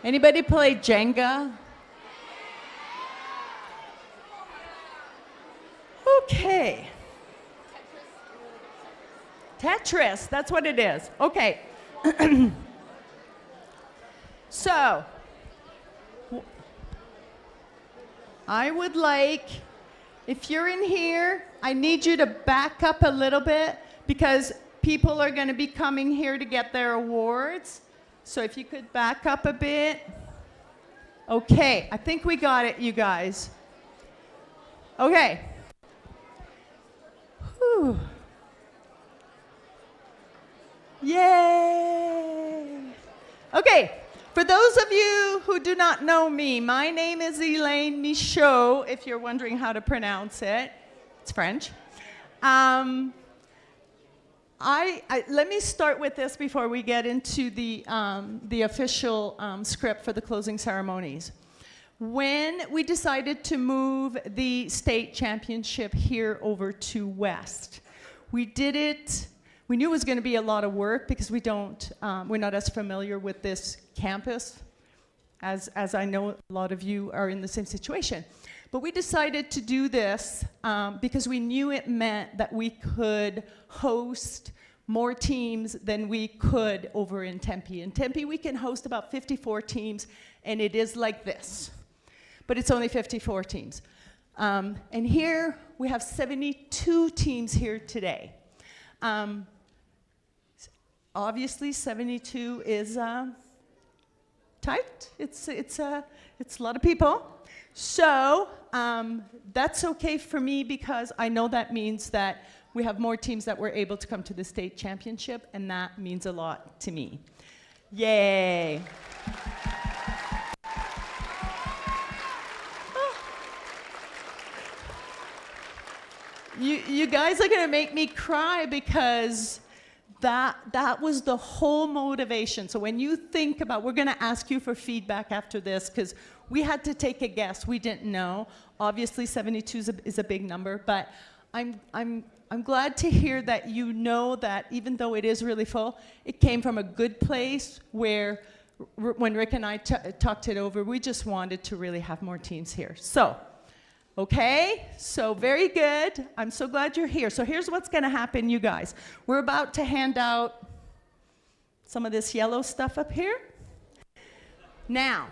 Anybody play Jenga? Okay. Tetris, that's what it is. Okay. So, I would like, if you're in here, I need you to back up a little bit because people are going to be coming here to get their awards. So if you could back up a bit. Okay, I think we got it, you guys. Okay. Whew. Yay! Okay, for those of you who do not know me, my name is Elaine Michaud, if you're wondering how to pronounce it. It's French. Let me start with this before we get into the official script for the closing ceremonies. When we decided to move the state championship here over to West, we did it. We knew it was going to be a lot of work because we're not as familiar with this campus as I know a lot of you are in the same situation. But we decided to do this because we knew it meant that we could host more teams than we could over in Tempe. In Tempe, we can host about 54 teams, and it is like this. But it's only 54 teams. And here, we have 72 teams here today. Obviously, 72 is tight. It's a lot of people. So that's okay for me because I know that means that we have more teams that were able to come to the state championship, and that means a lot to me. Yay. You guys are gonna make me cry because that was the whole motivation. So when you think about, we're gonna ask you for feedback after this because we had to take a guess. We didn't know. Obviously, 72 is a big number, but I'm glad to hear that you know that even though it is really full, it came from a good place where when Rick and I talked it over, we just wanted to really have more teams here. So, okay, so very good. I'm so glad you're here. So here's what's gonna happen, you guys. We're about to hand out some of this yellow stuff up here. Now,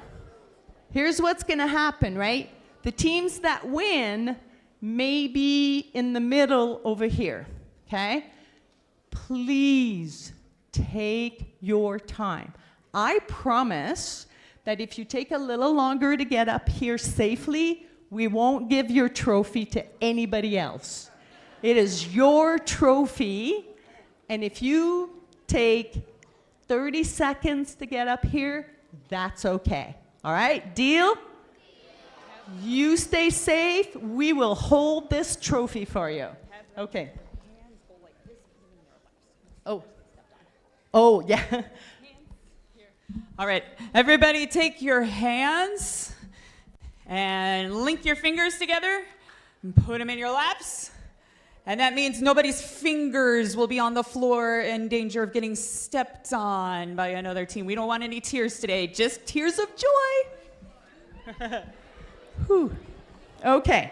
here's what's gonna happen, right? The teams that win may be in the middle over here, okay? Please take your time. I promise that if you take a little longer to get up here safely, we won't give your trophy to anybody else. It is your trophy, and if you take 30 seconds to get up here, that's okay. All right, deal? You stay safe. We will hold this trophy for you. Okay. Oh, yeah. All right, everybody take your hands and link your fingers together and put them in your laps. And that means nobody's fingers will be on the floor in danger of getting stepped on by another team. We don't want any tears today, just tears of joy. Whew. Okay.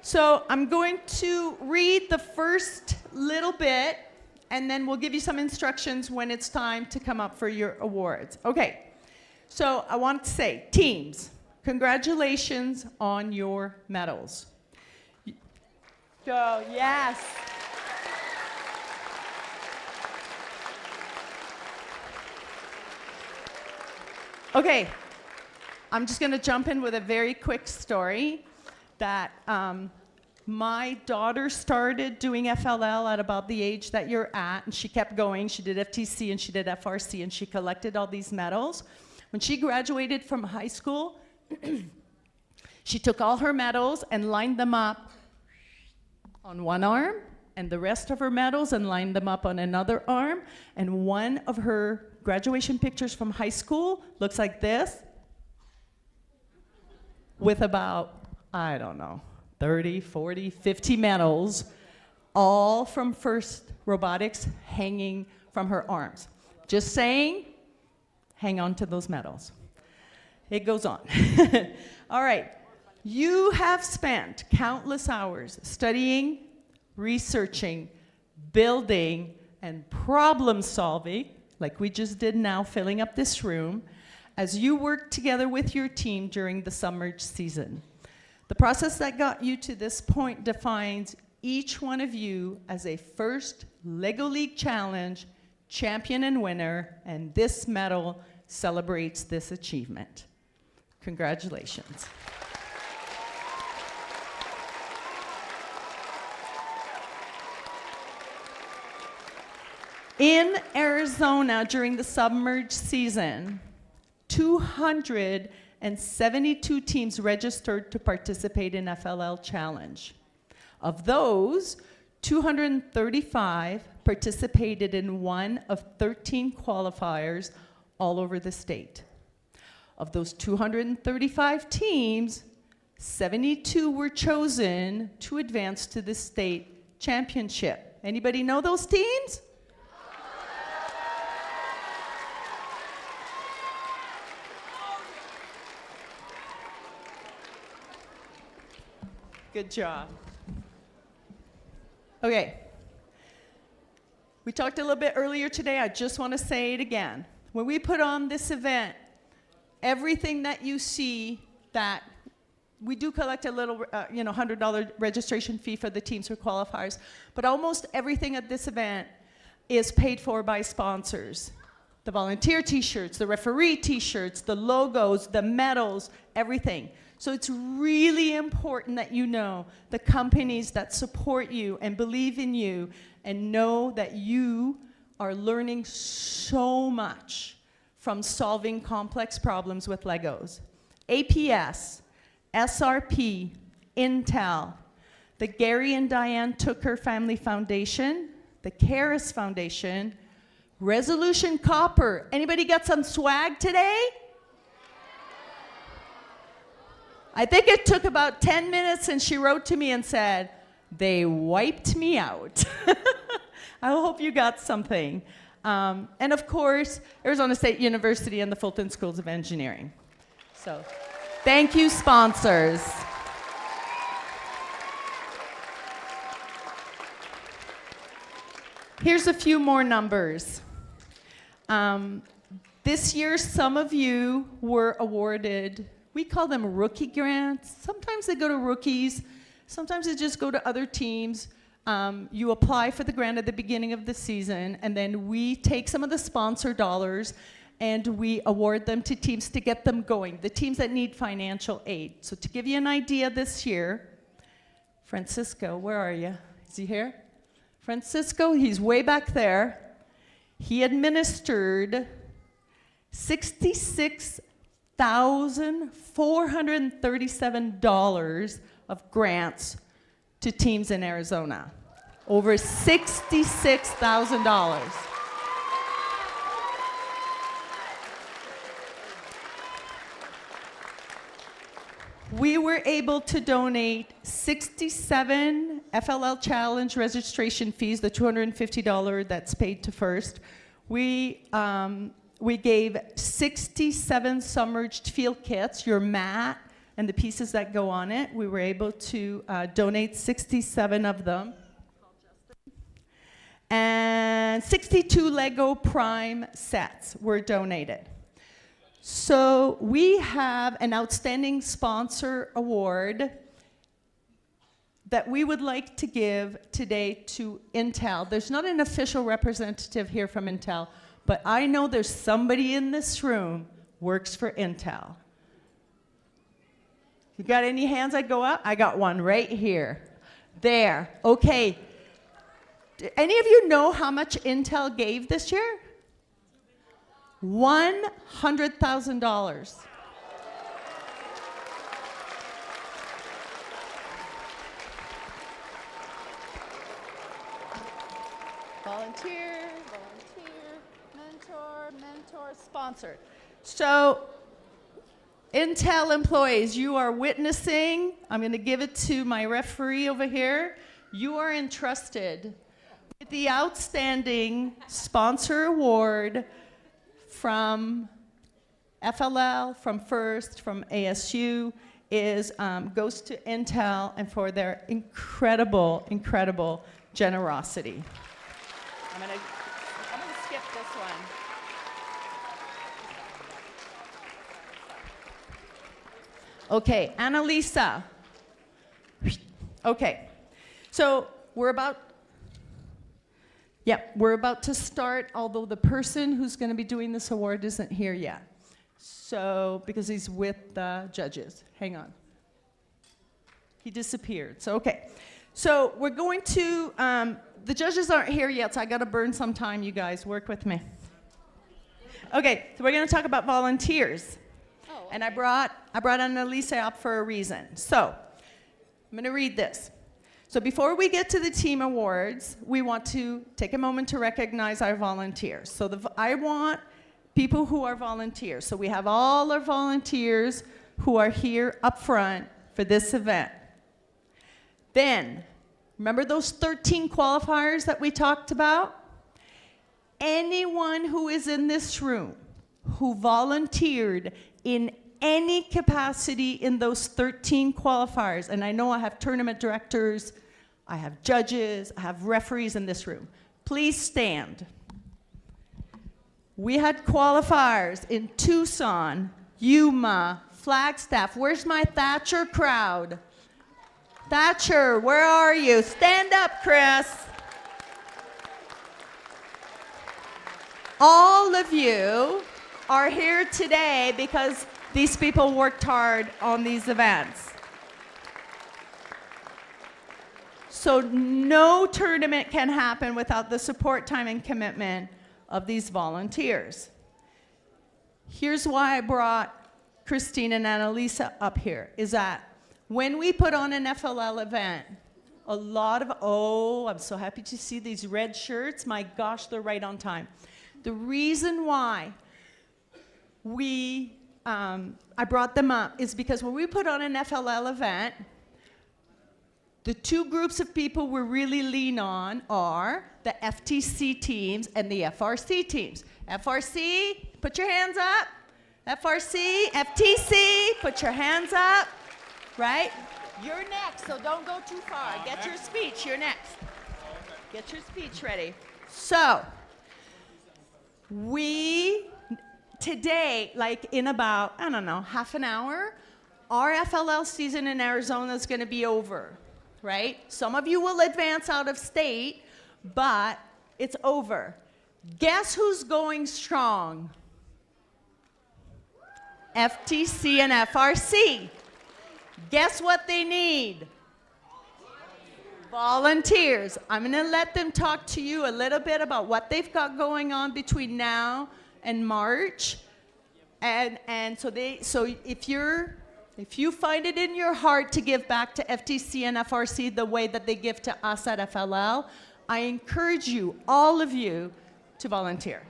So I'm going to read the first little bit, and then we'll give you some instructions when it's time to come up for your awards. Okay. So I want to say, teams, congratulations on your medals. Go, yes. Okay. I'm just going to jump in with a very quick story that my daughter started doing FLL at about the age that you're at, and she kept going. She did FTC and she did FRC, and she collected all these medals. When she graduated from high school, she took all her medals and lined them up on one arm, and the rest of her medals and lined them up on another arm. And one of her graduation pictures from high school looks like this, with about, I don't know, 30, 40, 50 medals, all from FIRST Robotics hanging from her arms. Just saying, hang on to those medals. It goes on. All right. You have spent countless hours studying, researching, building, and problem solving, like we just did now, filling up this room, as you work together with your team during the summer season. The process that got you to this point defines each one of you as a first LEGO League Challenge champion and winner, and this medal celebrates this achievement. Congratulations. In Arizona during the submerged season, 272 teams registered to participate in FLL Challenge. Of those, 235 participated in one of 13 qualifiers all over the state. Of those 235 teams, 72 were chosen to advance to the state championship. Anybody know those teams? Good job. Okay. We talked a little bit earlier today. I just want to say it again. When we put on this event, everything that you see, that we do collect a little, $100 registration fee for the teams or qualifiers, but almost everything at this event is paid for by sponsors. The volunteer t-shirts, the referee t-shirts, the logos, the medals, everything. So it's really important that you know the companies that support you and believe in you and know that you are learning so much from solving complex problems with Legos. APS, SRP, Intel, the Gary and Diane Tooker Family Foundation, the Karis Foundation, Resolution Copper. Anybody got some swag today? I think it took about 10 minutes and she wrote to me and said, they wiped me out. I hope you got something. And of course, Arizona State University and the Fulton Schools of Engineering. So, thank you, sponsors. Here's a few more numbers. This year, some of you were awarded, we call them rookie grants. Sometimes they go to rookies. Sometimes they just go to other teams. You apply for the grant at the beginning of the season, and then we take some of the sponsor dollars and we award them to teams to get them going, the teams that need financial aid. So to give you an idea this year, Francisco, where are you? Is he here? Francisco, he's way back there. He administered $66,437 of grants to teams in Arizona. Over $66,000. We were able to donate 67 FLL Challenge registration fees, the $250 that's paid to first. We gave 67 submerged field kits, your mat and the pieces that go on it. We were able to donate 67 of them. And 62 Lego Prime sets were donated. So we have an outstanding sponsor award that we would like to give today to Intel. There's not an official representative here from Intel, but I know there's somebody in this room works for Intel. You got any hands that go up? I got one right here. There. Okay. Any of you know how much Intel gave this year? $100,000. Volunteer, mentor, sponsor. So, Intel employees, you are witnessing. I'm going to give it to my referee over here. You are entrusted with the Outstanding Sponsor Award from FLL, from First, from ASU, goes to Intel and for their incredible, incredible generosity. I'm gonna skip this one. Okay, Annalisa. Okay, so we're about to start, although the person who's going to be doing this award isn't here yet. So, because he's with the judges. Hang on. He disappeared. So, okay. So, we're going to, the judges aren't here yet, so I got to burn some time, you guys. Work with me. Okay, so we're going to talk about volunteers. And I brought Annalisa up for a reason. So, I'm going to read this. So before we get to the team awards, we want to take a moment to recognize our volunteers. So I want people who are volunteers. So we have all our volunteers who are here up front for this event. Then, remember those 13 qualifiers that we talked about? Anyone who is in this room who volunteered in any capacity in those 13 qualifiers, and I know I have tournament directors, I have judges, I have referees in this room. Please stand. We had qualifiers in Tucson, Yuma, Flagstaff. Where's my Thatcher crowd? Thatcher, where are you? Stand up, Chris. All of you are here today because these people worked hard on these events. So no tournament can happen without the support, time, and commitment of these volunteers. Here's why I brought Christine and Annalisa up here, is that when we put on an FLL event, a lot of, oh, I'm so happy to see these red shirts. My gosh, they're right on time. The reason why I brought them up is because when we put on an FLL event, the two groups of people we really lean on are the FTC teams and the FRC teams. FRC, put your hands up. FRC, FTC, put your hands up. Right? You're next, so don't go too far. Get your speech, you're next. Get your speech ready. So, today, like in about, I don't know, half an hour, our FLL season in Arizona is going to be over, right? Some of you will advance out of state, but it's over. Guess who's going strong? FTC and FRC. Guess what they need? Volunteers. I'm going to let them talk to you a little bit about what they've got going on between now and March. And so if you find it in your heart to give back to FTC and FRC the way that they give to us at FLL, I encourage you, all of you, to volunteer.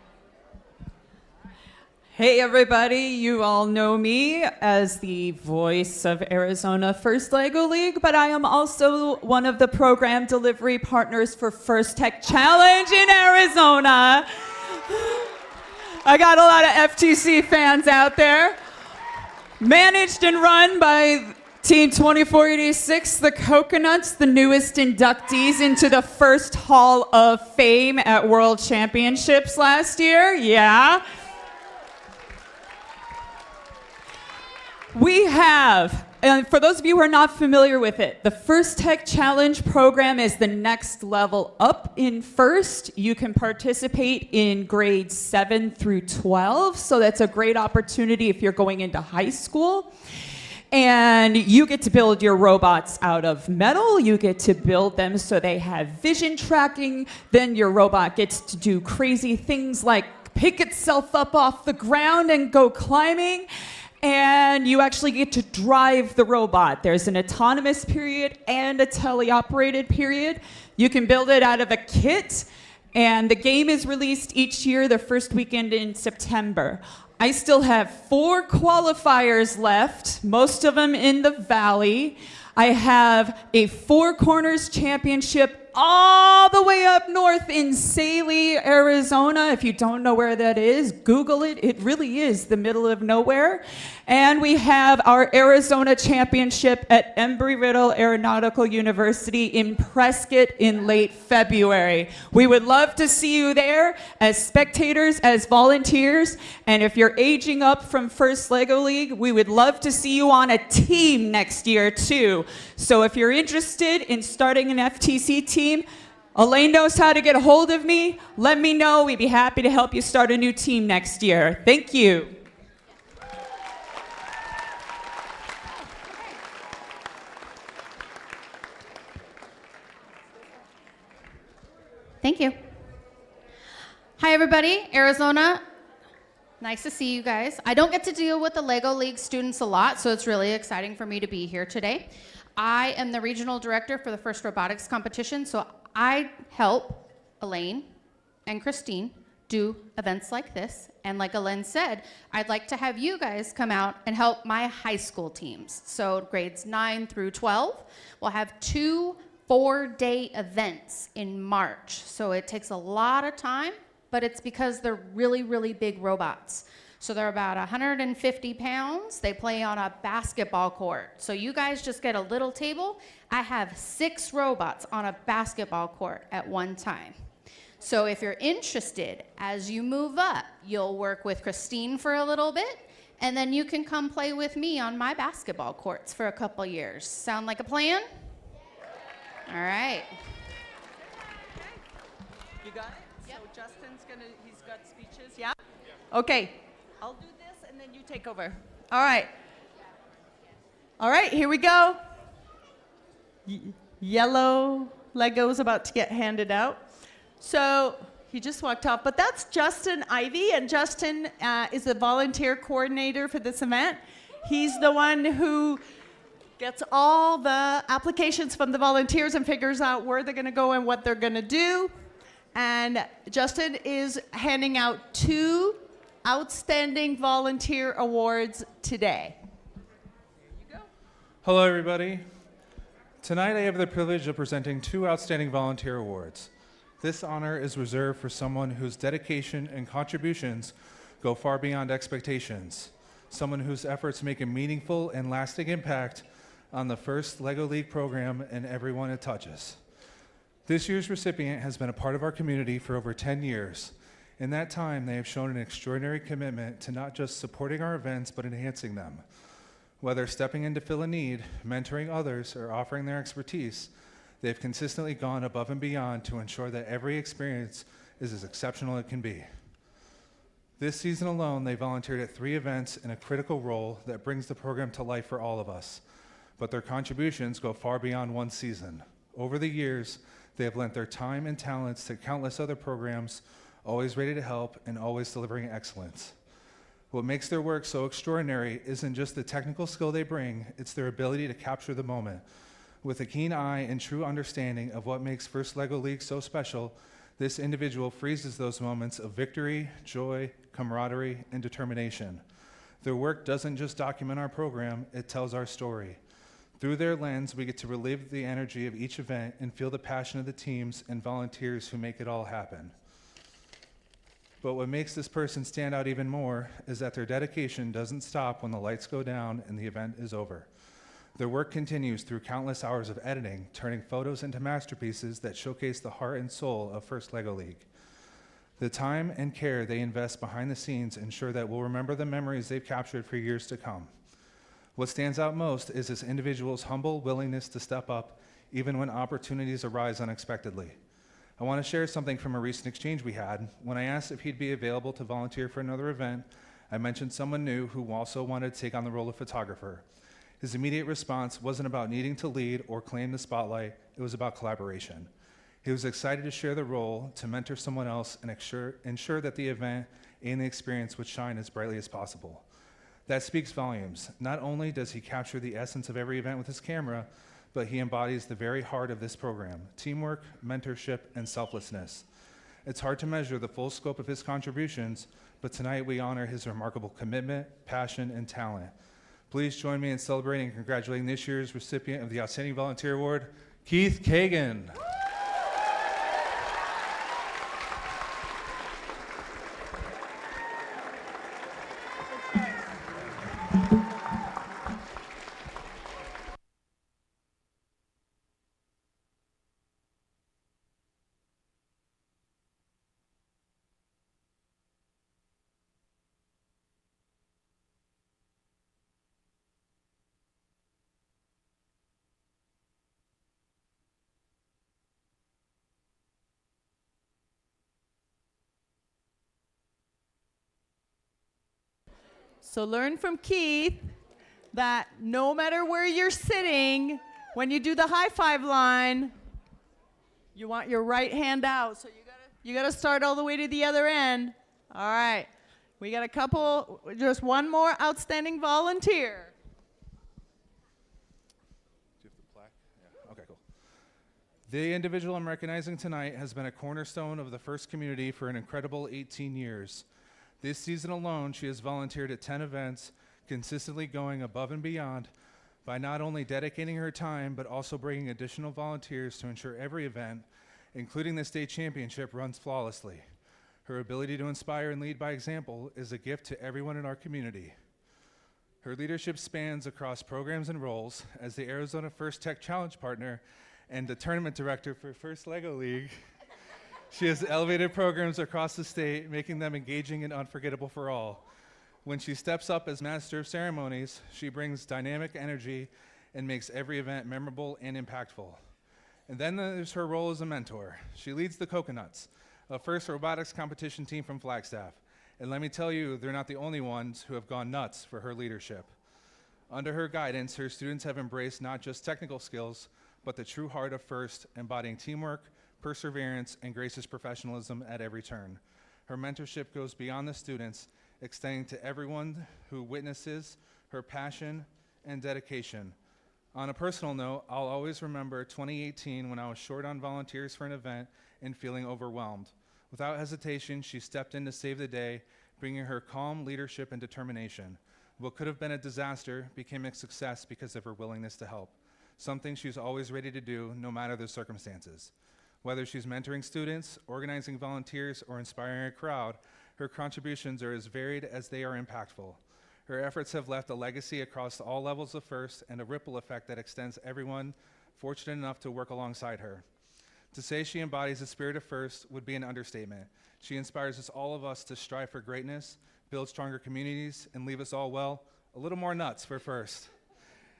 Hey everybody, you all know me as the voice of Arizona First LEGO League, but I am also one of the program delivery partners for First Tech Challenge in Arizona. I got a lot of FTC fans out there. Managed and run by Team 2486, the Coconuts, the newest inductees into the first Hall of Fame at World Championships last year. Yeah. We have, and for those of you who are not familiar with it, the First Tech Challenge program is the next level up in First. You can participate in grades 7 through 12, so that's a great opportunity if you're going into high school. And you get to build your robots out of metal. You get to build them so they have vision tracking. Then your robot gets to do crazy things like pick itself up off the ground and go climbing. And you actually get to drive the robot. There's an autonomous period and a teleoperated period. You can build it out of a kit, and the game is released each year the first weekend in September. I still have 4 qualifiers left, most of them in the Valley. I have a 4 Corners Championship all the way up north in Saline, Arizona. If you don't know where that is, Google it. It really is the middle of nowhere. And we have our Arizona Championship at Embry-Riddle Aeronautical University in Prescott in late February. We would love to see you there as spectators, as volunteers. And if you're aging up from First Lego League, we would love to see you on a team next year too. So if you're interested in starting an FTC team, Elaine knows how to get a hold of me. Let me know. We'd be happy to help you start a new team next year. Thank you. Thank you. Hi, everybody. Arizona. Nice to see you guys. I don't get to deal with the LEGO League students a lot, so it's really exciting for me to be here today. I am the regional director for the first robotics competition, so I help Elaine and Christine do events like this. And like Elaine said, I'd like to have you guys come out and help my high school teams. So grades 9 through 12. We'll have 2 4-day events in March. So it takes a lot of time, but it's because they're really, really big robots. So they're about 150 pounds. They play on a basketball court. So you guys just get a little table. I have 6 robots on a basketball court at one time. So if you're interested, as you move up, you'll work with Christine for a little bit, and then you can come play with me on my basketball courts for a couple years. Sound like a plan? All right. You got it? Yep. So Justin's he's got speeches, yeah? Okay. I'll do this and then you take over. All right. All right, here we go. Yellow Lego's about to get handed out. So he just walked off, but that's Justin Ivy, and Justin is the volunteer coordinator for this event. He's the one who gets all the applications from the volunteers and figures out where they're going to go and what they're going to do. And Justin is handing out 2 Outstanding Volunteer Awards today. Here you go. Hello, everybody. Tonight I have the privilege of presenting 2 Outstanding Volunteer Awards. This honor is reserved for someone whose dedication and contributions go far beyond expectations, someone whose efforts make a meaningful and lasting impact on the first LEGO League program and everyone it touches. This year's recipient has been a part of our community for over 10 years. In that time, they have shown an extraordinary commitment to not just supporting our events, but enhancing them. Whether stepping in to fill a need, mentoring others, or offering their expertise, they've consistently gone above and beyond to ensure that every experience is as exceptional as it can be. This season alone, they volunteered at 3 events in a critical role that brings the program to life for all of us. But their contributions go far beyond one season. Over the years, they have lent their time and talents to countless other programs, always ready to help and always delivering excellence. What makes their work so extraordinary isn't just the technical skill they bring, it's their ability to capture the moment. With a keen eye and true understanding of what makes First LEGO League so special, this individual freezes those moments of victory, joy, camaraderie, and determination. Their work doesn't just document our program, it tells our story. Through their lens, we get to relive the energy of each event and feel the passion of the teams and volunteers who make it all happen. But what makes this person stand out even more is that their dedication doesn't stop when the lights go down and the event is over. Their work continues through countless hours of editing, turning photos into masterpieces that showcase the heart and soul of First LEGO League. The time and care they invest behind the scenes ensure that we'll remember the memories they've captured for years to come. What stands out most is this individual's humble willingness to step up even when opportunities arise unexpectedly. I want to share something from a recent exchange we had. When I asked if he'd be available to volunteer for another event, I mentioned someone new who also wanted to take on the role of photographer. His immediate response wasn't about needing to lead or claim the spotlight, it was about collaboration. He was excited to share the role, to mentor someone else, and ensure that the event and the experience would shine as brightly as possible. That speaks volumes. Not only does he capture the essence of every event with his camera, but he embodies the very heart of this program: teamwork, mentorship, and selflessness. It's hard to measure the full scope of his contributions, but tonight we honor his remarkable commitment, passion, and talent. Please join me in celebrating and congratulating this year's recipient of the Outstanding Volunteer Award, Keith Kagan. So learn from Keith that no matter where you're sitting, when you do the high five line, you want your right hand out. So you gotta start all the way to the other end. All right. We got a couple, just one more outstanding volunteer. Do you have the plaque? Yeah. Okay, cool. The individual I'm recognizing tonight has been a cornerstone of the First Community for an incredible 18 years. This season alone, she has volunteered at 10 events, consistently going above and beyond by not only dedicating her time, but also bringing additional volunteers to ensure every event, including the state championship, runs flawlessly. Her ability to inspire and lead by example is a gift to everyone in our community. Her leadership spans across programs and roles as the Arizona First Tech Challenge partner and the tournament director for First LEGO League. She has elevated programs across the state, making them engaging and unforgettable for all. When she steps up as Master of Ceremonies, she brings dynamic energy and makes every event memorable and impactful. And then there's her role as a mentor. She leads the Coconuts, a first robotics competition team from Flagstaff. And let me tell you, they're not the only ones who have gone nuts for her leadership. Under her guidance, her students have embraced not just technical skills, but the true heart of FIRST, embodying teamwork, perseverance, and gracious professionalism at every turn. Her mentorship goes beyond the students, extending to everyone who witnesses her passion and dedication. On a personal note, I'll always remember 2018 when I was short on volunteers for an event and feeling overwhelmed. Without hesitation, she stepped in to save the day, bringing her calm leadership and determination. What could have been a disaster became a success because of her willingness to help, something she's always ready to do no matter the circumstances. Whether she's mentoring students, organizing volunteers, or inspiring a crowd, her contributions are as varied as they are impactful. Her efforts have left a legacy across all levels of FIRST and a ripple effect that extends everyone fortunate enough to work alongside her. To say she embodies the spirit of FIRST would be an understatement. She inspires all of us to strive for greatness, build stronger communities, and leave us all, well, a little more nuts for FIRST.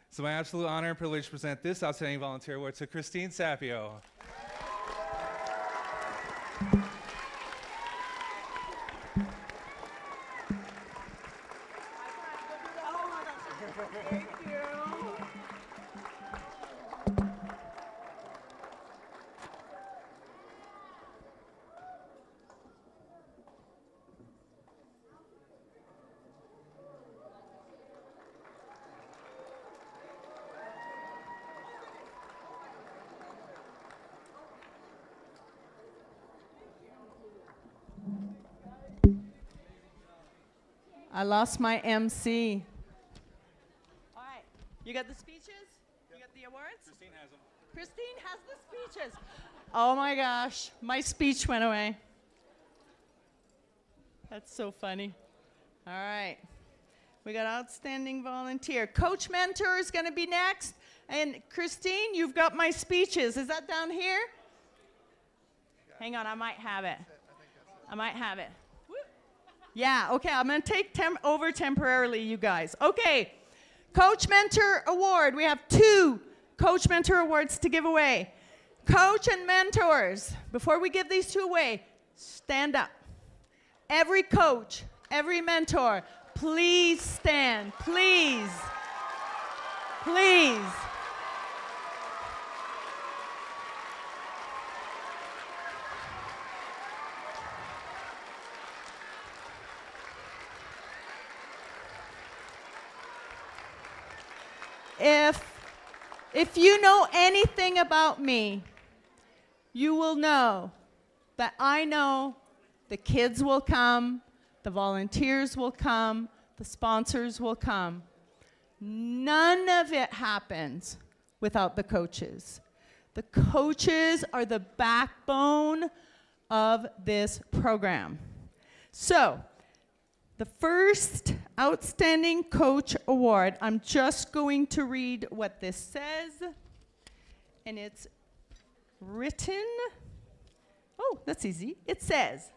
It's my absolute honor and privilege to present this Outstanding Volunteer Award to Christine Sapio. I lost my MC. All right, you got the speeches? You got the awards? Christine has them. Christine has the speeches. Oh my gosh, my speech went away. That's so funny. All right, we got outstanding volunteer. Coach mentor is gonna be next. And Christine, you've got my speeches. Is that down here? Hang on, I might have it. I might have it. Yeah, okay, I'm gonna take over temporarily, you guys. Okay, Coach Mentor Award. We have 2 Coach Mentor Awards to give away. Coach and mentors, before we give these 2 away, stand up. Every coach, every mentor, please stand, please. Please. If you know anything about me, you will know that I know the kids will come, the volunteers will come, the sponsors will come. None of it happens without the coaches. The coaches are the backbone of this program. So, the first Outstanding Coach Award. I'm just going to read what this says. And it's written. Oh, that's easy. It says,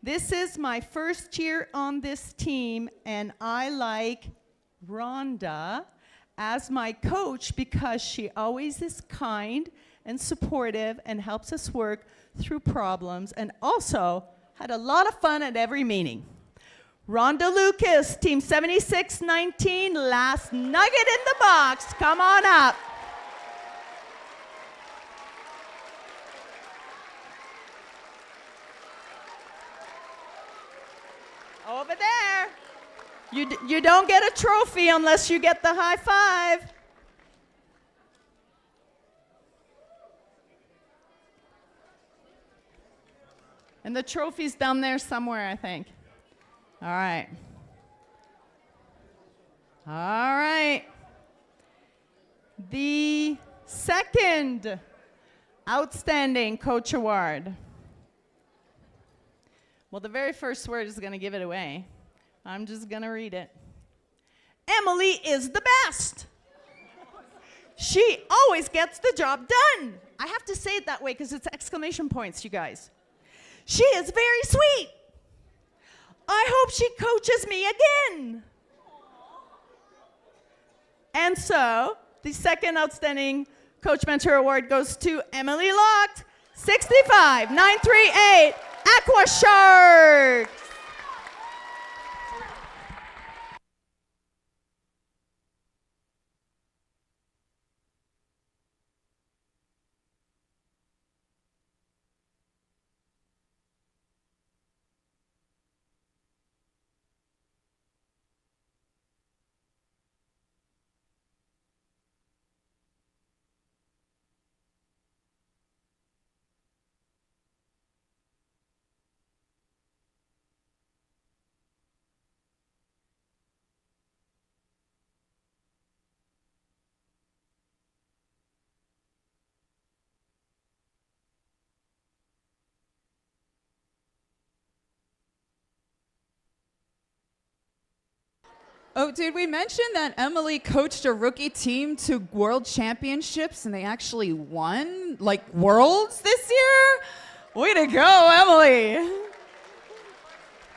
"This is my first year on this team, and I like Rhonda as my coach because she always is kind and supportive and helps us work through problems, and also had a lot of fun at every meeting. Rhonda Lucas, Team 7619, last nugget in the box. Come on up." Over there. You don't get a trophy unless you get the high five. And the trophy's down there somewhere, I think. All right. All right. The second Outstanding Coach Award. Well, the very first word is going to give it away. I'm just going to read it. Emily is the best. She always gets the job done. I have to say it that way because it's exclamation points, you guys. She is very sweet. I hope she coaches me again. And so, the second Outstanding Coach Mentor Award goes to Emily Locht, 65938, Aqua Sharks. Oh, did we mention that Emily coached a rookie team to world championships and they actually won, like, worlds this year? Way to go, Emily.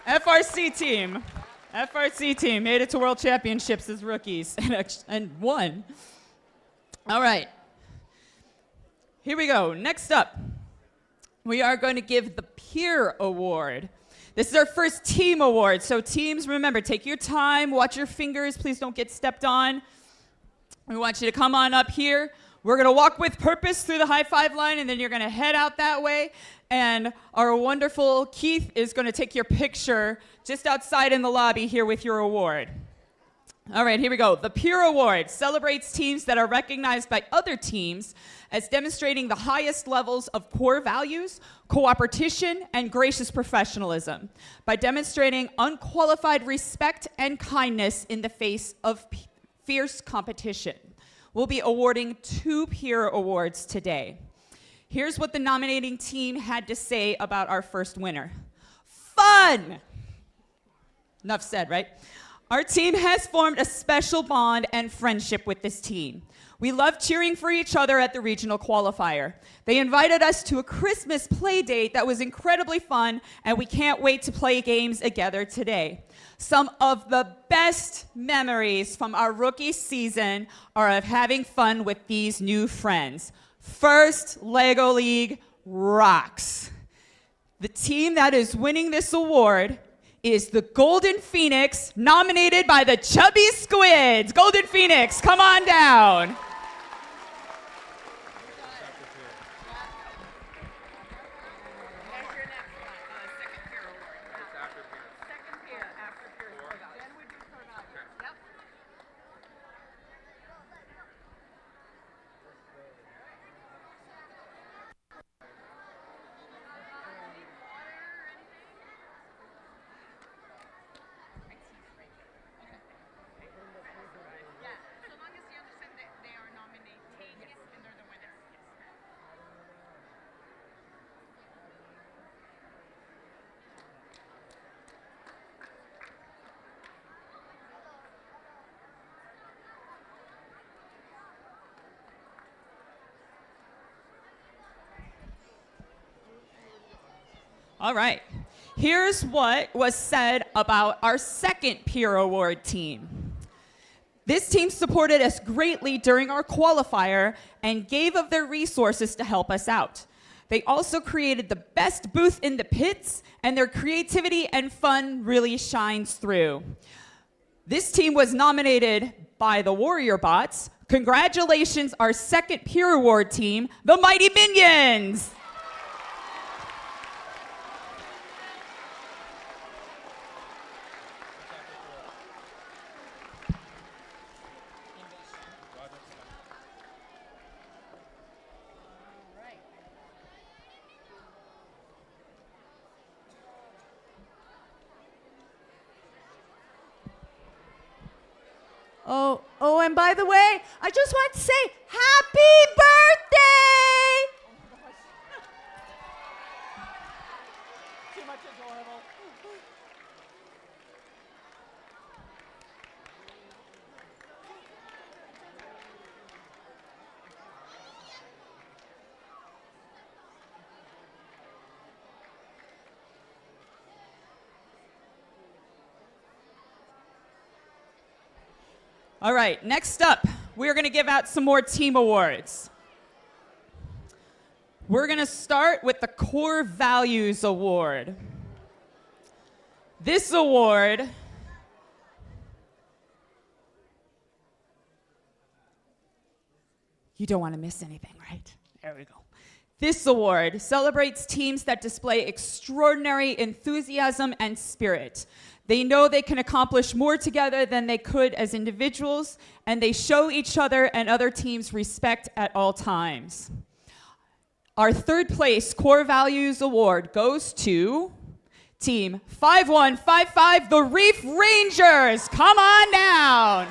FRC team made it to world championships as rookies and won. All right. Here we go. Next up, we are going to give the Peer Award. This is our first team award. So teams, remember, take your time, watch your fingers, please don't get stepped on. We want you to come on up here. We're gonna walk with purpose through the high five line, and then you're gonna head out that way. And our wonderful Keith is gonna take your picture just outside in the lobby here with your award. All right, here we go. The Peer Award celebrates teams that are recognized by other teams as demonstrating the highest levels of core values, cooperation, and gracious professionalism by demonstrating unqualified respect and kindness in the face of fierce competition. We'll be awarding 2 Peer Awards today. Here's what the nominating team had to say about our first winner. Fun! Enough said, right? Our team has formed a special bond and friendship with this team. We love cheering for each other at the regional qualifier. They invited us to a Christmas play date that was incredibly fun, and we can't wait to play games together today. Some of the best memories from our rookie season are of having fun with these new friends. First LEGO League rocks. The team that is winning this award is the Golden Phoenix, nominated by the Chubby Squids. Golden Phoenix, come on down. Yeah, so long as you understand that they are All right. Here's what was said about our second peer award team. This team supported us greatly during our qualifier and gave of their resources to help us out. They also created the best booth in the pits, and their creativity and fun really shines through. This team was nominated by the Warrior Bots. Congratulations, our second peer award team, the Mighty Minions! Oh, and by the way, I just want to say happy birthday! Too much adorable. All right, next up, we're going to give out some more team awards. We're going to start with the Core Values Award. This award you don't want to miss anything, right? There we go. This award celebrates teams that display extraordinary enthusiasm and spirit. They know they can accomplish more together than they could as individuals, and they show each other and other teams respect at all times. Our third place Core Values Award goes to Team 5155, the Reef Rangers. Come on down.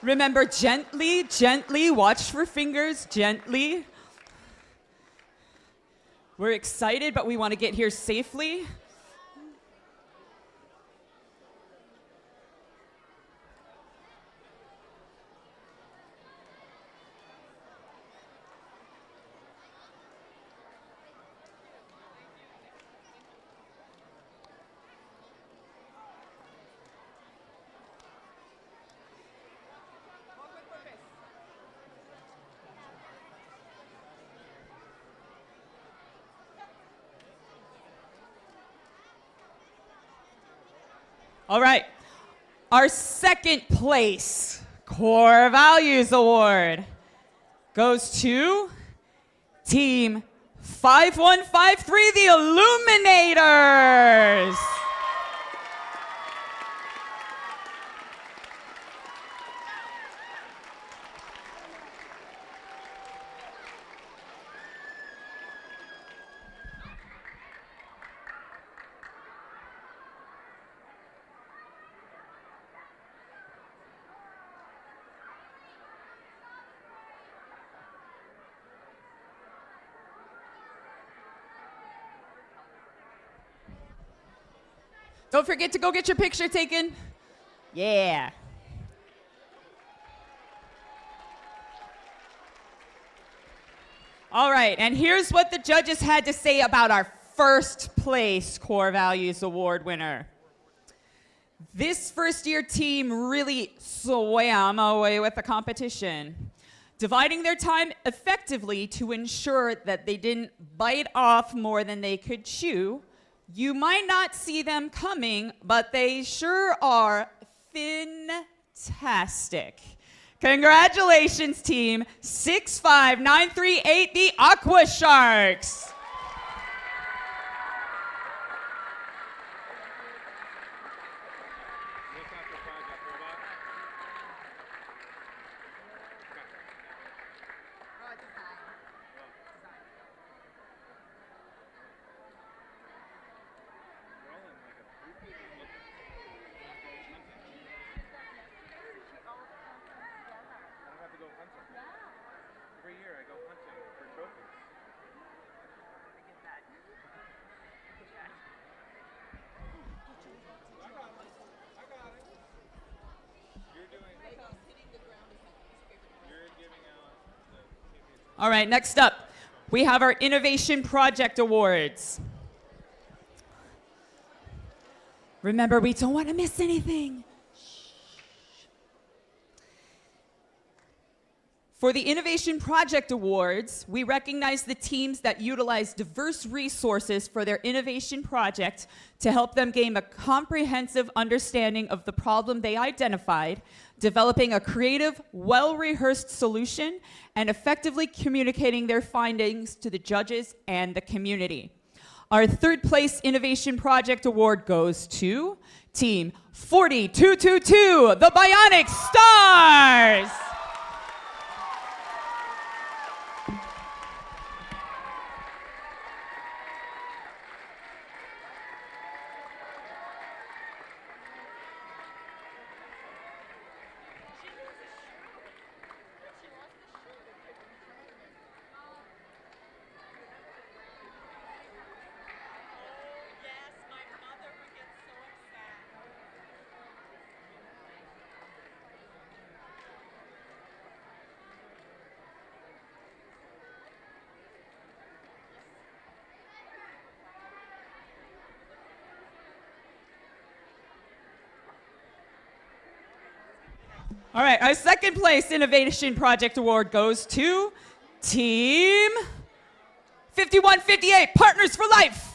Remember, gently, gently, watch for fingers, gently. We're excited, but we want to get here safely. All right, our second place Core Values Award goes to Team 5153, the Illuminators. Don't forget to go get your picture taken. Yeah. All right, and here's what the judges had to say about our first place Core Values Award winner. This first-year team really swam away with the competition, dividing their time effectively to ensure that they didn't bite off more than they could chew. You might not see them coming, but they sure are fantastic. Congratulations, team 65938, the Aqua Sharks. All right, next up, we have our Innovation Project Awards. Remember, we don't want to miss anything. For the Innovation Project Awards, we recognize the teams that utilize diverse resources for their innovation project to help them gain a comprehensive understanding of the problem they identified, developing a creative, well-rehearsed solution, and effectively communicating their findings to the judges and the community. Our third place Innovation Project Award goes to Team 4222, the Bionic Stars! All right, our second place Innovation Project Award goes to Team 5158, Partners for Life.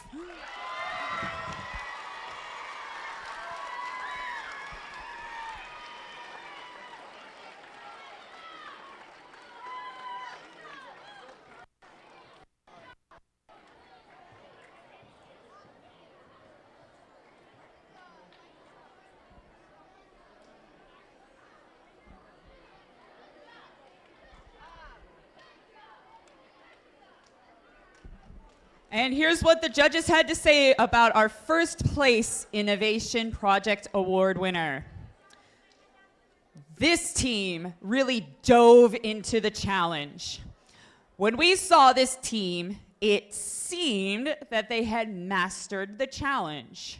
And here's what the judges had to say about our first place Innovation Project Award winner. This team really dove into the challenge. When we saw this team, it seemed that they had mastered the challenge.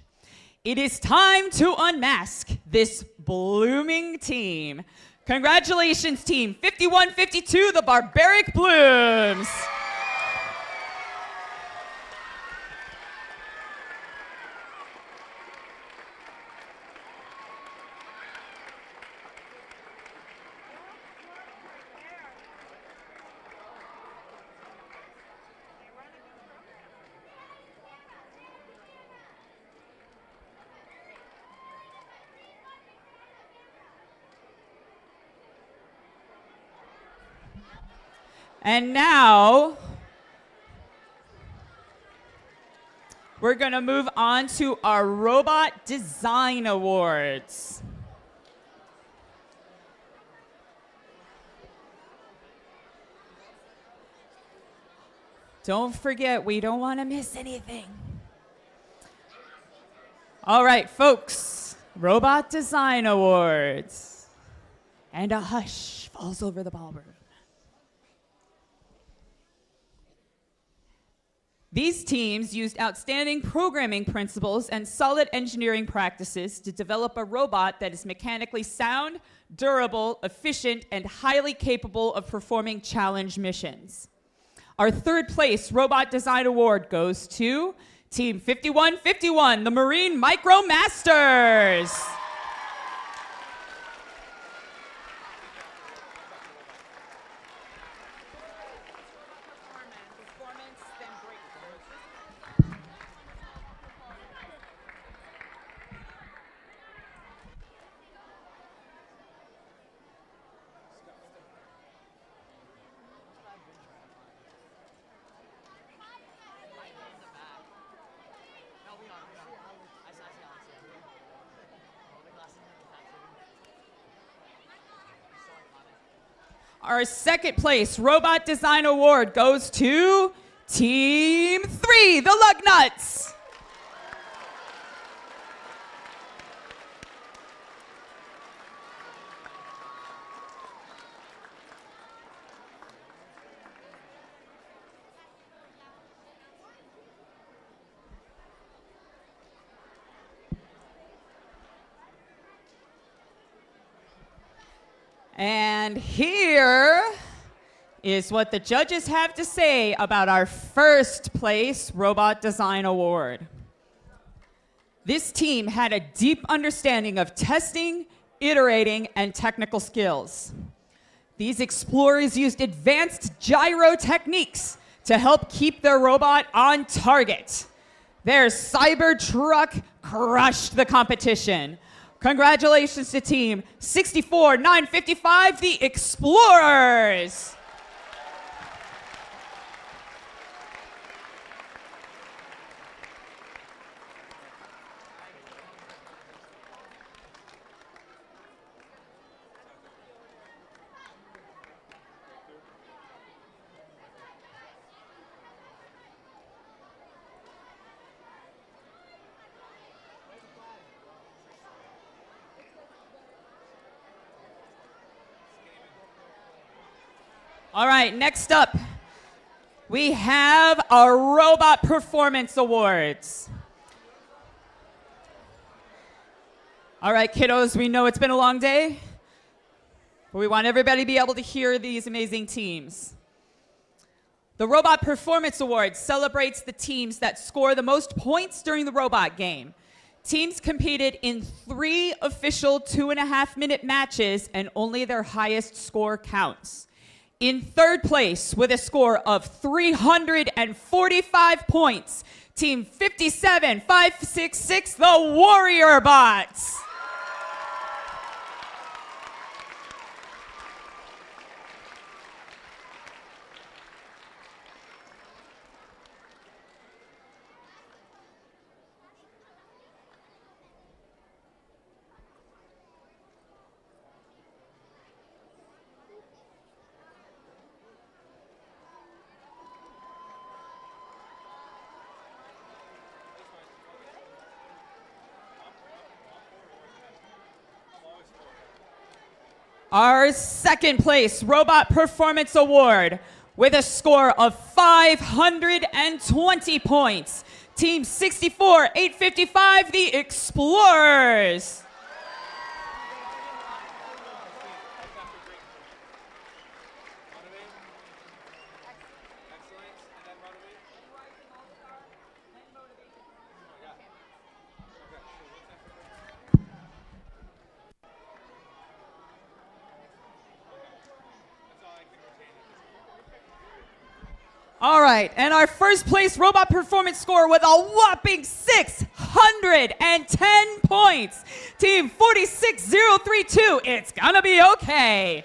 It is time to unmask this blooming team. Congratulations, Team 5152, the Barbaric Blooms. And now, we're going to move on to our Robot Design Awards. Don't forget, we don't want to miss anything. All right, folks, Robot Design Awards. And a hush falls over the ballroom. These teams used outstanding programming principles and solid engineering practices to develop a robot that is mechanically sound, durable, efficient, and highly capable of performing challenge missions. Our third place Robot Design Award goes to Team 5151, the Marine Micro Masters. Our second place Robot Design Award goes to Team 3, the Lug Nuts. And here is what the judges have to say about our first place Robot Design Award. This team had a deep understanding of testing, iterating, and technical skills. These explorers used advanced gyro techniques to help keep their robot on target. Their Cybertruck crushed the competition. Congratulations to Team 64-955, the Explorers. All right, next up, we have our Robot Performance Awards. All right, kiddos, we know it's been a long day, but we want everybody to be able to hear these amazing teams. The Robot Performance Award celebrates the teams that score the most points during the robot game. Teams competed in 3 official 2.5-minute matches, and only their highest score counts. In third place, with a score of 345 points, Team 57-566, the Warrior Bots. Our second place Robot Performance Award with a score of 520 points. Team 64-855, the Explorers. All right, and our first place robot performance score with a whopping 610 points. Team 46032, it's gonna be okay.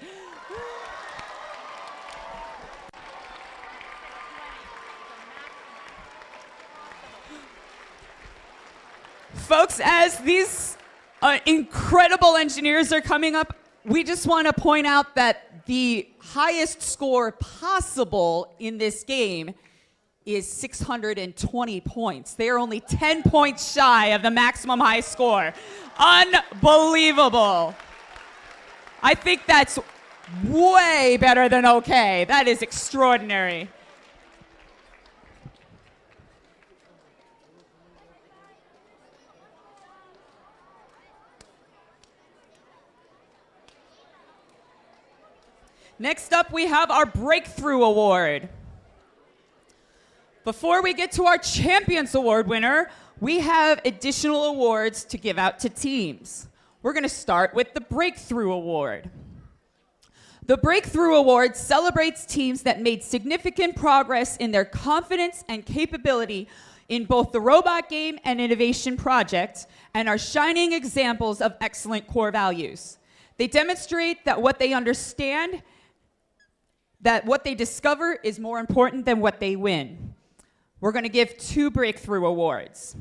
Folks, as these incredible engineers are coming up, we just want to point out that the highest score possible in this game is 620 points. They are only 10 points shy of the maximum high score. Unbelievable. I think that's way better than okay. That is extraordinary. Next up, we have our Breakthrough Award. Before we get to our Champions Award winner, we have additional awards to give out to teams. We're going to start with the Breakthrough Award. The Breakthrough Award celebrates teams that made significant progress in their confidence and capability in both the robot game and innovation project, and are shining examples of excellent core values. They demonstrate that what they understand, that what they discover is more important than what they win. We're going to give 2 Breakthrough Awards.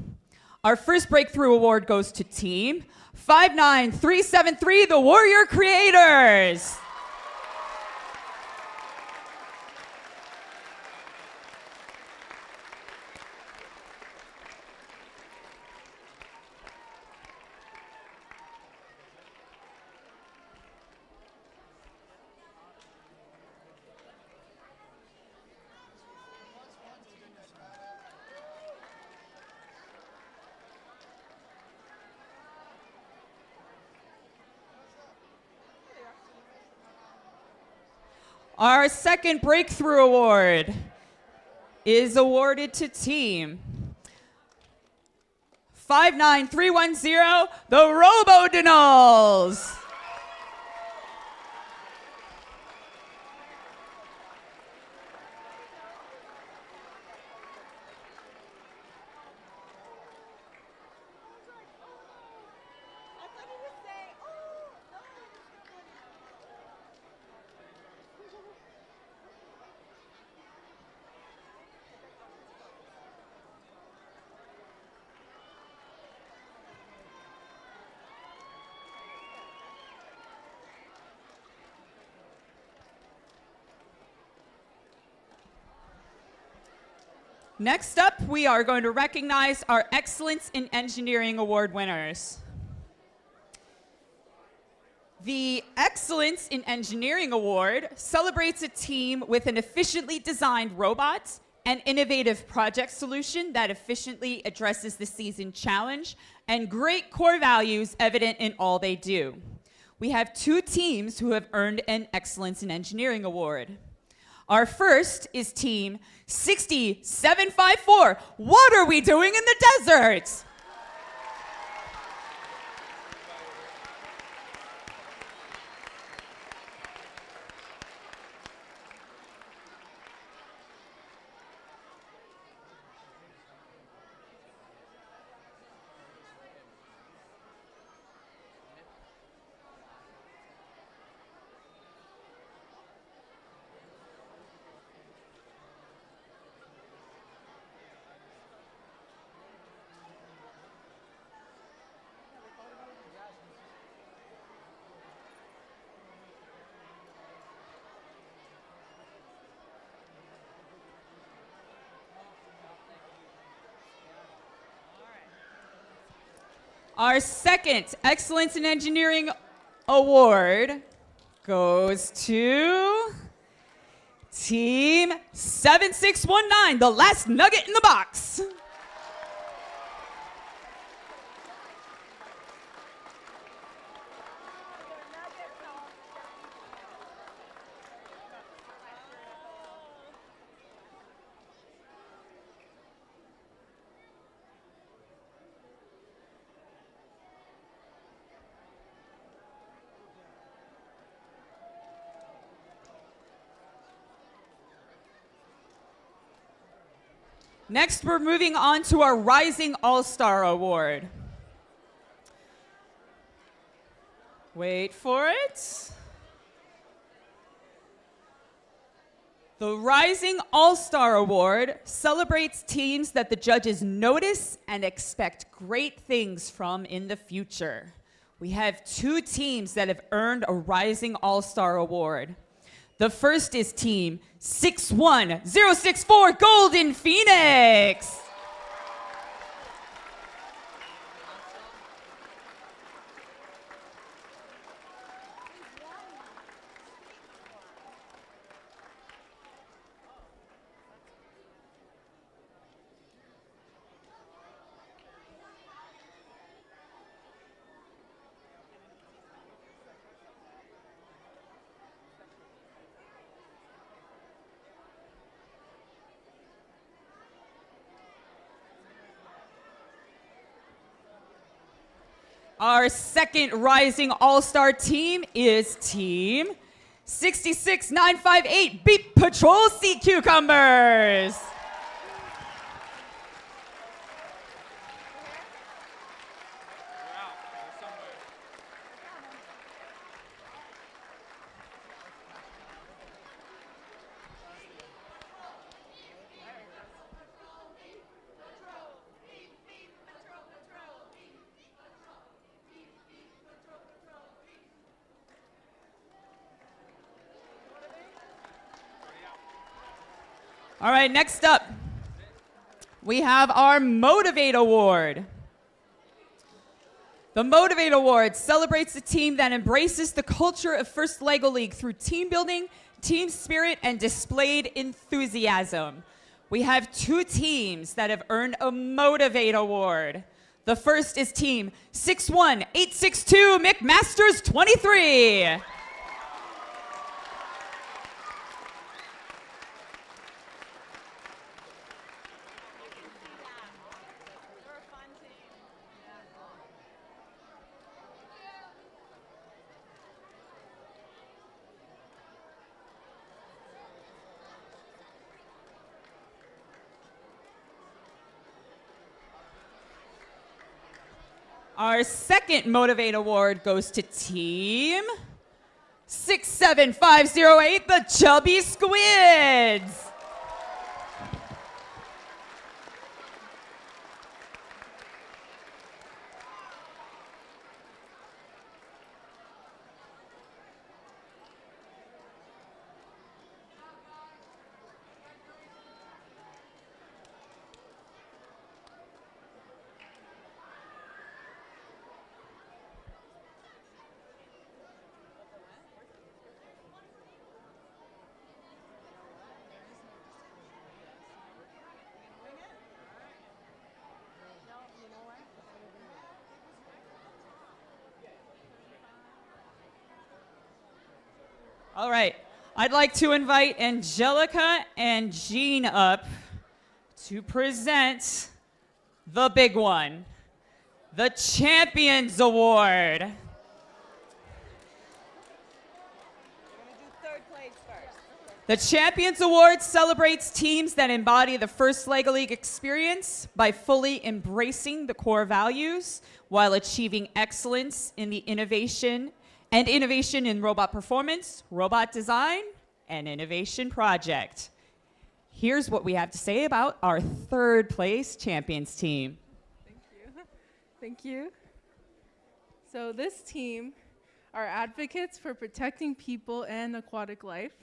Our first Breakthrough Award goes to Team 59373, the Warrior Creators. Our second breakthrough award is awarded to team 59310, the Robodinals. Next up, we are going to recognize our Excellence in Engineering Award winners. The Excellence in Engineering Award celebrates a team with an efficiently designed robot, an innovative project solution that efficiently addresses the season challenge, and great core values evident in all they do. We have 2 teams who have earned an Excellence in Engineering Award. Our first is team 6754. What are we doing in the desert? Our second Excellence in Engineering Award goes to Team 7619, the last nugget in the box. Next, we're moving on to our Rising All-Star Award. Wait for it. The Rising All-Star Award celebrates teams that the judges notice and expect great things from in the future. We have 2 teams that have earned a Rising All-Star Award. The first is team 61064 Golden Phoenix. Our second Rising All-Star team is team 66958 Beat Patrol Sea Cucumbers. All right, next up, we have our Motivate Award. The Motivate Award celebrates a team that embraces the culture of First LEGO League through team building, team spirit, and displayed enthusiasm. We have 2 teams that have earned a Motivate Award. The first is team 61862 McMasters 23. Our second Motivate Award goes to Team 67508, the Chubby Squids. All right, I'd like to invite Angelica and Jean up to present the big one, the Champions Award. The Champions Award celebrates teams that embody the first LEGO League experience by fully embracing the core values while achieving excellence in the innovation in robot performance, robot design, and innovation project. Here's what we have to say about our third place champions team. Thank you. So this team are advocates for protecting people and aquatic life.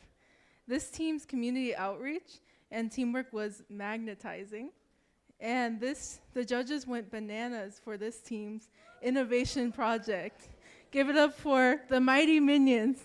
This team's community outreach and teamwork was magnetizing. And the judges went bananas for this team's innovation project. Give it up for the Mighty Minions.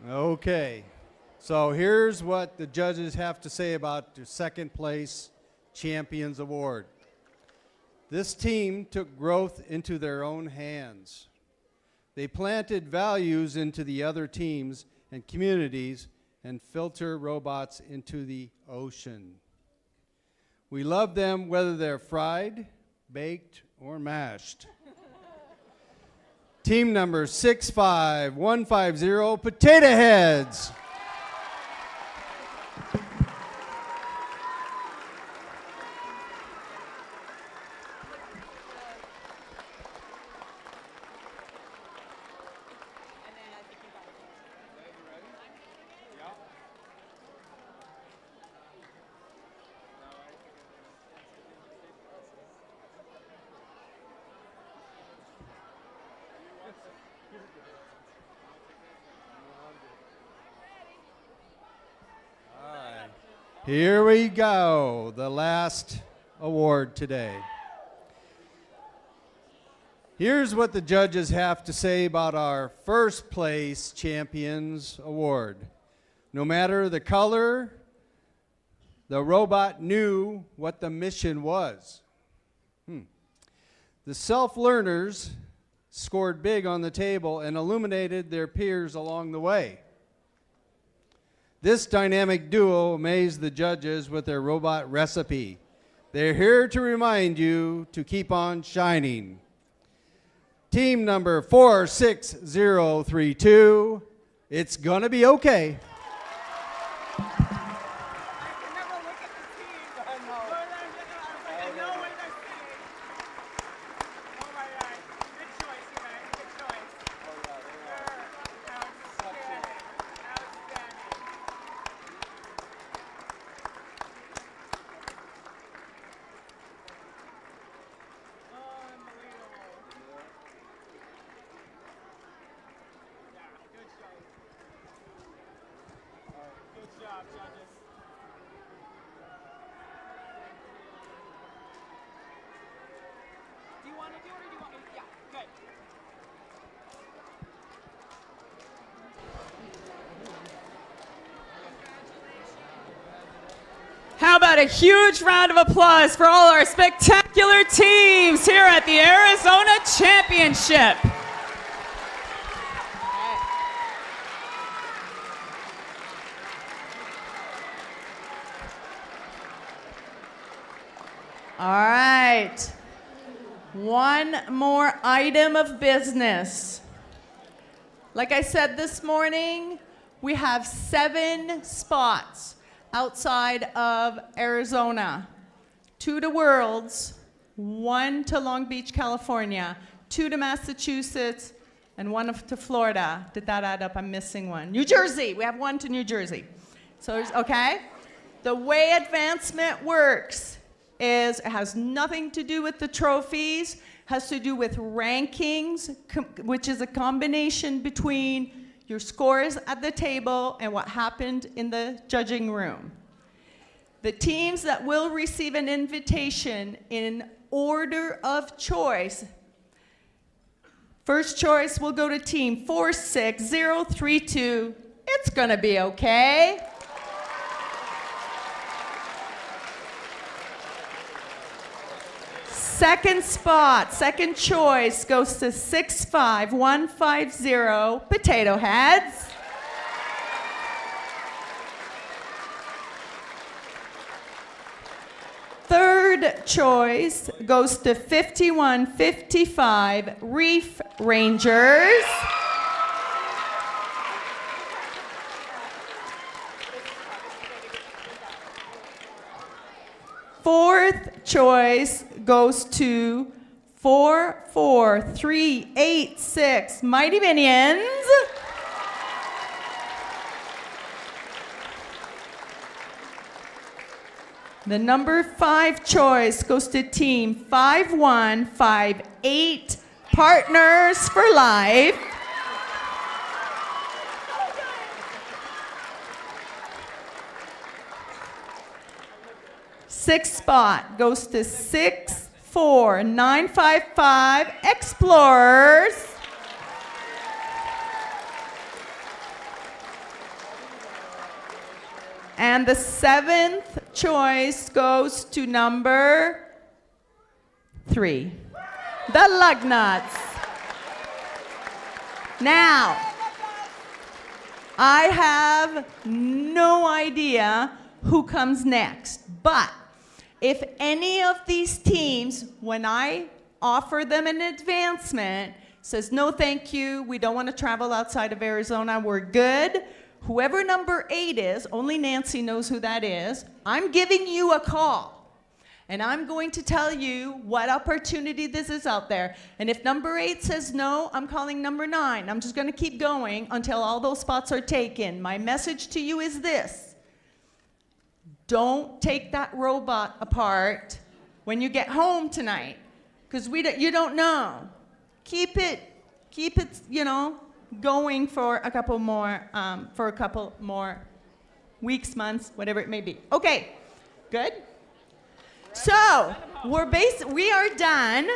Okay, so here's what the judges have to say about the second place Champions Award. This team took growth into their own hands. They planted values into the other teams and communities and filter robots into the ocean. We love them whether they're fried, baked, or mashed. Team number 65150, Potato Heads. Here we go, the last award today. Here's what the judges have to say about our first place Champions Award. No matter the color, the robot knew what the mission was. The self-learners scored big on the table and illuminated their peers along the way. This dynamic duo amazed the judges with their robot recipe. They're here to remind you to keep on shining. Team number 46032, it's gonna be okay. the order you want me? Yeah, good. How about a huge round of applause for all our spectacular teams here at the Arizona Championship? All right. One more item of business. Like I said this morning, we have 7 spots outside of Arizona. 2 to Worlds, 1 to Long Beach, California, 2 to Massachusetts, and 1 to Florida. Did that add up? I'm missing one. New Jersey. We have 1 to New Jersey. So, okay? The way advancement works is it has nothing to do with the trophies, has to do with rankings, which is a combination between your scores at the table and what happened in the judging room. The teams that will receive an invitation in order of choice, first choice will go to team 46032. It's gonna be okay. Second spot, second choice goes to 65150 Potato Heads. Third choice goes to 5155 Reef Rangers. Fourth choice goes to 44386 Mighty Minions. The number 5 choice goes to team 5158 Partners for Life. Sixth spot goes to 64955 Explorers. And the 7th choice goes to number 3, the Lugnuts. Now, I have no idea who comes next, but if any of these teams, when I offer them an advancement, says, no thank you, we don't want to travel outside of Arizona, we're good, whoever number 8 is, only Nancy knows who that is, I'm giving you a call. And I'm going to tell you what opportunity this is out there. And if number 8 says no, I'm calling number 9. I'm just going to keep going until all those spots are taken. My message to you is this. Don't take that robot apart when you get home tonight, because you don't know. Keep it, you know, going for a couple more weeks, months, whatever it may be. Okay, good. So we are done.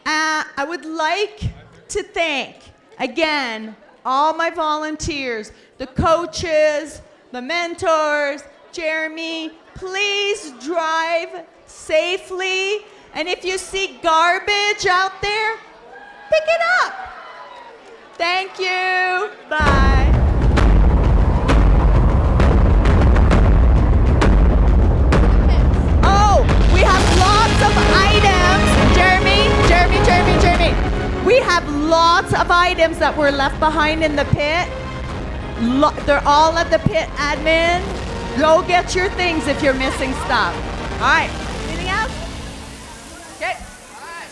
I would like to thank again all my volunteers, the coaches, the mentors. Jeremy, please drive safely. And if you see garbage out there, pick it up. Thank you. Bye. Oh, we have lots of items. Jeremy. We have lots of items that were left behind in the pit. They're all at the pit admin. Go get your things if you're missing stuff. All right. Anything else? Okay. All right.